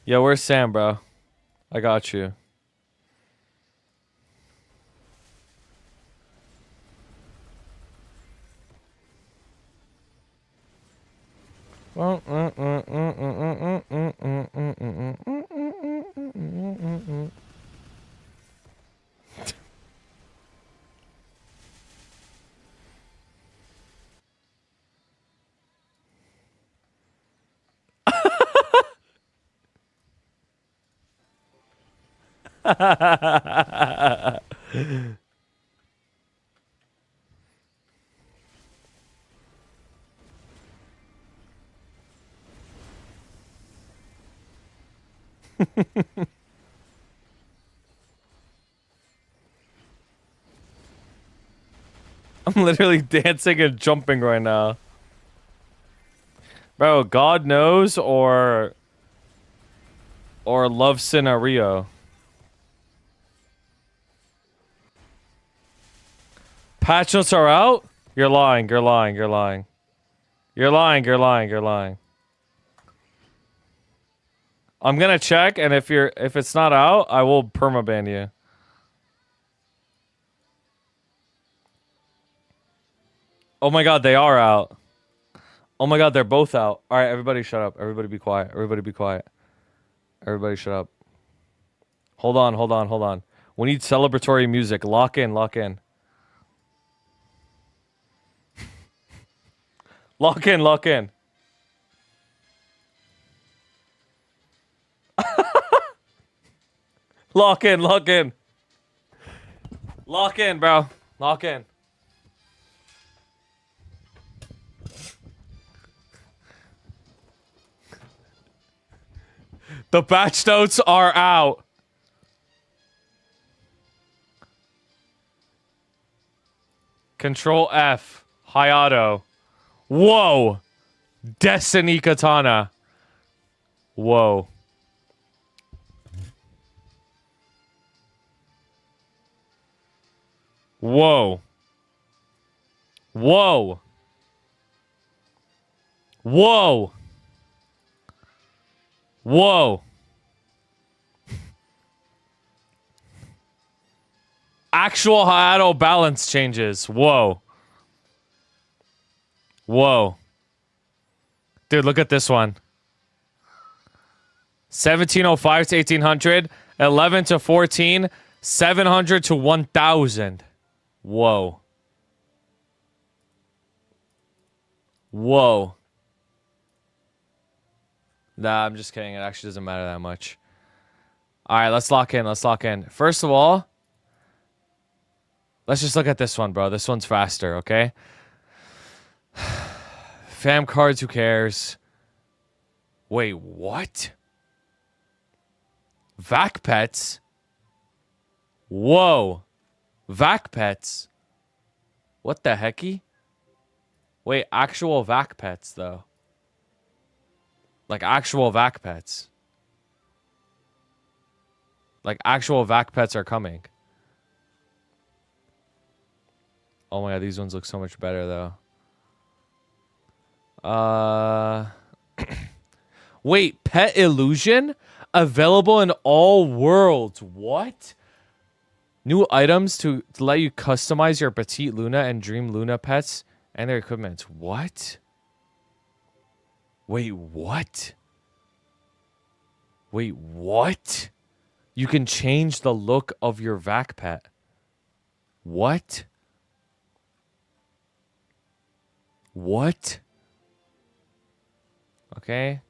Yo, where's Sam, bro? I got you. I'm literally dancing and jumping right now. Bro, God knows or love scenario. Patch notes are out? You're lying, you're lying, you're lying. You're lying, you're lying, you're lying. I'm gonna check, and if it's not out, I will permaban you. Oh my god, they are out. Oh my god, they're both out. Alright, everybody shut up. Everybody be quiet. Everybody be quiet. Everybody shut up. Hold on, hold on, hold on. We need celebratory music. Lock in, lock in. Lock in, lock in. Lock in, lock in. Lock in, bro. Lock in. The batch notes are out. Control F. Hayato. Whoa. Destiny Katana. Whoa. Whoa. Whoa. Whoa. Whoa. Actual Hayato balance changes. Whoa. Whoa. Dude, look at this one. 1705 to 1800, 11 to 14, 700 to 1000. Whoa. Whoa. Nah, I'm just kidding. It actually doesn't matter that much. All right, let's lock in. Let's lock in. First of all, let's just look at this one, bro. This one's faster, okay? Fam cards, who cares? Wait, what? Vac pets? Whoa. Vac pets? What the hecky? Wait, actual vac pets though. Like actual vac pets. Like actual vac pets are coming. Oh my god, these ones look so much better though. Wait, Pet Illusion? Available in all worlds. What? New items to let you customize your Petite Luna and Dream Luna pets and their equipment. What? Wait, what? Wait, what? You can change the look of your vac pet. What? What? Okay.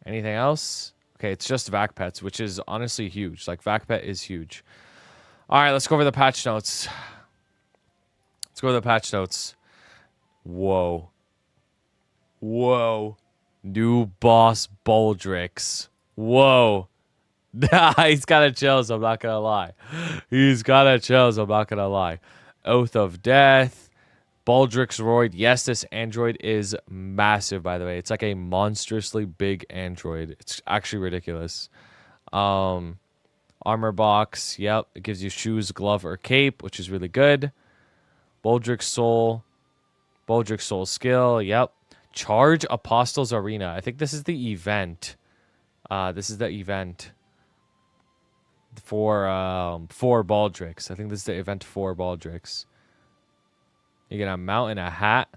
Anything else? Okay, it's just vac pets, which is honestly huge. Like, vac pet is huge. All right, let's go over the patch notes. Let's go over the patch notes. Whoa. Whoa. New boss Baldrix. Whoa. He's got to chills, I'm not going to lie. He's got to chills, I'm not going to lie. Oath of Death. Baldrix Roid. Yes, this android is massive, by the way. It's like a monstrously big android. It's actually ridiculous. Armor box. Yep. It gives you shoes, glove, or cape, which is really good. Baldrix Soul. Baldrix Soul skill. Yep. Charge Apostles Arena. I think this is the event. This is the event for Baldrix. I think this is the event for Baldrix. You get a mount and a hat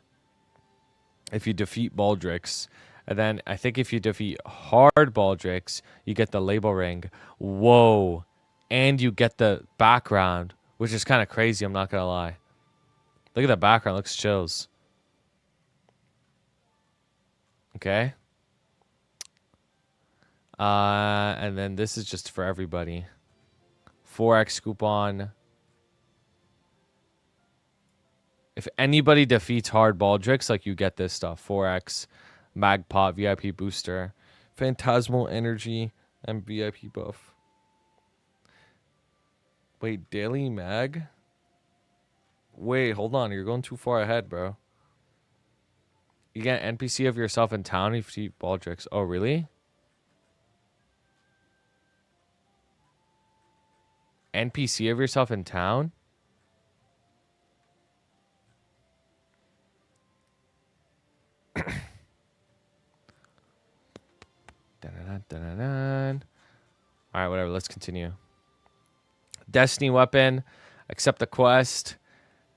if you defeat Baldrix. And then I think if you defeat hard Baldrix, you get the label ring. Whoa. And you get the background, which is kind of crazy, I'm not going to lie. Look at the background. Looks chills. Okay. And then this is just for everybody. 4x coupon. If anybody defeats hard Baldrix, like, you get this stuff. 4x, Magpot, VIP booster, Phantasmal energy, and VIP buff. Wait, daily mag? Wait, hold on. You're going too far ahead, bro. You get an NPC of yourself in town if you defeat Baldrix. Oh, really? NPC of yourself in town? All right, whatever. Let's continue. Destiny weapon. Accept the quest.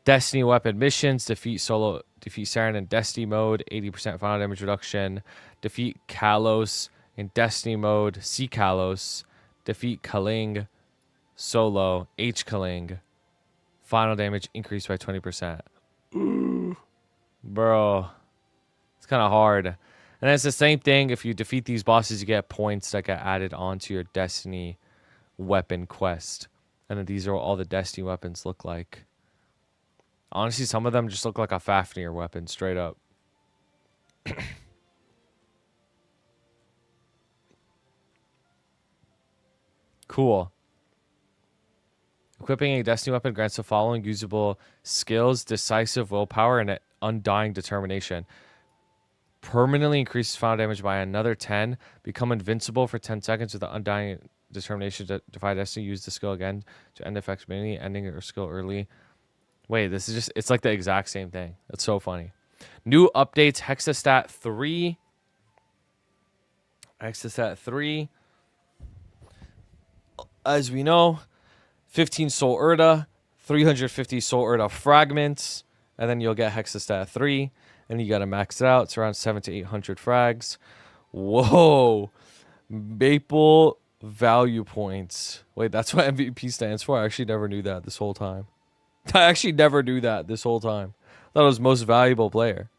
Destiny weapon missions. Defeat Saren in Destiny mode. 80% final damage reduction. Defeat Kalos in Destiny mode. See Kalos. Defeat Kaling solo. H Kaling. Final damage increased by 20%. Ooh. Bro. It's kind of hard. And it's the same thing. If you defeat these bosses, you get points that get added onto your Destiny weapon quest. And then these are all the Destiny weapons look like. Honestly, some of them just look like a Fafnir weapon, straight up. Cool. Equipping a Destiny weapon grants the following usable skills: decisive willpower and undying determination. Permanently increases final damage by another 10. Become invincible for 10 seconds with the undying determination to defy destiny. Use the skill again to end effects mini, ending your skill early. Wait, this is just, it's like the exact same thing. That's so funny. New updates, Hexastat 3. Hexastat 3. As we know, 15 Soul Urda, 350 Soul Urda fragments, and then you'll get Hexastat 3. And you gotta max it out. It's around 700 to 800 frags. Whoa. Maple value points. Wait, that's what MVP stands for? I actually never knew that this whole time. I actually never knew that this whole time. I thought it was most valuable player.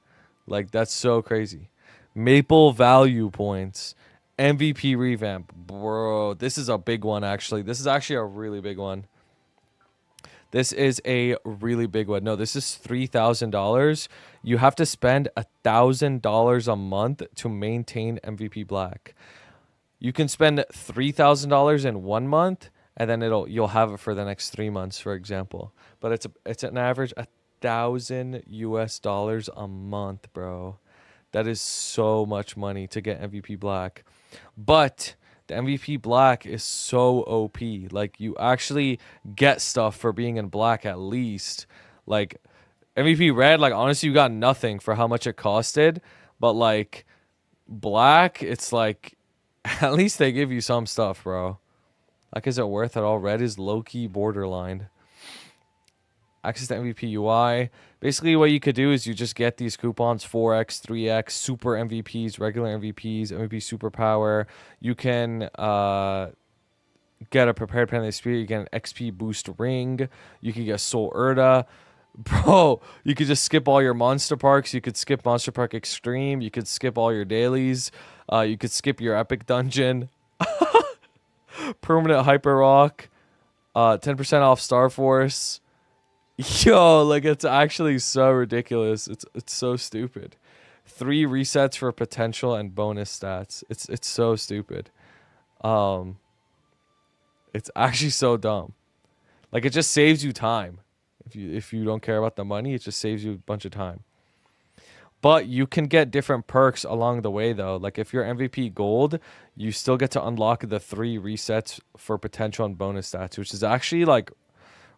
Like, that's so crazy. Maple value points. MVP revamp. Bro, this is a big one, actually. This is actually a really big one. This is a really big one. No, this is $3,000. You have to spend $1,000 a month to maintain MVP Black. You can spend $3,000 in 1 month, and then you'll have it for the next 3 months, for example. But it's an average $6,000 US a month, bro. That is so much money to get MVP Black. But the MVP Black is so OP. Like, you actually get stuff for being in Black at least. Like, MVP Red, like, honestly, you got nothing for how much it costed. But, like, Black, it's like, at least they give you some stuff, bro. Like, is it worth it all? Red is low-key borderline. Access to MVP UI. Basically, what you could do is you just get these coupons, 4x, 3x, super MVPs, regular MVPs, MVP superpower. You can get a prepared pen of the spirit. You get an XP boost ring. You can get Soul Urda. Bro, you could just skip all your monster parks. You could skip Monster Park Extreme. You could skip all your dailies. You could skip your epic dungeon. Permanent Hyper Rock. 10% off Star Force. Yo, like, it's actually so ridiculous. It's so stupid. 3 resets for potential and bonus stats. It's so stupid. It's actually so dumb. Like, it just saves you time. If you don't care about the money, it just saves you a bunch of time. But you can get different perks along the way, though. Like, if you're MVP Gold, you still get to unlock the 3 resets for potential and bonus stats, which is actually, like,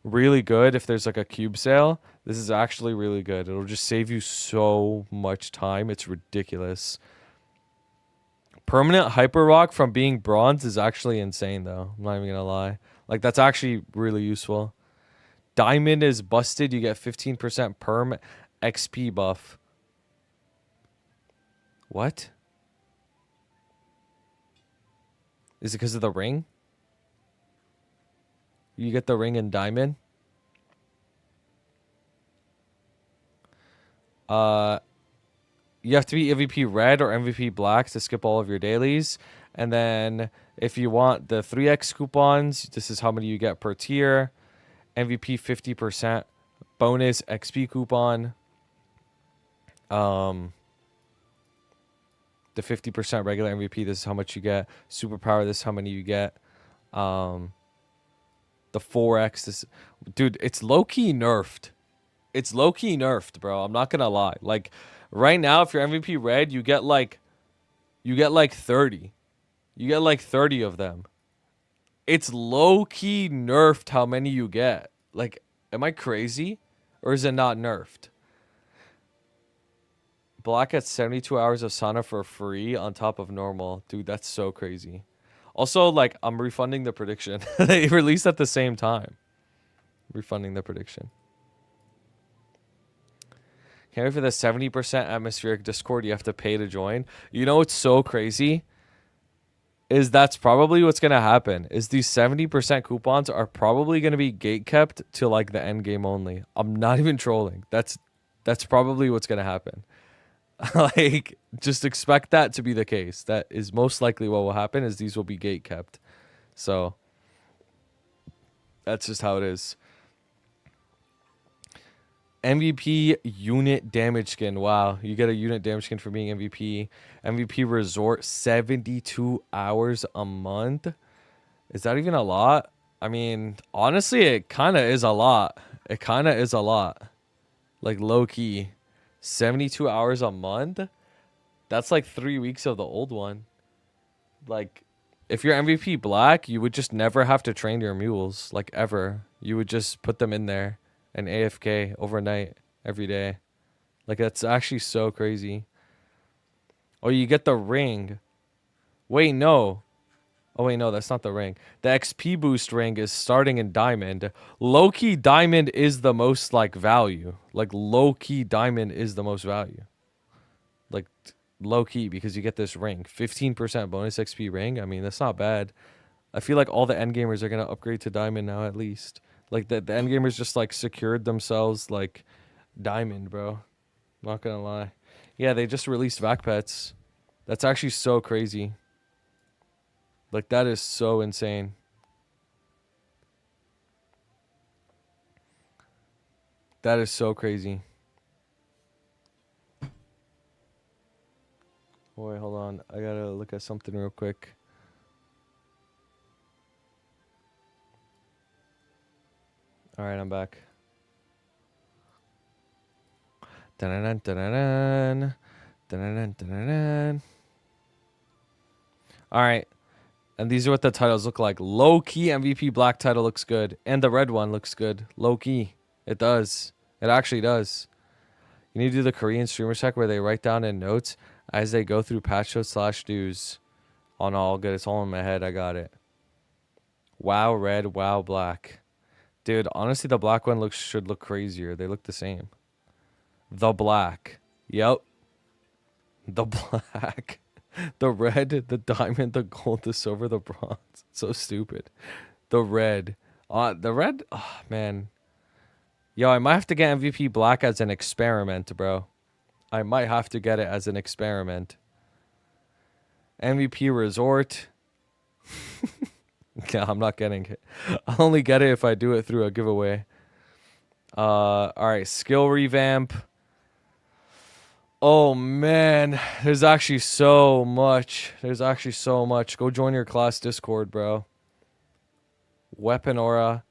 really good if there's, like, a cube sale. This is actually really good. It'll just save you so much time. It's ridiculous. Permanent Hyper Rock from being bronze is actually insane, though. I'm not even going to lie. Like, that's actually really useful. Diamond is busted. You get 15% perm XP buff. What? Is it because of the ring? You get the ring in diamond? You have to be MVP red or MVP black to skip all of your dailies. And then if you want the 3x coupons, this is how many you get per tier. MVP 50% bonus XP coupon. The 50% regular MVP, this is how much you get. Superpower, this is how many you get. The 4x, this, dude, it's low-key nerfed. It's low-key nerfed, bro. I'm not gonna lie. Like, right now, if you're MVP red, you get like 30. You get like 30 of them. It's low-key nerfed how many you get. Like, am I crazy? Or is it not nerfed? Black gets 72 hours of sauna for free on top of normal. Dude, that's so crazy. Also, like, I'm refunding the prediction. They released at the same time. Refunding the prediction. Can't wait for the 70% atmospheric Discord you have to pay to join. You know what's so crazy? Is that's probably what's going to happen. Is these 70% coupons are probably going to be gatekept to, like, the end game only. I'm not even trolling. That's probably what's going to happen. Like, just expect that to be the case. That is most likely what will happen, is these will be gate kept. So that's just how it is. MVP unit damage skin. Wow, you get a unit damage skin for being MVP. MVP resort, 72 hours a month. Is that even a lot? I mean, honestly, it kind of is a lot. It kind of is a lot. Like, low key. 72 hours a month? That's like 3 weeks of the old one. Like, if you're MVP black, you would just never have to train your mules, like, ever. You would just put them in there and AFK overnight every day. Like, that's actually so crazy. Oh, you get the ring. Wait, no. Oh, wait, no, that's not the ring. The XP boost ring is starting in diamond. Low-key diamond is the most, like, value. Like, low-key diamond is the most value. Like, low-key, because you get this ring. 15% bonus XP ring. I mean, that's not bad. I feel like all the endgamers are going to upgrade to diamond now, at least. Like, the endgamers just, like, secured themselves, like, diamond, bro. Not going to lie. Yeah, they just released vac pets. That's actually so crazy. Like, that is so insane. That is so crazy. Oh, wait, hold on. I gotta look at something real quick. Alright, I'm back. Dun-dun-dun, dun-dun-dun, dun-dun-dun, dun-dun-dun. All right. And these are what the titles look like. Low key MVP black title looks good. And the red one looks good. Low key. It does. It actually does. You need to do the Korean streamer check where they write down in notes as they go through patch notes / news. On all good. It's all in my head. I got it. Wow red, wow black. Dude, honestly, the black one should look crazier. They look the same. The black. Yep. The black. The red, the diamond, the gold, the silver, the bronze. So stupid. The red. The red? Oh, man. Yo, I might have to get MVP black as an experiment, bro. I might have to get it as an experiment. MVP resort. Yeah, I'm not getting it. I'll only get it if I do it through a giveaway. All right, skill revamp. Oh man, there's actually so much. Go join your class Discord, bro. Weapon aura.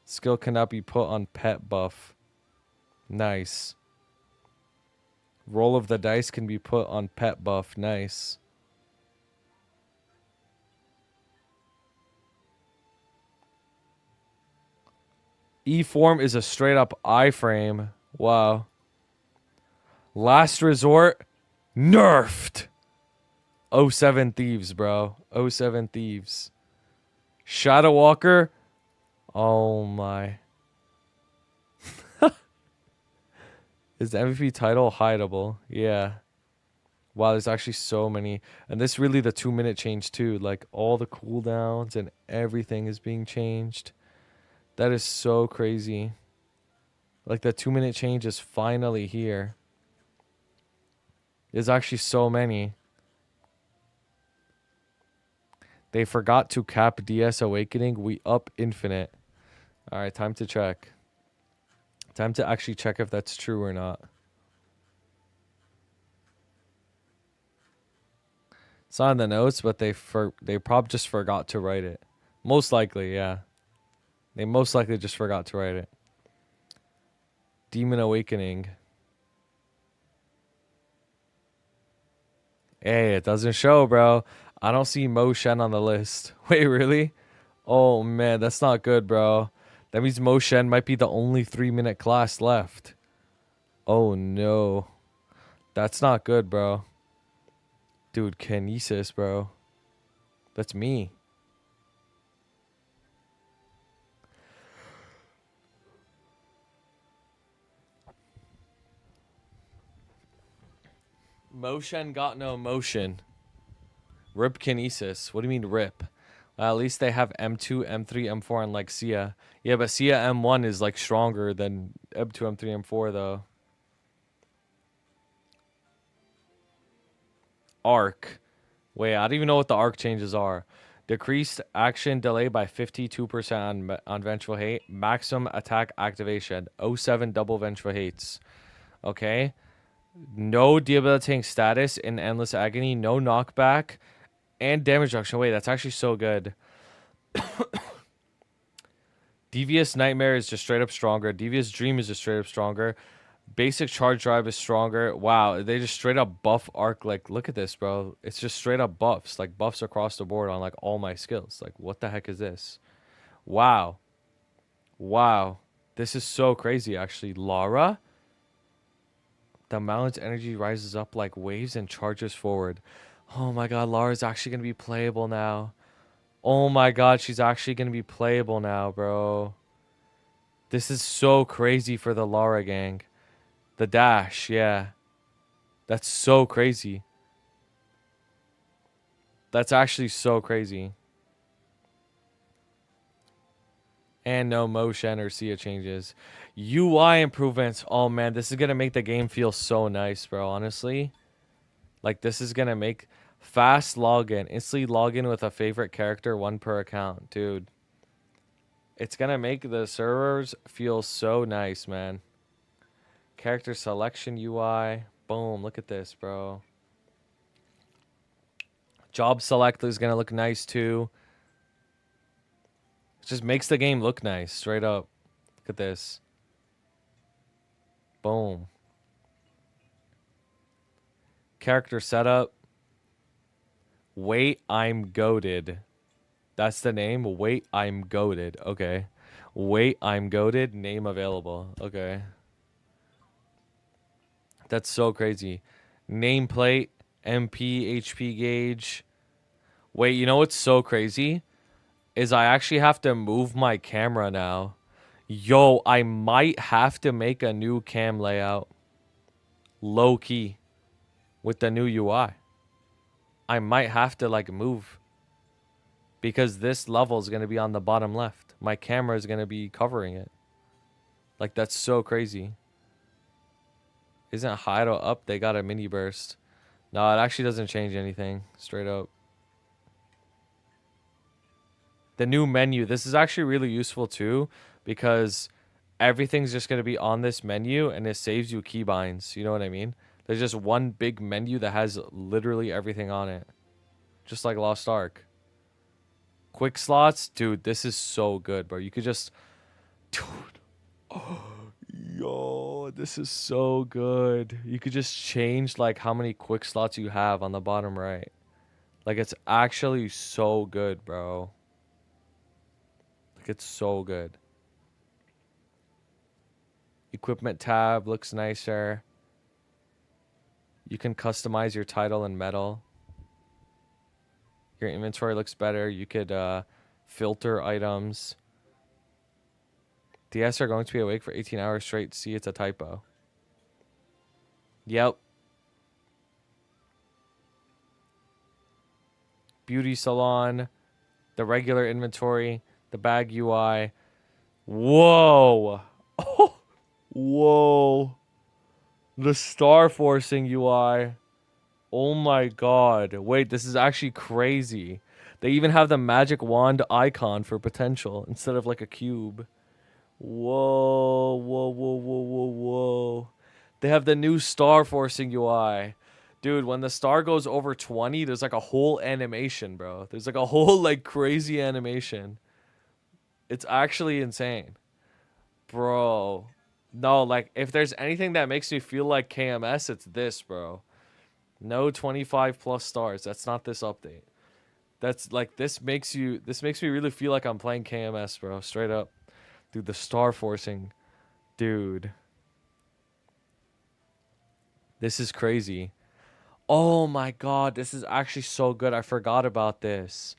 Skill cannot be put on pet buff. Nice. Roll of the dice can be put on pet buff. Nice. E form is a straight up iframe. Wow. Last resort, nerfed. 07 Thieves, bro. 07 Thieves. Shadow Walker. Oh my. Is the MVP title hideable? Yeah. Wow, there's actually so many. And this really the 2-minute change too. Like all the cooldowns and everything is being changed. That is so crazy. Like the 2-minute change is finally here. There's actually so many. They forgot to cap DS Awakening. We up Infinite. Alright, time to check. Time to actually check if that's true or not. It's not in the notes, but they probably just forgot to write it. Most likely, yeah. They most likely just forgot to write it. Demon Awakening. Hey, it doesn't show, bro. I don't see Mo Shen on the list. Wait, really? Oh, man, that's not good, bro. That means Mo Shen might be the only 3-minute class left. Oh, no. That's not good, bro. Dude, Kinesis, bro. That's me. Motion got no motion. Rip Kinesis. What do you mean rip? At least they have M2, M3, M4 on like Sia. Yeah, but Sia M1 is like stronger than M2, M3, M4 though. Arc. Wait, I don't even know what the arc changes are. Decreased action delay by 52% on Vengeful Hate. Maximum attack activation. 07 double Vengeful Hates. Okay. No debilitating status in Endless Agony. No knockback. And damage reduction. Wait, that's actually so good. Devious Nightmare is just straight up stronger. Devious Dream is just straight up stronger. Basic Charge Drive is stronger. Wow, they just straight up buff arc. Like, look at this, bro. It's just straight up buffs. Like, buffs across the board on, like, all my skills. Like, what the heck is this? Wow. Wow. This is so crazy, actually. Lara? The mountain's energy rises up like waves and charges forward. Oh my god, Lara's actually going to be playable now. Oh my god, she's actually going to be playable now, bro. This is so crazy for the Lara gang. The dash, yeah. That's so crazy. That's actually so crazy. And no motion or Sia changes. UI improvements. Oh man, this is going to make the game feel so nice, bro, honestly. Like, this is going to make fast login. Instantly login with a favorite character, 1 per account. Dude. It's going to make the servers feel so nice, man. Character selection UI. Boom. Look at this, bro. Job select is going to look nice, too. It just makes the game look nice, straight up. Look at this. Boom. Character setup. Wait, I'm goated. That's the name. Wait, I'm goated. Okay. Wait, I'm goated. Name available. Okay. That's so crazy. Nameplate, MP, HP gauge. Wait, you know what's so crazy? Is I actually have to move my camera now. Yo, I might have to make a new cam layout. Low key. With the new UI. I might have to like move. Because this level is going to be on the bottom left. My camera is going to be covering it. Like, that's so crazy. Isn't Hydo up? They got a mini burst. No, it actually doesn't change anything. Straight up. The new menu. This is actually really useful too. Because everything's just going to be on this menu. And it saves you keybinds. You know what I mean? There's just one big menu that has literally everything on it. Just like Lost Ark. Quick slots, dude, this is so good, bro. You could just, dude, oh, yo, this is so good. You could just change like how many quick slots you have on the bottom right. Like, it's actually so good, bro. Like, it's so good. Equipment tab looks nicer. You can customize your title and metal. Your inventory looks better. You could filter items. DS are going to be awake for 18 hours straight. See, it's a typo. Yep. Beauty salon. The regular inventory. The bag UI. Whoa. Oh, whoa. The star forcing UI. Oh my god. Wait, this is actually crazy. They even have the magic wand icon for potential instead of like a cube. Whoa, whoa, whoa, whoa, whoa, whoa. They have the new star forcing UI. Dude, when the star goes over 20, there's like a whole animation, bro. There's like a whole like crazy animation. It's actually insane. Bro. No, like if there's anything that makes me feel like KMS, it's this, bro. No 25 plus stars. That's not this update. That's like this makes me really feel like I'm playing KMS, bro. Straight up. Dude, the star forcing. Dude. This is crazy. Oh my god, this is actually so good. I forgot about this.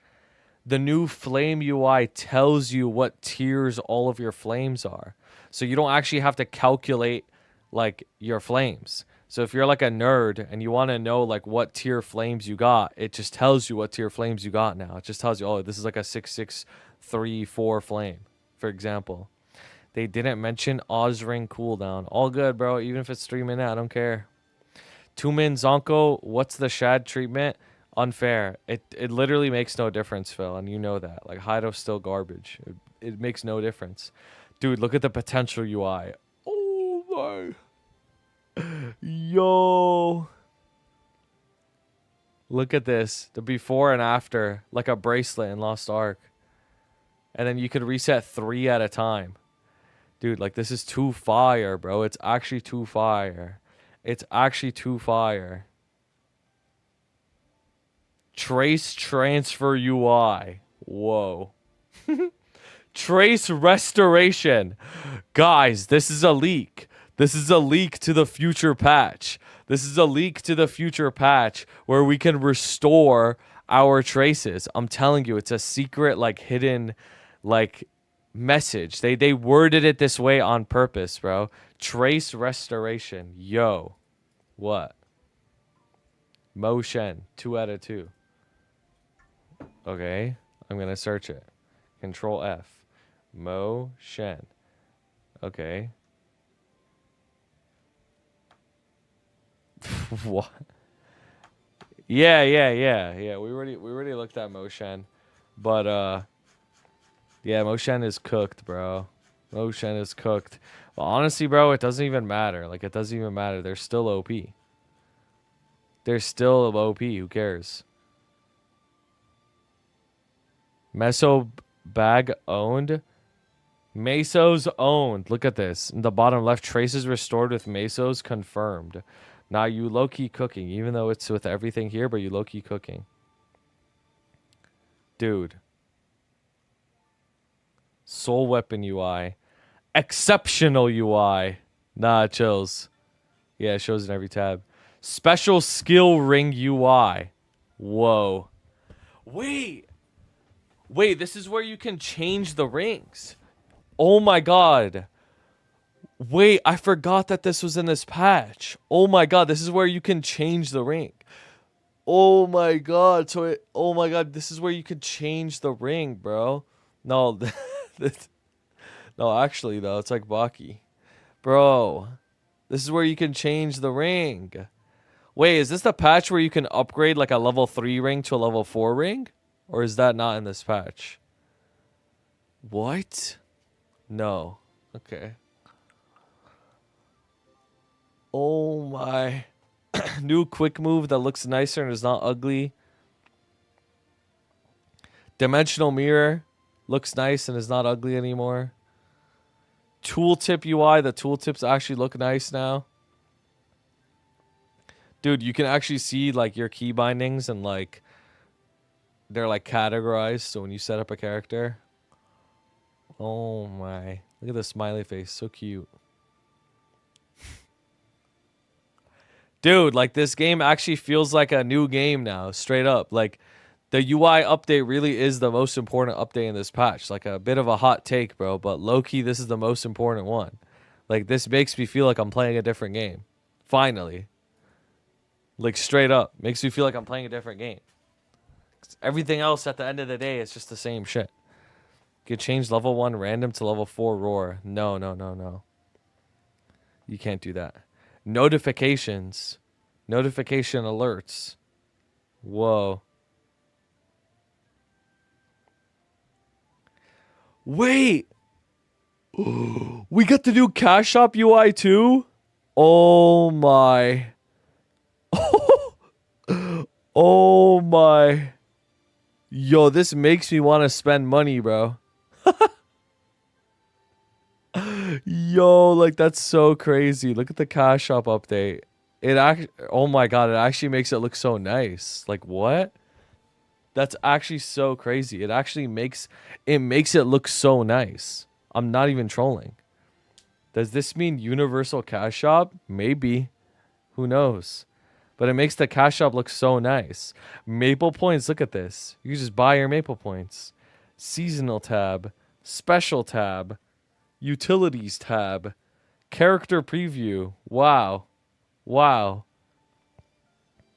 The new flame UI tells you what tiers all of your flames are. So you don't actually have to calculate like your flames. So if you're like a nerd and you want to know like what tier flames you got, it just tells you what tier flames you got now. It just tells you, oh, this is like a 6634 flame, for example. They didn't mention Ozring cooldown. All good, bro. Even if it's 3 minutes, I don't care. 2-min Zonko, what's the shad treatment? Unfair. It literally makes no difference, Phil, and you know that. Like, Hydo's still garbage. It makes no difference. Dude, look at the potential UI. Oh my... Yo. Look at this. The before and after. Like a bracelet in Lost Ark. And then you could reset 3 at a time. Dude, like this is too fire, bro. It's actually too fire. It's actually too fire. Trace transfer UI. Whoa. Trace restoration. Guys, this is a leak. This is a leak to the future patch. This is a leak to the future patch where we can restore our traces. I'm telling you, it's a secret, like, hidden, like, message. They worded it this way on purpose, bro. Trace restoration. Yo. What? Motion. 2 out of 2. Okay. I'm going to search it. Control F. Motion. Okay. What? Yeah. We already looked at Moshen, but yeah, Moshen is cooked, bro. Moshen is cooked. Well, honestly, bro, it doesn't even matter. Like, it doesn't even matter. They're still OP. They're still OP. Who cares? Meso bag owned. Mesos owned. Look at this. In the bottom left, traces restored with Mesos confirmed. Now you low-key cooking, even though it's with everything here, but you low-key cooking. Dude. Soul Weapon UI. Exceptional UI. Nah, chills. Yeah, it shows in every tab. Special Skill Ring UI. Whoa. Wait. Wait, this is where you can change the rings. Oh my god. Wait, I forgot that this was in this patch. Oh my god, this is where you can change the ring. Oh my god, oh my god, this is where you could change the ring, bro. No, no, actually though, it's like Baki. Bro, this is where you can change the ring. Wait, is this the patch where you can upgrade like a level 3 ring to a level 4 ring? Or is that not in this patch? What? No. Okay. Oh my. New quick move that looks nicer and is not ugly. Dimensional mirror looks nice and is not ugly anymore. Tooltip UI, the tooltips actually look nice now. Dude, you can actually see like your key bindings and like they're like categorized, so when you set up a character. Oh my. Look at the smiley face, so cute. Dude, like this game actually feels like a new game now, straight up. Like the UI update really is the most important update in this patch. Like a bit of a hot take, bro, but low-key this is the most important one. Like this makes me feel like I'm playing a different game. Finally. Like straight up, makes me feel like I'm playing a different game. Everything else at the end of the day is just the same shit. You could change level 1 random to level 4 roar. No, no, no, no. You can't do that. Notifications. Notification alerts. Whoa. Wait. We got the new Cash Shop UI too? Oh my. Oh my. Yo, this makes me want to spend money, bro. Yo, like that's so crazy. Look at the Cash Shop update. It actually, oh my god, it actually makes it look so nice. Like what? That's actually so crazy. It actually makes it look so nice. I'm not even trolling. Does this mean universal Cash Shop? Maybe. Who knows? But it makes the Cash Shop look so nice. Maple points, look at this. You can just buy your Maple points. Seasonal tab, special tab, utilities tab, character preview. Wow. Wow.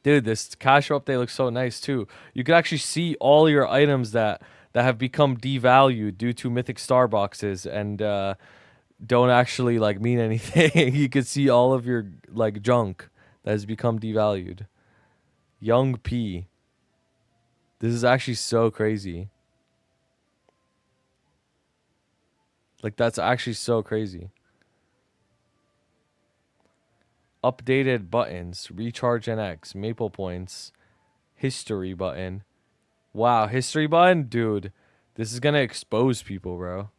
Dude, this Cash Shop update looks so nice too. You can actually see all your items that have become devalued due to Mythic Star boxes and don't actually like mean anything. You can see all of your like junk that has become devalued. Young P. This is actually so crazy. Like that's actually so crazy. Updated buttons, recharge NX, Maple points, history button. Wow, history button? Dude, this is gonna expose people, bro.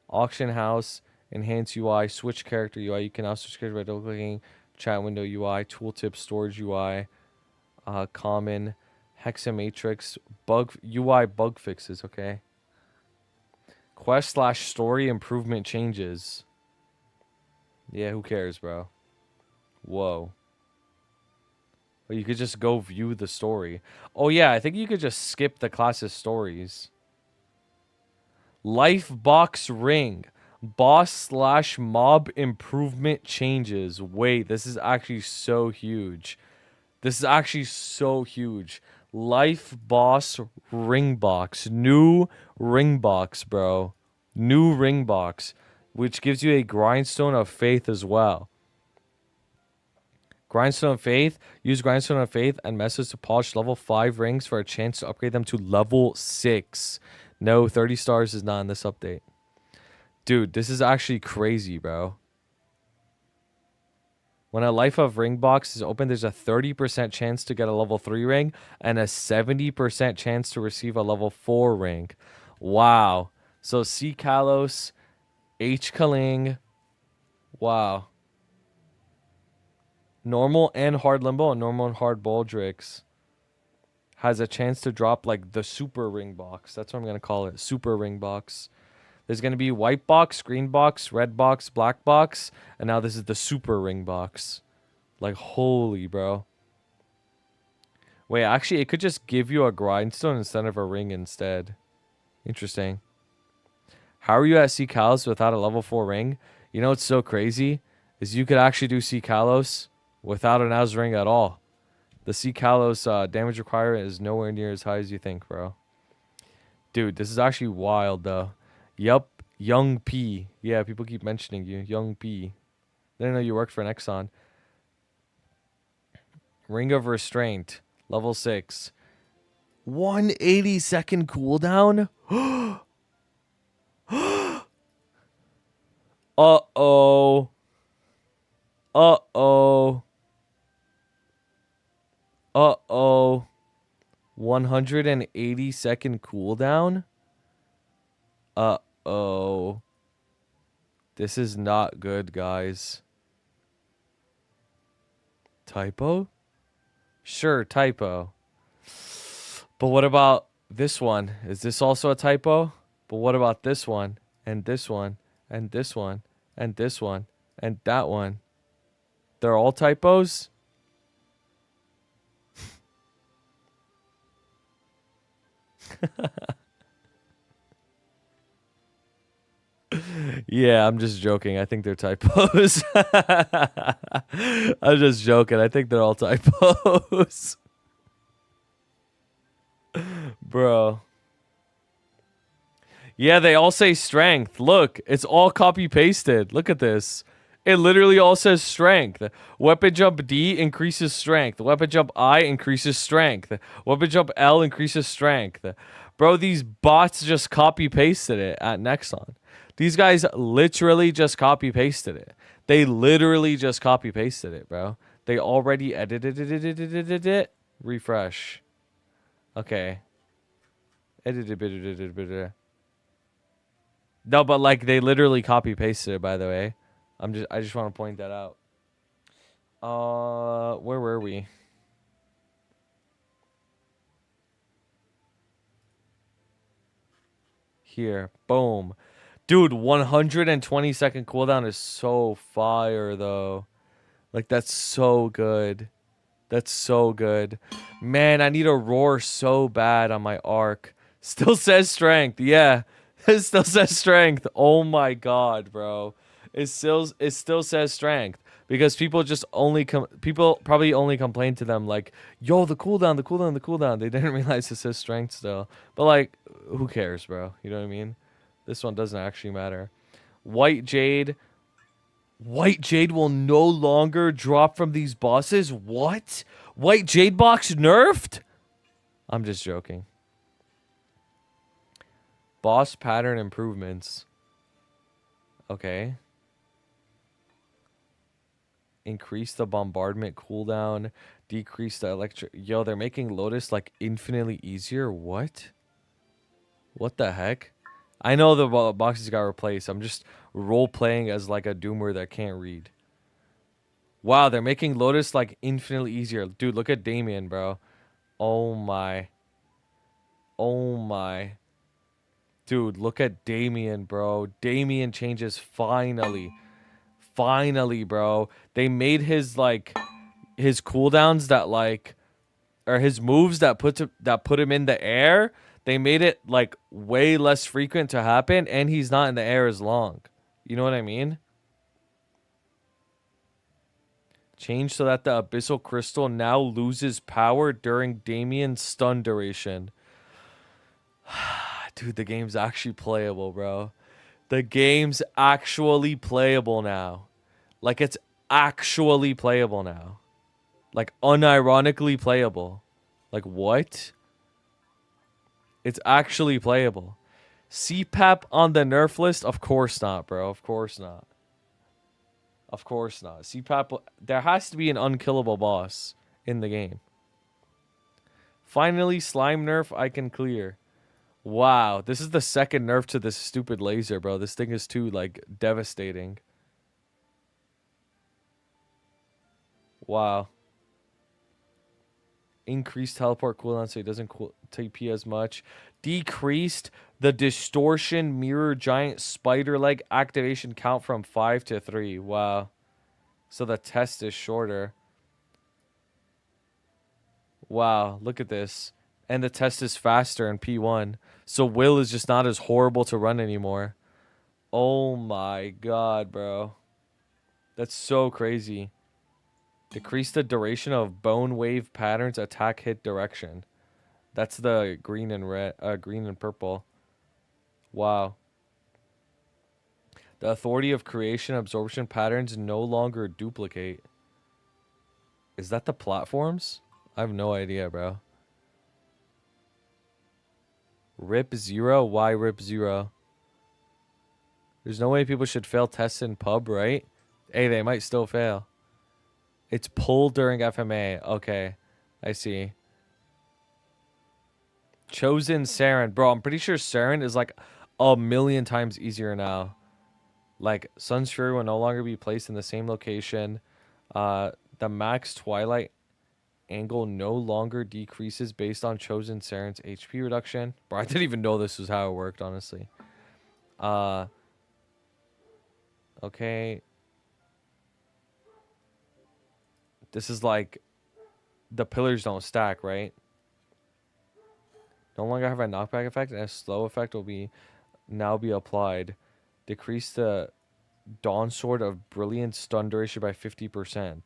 Auction house, enhance UI, switch character UI. You can now switch character by double clicking. Chat window UI, tooltip storage UI, common, hexamatrix, bug UI bug fixes, okay. Quest/story improvement changes. Yeah, who cares, bro? Whoa. But you could just go view the story. Oh yeah, I think you could just skip the class's stories. Life box ring. Boss/mob improvement changes. Wait, this is actually so huge. This is actually so huge. Life boss ring box. New ring box, bro. New ring box. Which gives you a grindstone of faith as well. Grindstone of Faith. Use Grindstone of Faith and Messes to polish level 5 rings for a chance to upgrade them to level 6. No, 30 stars is not in this update. Dude, this is actually crazy, bro. When a Life of Ring box is open, there's a 30% chance to get a level 3 ring and a 70% chance to receive a level 4 ring. Wow. So see Kalos, H. Kaling. Wow. Normal and hard limbo and normal and hard Baldrix has a chance to drop like the super ring box. That's what I'm going to call it. Super ring box. There's going to be white box, green box, red box, black box. And now this is the super ring box. Like, holy, bro. Wait, actually, it could just give you a grindstone instead of a ring instead. Interesting. How are you at C Kalos without a level 4 ring? You know what's so crazy? Is you could actually do C Kalos without an Az ring at all. The C Kalos damage requirement is nowhere near as high as you think, bro. Dude, this is actually wild, though. Yup, Young P. Yeah, people keep mentioning you. Young P. Didn't know you worked for an Exxon. Ring of Restraint. Level 6. 180-second cooldown? Uh-oh. Uh-oh. Uh-oh. 180-second cooldown? Uh-oh. This is not good, guys. Typo? Sure, typo. But what about this one? Is this also a typo? But what about this one? And this one? And this one? And this one? And that one? They're all typos? Yeah, I'm just joking. I think they're typos. I'm just joking. I think they're all typos. Bro. Yeah, they all say strength. Look, it's all copy-pasted. Look at this. It literally all says strength. Weapon jump D increases strength. Weapon jump I increases strength. Weapon jump L increases strength. Bro, these bots just copy-pasted it at Nexon. These guys literally just copy-pasted it. They literally just copy-pasted it, bro. They already edited it. Refresh. Okay. Edited. No, but like they literally copy-pasted it, by the way. I just want to point that out. Where were we? Here. Boom. Dude, 120-second cooldown is so fire, though. Like, that's so good. That's so good. Man, I need a roar so bad on my arc. Still says strength. Yeah. It still says strength. Oh my god, bro. It still says strength. Because people just only people probably only complain to them like, yo, the cooldown. They didn't realize it says strength still. But like, who cares, bro? You know what I mean? This one doesn't actually matter. White Jade. White Jade will no longer drop from these bosses? What? White Jade box nerfed? I'm just joking. Boss pattern improvements. Okay. Increase the bombardment cooldown. Decrease the electric. Yo, they're making Lotus like infinitely easier? What? What the heck? I know the boxes got replaced. I'm just role-playing as like a doomer that can't read. Wow, they're making Lotus like infinitely easier. Dude, look at Damien, bro. Oh my. Oh my. Dude, look at Damien, bro. Damien changes finally. Finally, bro. They made his like his cooldowns that like or his moves that put him in the air. They made it like way less frequent to happen, and he's not in the air as long. You know what I mean? Change so that the Abyssal Crystal now loses power during Damien's stun duration. Dude, the game's actually playable, bro. The game's actually playable now. Like, it's actually playable now. Like, unironically playable. Like, what? It's actually playable. CPAP on the nerf list? Of course not, bro. Of course not. Of course not. CPAP, there has to be an unkillable boss in the game. Finally, slime nerf I can clear. Wow, this is the second nerf to this stupid laser, bro. This thing is too, like, devastating. Wow. Increased teleport cooldown so it doesn't TP as much. Decreased the distortion mirror giant spider leg activation count from 5 to 3. Wow. So the test is shorter. Wow, look at this. And the test is faster in P1. So Will is just not as horrible to run anymore. Oh my god, bro. That's so crazy. Decrease the duration of bone wave patterns attack hit direction. That's the green and red, green and purple. Wow. The authority of creation absorption patterns no longer duplicate. Is that the platforms? I have no idea, bro. Rip 0? Why rip 0? There's no way people should fail tests in pub, right? Hey, they might still fail. It's pulled during FMA. Okay, I see. Chosen Saren. Bro, I'm pretty sure Saren is like a million times easier now. Like, Sun's Fury will no longer be placed in the same location. The max Twilight angle no longer decreases based on Chosen Saren's HP reduction. Bro, I didn't even know this was how it worked, honestly. Okay. This is like the pillars don't stack, right? No longer have a knockback effect, and a slow effect will now be applied. Decrease the Dawn Sword of Brilliant stun duration by 50%.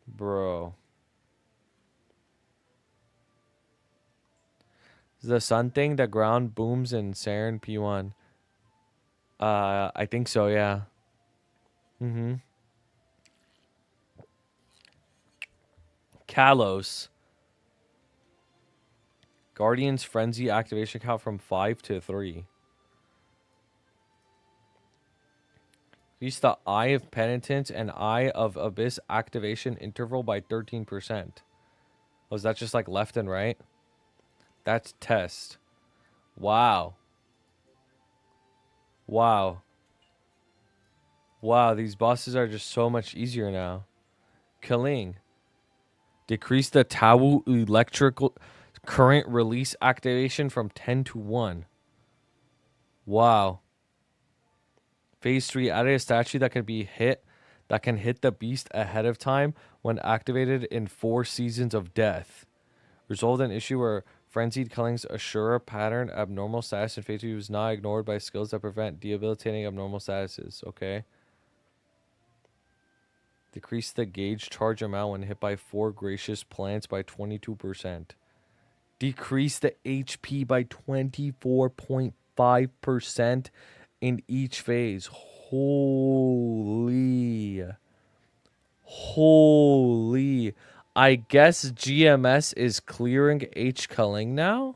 Bro. The sun thing, the ground booms in Saren P1. I think so, yeah. Mm-hmm. Kalos. Guardian's Frenzy activation count from 5 to 3. Increase the Eye of Penitence and Eye of Abyss activation interval by 13%. Was that just like left and right? That's test. Wow. Wow. Wow, these bosses are just so much easier now. Killing. Decrease the Tau electrical current release activation from 10 to 1. Wow. Phase 3 added a statue that can hit the beast ahead of time when activated in 4 seasons of death. Resolved an issue where Frenzied Killing's Ashura pattern abnormal status in Phase 2 was not ignored by skills that prevent debilitating abnormal statuses. Okay. Decrease the gauge charge amount when hit by 4 gracious plants by 22%. Decrease the HP by 24.5% in each phase. Holy. I guess GMS is clearing H. Culling now?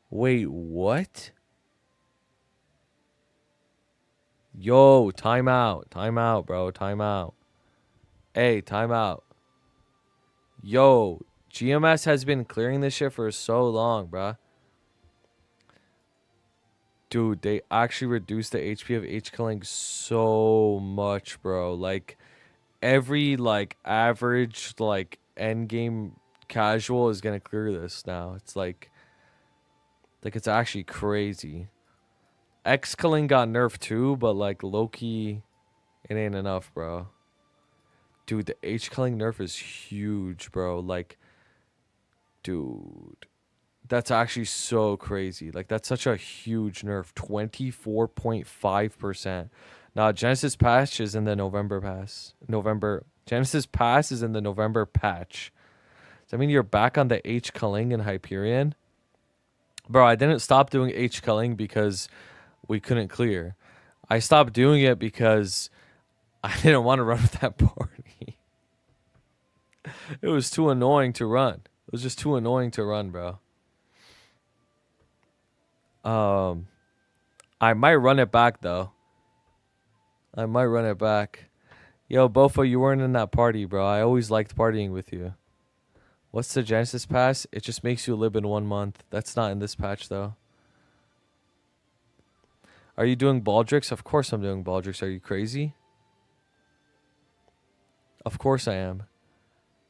Wait, what? Yo, time out. Time out, bro. Time out. Hey, time out. Yo, GMS has been clearing this shit for so long, bruh. Dude, they actually reduced the HP of H Killing so much, bro. Like, every, like, average, like, endgame casual is gonna clear this now. It's like it's actually crazy. X Killing got nerfed too, but, like, low-key, it ain't enough, bro. Dude, the H Culling nerf is huge, bro. Like, dude, that's actually so crazy. Like, that's such a huge nerf. 24.5%. Now, Genesis patch is in the November pass. Genesis pass is in the November patch. Does that mean you're back on the H Culling in Hyperion? Bro, I didn't stop doing H Culling because we couldn't clear. I stopped doing it because I didn't want to run with that party. It was too annoying to run. It was just too annoying to run, bro. I might run it back, though. I might run it back. Yo, Bofo, you weren't in that party, bro. I always liked partying with you. What's the Genesis Pass? It just makes you live in 1 month. That's not in this patch, though. Are you doing Baldrix? Of course I'm doing Baldrix. Are you crazy? Of course I am.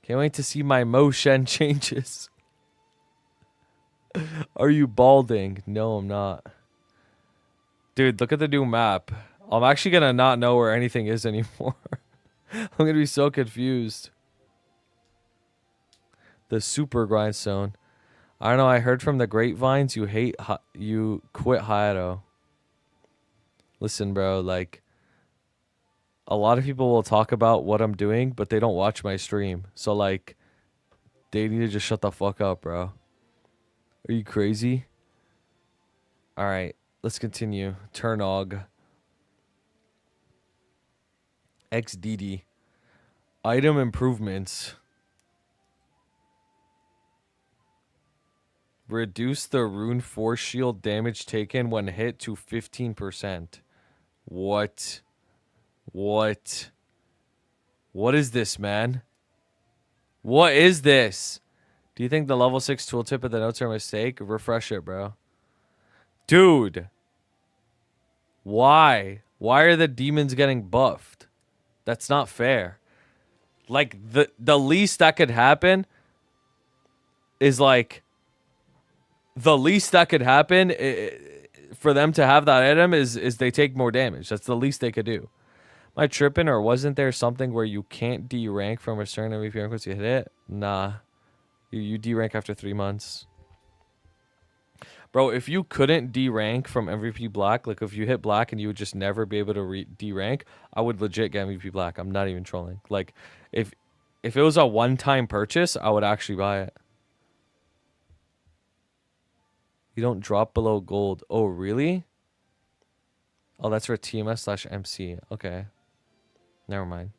Can't wait to see my motion changes. Are you balding? No, I'm not. Dude, look at the new map. I'm actually going to not know where anything is anymore. I'm going to be so confused. The super grindstone. I don't know. I heard from the grapevines you quit Hayato. Listen, bro. Like, a lot of people will talk about what I'm doing, but they don't watch my stream. So, like, they need to just shut the fuck up, bro. Are you crazy? All right. Let's continue. Turnog. XDD. Item improvements. Reduce the rune force shield damage taken when hit to 15%. What? What? What is this, man? What is this? Do you think the level 6 tooltip of the notes are a mistake? Refresh it, bro. Dude. Why? Why are the demons getting buffed? That's not fair. Like, the least that could happen is like... The least that could happen for them to have that item is they take more damage. That's the least they could do. Am I tripping, or wasn't there something where you can't D-rank from a certain MVP rank once you hit it? Nah. You D-rank after 3 months. Bro, if you couldn't D-rank from MVP Black, like if you hit Black and you would just never be able to D-rank, I would legit get MVP Black. I'm not even trolling. Like, if it was a one-time purchase, I would actually buy it. You don't drop below gold. Oh, really? Oh, that's for TMS/MC. Okay. Never mind.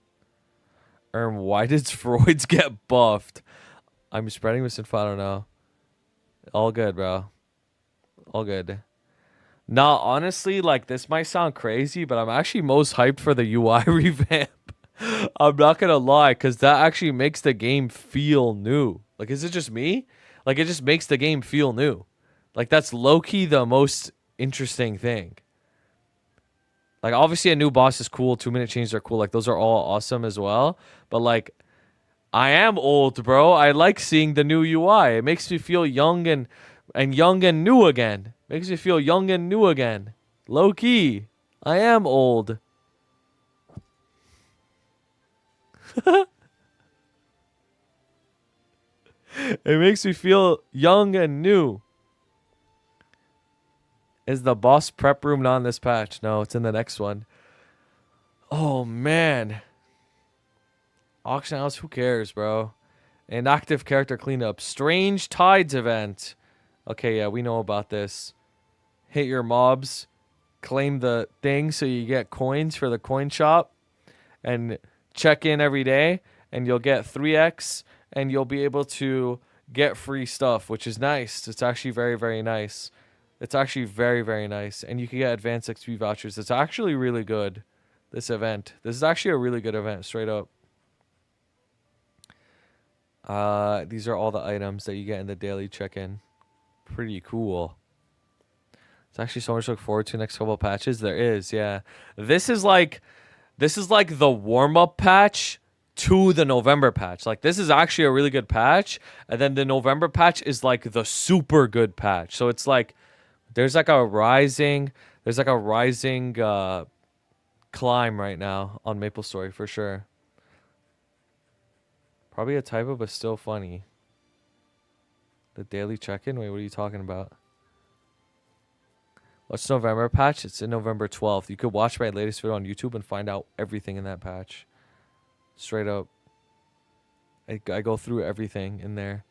Why did Freud's get buffed? I'm spreading misinfo. I don't know. All good, bro. All good. Nah, honestly, like, this might sound crazy, but I'm actually most hyped for the UI revamp. I'm not gonna lie, because that actually makes the game feel new. Like, is it just me? Like, it just makes the game feel new. Like, that's low-key the most interesting thing. Like, obviously, a new boss is cool. 2-minute changes are cool. Like, those are all awesome as well. But, like, I am old, bro. I like seeing the new UI. It makes me feel young and young and new again. Makes me feel young and new again. Low-key. I am old. It makes me feel young and new. Is the boss prep room not in this patch? No, it's in the next one. Oh, man. Auction house, who cares, bro? Inactive character cleanup. Strange Tides event. Okay, yeah, we know about this. Hit your mobs. Claim the thing so you get coins for the coin shop. And check in every day. And you'll get 3x. And you'll be able to get free stuff, which is nice. It's actually very, very nice. It's actually very, very nice. And you can get advanced XP vouchers. It's actually really good, this event. This is actually a really good event, straight up. These are all the items that you get in the daily check-in. Pretty cool. It's actually so much to look forward to next couple of patches. There is, yeah. This is like the warm-up patch to the November patch. Like, this is actually a really good patch. And then the November patch is like the super good patch. So it's like... There's like a rising climb right now on Maplestory for sure. Probably a typo, but still funny. The daily check-in? Wait, what are you talking about? What's November patch? It's in November 12th. You could watch my latest video on YouTube and find out everything in that patch. Straight up. I go through everything in there.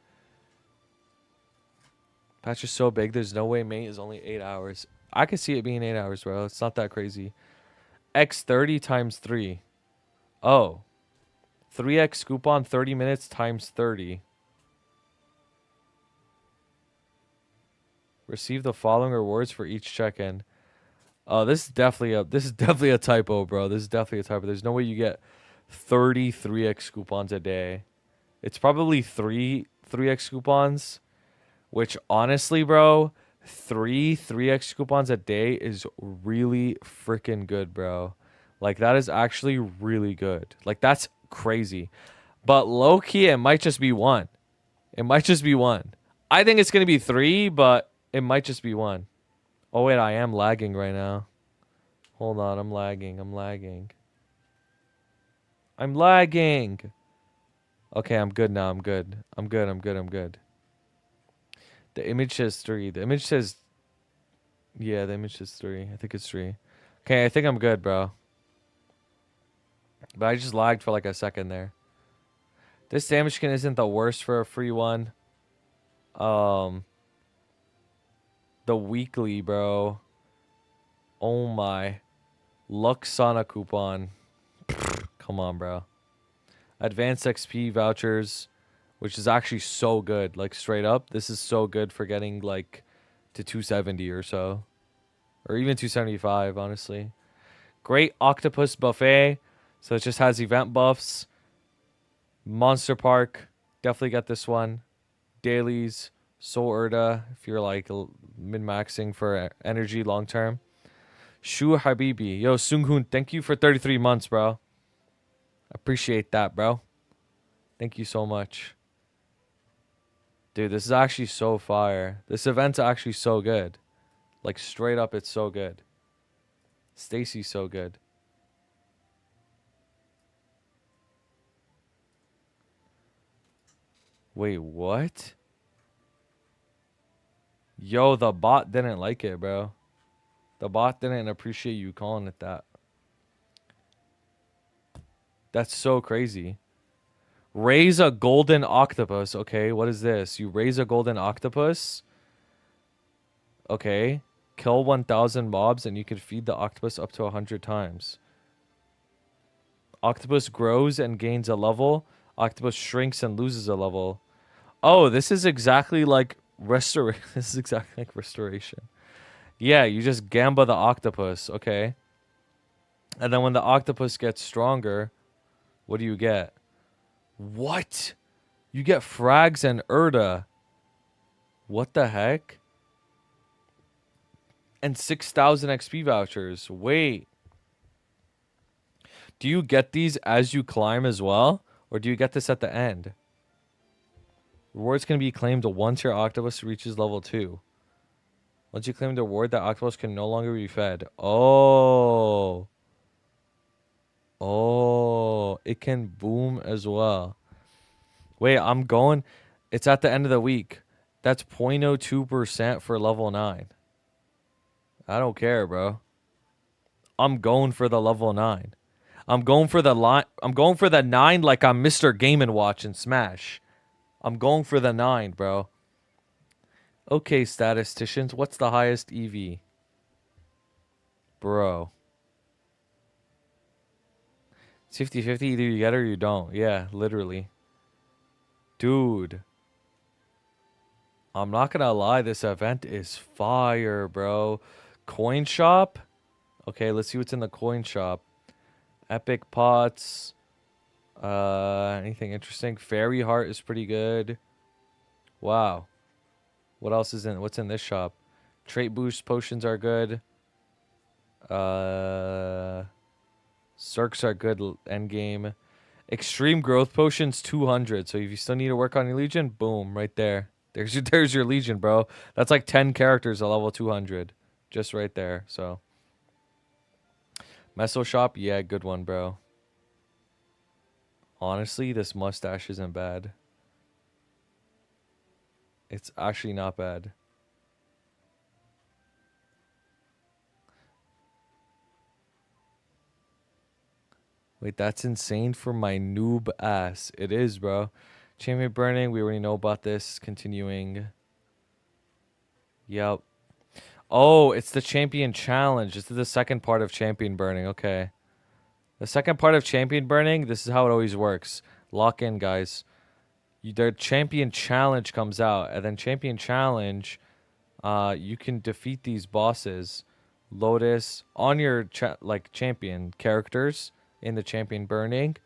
Patch is so big, there's no way mate is only 8 hours. I can see it being 8 hours, bro. It's not that crazy. X30 times 3. Oh. 3x scoop on 30 minutes times 30. Receive the following rewards for each check-in. Oh, this is definitely a typo, bro. This is definitely a typo. There's no way you get 30 3x coupons a day. It's probably 3 3x coupons, which honestly, bro, 3x coupons a day is really freaking good, bro. Like, that is actually really good. Like, that's crazy. But low key, it might just be one. It might just be one. I think it's going to be 3, but it might just be one. Oh, wait, I am lagging right now. Hold on, I'm lagging. I'm lagging. Okay, I'm good now. I'm good. I'm good. The image says 3. The image says... Yeah, the image says 3. I think it's 3. Okay, I think I'm good, bro. But I just lagged for like a second there. This damage skin isn't the worst for a free one. The weekly, bro. Oh my. Luxana coupon. Come on, bro. Advanced XP vouchers, which is actually so good. Like, straight up, this is so good for getting, like, to 270 or so. Or even 275, honestly. Great Octopus Buffet. So it just has event buffs. Monster Park. Definitely get this one. Dailies. Soul Urda, if you're, like, min-maxing for energy long-term. Shu Habibi. Yo, Sunghoon, thank you for 33 months, bro. Appreciate that, bro. Thank you so much. Dude, this is actually so fire. This event's actually so good. Like, straight up, it's so good. Stacy's so good. Wait, what? Yo, the bot didn't like it, bro. The bot didn't appreciate you calling it that. That's so crazy. Raise a golden octopus. Okay, what is this? You raise a golden octopus. Okay. Kill 1,000 mobs and you can feed the octopus up to 100 times. Octopus grows and gains a level. Octopus shrinks and loses a level. Oh, this is exactly like restoration. This is exactly like restoration. Yeah, you just gamba the octopus. Okay. And then when the octopus gets stronger, what do you get? What? You get frags and Urda. What the heck? And 6,000 XP vouchers. Wait. Do you get these as you climb as well? Or do you get this at the end? Rewards can be claimed once your octopus reaches level 2. Once you claim the reward, that octopus can no longer be fed. Oh. Oh. It can boom as well. Wait, I'm going... It's at the end of the week. That's 0.02% for level 9. I don't care, bro. I'm going for the level 9. I'm going for the 9 like I'm Mr. Game & Watch in Smash. I'm going for the 9, bro. Okay, statisticians, what's the highest EV? Bro. It's 50-50, either you get it or you don't. Yeah, literally. Dude. I'm not gonna lie, this event is fire, bro. Coin shop? Okay, let's see what's in the coin shop. Epic pots. Anything interesting? Fairy heart is pretty good. Wow. What else is in? What's in this shop? Trait boost potions are good. Circs are good end game. Extreme growth potions 200. So if you still need to work on your legion, boom, right there. There's your legion, bro. That's like 10 characters at level 200. Just right there. So Meso shop, yeah, good one, bro. Honestly, this mustache isn't bad. It's actually not bad. Wait, that's insane for my noob ass. It is, bro. Champion burning, we already know about this. Continuing. Yep. Oh, it's the champion challenge. This is the second part of champion burning. Okay. The second part of champion burning, this is how it always works. Lock in, guys. The champion challenge comes out, and then champion challenge, you can defeat these bosses, Lotus, on your champion characters in the champion burning.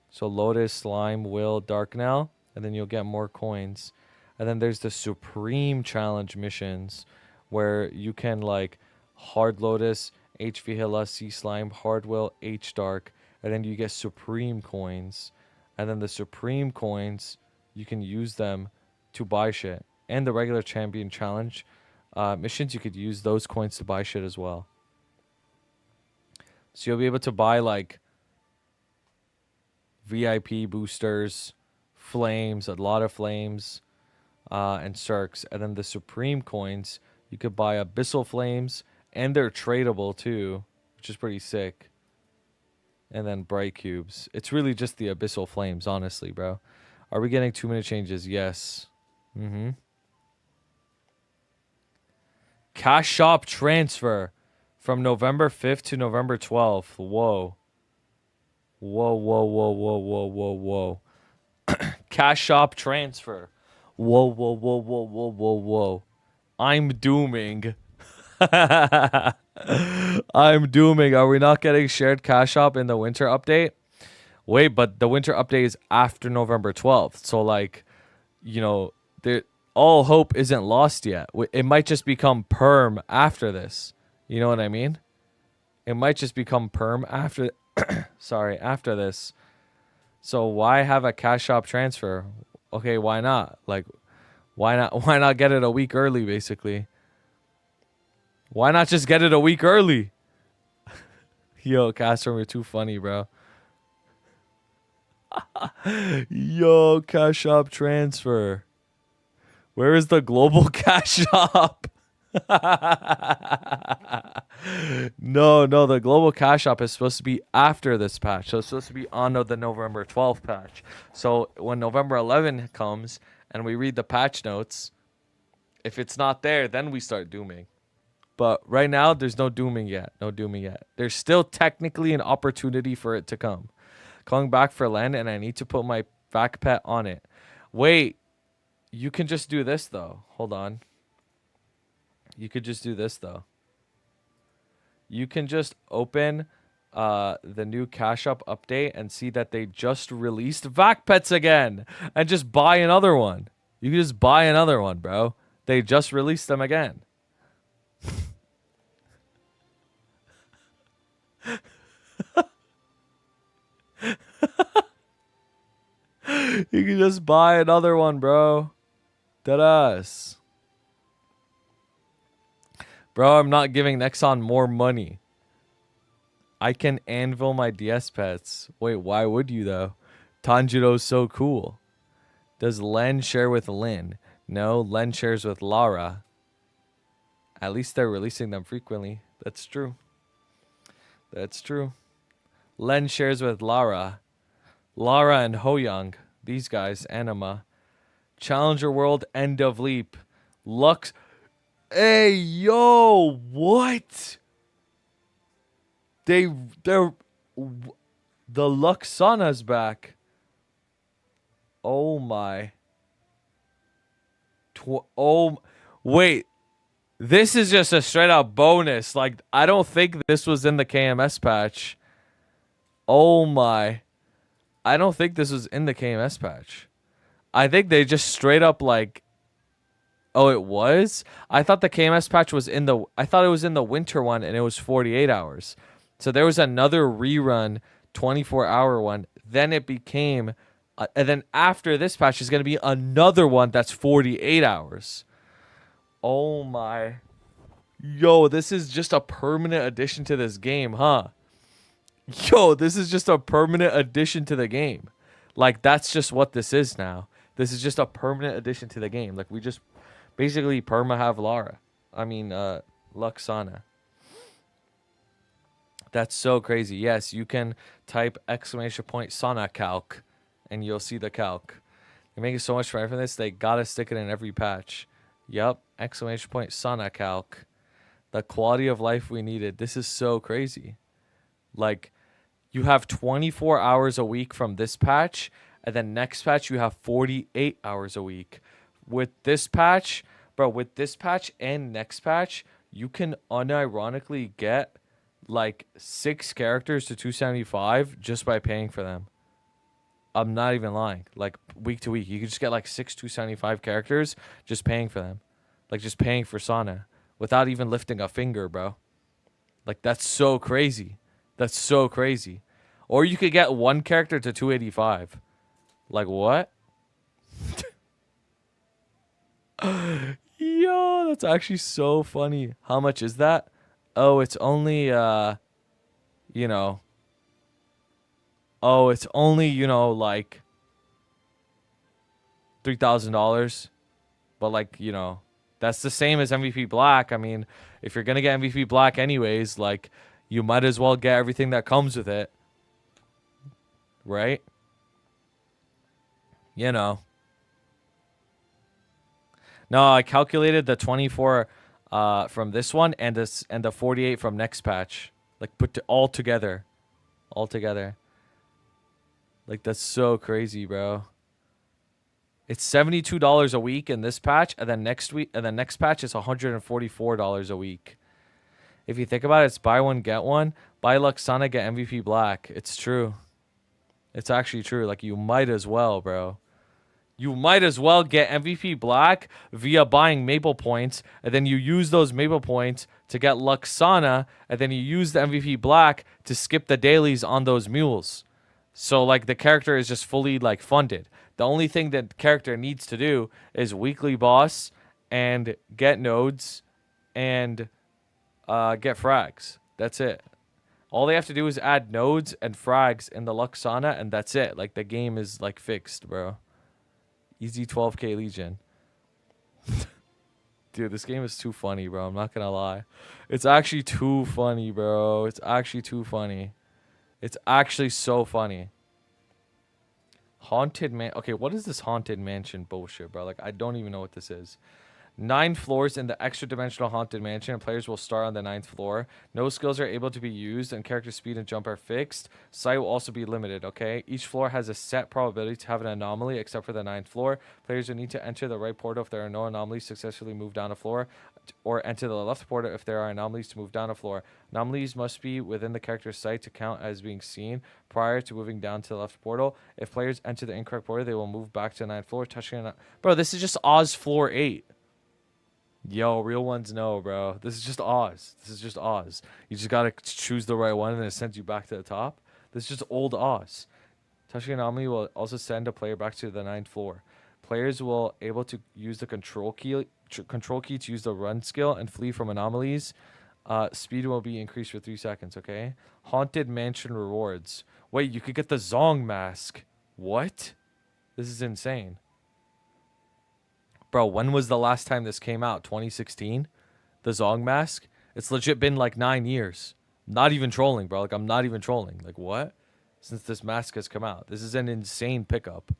So Lotus, Slime, Will, Darknell. and then you'll get more coins. And then there's the Supreme Challenge missions, where you can like Hard Lotus, H Vihila, Sea Slime, Hard Will, H Dark, and then you get Supreme coins. And then the Supreme coins, you can use them to buy shit. And the regular Champion Challenge missions, you could use those coins to buy shit as well. So you'll be able to buy like VIP boosters, flames, a lot of flames, and circs. And then the Supreme coins, you could buy abyssal flames, and they're tradable too, which is pretty sick. And then bright cubes. It's really just the abyssal flames, honestly, bro. Are we getting 2-minute changes? Yes. Cash shop transfer from November 5th to November 12th. Whoa. Whoa, whoa, whoa, whoa, whoa, whoa, whoa. Cash shop transfer. Whoa, whoa, whoa, whoa, whoa, whoa, whoa. I'm dooming. I'm dooming. Are we not getting shared cash shop in the winter update? Wait, but the winter update is after November 12th. So, like, you know, all hope isn't lost yet. It might just become perm after this. You know what I mean? It might just become perm after... sorry, after this. So why have a cash shop transfer? Okay, why not? Like, why not get it a week early, basically? Why not just get it a week early? Yo, Castro, you're too funny, bro. Yo, cash shop transfer. Where is the global cash shop? No, the global cash shop is supposed to be after this patch. So it's supposed to be on the November 12th patch. So when November 11 comes and we read the patch notes, if it's not there, then we start dooming. But right now, there's no dooming yet. There's still technically an opportunity for it to come. Calling back for land, and I need to put my back pet on it. Wait, you can just do this, though. Hold on. You could just do this, though. You can just open the new Cash Up update and see that they just released vac pets again. And just buy another one. You can just buy another one, bro. They just released them again. You can just buy another one, bro. Deadass. Bro, I'm not giving Nexon more money. I can anvil my DS pets. Wait, why would you, though? Tanjiro's so cool. Does Len share with Lin? No, Len shares with Lara. At least they're releasing them frequently. That's true. That's true. Len shares with Lara. Lara and Hoyoung. These guys. Anima. Challenger World. End of Leap. Lux. Hey, yo. What? They're... The Luxana's back. Oh, my. Wait. This is just a straight up bonus. Like, I don't think this was in the KMS patch. Oh my. I don't think this was in the KMS patch. I think they just straight up like... Oh, it was? I thought the KMS patch was in the... I thought it was in the winter one and it was 48 hours. So there was another rerun 24-hour one. Then it became... and then after this patch is going to be another one that's 48 hours. Oh my. Yo, this is just a permanent addition to this game, huh? Yo, this is just a permanent addition to the game. Like, that's just what this is now. This is just a permanent addition to the game. Like, we just basically perma have Lara. I mean, Luxana. That's so crazy. Yes, you can type !Sana calc and you'll see the calc. They're making so much money from this, they gotta stick it in every patch. Yup, !Sana calc. The quality of life we needed. This is so crazy. Like, you have 24 hours a week from this patch, and then next patch you have 48 hours a week. With this patch, bro, with this patch and next patch, you can unironically get like 6 characters to 275 just by paying for them. I'm not even lying. Like week to week, you could just get like 275 characters just paying for them, like just paying for Sana without even lifting a finger, bro. Like that's so crazy. That's so crazy. Or you could get one character to 285. Like what? Yo, that's actually so funny. How much is that? Oh, it's only you know. Oh, it's only, like $3,000. But like, that's the same as MVP Black. I mean, if you're going to get MVP Black anyways, like you might as well get everything that comes with it. Right? No, I calculated the 24 from this one and the 48 from next patch. Like put all together. All together. Like that's so crazy, bro. It's $72 a week in this patch, and then next patch is $144 a week. If you think about it, it's buy one get one. Buy Luxana, get MVP Black. It's true. It's actually true. Like you might as well, bro. You might as well get MVP Black via buying Maple points, and then you use those Maple points to get Luxana, and then you use the MVP Black to skip the dailies on those mules. So like the character is just fully like funded. The only thing that the character needs to do is weekly boss and get nodes and get frags. That's it. All they have to do is add nodes and frags in the Luxana, and that's it. Like the game is like fixed, bro. Easy 12k Legion. Dude, this game is too funny, bro. I'm not gonna lie. It's actually too funny, bro. It's actually too funny. It's actually so funny. Haunted man. Okay, what is this haunted mansion bullshit, bro? Like, I don't even know what this is. 9 floors in the extra dimensional haunted mansion, and players will start on the 9th floor. No skills are able to be used, and character speed and jump are fixed. Sight will also be limited, okay? Each floor has a set probability to have an anomaly, except for the 9th floor. Players will need to enter the right portal if there are no anomalies, successfully move down a floor, or enter the left portal if there are anomalies to move down a floor. Anomalies must be within the character's sight to count as being seen prior to moving down to the left portal. If players enter the incorrect portal, they will move back to the 9th floor, touching Bro, this is just Oz floor 8. Yo, real ones know, bro. This is just Oz. This is just Oz. You just gotta choose the right one, and then it sends you back to the top. This is just old Oz. Touching anomaly will also send a player back to the 9th floor. Players will able to use the control key to use the run skill and flee from anomalies. Speed will be increased for 3 seconds. Okay. Haunted mansion rewards. Wait, you could get the Zong mask. What? This is insane. Bro, when was the last time this came out? 2016? The Zong mask? It's legit been like 9 years. Not even trolling, bro. Like, I'm not even trolling. Like, what? Since this mask has come out. This is an insane pickup.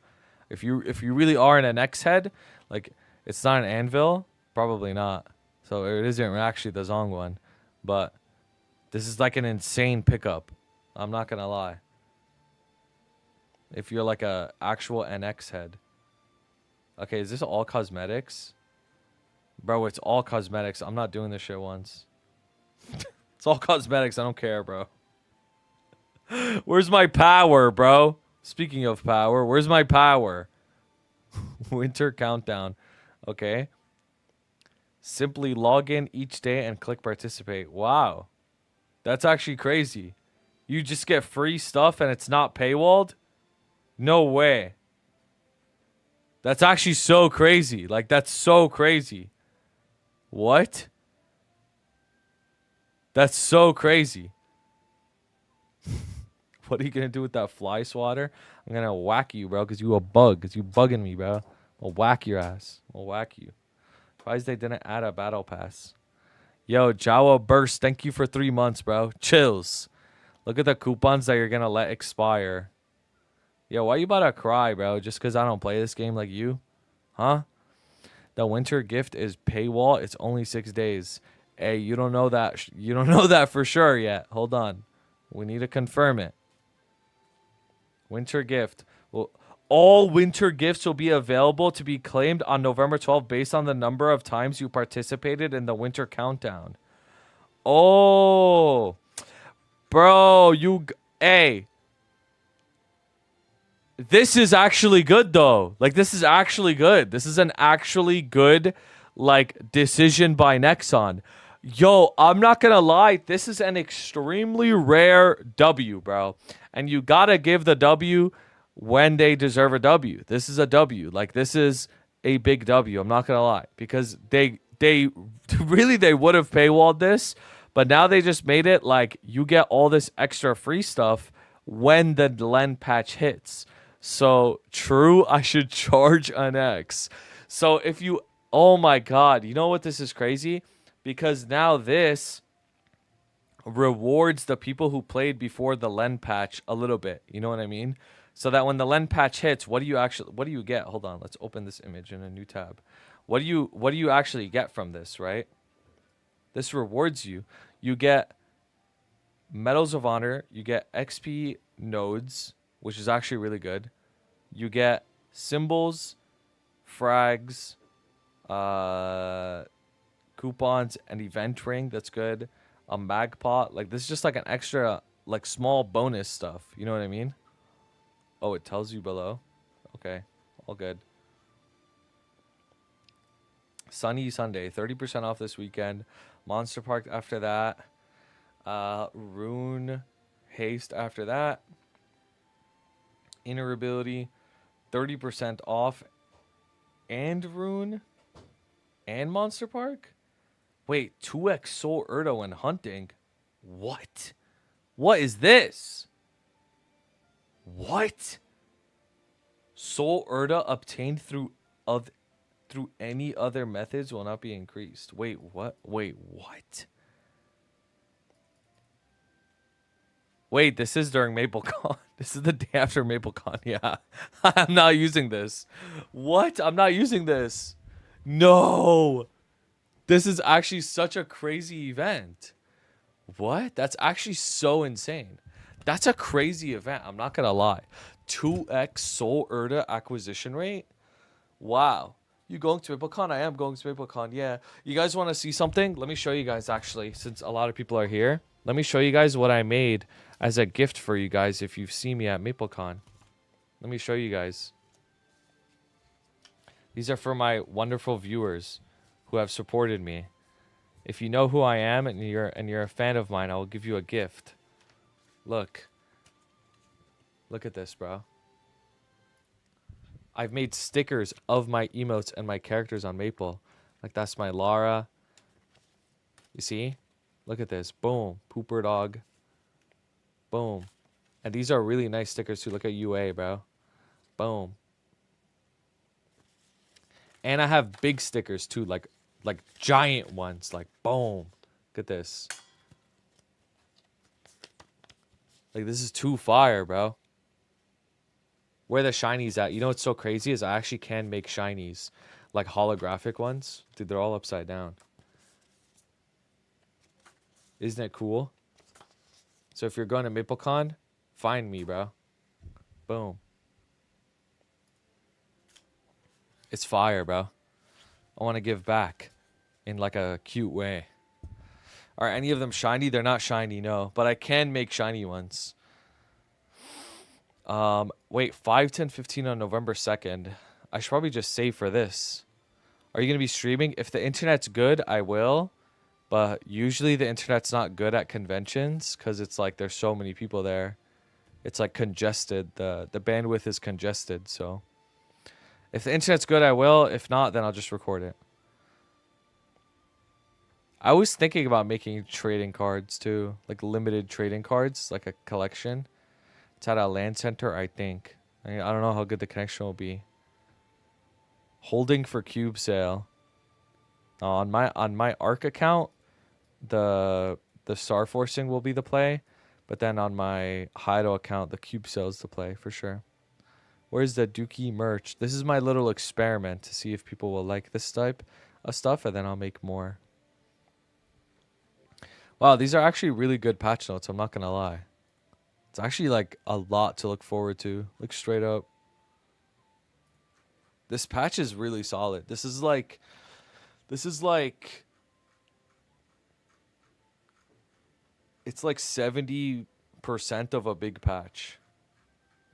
If you really are an NX head, like, it's not an anvil. Probably not. So it isn't actually the Zong one. But this is like an insane pickup. I'm not going to lie. If you're like a actual NX head. Okay, is this all cosmetics? Bro, it's all cosmetics. I'm not doing this shit once. It's all cosmetics. I don't care, bro. Where's my power, bro? Speaking of power, where's my power? Winter countdown. Okay. Simply log in each day and click participate. Wow. That's actually crazy. You just get free stuff and it's not paywalled? No way. That's actually so crazy. Like, that's so crazy. What? That's so crazy. What are you going to do with that fly swatter? I'm going to whack you, bro, because you a bug. Because you bugging me, bro. I'll whack your ass. I'll whack you. Surprised they didn't add a battle pass. Yo, Jawa Burst, thank you for 3 months, bro. Chills. Look at the coupons that you're going to let expire. Yo, why you about to cry, bro? Just because I don't play this game like you? Huh? The winter gift is paywall. It's only 6 days. Hey, you don't know that. You don't know that for sure yet. Hold on. We need to confirm it. Winter gift. Well, all winter gifts will be available to be claimed on November 12th based on the number of times you participated in the winter countdown. Oh. Bro, hey. This is actually good though. Like this is actually good. This is an actually good like decision by Nexon. Yo, I'm not gonna lie, this is an extremely rare W, bro. And you gotta give the W when they deserve a W. This is a W. Like this is a big W. I'm not gonna lie. Because they really they would have paywalled this, but now they just made it like you get all this extra free stuff when the Len patch hits. So true, I should charge an X. So if you, oh my God, you know what? This is crazy because now this rewards the people who played before the Len patch a little bit. You know what I mean? So that when the Len patch hits, what do you get? Hold on, let's open this image in a new tab. What do you actually get from this, right? This rewards you. You get Medals of Honor, you get XP nodes, which is actually really good. You get symbols, frags, coupons, an event ring. That's good. A mag pot. Like this is just like an extra, like small bonus stuff. You know what I mean? Oh, it tells you below. Okay, all good. Sunny Sunday, 30% off this weekend. Monster Park after that. Rune Haste after that. Inner ability, 30% off, and Rune, and Monster Park? Wait, 2x Soul Erdo and Hunting? What? What is this? What? Soul Erda obtained through any other methods will not be increased. Wait, what? Wait, what? Wait, this is during MapleCon. This is the day after MapleCon. Yeah. I'm not using this. What? I'm not using this. No. This is actually such a crazy event. What? That's actually so insane. That's a crazy event. I'm not going to lie. 2x Soul Erda acquisition rate? Wow. You going to MapleCon? I am going to MapleCon. Yeah. You guys want to see something? Let me show you guys actually, since a lot of people are here. Let me show you guys what I made as a gift for you guys if you've seen me at MapleCon. Let me show you guys. These are for my wonderful viewers who have supported me. If you know who I am and you're a fan of mine, I will give you a gift. Look. Look at this, bro. I've made stickers of my emotes and my characters on Maple. Like that's my Lara. You see? Look at this. Boom. Pooper dog. Boom. And these are really nice stickers too. Look at UA, bro. Boom. And I have big stickers too, like giant ones. Like boom. Look at this. Like this is too fire, bro. Where the shinies at? You know what's so crazy is I actually can make shinies. Like holographic ones. Dude, they're all upside down. Isn't it cool? So if you're going to MapleCon, find me, bro. Boom. It's fire, bro. I want to give back in like a cute way. Are any of them shiny? They're not shiny, no. But I can make shiny ones. Wait, 5, 10, 15 on November 2nd. I should probably just save for this. Are you going to be streaming? If the internet's good, I will. But usually the internet's not good at conventions because it's like there's so many people there. It's like congested. The bandwidth is congested. So if the internet's good, I will. If not, then I'll just record it. I was thinking about making trading cards too. Like limited trading cards. Like a collection. It's at a land center, I think. I don't know how good the connection will be. Holding for cube sale. On my Arc account, the star forcing will be the play, but then on my Hido account, the cube sale is the play for sure. Where's the Dookie merch? This is my little experiment to see if people will like this type of stuff, and then I'll make more. Wow, these are actually really good patch notes. I'm not gonna lie. It's actually like a lot to look forward to. Like straight up. This patch is really solid. This is like it's like 70% of a big patch.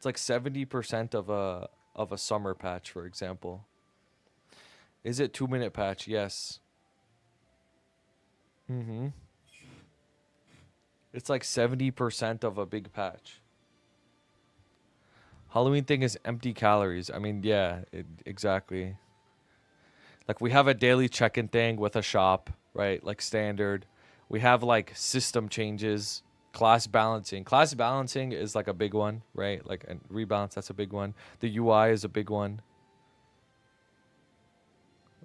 It's like 70% of a summer patch, for example. Is it 2-minute patch? Yes. Mm-hmm. It's like 70% of a big patch. Halloween thing is empty calories. I mean, yeah, exactly. Like we have a daily check-in thing with a shop, right? Like standard. We have like system changes, class balancing. Class balancing is like a big one, right? Like and rebalance, that's a big one. The UI is a big one.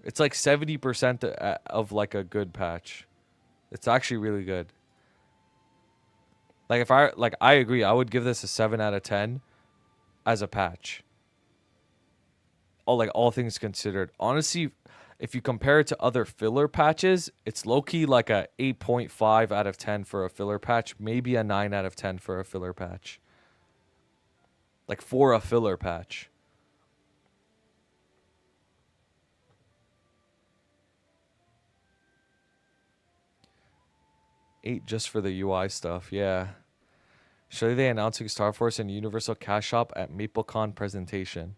It's like 70% of like a good patch. It's actually really good. Like I agree, I would give this a 7 out of 10 as a patch. All things considered. Honestly, if you compare it to other filler patches, it's low-key like a 8.5 out of 10 for a filler patch, maybe a 9 out of 10 for a filler patch. Like for a filler patch. Eight just for the UI stuff, yeah. Surely they announcing Star Force and Universal Cash Shop at MapleCon presentation.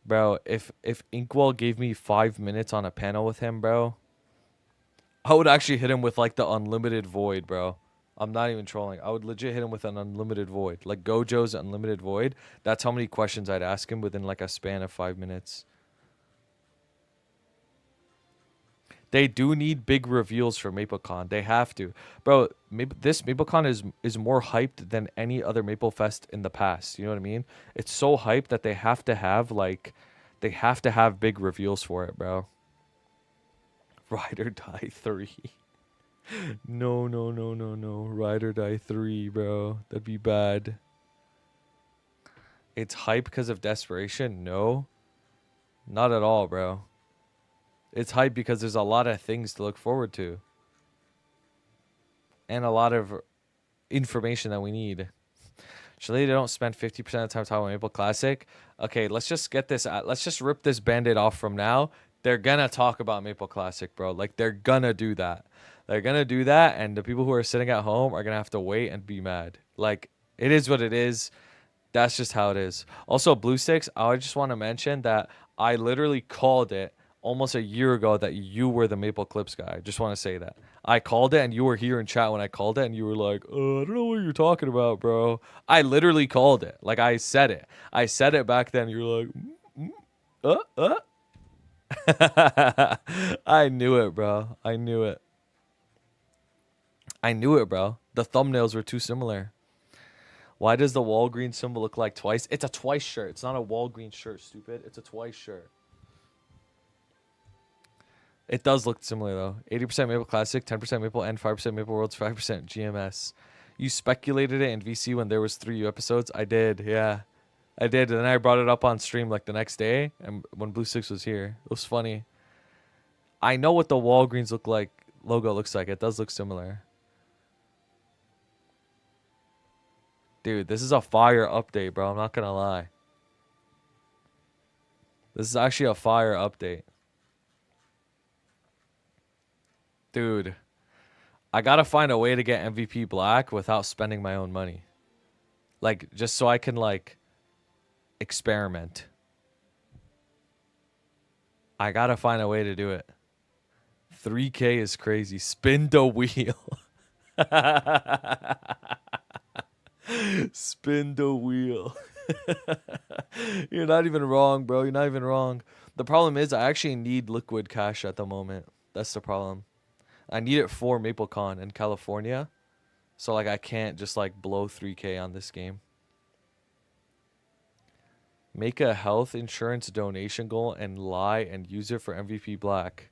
Bro, if Inkwell gave me 5 minutes on a panel with him, bro, I would actually hit him with like the unlimited void, bro. I'm not even trolling. I would legit hit him with an unlimited void. Like Gojo's unlimited void. That's how many questions I'd ask him within like a span of 5 minutes. They do need big reveals for MapleCon. They have to. Bro, this MapleCon is more hyped than any other MapleFest in the past. You know what I mean? It's so hyped that they have to have big reveals for it, bro. Ride or Die 3. No. Ride or Die 3, bro. That'd be bad. It's hype because of desperation? No. Not at all, bro. It's hype because there's a lot of things to look forward to. And a lot of information that we need. Surely they don't spend 50% of the time talking about Maple Classic. Okay, let's just get this out. Let's just rip this band-aid off from now. They're gonna talk about Maple Classic, bro. Like, they're gonna do that. They're gonna do that, and the people who are sitting at home are gonna have to wait and be mad. Like, it is what it is. That's just how it is. Also, Blue Sticks, I just want to mention that I literally called it almost a year ago that you were the Maple Clips guy. I just want to say that. I called it, and you were here in chat when I called it, and you were like, I don't know what you're talking about, bro. I literally called it. Like, I said it. I said it back then. You were like, I knew it, bro. I knew it. I knew it, bro. The thumbnails were too similar. Why does the Walgreens symbol look like twice? It's a twice shirt. It's not a Walgreens shirt, stupid. It's a twice shirt. It does look similar, though. 80% Maple Classic, 10% Maple, and 5% Maple Worlds, 5% GMS. You speculated it in VC when there was 3 episodes? I did, yeah. I did, and then I brought it up on stream like the next day, and when Blue Six was here. It was funny. I know what the Walgreens logo looks like. It does look similar. Dude, this is a fire update, bro. I'm not gonna lie. This is actually a fire update. Dude, I gotta find a way to get MVP Black without spending my own money. Like, just so I can, like, experiment. I gotta find a way to do it. 3K is crazy. Spin the wheel. Spin the wheel. You're not even wrong, bro. You're not even wrong. The problem is I actually need liquid cash at the moment. That's the problem. I need it for MapleCon in California. So, like, I can't just, like, blow 3K on this game. Make a health insurance donation goal and lie and use it for MVP Black.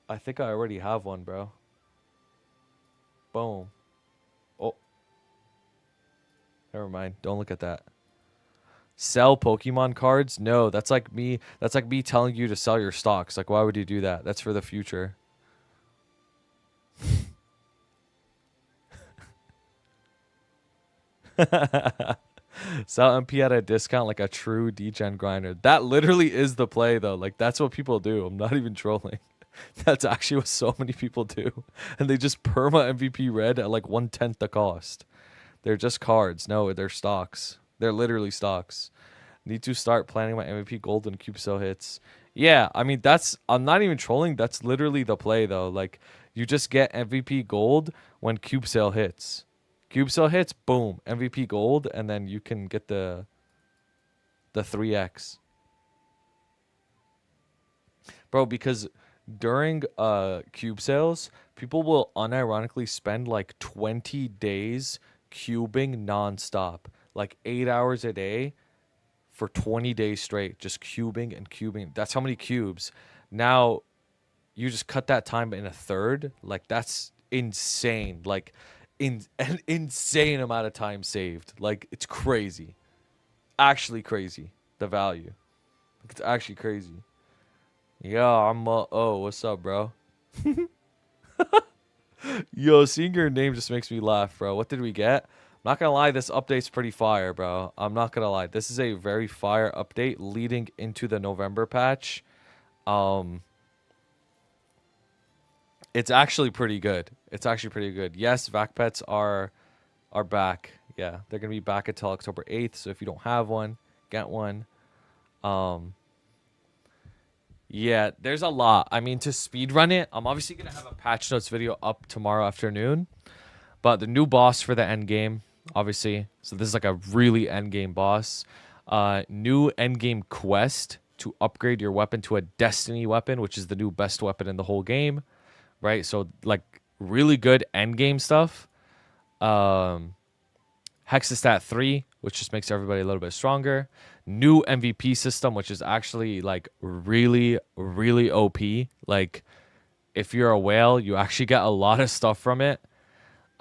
I think I already have one, bro. Boom. Oh. Never mind. Don't look at that. Sell Pokemon cards? No, that's like me telling you to sell your stocks. Like, why would you do that? That's for the future. Sell MP at a discount like a true degen grinder. That literally is the play, though. Like, that's what people do. I'm not even trolling. That's actually what so many people do. And they just perma MVP red at like 1/10 the cost. They're just cards. No, they're stocks. They're literally stocks. Need to start planning my MVP gold when cube sale hits. Yeah, I mean I'm not even trolling. That's literally the play though. Like you just get MVP gold when cube sale hits. Cube sale hits, boom, MVP gold, and then you can get the 3x. Bro, because during cube sales, people will unironically spend like 20 days cubing nonstop. Like 8 hours a day for 20 days straight, just cubing and cubing. That's how many cubes. Now, you just cut that time in a third. Like, that's insane. Like, an insane amount of time saved. Like, it's crazy. Actually crazy. The value. Like, it's actually crazy. Yeah, I'm, oh, what's up, bro? Yo, seeing your name just makes me laugh, bro. What did we get? I'm not gonna lie, this update's pretty fire, bro. I'm not gonna lie. This is a very fire update leading into the November patch. It's actually pretty good. It's actually pretty good. Yes, vac pets are back. Yeah, they're gonna be back until October 8th. So if you don't have one, get one. Yeah, there's a lot. I mean, to speedrun it, I'm obviously gonna have a patch notes video up tomorrow afternoon. But the new boss for the end game, obviously. So this is like a really end game boss. New end game quest to upgrade your weapon to a Destiny weapon, which is the new best weapon in the whole game. Right? So like really good end game stuff. Hexastat 3, which just makes everybody a little bit stronger. New MVP system, which is actually like really, really OP. Like if you're a whale, you actually get a lot of stuff from it.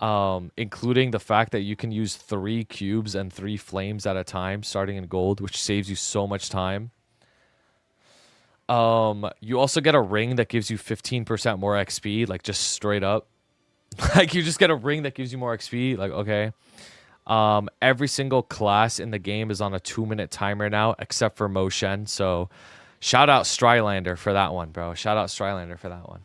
Including the fact that you can use 3 cubes and 3 flames at a time starting in gold, which saves you so much time. You also get a ring that gives you 15% more XP, like just straight up. Like you just get a ring that gives you more XP, like okay. Every single class in the game is on a 2-minute timer now, except for Moshen. So shout out Strylander for that one, bro. Shout out Strylander for that one.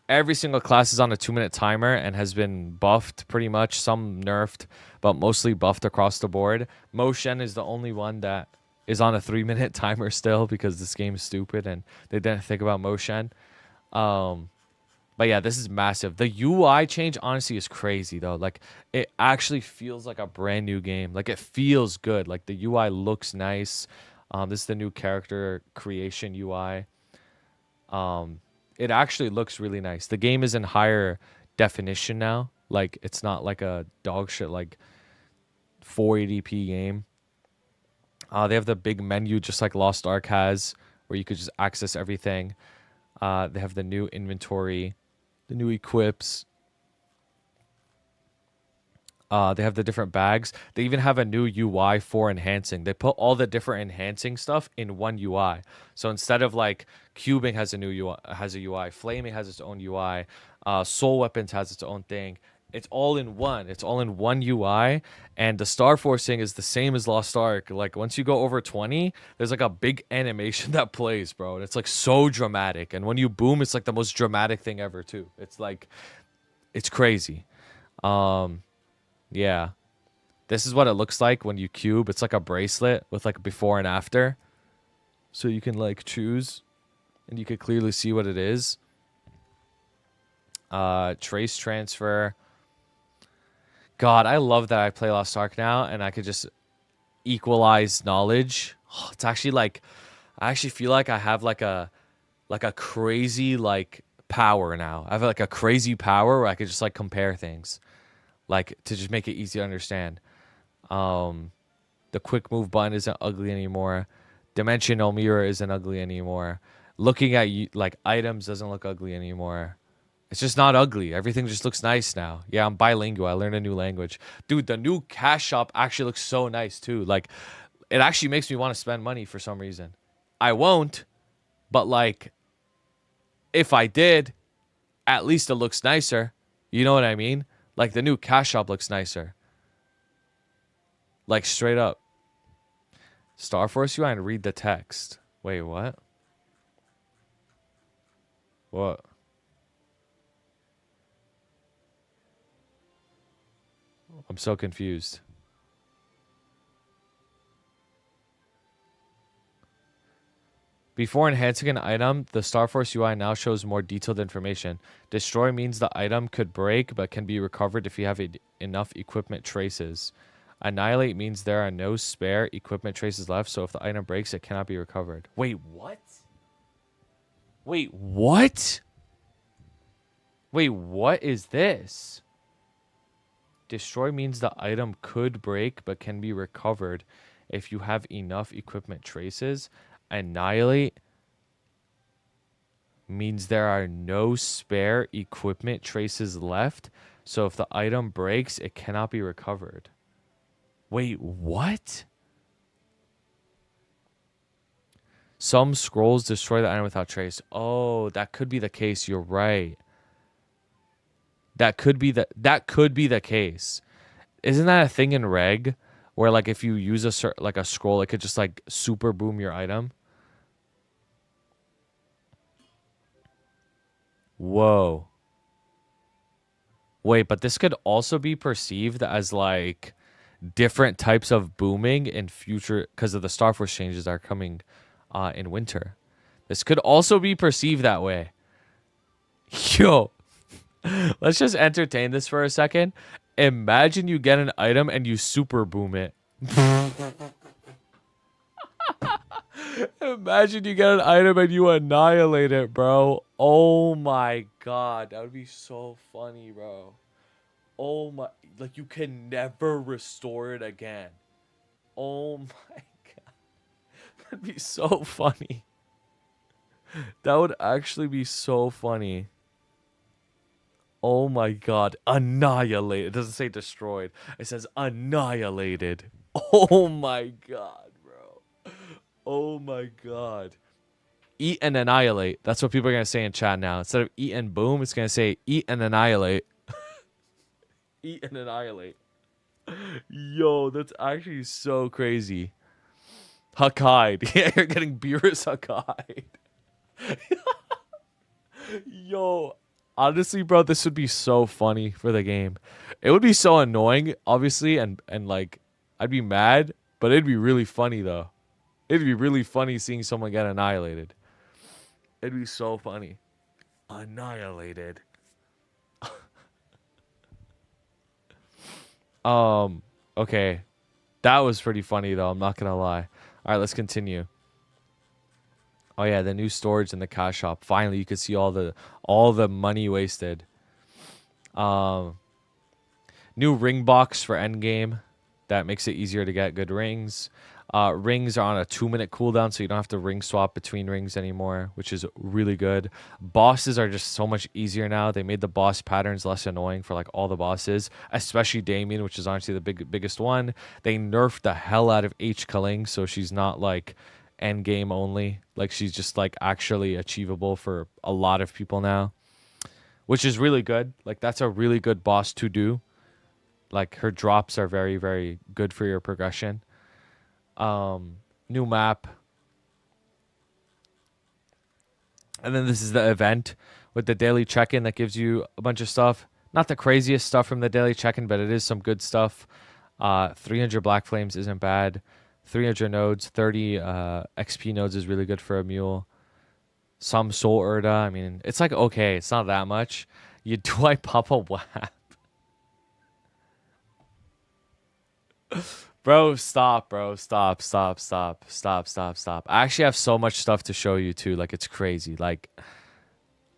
Every single class is on a 2-minute timer and has been buffed pretty much. Some nerfed, but mostly buffed across the board. Moshen is the only one that is on a 3-minute timer still because this game is stupid and they didn't think about Moshen. But yeah, this is massive. The UI change honestly is crazy though. Like it actually feels like a brand new game. Like it feels good. Like the UI looks nice. This is the new character creation UI. It actually looks really nice. The game is in higher definition now. Like it's not like a dog shit like 480p game. They have the big menu just like Lost Ark has, where you could just access everything. They have the new inventory, the new equips. They have the different bags. They even have a new UI for enhancing. They put all the different enhancing stuff in one UI. So instead of like cubing has a new UI, has a UI, flaming has its own UI, soul weapons has its own thing. It's all in one. It's all in one UI, and the star forcing is the same as Lost Ark. Like once you go over 20, there's like a big animation that plays, bro, and it's like so dramatic. And when you boom, it's like the most dramatic thing ever too. It's like, it's crazy. Yeah, this is what it looks like when you cube. It's like a bracelet with like before and after, so you can like choose, and you can clearly see what it is. Trace transfer. God, I love that I play Lost Ark now and I could just equalize knowledge. Oh, it's actually like, I actually feel like I have like a crazy like power now. I have like a crazy power where I could just like compare things, like to just make it easy to understand. The quick move button isn't ugly anymore. Dimensional mirror isn't ugly anymore. Looking at like items doesn't look ugly anymore. It's just not ugly. Everything just looks nice now. Yeah, I'm bilingual. I learned a new language. Dude, the new cash shop actually looks so nice too. Like, it actually makes me want to spend money for some reason. I won't, but like, if I did, at least it looks nicer. You know what I mean? Like, the new cash shop looks nicer. Like, straight up. Star Force UI and read the text. Wait, what? What? I'm so confused. Before enhancing an item, the Starforce UI now shows more detailed information. Destroy means the item could break but can be recovered if you have enough equipment traces. Annihilate means there are no spare equipment traces left, so if the item breaks, it cannot be recovered. Wait, what? Wait, what? Wait, what is this? Destroy means the item could break but can be recovered if you have enough equipment traces. Annihilate means there are no spare equipment traces left, so if the item breaks, it cannot be recovered. Wait, what? Some scrolls destroy the item without trace. Oh, that could be the case. You're right. That could be the case. Isn't that a thing in reg where like if you use a scroll, it could just like super boom your item? Whoa. Wait, but this could also be perceived as like different types of booming in future because of the Starforce changes that are coming in winter. This could also be perceived that way. Yo, let's just entertain this for a second. Imagine you get an item and you super boom it. Imagine you get an item and you annihilate it, bro. Oh my god, that would be so funny, bro. Oh my, like you can never restore it again. Oh my god. That'd be so funny. That would actually be so funny. Oh my god, annihilated. It doesn't say destroyed. It says annihilated. Oh my god, bro. Oh my god. Eat and annihilate. That's what people are going to say in chat now. Instead of eat and boom, it's going to say eat and annihilate. Eat and annihilate. Yo, that's actually so crazy. Huckide. Yeah, you're getting Beerus Huckide. Yo, honestly, bro, this would be so funny for the game. It would be so annoying, obviously, and like, I'd be mad, but it'd be really funny, though. It'd be really funny seeing someone get annihilated. It'd be so funny. Annihilated. Okay. That was pretty funny, though. I'm not gonna lie. All right, let's continue. Oh yeah, the new storage in the cash shop. Finally, you can see all the money wasted. New ring box for endgame. That makes it easier to get good rings. Rings are on a 2-minute cooldown, so you don't have to ring swap between rings anymore, which is really good. Bosses are just so much easier now. They made the boss patterns less annoying for like all the bosses, especially Damien, which is honestly the biggest one. They nerfed the hell out of H. Kaling, so she's not like end game only. Like she's just like actually achievable for a lot of people now, which is really good. Like that's a really good boss to do. Like her drops are very, very good for your progression. New map. And then this is the event with the daily check-in that gives you a bunch of stuff. Not the craziest stuff from the daily check-in, but it is some good stuff. 300 black flames isn't bad. 300 nodes, 30 XP nodes is really good for a mule. Some soul Urda. I mean, it's like okay, it's not that much. Do I pop a WAP? Bro, stop, bro. Stop. I actually have so much stuff to show you too. Like it's crazy. Like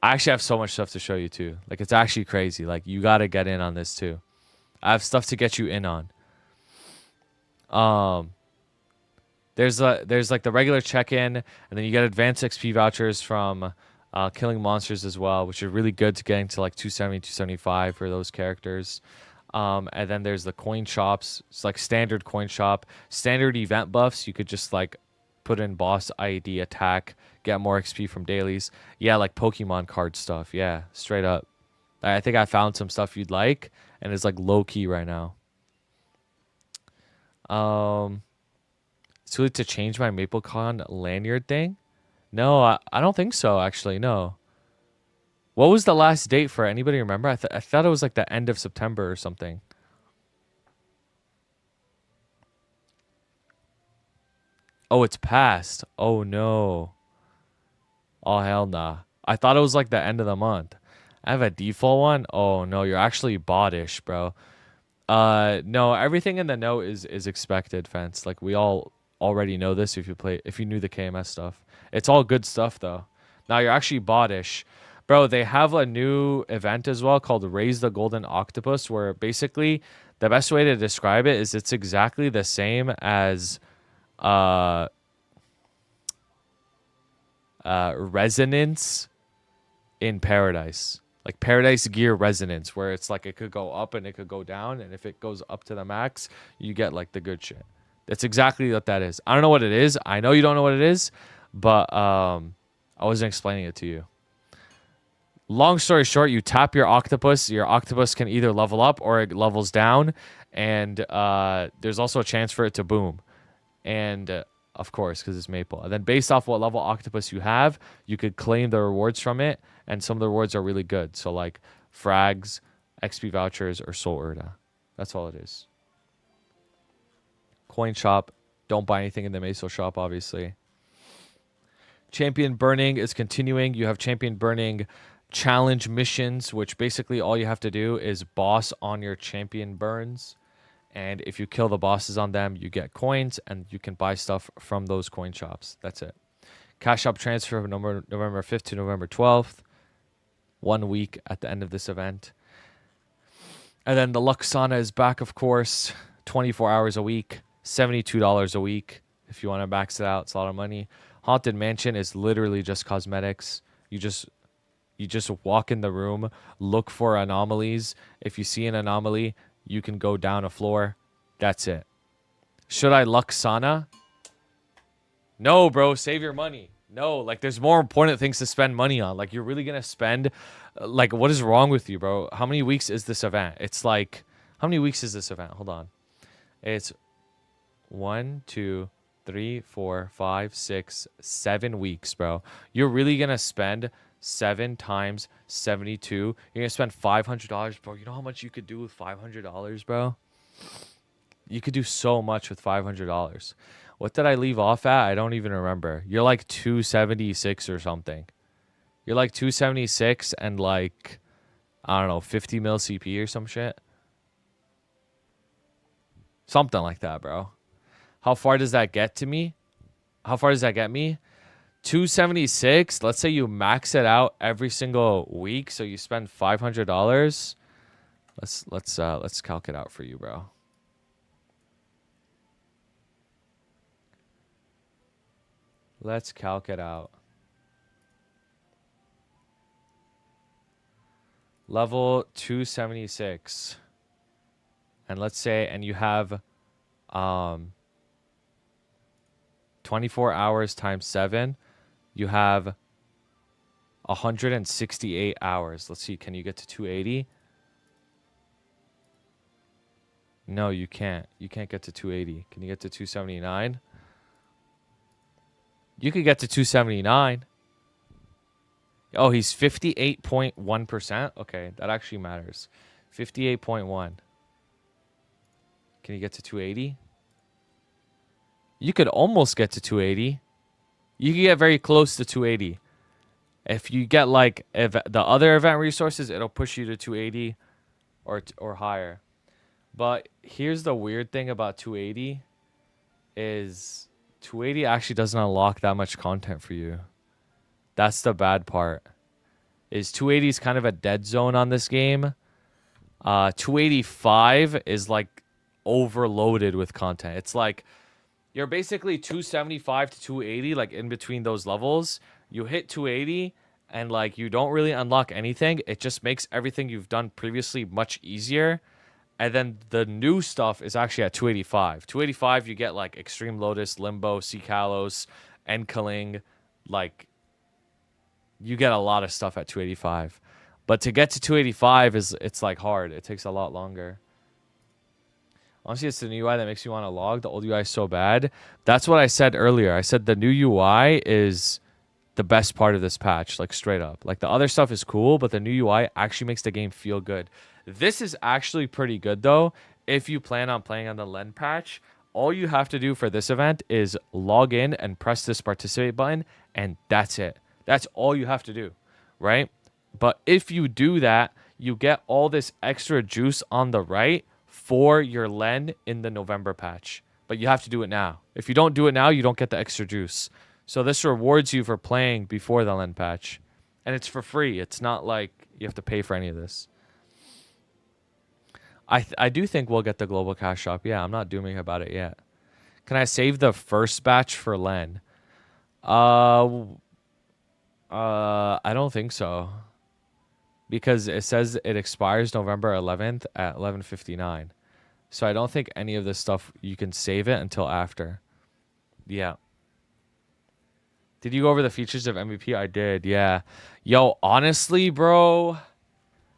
I actually have so much stuff to show you too. Like it's actually crazy. Like you gotta get in on this too. I have stuff to get you in on. There's like the regular check-in, and then you get advanced XP vouchers from killing monsters as well, which are really good to getting to like 270, 275 for those characters. And then there's the coin shops. It's like standard coin shop, standard event buffs. You could just like put in boss ID attack, get more XP from dailies. Yeah, like Pokemon card stuff. Yeah, straight up. I think I found some stuff you'd like, and it's like low key right now. It's too late to change my MapleCon lanyard thing. No, I don't think so. Actually, no. What was the last date for it? Anybody remember? I thought it was like the end of September or something. Oh, it's past. Oh no. Oh hell nah. I thought it was like the end of the month. I have a default one. Oh no, you're actually bottish, bro. No, everything in the note is expected, fence. Like we all already know this if you knew the KMS stuff. It's all good stuff though. Now you're actually bottish. Bro, they have a new event as well called Raise the Golden Octopus, where basically the best way to describe it is it's exactly the same as uh resonance in Paradise. Like Paradise Gear resonance, where it's like it could go up and it could go down, and if it goes up to the max, you get like the good shit. That's exactly what that is. I don't know what it is. I know you don't know what it is, but I wasn't explaining it to you. Long story short, you tap your octopus can either level up or it levels down, and there's also a chance for it to boom. And of course, because it's maple. And then based off what level octopus you have, you could claim the rewards from it, and some of the rewards are really good. So like frags, XP vouchers, or soul urda. That's all it is. Coin shop. Don't buy anything in the Meso shop, obviously. Champion burning is continuing. You have champion burning challenge missions, which basically all you have to do is boss on your champion burns. And if you kill the bosses on them, you get coins, and you can buy stuff from those coin shops. That's it. Cash shop transfer from November 5th to November 12th. 1 week at the end of this event. And then the Lux Sauna is back, of course. 24 hours a week. $72 a week. If you want to max it out, it's a lot of money. Haunted Mansion is literally just cosmetics. You just walk in the room, look for anomalies. If you see an anomaly, you can go down a floor. That's it. Should I Lux Sauna? No, bro. Save your money. No, like there's more important things to spend money on. Like you're really going to spend, like what is wrong with you, bro? How many weeks is this event? It's like, how many weeks is this event? Hold on. It's 1, 2, 3, 4, 5, 6, 7 weeks, bro. You're really going to spend 7 times 72. You're going to spend $500, bro. You know how much you could do with $500, bro? You could do so much with $500. What did I leave off at? I don't even remember. You're like 276 or something. You're like 276 and like, I don't know, 50 mil CP or some shit. Something like that, bro. How far does that get to me? How far does that get me? 276. Let's say you max it out every single week, so you spend $500. Let's calc it out for you, bro. Let's calc it out. Level 276. And let's say, and you have 24 hours times 7. You have 168 hours. Let's see, can you get to 280? No, you can't. You can't get to 280. Can you get to 279? You could get to 279. Oh, he's 58.1%. Okay, that actually matters. 58.1. Can you get to 280? You could almost get to 280. You can get very close to 280. If you get like the other event resources, it'll push you to 280 or higher. But here's the weird thing about 280 is 280 actually doesn't unlock that much content for you. That's the bad part. Is 280 is kind of a dead zone on this game. 285 is like overloaded with content. It's like you're basically 275 to 280, like in between those levels. You hit 280 and like you don't really unlock anything. It just makes everything you've done previously much easier. And then the new stuff is actually at 285. 285, you get like Extreme Lotus, Limbo, Sea Kalos, Enkeling. Like, you get a lot of stuff at 285. But to get to 285 it's like hard. It takes a lot longer. Honestly, it's the new UI that makes you want to log. The old UI is so bad. That's what I said earlier. I said the new UI is the best part of this patch, like straight up. Like the other stuff is cool, but the new UI actually makes the game feel good. This is actually pretty good though. If you plan on playing on the Len patch, all you have to do for this event is log in and press this participate button, and that's it. That's all you have to do, right? But if you do that, you get all this extra juice on the right for your Len in the November patch. But you have to do it now. If you don't do it now, you don't get the extra juice. So this rewards you for playing before the Len patch. And it's for free. It's not like you have to pay for any of this. I do think we'll get the global cash shop. Yeah, I'm not dooming about it yet. Can I save the first batch for Len? I don't think so. Because it says it expires November 11th at 11:59. So I don't think any of this stuff, you can save it until after. Yeah. Did you go over the features of MVP? I did, yeah. Yo, honestly, bro,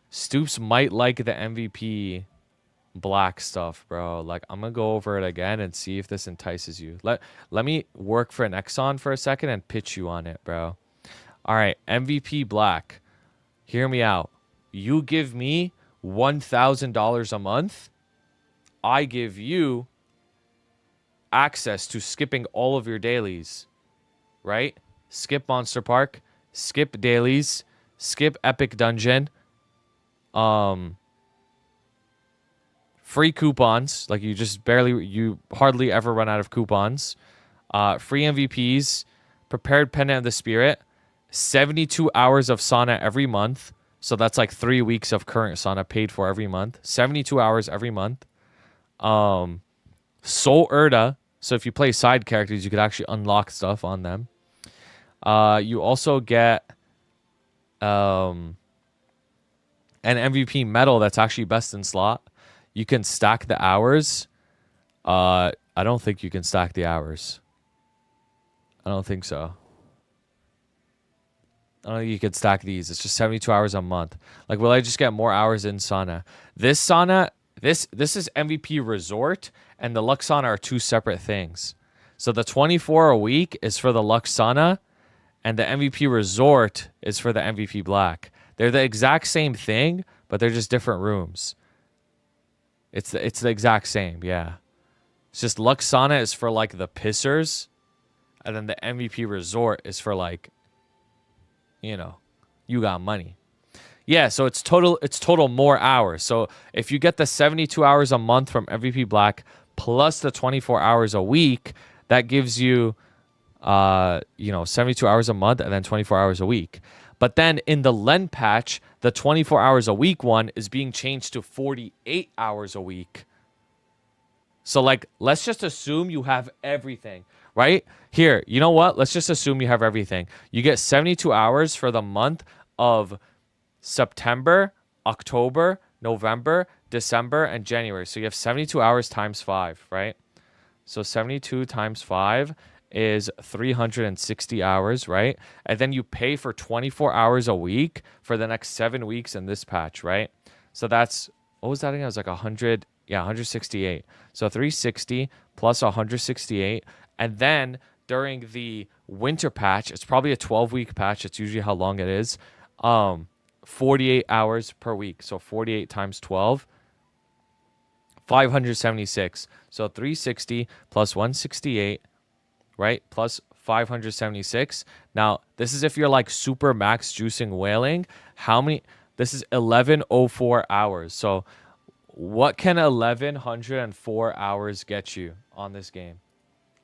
Stoops might like the MVP black stuff, bro. Like, I'm gonna go over it again and see if this entices you. Let me work for an Exxon for a second and pitch you on it, bro. All right, MVP black. Hear me out. You give me $1,000 a month. I give you access to skipping all of your dailies, right? Skip Monster Park, skip dailies, skip Epic Dungeon, free coupons, like you hardly ever run out of coupons, free MVPs, prepared Pendant of the Spirit, 72 hours of sauna every month. So that's like 3 weeks of current sauna paid for every month. 72 hours every month. Soul Erda. So if you play side characters, you could actually unlock stuff on them. You also get an MVP medal that's actually best in slot. You can stack the hours. I don't think you can stack the hours. I don't think so. I don't think you could stack these. It's just 72 hours a month. Like, will I just get more hours in sauna? This sauna, this is MVP Resort, and the Lux Sauna are two separate things. So the 24 a week is for the Lux Sauna, and the MVP Resort is for the MVP Black. They're the exact same thing, but they're just different rooms. It's the exact same, yeah. It's just Lux Sauna is for like the pissers, and then the MVP Resort is for like, you know, you got money. Yeah, so it's total more hours. So if you get the 72 hours a month from MVP Black plus the 24 hours a week, that gives you 72 hours a month and then 24 hours a week. But then in the Len patch, the 24 hours a week one is being changed to 48 hours a week. So like, let's just assume you have everything, right? Here, you know what? Let's just assume you have everything. You get 72 hours for the month of September, October, November, December, and January. So you have 72 hours times 5, right? So 72 times 5 is 360 hours, right? And then you pay for 24 hours a week for the next 7 weeks in this patch, right? So that's, what was that again? It was like 100, yeah, 168. So 360 plus 168. And then during the winter patch, it's probably a 12-week patch. It's usually how long it is. 48 hours per week. So 48 times 12, 576. So 360 plus 168, right? Plus 576. Now, this is if you're like super max juicing whaling. How many? This is 1104 hours. So what can 1104 hours get you on this game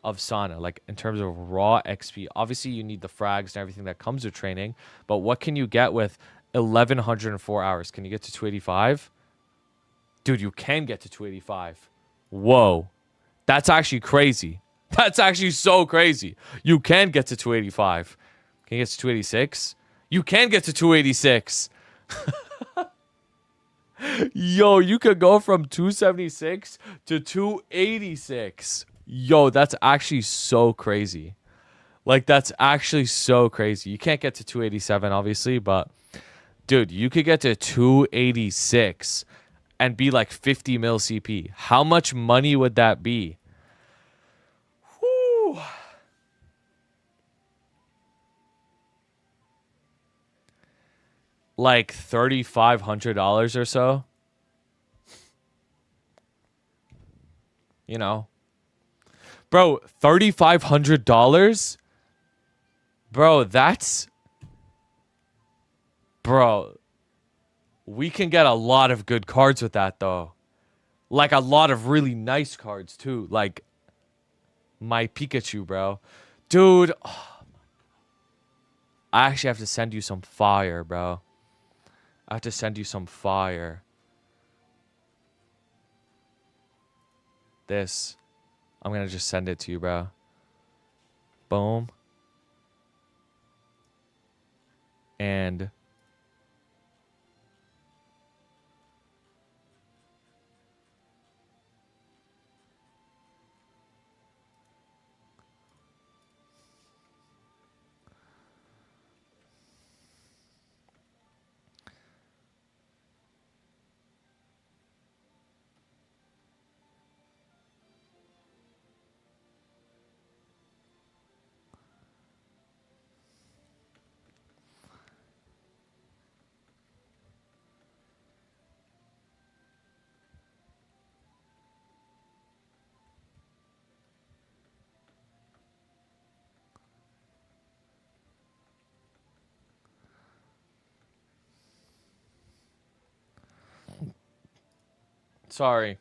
of sauna? Like in terms of raw XP. Obviously, you need the frags and everything that comes with training. But what can you get with 1104 hours? Can you get to 285? Dude, you can get to 285. Whoa. That's actually crazy. That's actually so crazy. You can get to 285. Can you get to 286? You can get to 286. Yo, you could go from 276 to 286. Yo, that's actually so crazy. Like, that's actually so crazy. You can't get to 287, obviously, but dude, you could get to 286 and be like 50 mil CP. How much money would that be? Whew. Like $3,500 or so. You know, Bro, $3,500? Bro, that's... Bro, we can get a lot of good cards with that, though. Like, a lot of really nice cards, too. Like, my Pikachu, bro. Dude, oh, I actually have to send you some fire, bro. I have to send you some fire. This. I'm gonna just send it to you, bro. Boom. And... Sorry.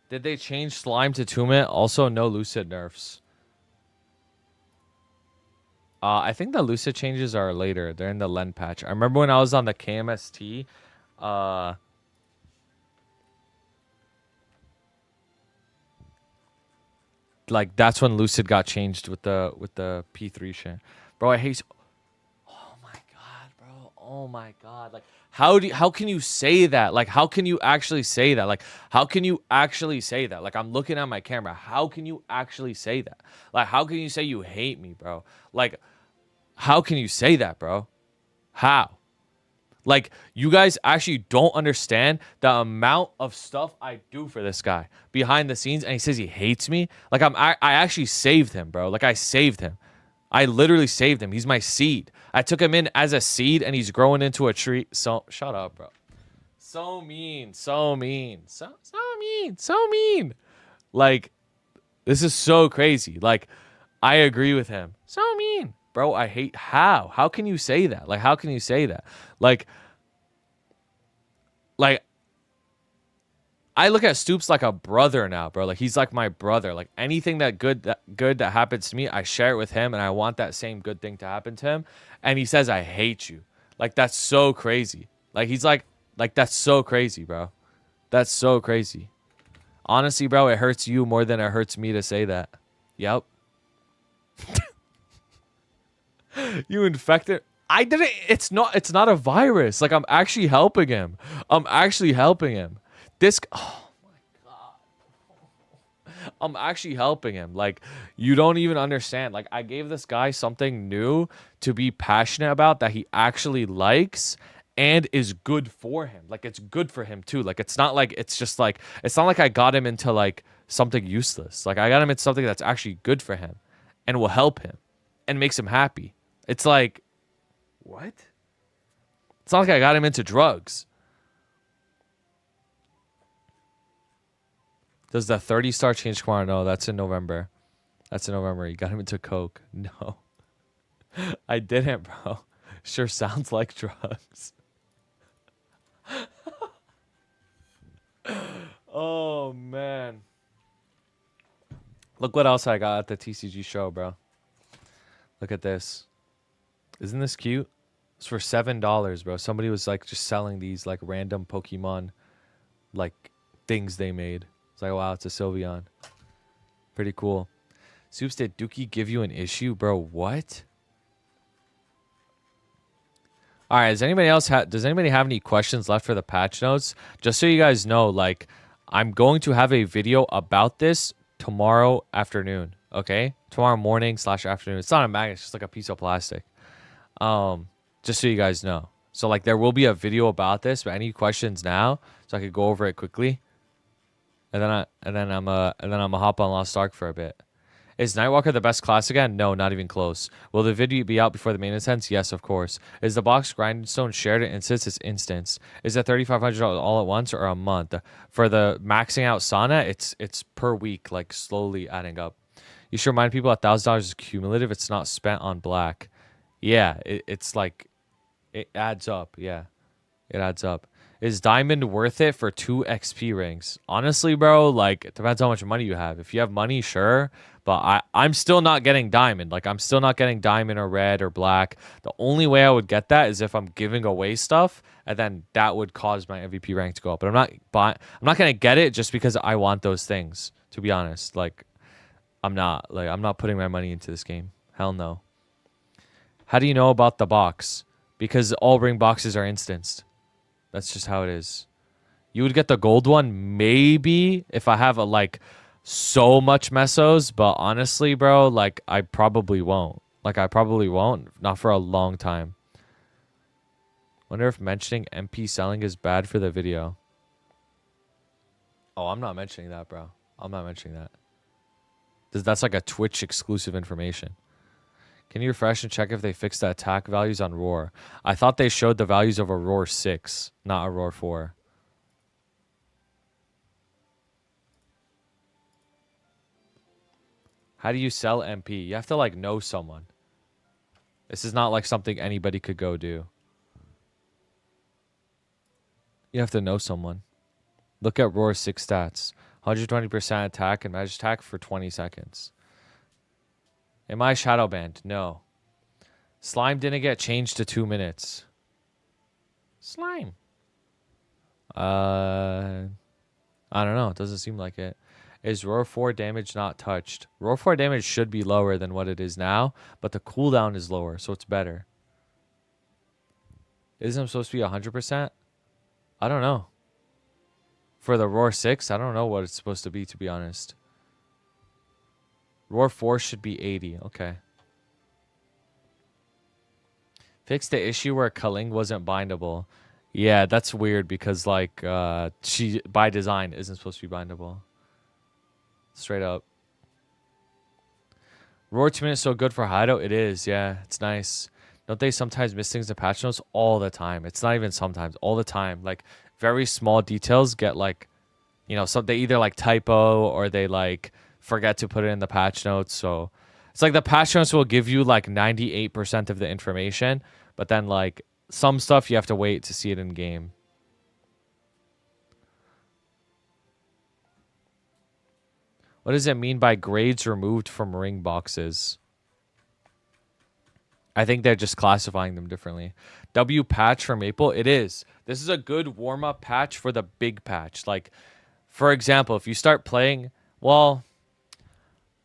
Did they change slime to Tumit? Also, no Lucid nerfs. I think the Lucid changes are later. They're in the Len patch. I remember when I was on the KMST, like that's when Lucid got changed with the P3 shit. Bro, I hate. Oh my god, bro. Oh my god. Like how can you say that? Like how can you actually say that? Like how can you actually say that? Like I'm looking at my camera. How can you actually say that? Like how can you say you hate me, bro? Like how can you say that, bro? How? Like, you guys actually don't understand the amount of stuff I do for this guy behind the scenes, and he says he hates me. Like, I actually saved him, bro. Like, I saved him. I literally saved him. He's my seed. I took him in as a seed, and he's growing into a tree. So, shut up, bro. So mean. So mean. So mean. So mean. Like, this is so crazy. Like, I agree with him. So mean. Bro, I hate how? How can you say that? Like, how can you say that? Like I look at Stoops like a brother now, bro. Like he's like my brother. Like anything that good that happens to me, I share it with him, and I want that same good thing to happen to him. And he says I hate you. Like that's so crazy. Like he's like that's so crazy, bro. That's so crazy. Honestly, bro, it hurts you more than it hurts me to say that. Yep. You infected. I didn't. It's not a virus. Like I'm actually helping him. I'm actually helping him. This. Oh my god. I'm actually helping him. Like you don't even understand. Like I gave this guy something new to be passionate about that he actually likes and is good for him. Like it's good for him too. Like it's not like it's just like it's not like I got him into like something useless. Like I got him into something that's actually good for him and will help him and makes him happy. It's like, what? It's not like I got him into drugs. Does the 30-star change tomorrow? No, that's in November. That's in November. You got him into coke. No. I didn't, bro. Sure sounds like drugs. Oh, man. Look what else I got at the TCG show, bro. Look at this. Isn't this cute? It's for $7, bro. Somebody was like just selling these like random Pokemon like things they made. It's like, wow, it's a Sylveon. Pretty cool. Soups, did Dookie give you an issue, bro? What? All right. Does anybody have any questions left for the patch notes? Just so you guys know, like I'm going to have a video about this tomorrow afternoon. Okay, tomorrow morning / afternoon. It's not a magnet. It's just like a piece of plastic. Just so you guys know. So like there will be a video about this, but any questions now so I could go over it quickly? And then I'm a hop on Lost Ark for a bit. Is Nightwalker the best class again? No, not even close. Will the video be out before the main instance? Yes, of course. Is the box grindstone shared at instance? It's instance. Is it 3,500 all at once or a month? For the maxing out sauna, it's per week, like slowly adding up. You should remind people $1,000 is cumulative. It's not spent on black. Yeah, it's like it adds up. Yeah, it adds up. Is diamond worth it for 2 XP rings? Honestly, bro, like it depends how much money you have. If you have money, sure. But I'm still not getting diamond. Like I'm still not getting diamond or red or black. The only way I would get that is if I'm giving away stuff, and then that would cause my MVP rank to go up. But I'm not gonna get it just because I want those things. To be honest, like I'm not putting my money into this game. Hell no. How do you know about the box? Because all ring boxes are instanced. That's just how it is. You would get the gold one maybe if I have a like so much mesos, but honestly, bro, like I probably won't. Not for a long time. Wonder if mentioning MP selling is bad for the video. Oh, I'm not mentioning that, bro. I'm not mentioning that. That's like a Twitch exclusive information. Can you refresh and check if they fixed the attack values on Roar? I thought they showed the values of a Roar 6, not a Roar 4. How do you sell MP? You have to like know someone. This is not like something anybody could go do. You have to know someone. Look at Roar 6 stats. 120% attack and magic attack for 20 seconds. Am I shadow banned? No. Slime didn't get changed to 2 minutes. Slime. I don't know. It doesn't seem like it. Is Roar 4 damage not touched? Roar 4 damage should be lower than what it is now, but the cooldown is lower, so it's better. Isn't it supposed to be 100%? I don't know. For the Roar 6, I don't know what it's supposed to be, to be honest. Roar 4 should be 80. Okay. Fix the issue where Kaling wasn't bindable. Yeah, that's weird because, like, she, by design, isn't supposed to be bindable. Straight up. Roar 2 minutes so good for hideout? It is, yeah. It's nice. Don't they sometimes miss things in patch notes? All the time. It's not even sometimes. All the time. Like, very small details get, like, you know, they either, like, typo or they, like, forget to put it in the patch notes. So it's like the patch notes will give you like 98% of the information, but then like some stuff you have to wait to see it in game. What does it mean by grades removed from ring boxes? I think they're just classifying them differently. W patch for Maple? It is. This is a good warm-up patch for the big patch. Like, for example, if you start playing, well,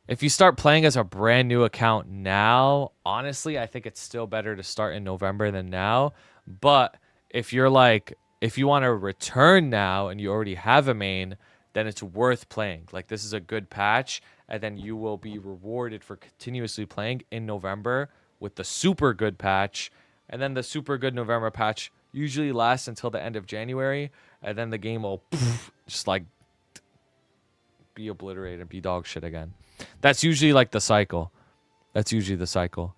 if you start playing as a brand new account now, honestly, I think it's still better to start in November than now. But if you're like, if you want to return now and you already have a main, then it's worth playing. Like, this is a good patch, and then you will be rewarded for continuously playing in November with the super good patch. And then the super good November patch usually lasts until the end of January, and then the game will just like be obliterated and be dog shit again. That's usually like the cycle. That's usually the cycle.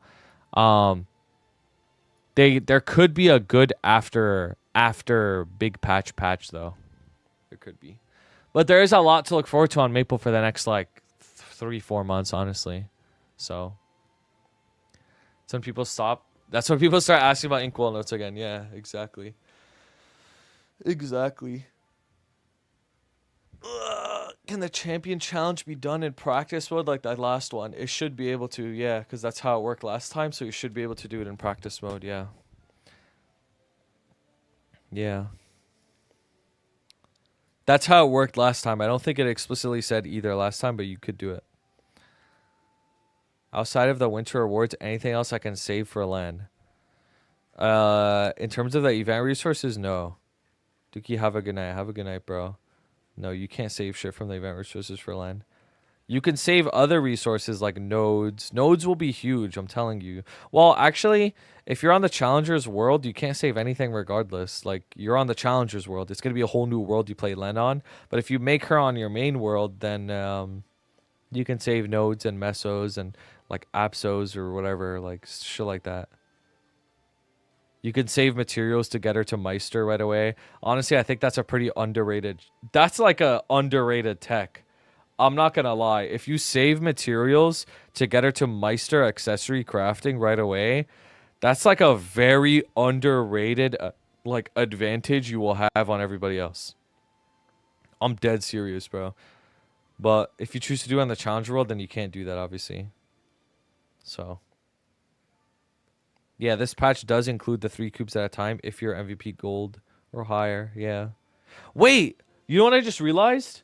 There could be a good after big patch though. There could be. But there is a lot to look forward to on Maple for the next like 3-4 months, honestly. So some people stop. That's when people start asking about Inkwell notes again. Yeah, exactly. Exactly. Can the champion challenge be done in practice mode like that last one? It should be able to, yeah, because that's how it worked last time. So you should be able to do it in practice mode, yeah. Yeah. That's how it worked last time. I don't think it explicitly said either last time, but you could do it. Outside of the winter rewards, anything else I can save for LAN? In terms of the event resources, no. Dookie, have a good night. Have a good night, bro. No, you can't save shit from the event resources for LAN. You can save other resources like nodes. Nodes will be huge, I'm telling you. Well, actually, if you're on the Challengers world, you can't save anything regardless. Like, you're on the Challengers world. It's going to be a whole new world you play Len on. But if you make her on your main world, then you can save nodes and mesos and, like, apsos or whatever, like, shit like that. You can save materials to get her to Meister right away. Honestly, I think that's a pretty underrated... That's like a underrated tech. I'm not gonna lie. If you save materials to get her to Meister accessory crafting right away, that's like a very underrated like advantage you will have on everybody else. I'm dead serious, bro. But if you choose to do it on the challenge world, then you can't do that, obviously. So yeah, this patch does include the 3 cubes at a time if you're MVP gold or higher. Yeah. Wait, you know what I just realized?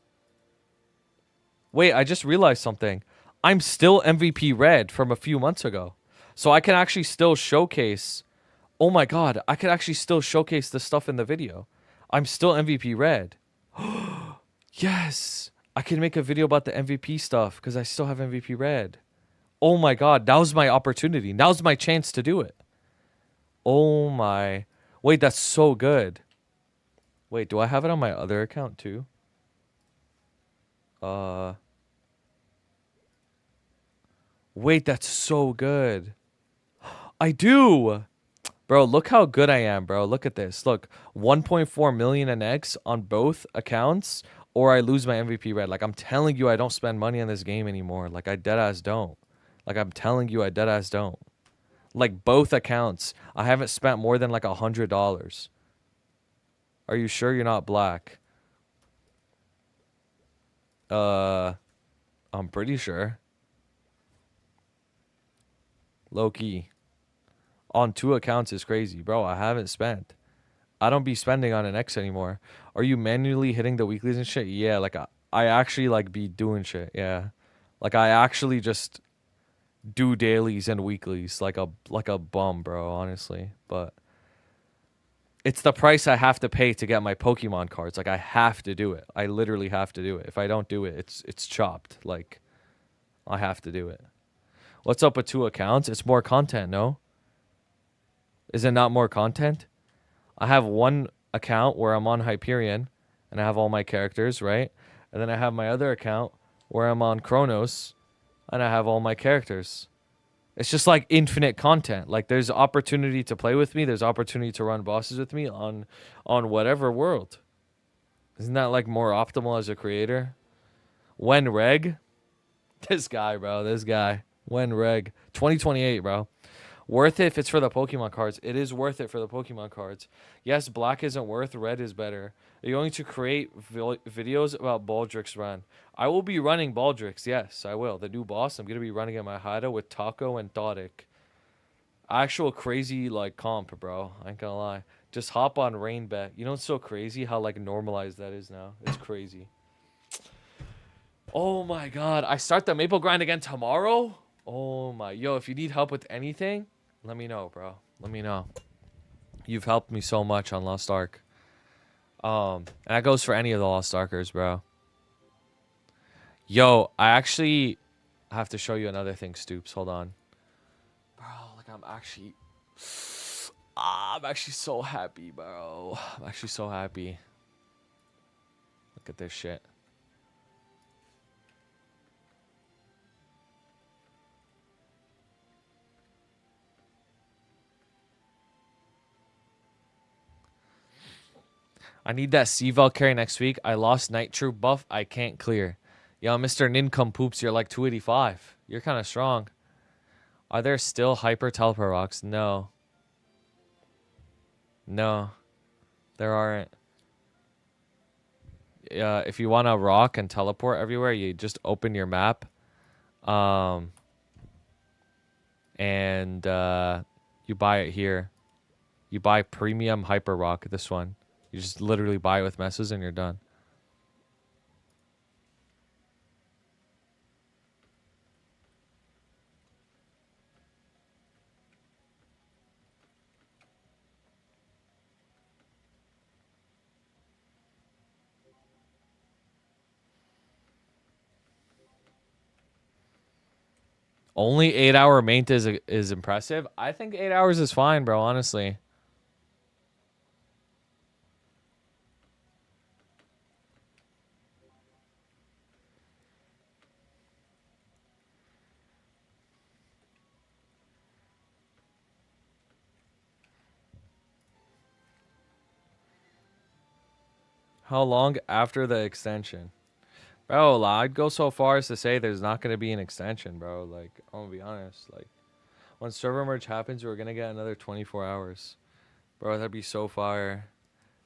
Wait, I just realized something. I'm still MVP red from a few months ago. So I can actually still showcase... Oh my god, I can actually still showcase the stuff in the video. I'm still MVP red. Yes! I can make a video about the MVP stuff because I still have MVP red. Oh my god, now's my opportunity. Now's my chance to do it. Oh my... Wait, that's so good. Wait, do I have it on my other account too? Wait, that's so good. I do. Bro, look how good I am, bro. Look at this. Look, 1.4 million in X on both accounts, or I lose my MVP red. Like, I'm telling you, I don't spend money on this game anymore. Like, I deadass don't. Like, I'm telling you, I deadass don't. Like, both accounts, I haven't spent more than like $100. Are you sure you're not black? I'm pretty sure. Low key. On 2 accounts is crazy. Bro, I haven't spent. I don't be spending on an X anymore. Are you manually hitting the weeklies and shit? Yeah, like I actually like be doing shit. Yeah. Like I actually just do dailies and weeklies like a bum, bro, honestly. But it's the price I have to pay to get my Pokemon cards. Like I have to do it. I literally have to do it. If I don't do it, it's chopped. Like I have to do it. What's up with 2 accounts? It's more content, no? Is it not more content? I have one account where I'm on Hyperion and I have all my characters, right? And then I have my other account where I'm on Chronos and I have all my characters. It's just like infinite content. Like there's opportunity to play with me. There's opportunity to run bosses with me on whatever world. Isn't that like more optimal as a creator? When reg? This guy, bro. This guy. When reg. 2028, bro. Worth it if it's for the Pokemon cards. It is worth it for the Pokemon cards. Yes, black isn't worth, red is better. Are you going to create videos about Baldrick's run? I will be running Baldrick's, yes, I will. The new boss, I'm going to be running at my hideout with Taco and Thodic. Actual crazy, like, comp, bro. I ain't gonna lie. Just hop on Rain Bet. You know what's so crazy? How, like, normalized that is now. It's crazy. Oh, my God. I start the Maple Grind again tomorrow? Oh, my. Yo, if you need help with anything... Let me know, bro. Let me know. You've helped me so much on Lost Ark. And that goes for any of the Lost Arkers, bro. Yo, I actually have to show you another thing, Stoops. Hold on. Bro, like I'm actually so happy, bro. I'm actually so happy. Look at this shit. I need that C-Val carry next week. I lost Night Troop buff. I can't clear. Yo, Mr. Nincompoops, you're like 285. You're kind of strong. Are there still Hyper Teleport rocks? No. No. There aren't. If you want to rock and teleport everywhere, you just open your map. And you buy it here. You buy Premium Hyper Rock, this one. You just literally buy it with messes and you're done. Only 8-hour main is impressive. I think 8 hours is fine, bro, honestly. How long after the extension? Bro, I'd go so far as to say there's not going to be an extension, bro. Like, I'm going to be honest. Like, when server merge happens, we're going to get another 24 hours. Bro, that'd be so fire.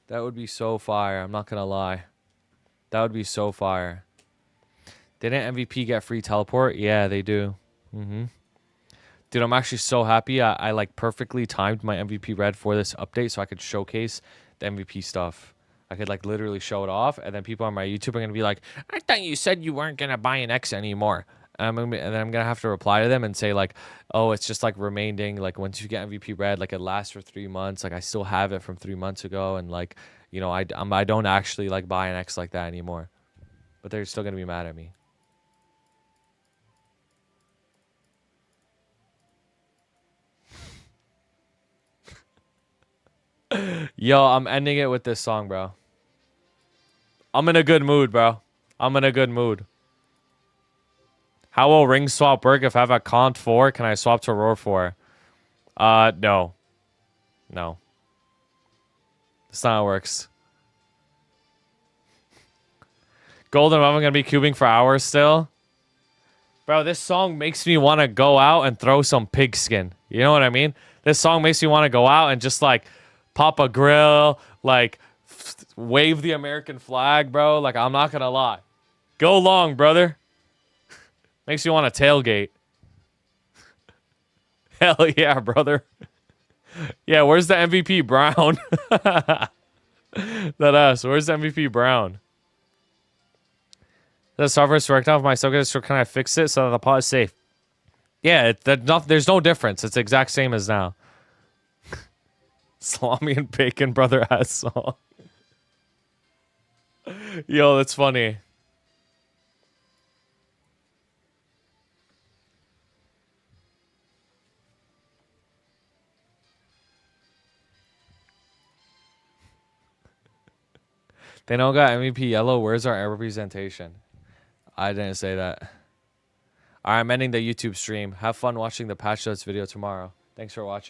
That would be so fire. I'm not going to lie. That would be so fire. Didn't MVP get free teleport? Yeah, they do. Dude, I'm actually so happy. I like perfectly timed my MVP red for this update so I could showcase the MVP stuff. I could like literally show it off, and then people on my YouTube are gonna be like, "I thought you said you weren't gonna buy an X anymore." And then I'm gonna have to reply to them and say like, "Oh, it's just like remaining. Like once you get MVP red, like it lasts for 3 months. Like I still have it from 3 months ago, and like you know I don't actually like buy an X like that anymore." But they're still gonna be mad at me. Yo, I'm ending it with this song, bro. I'm in a good mood, bro. I'm in a good mood. How will ring swap work if I have a Cont 4? Can I swap to Roar 4? No. No. That's not how it works. Golden, I'm gonna be cubing for hours still. Bro, this song makes me want to go out and throw some pigskin. You know what I mean? This song makes me want to go out and just like pop a grill, like wave the American flag, bro. Like, I'm not gonna lie. Go long, brother. Makes you want to tailgate. Hell yeah, brother. Yeah, where's the MVP Brown? That ass. Where's the MVP Brown? The software's worked out. My subject, so can I fix it so that the pot is safe? Yeah, there's no difference. It's the exact same as now. Salami and bacon, brother ass song. Yo, that's funny. They don't got MVP yellow. Where's our representation? I didn't say that. All right, I'm ending the YouTube stream. Have fun watching the patch notes video tomorrow. Thanks for watching.